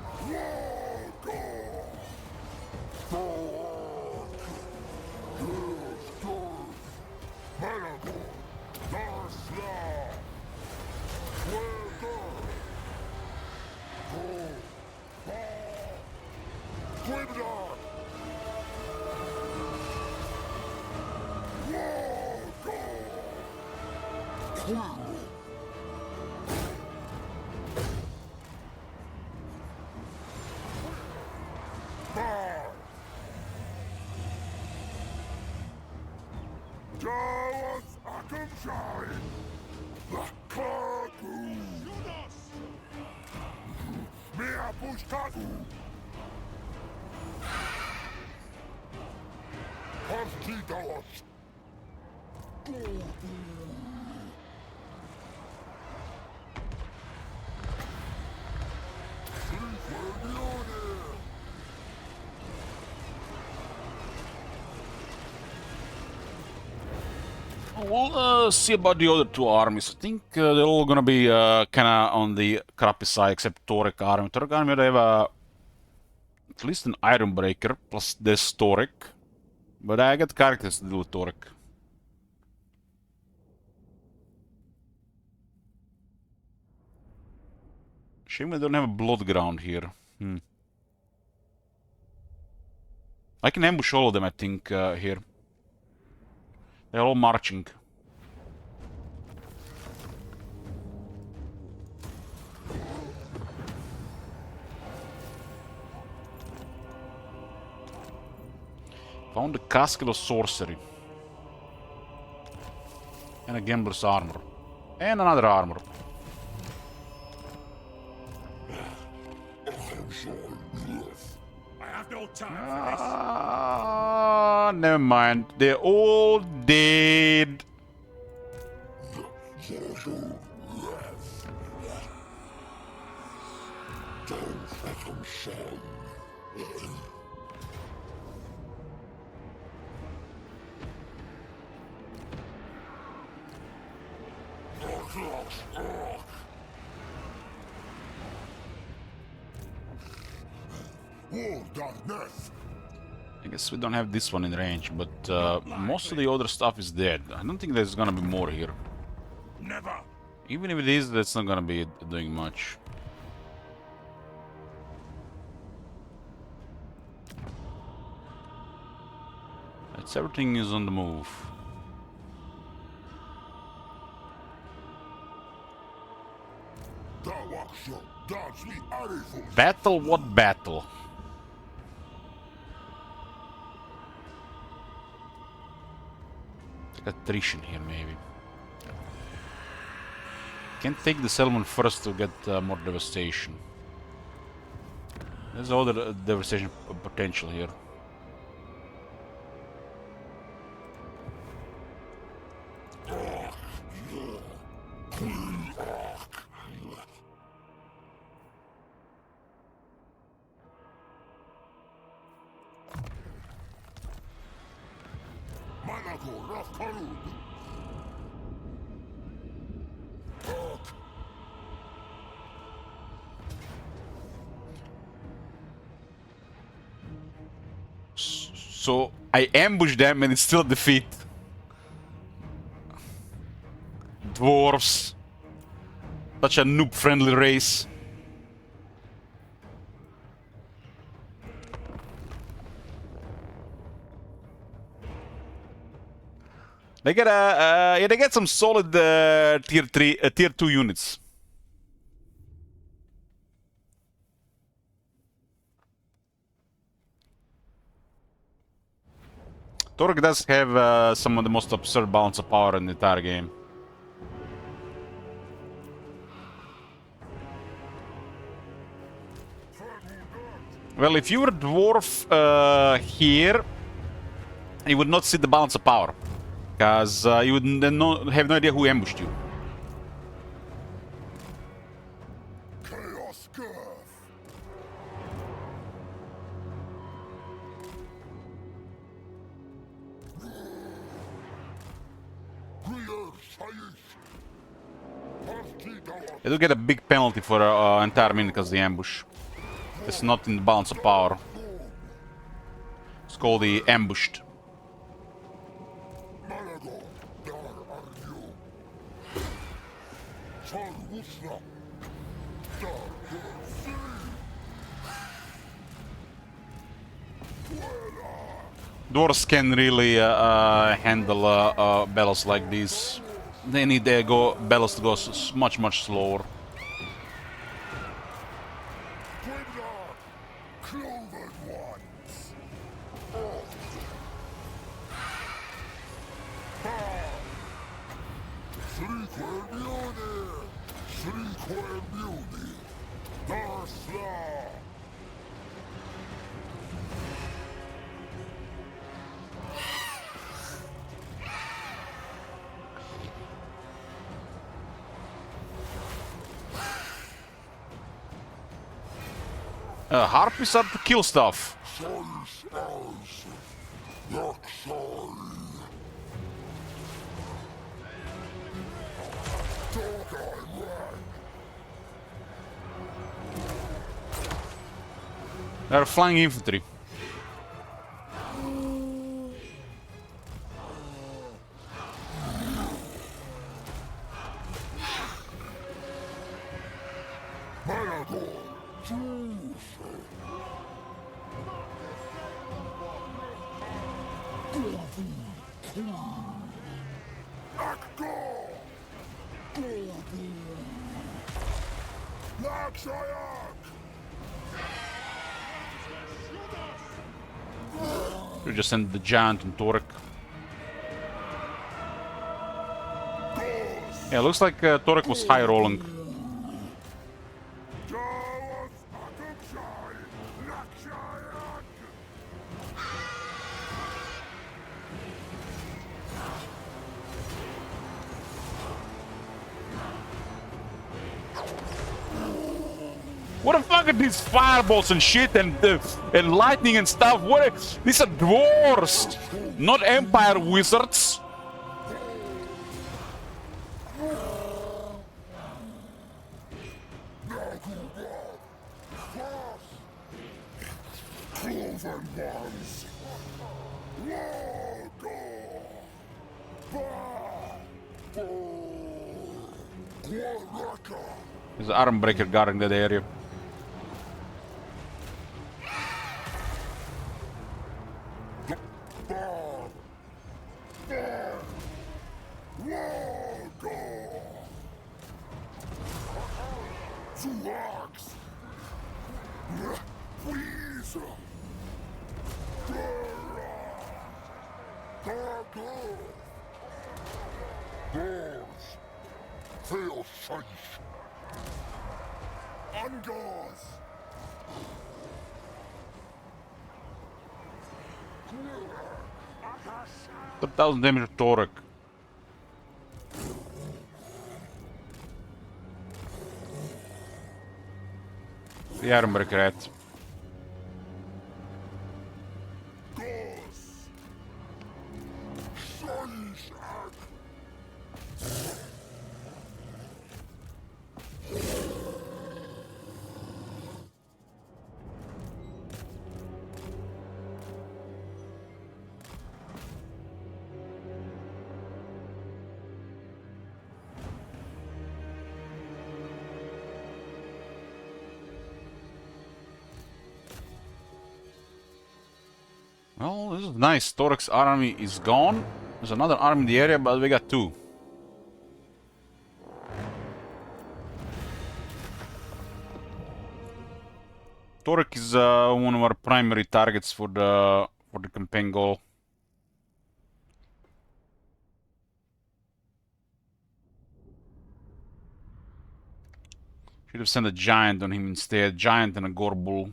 We'll see about the other two armies. I think they're all gonna be kinda on the crappy side, except Torek army. Torek army, they have at least an Iron Breaker, plus this Torek. But I got characters to deal with Torek. Shame I don't have a Blood Ground here. I can ambush all of them, I think, here. They're all marching. Found a casket of sorcery. And a gambler's armor. And another armor. I have no time for this. Never mind. They're all dead. War darkness. I guess we don't have this one in range, but most of the other stuff is dead. I don't think there's gonna be more here. Never. Even if it is, that's not gonna be doing much. It's everything is on the move. Battle? What battle? Take attrition here, maybe. Can't take the settlement first to get more devastation. There's other devastation potential here. So I ambush them and it's still a defeat. Dwarves. Such a noob-friendly race. They get yeah, they get some solid tier 2 units. Torque does have some of the most absurd balance of power in the entire game. Well, if you were a dwarf here, you would not see the balance of power. Because you would then have no idea who ambushed you. Chaos Girth. They do get a big penalty for entire minute because the ambush. It's not in the balance of power. It's called the ambushed. Dwarves can really handle battles like these. They need their battles to go much slower. Harpies are to kill stuff. They're flying infantry. We just send the giant and Torek. Yeah, looks like Torek was high rolling. What the fuck are these fireballs and shit and lightning and stuff? These are dwarves, not empire wizards. There's an arm breaker guarding that area. Feel safe. Angars. 3000 damage to Torek. The Iron Breaker rat. Well, this is nice. Torek's army is gone. There's another army in the area, but we got two. Torek is one of our primary targets for the campaign goal. Should have sent a giant on him instead. Giant and a Gorbull.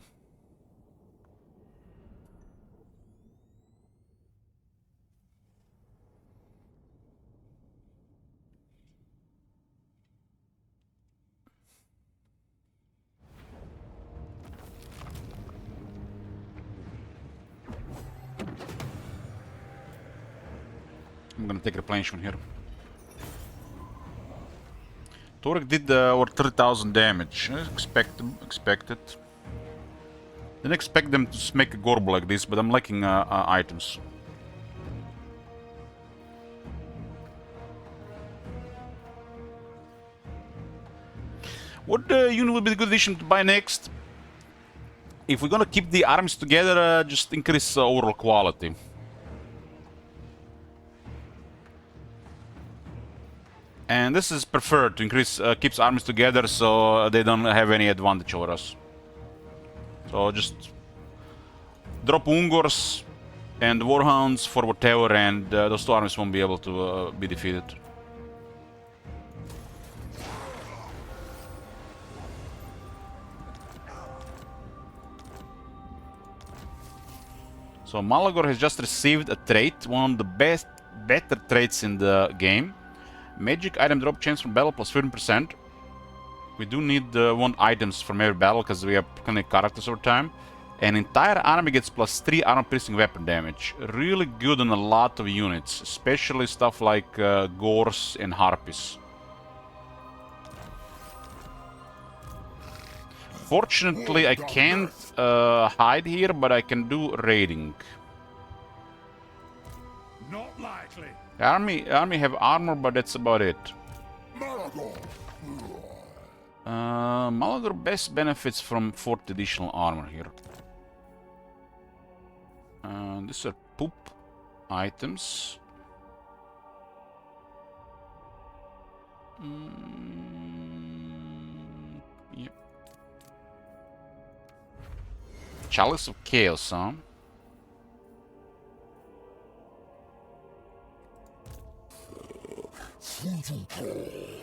I'm gonna take replenishment here. Torek did over 3000 damage. Expected. Didn't expect them to make a Gorble like this, but I'm lacking items. What unit will be the good addition to buy next? If we're gonna keep the arms together, just increase overall quality. And this is preferred to increase, keeps armies together so they don't have any advantage over us. So just drop Ungors and Warhounds for whatever, and those two armies won't be able to be defeated. So Malagor has just received a trait, one of the better traits in the game. Magic item drop chance from battle plus 15%. We do need 1 items from every battle because we have plenty of characters over time. An entire army gets plus 3 armor piercing weapon damage. Really good on a lot of units, especially stuff like Gors and Harpies. Fortunately, I can't hide here, but I can do raiding. Not likely. Army have armor, but that's about it. Malagor best benefits from 40 additional armor here. These are poop items. Yep. Chalice of Chaos, huh? Okay.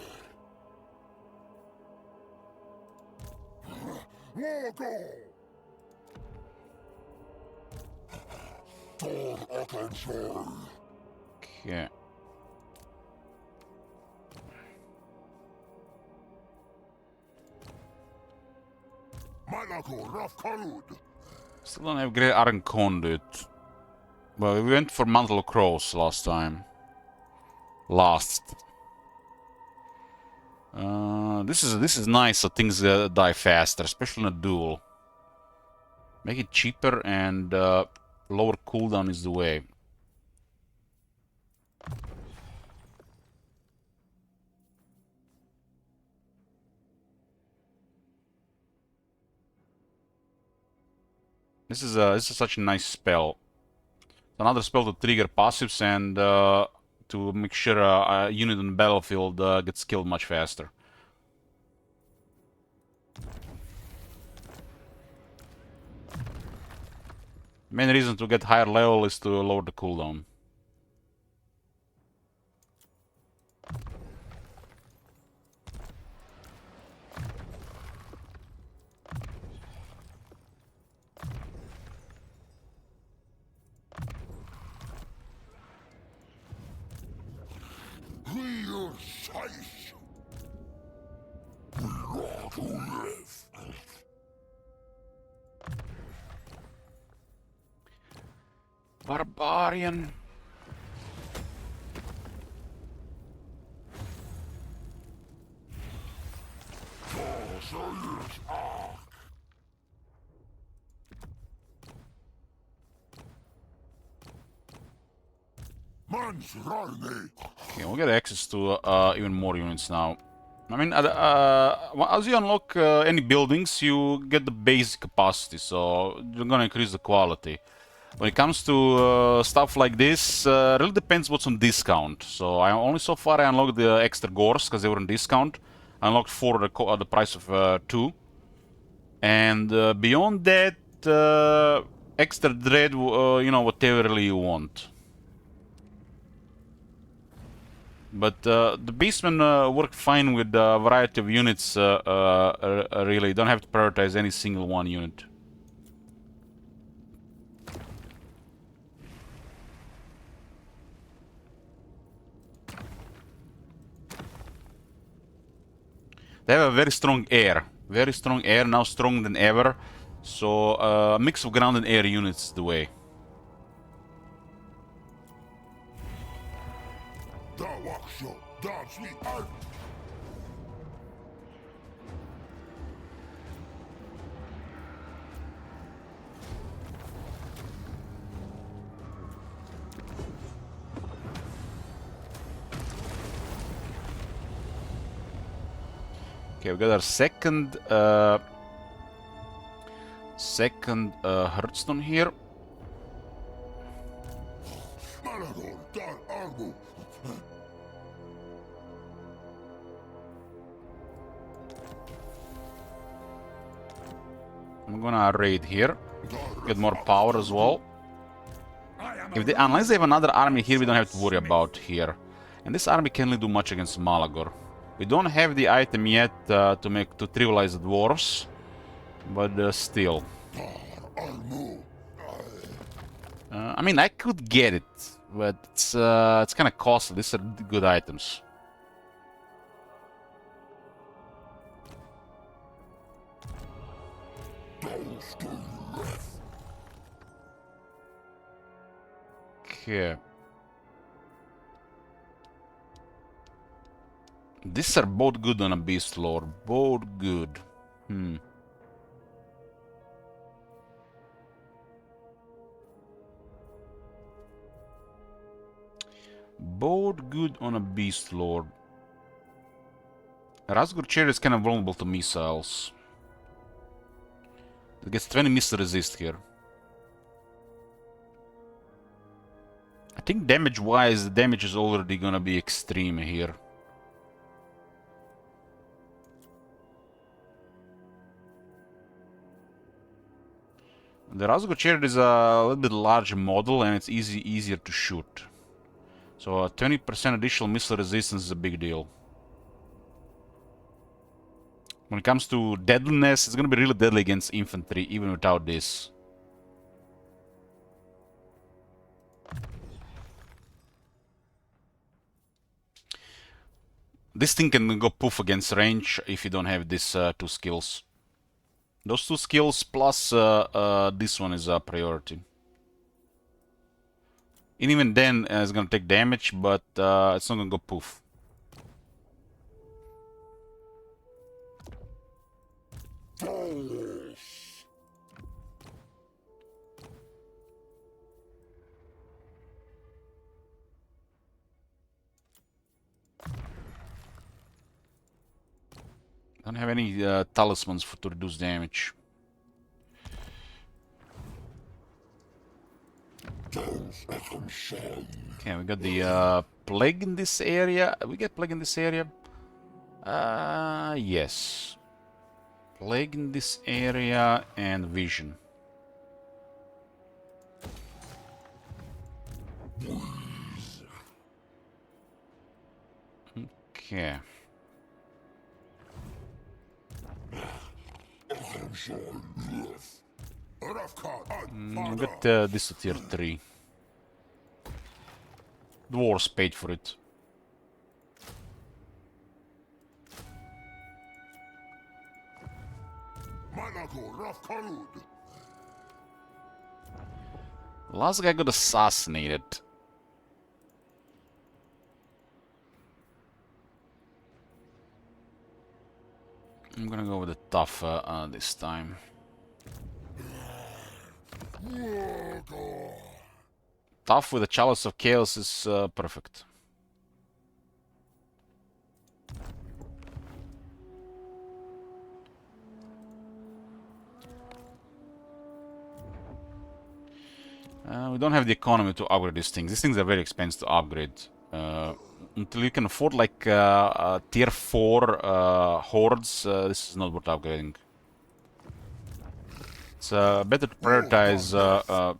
Still don't have great iron conduit. Well, we went for mantle of crows last time. This is nice, so things die faster, especially in a duel. Make it cheaper and lower cooldown is the way. This is such a nice spell. Another spell to trigger passives and to make sure a unit on the battlefield gets killed much faster. Main reason to get higher level is to lower the cooldown. Barbarian. Okay, we'll get access to even more units now. I mean, as you unlock any buildings, you get the basic capacity, so you're gonna increase the quality. When it comes to stuff like this, really depends what's on discount. So I only so far I unlocked the extra gores because they were on discount. I unlocked 4 at the price of 2. And beyond that, extra dread, you know, whatever really you want. But the beastmen work fine with a variety of units, really. You don't have to prioritize any single one unit. They have a very strong air. Very strong air, now stronger than ever. So a mix of ground and air units is the way. Okay, we got our second Hearthstone here. I'm gonna raid here, get more power as well. Unless they have another army here, we don't have to worry about here. And this army can't really do much against Malagor. We don't have the item yet to trivialize the dwarves, but still. I mean, I could get it, but it's kind of costly. These are good items. Okay. These are both good on a Beast Lord. Both good. Both good on a Beast Lord. Razgur Chair is kind of vulnerable to missiles. It gets 20 missile resist here. I think damage-wise, the damage is already gonna be extreme here. The Razgur Chair is a little bit larger model and it's easier to shoot. So 20% additional missile resistance is a big deal. When it comes to deadliness, it's gonna be really deadly against infantry, even without this. This thing can go poof against range if you don't have these two skills. Those two skills plus this one is a priority. And even then, it's gonna take damage, but it's not gonna go poof. Don't have any talismans to reduce damage. Okay, we got the plague in this area. We get plague in this area. Yes. Plague in this area and vision. Okay. We got this to tier 3. Dwarves paid for it. Last guy got assassinated. I'm gonna go with the tough this time. Tough with the Chalice of Chaos is perfect. We don't have the economy to upgrade these things. These things are very expensive to upgrade. Until you can afford like tier 4 hordes, this is not worth upgrading. It's better to prioritize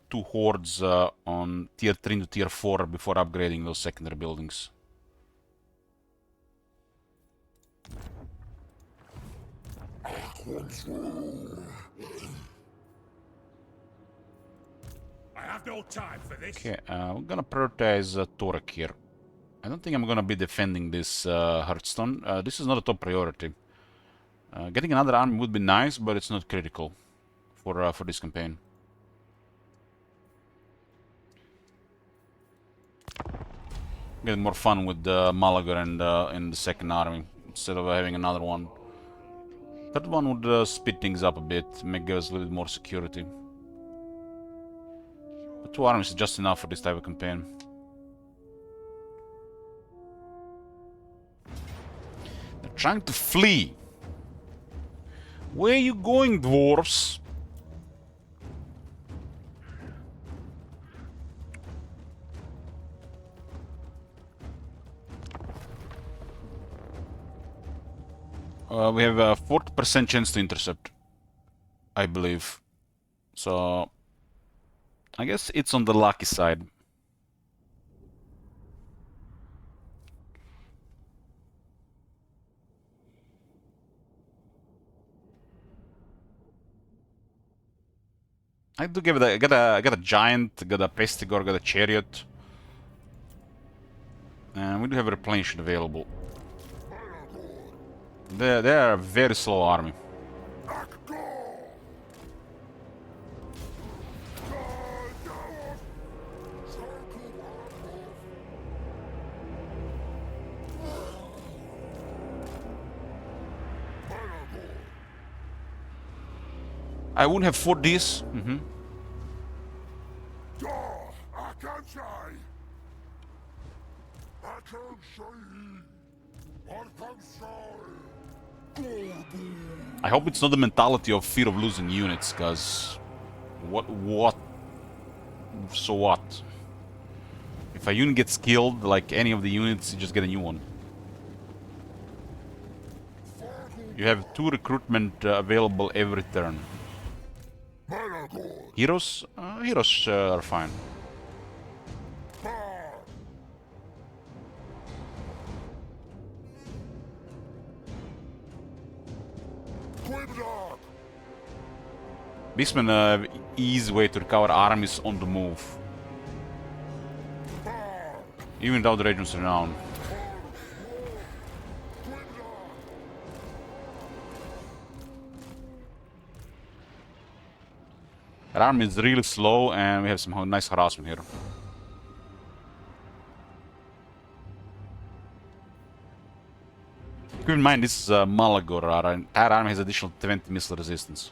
2 hordes on tier 3 to tier 4 before upgrading those secondary buildings. I have no time for this. Okay, we're gonna prioritize Torek here. I don't think I'm gonna be defending this Hearthstone. This is not a top priority. Getting another army would be nice, but it's not critical for this campaign. Get more fun with Malaga and in the second army instead of having another one. Third one would speed things up a bit, make us a little bit more security. But 2 armies is just enough for this type of campaign. They're trying to flee. Where are you going, dwarves? We have a 40% chance to intercept, I believe. So, I guess it's on the lucky side. I do give it a, I got a giant, got a pestigor, got a chariot. And we do have a replenishment available. They are a very slow army. I wouldn't have fought this. I hope it's not the mentality of fear of losing units, cause what? So what? If a unit gets killed, like any of the units, you just get a new one. You have 2 recruitment available every turn. Heroes? Heroes are fine. Quimdog! Beastmen have easy way to recover armies on the move. Even without the Regent's Renown. Our army is really slow and we have some nice harassment here. Keep in mind this is Malagor, our entire army has additional 20 missile resistance.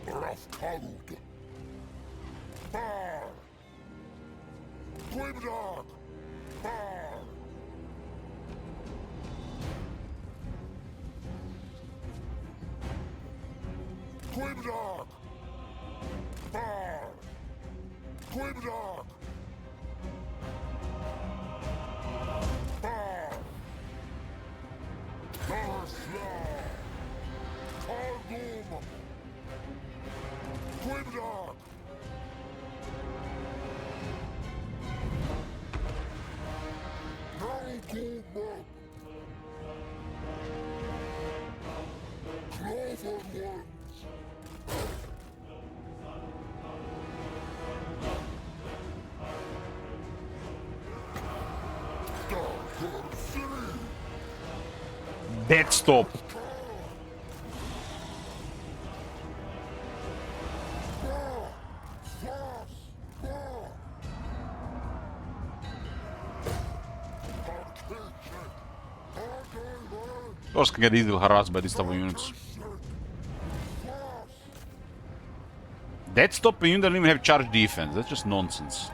Rough cold. Quimdog! Quimdog! Quimdog! Quimdog! Dead stop. Yours can get easily harassed by these type of units. Dead stop unit doesn't even have charge defense. That's just nonsense.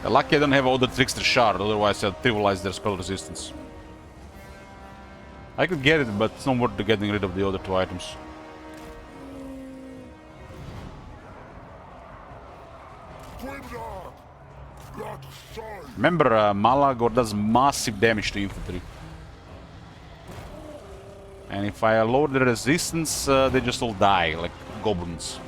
Lucky I don't have all the Trickster Shard, otherwise I'd trivialize their spell resistance. I could get it, but it's not worth getting rid of the other two items. Remember, Malagor does massive damage to infantry. And if I lower the resistance, they just all die, like goblins.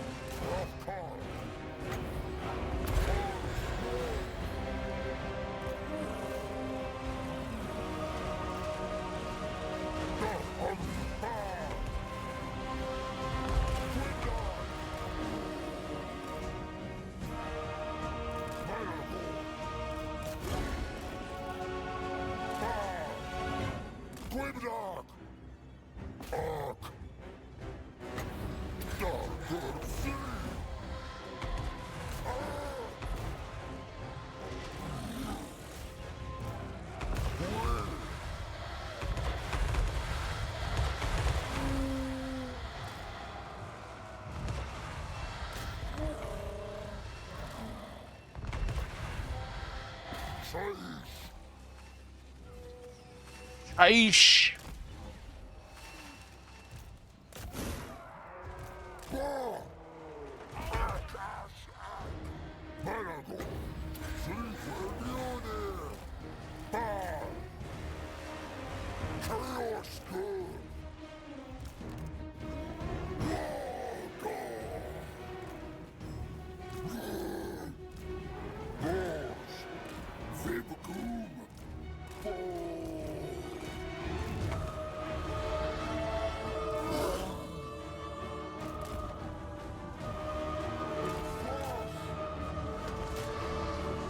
Aish!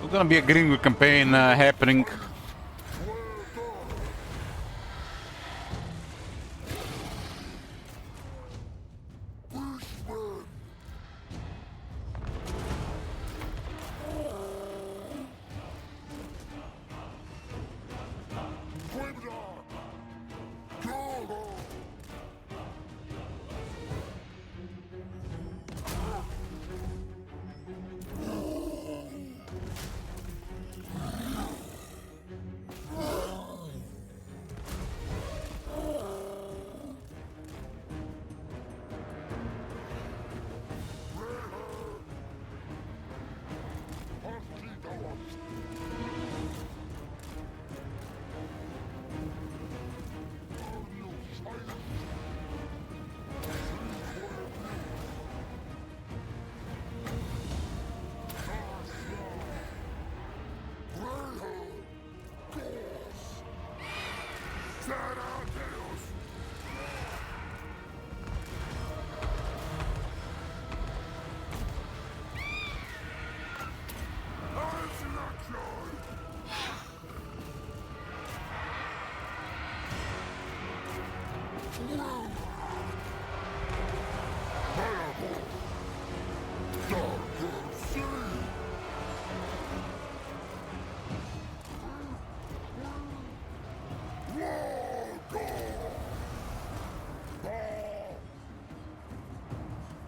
There's gonna be a Greenwood campaign happening.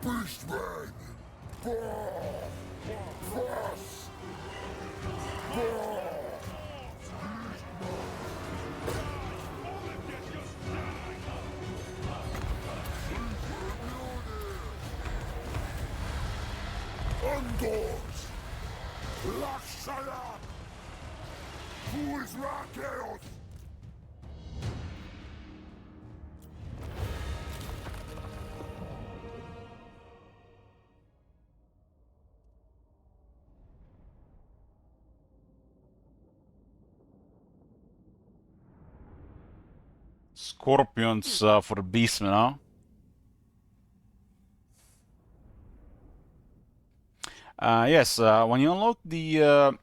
Beastman! Frost! Undoors! Lakshaya! Who is Rakeos? Scorpions for the beastmen, huh? Yes, when you unlock the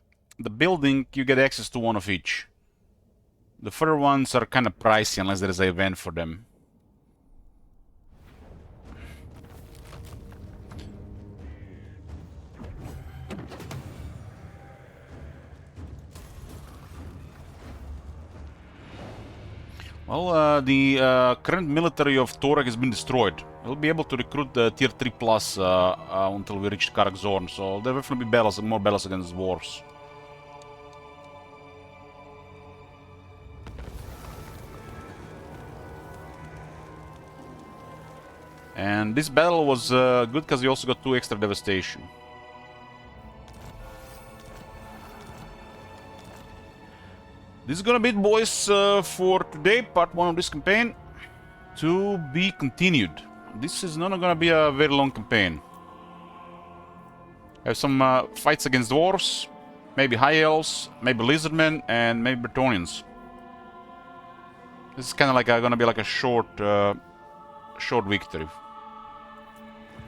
building, you get access to one of each. The further ones are kind of pricey unless there is an event for them. Well, the current military of Torag has been destroyed. We'll be able to recruit the tier 3 plus until we reach Karakzorn, so there will definitely be battles, more battles against dwarves. And this battle was good because we also got 2 extra devastation. This is gonna be it, boys, for today, part 1 of this campaign. To be continued. This is not gonna be a very long campaign. I have some fights against dwarves, maybe high elves, maybe lizardmen, and maybe Bretonnians. This is kind of like gonna be like a short victory.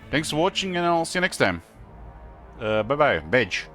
Thanks for watching, and I'll see you next time. Bye bye, Badge.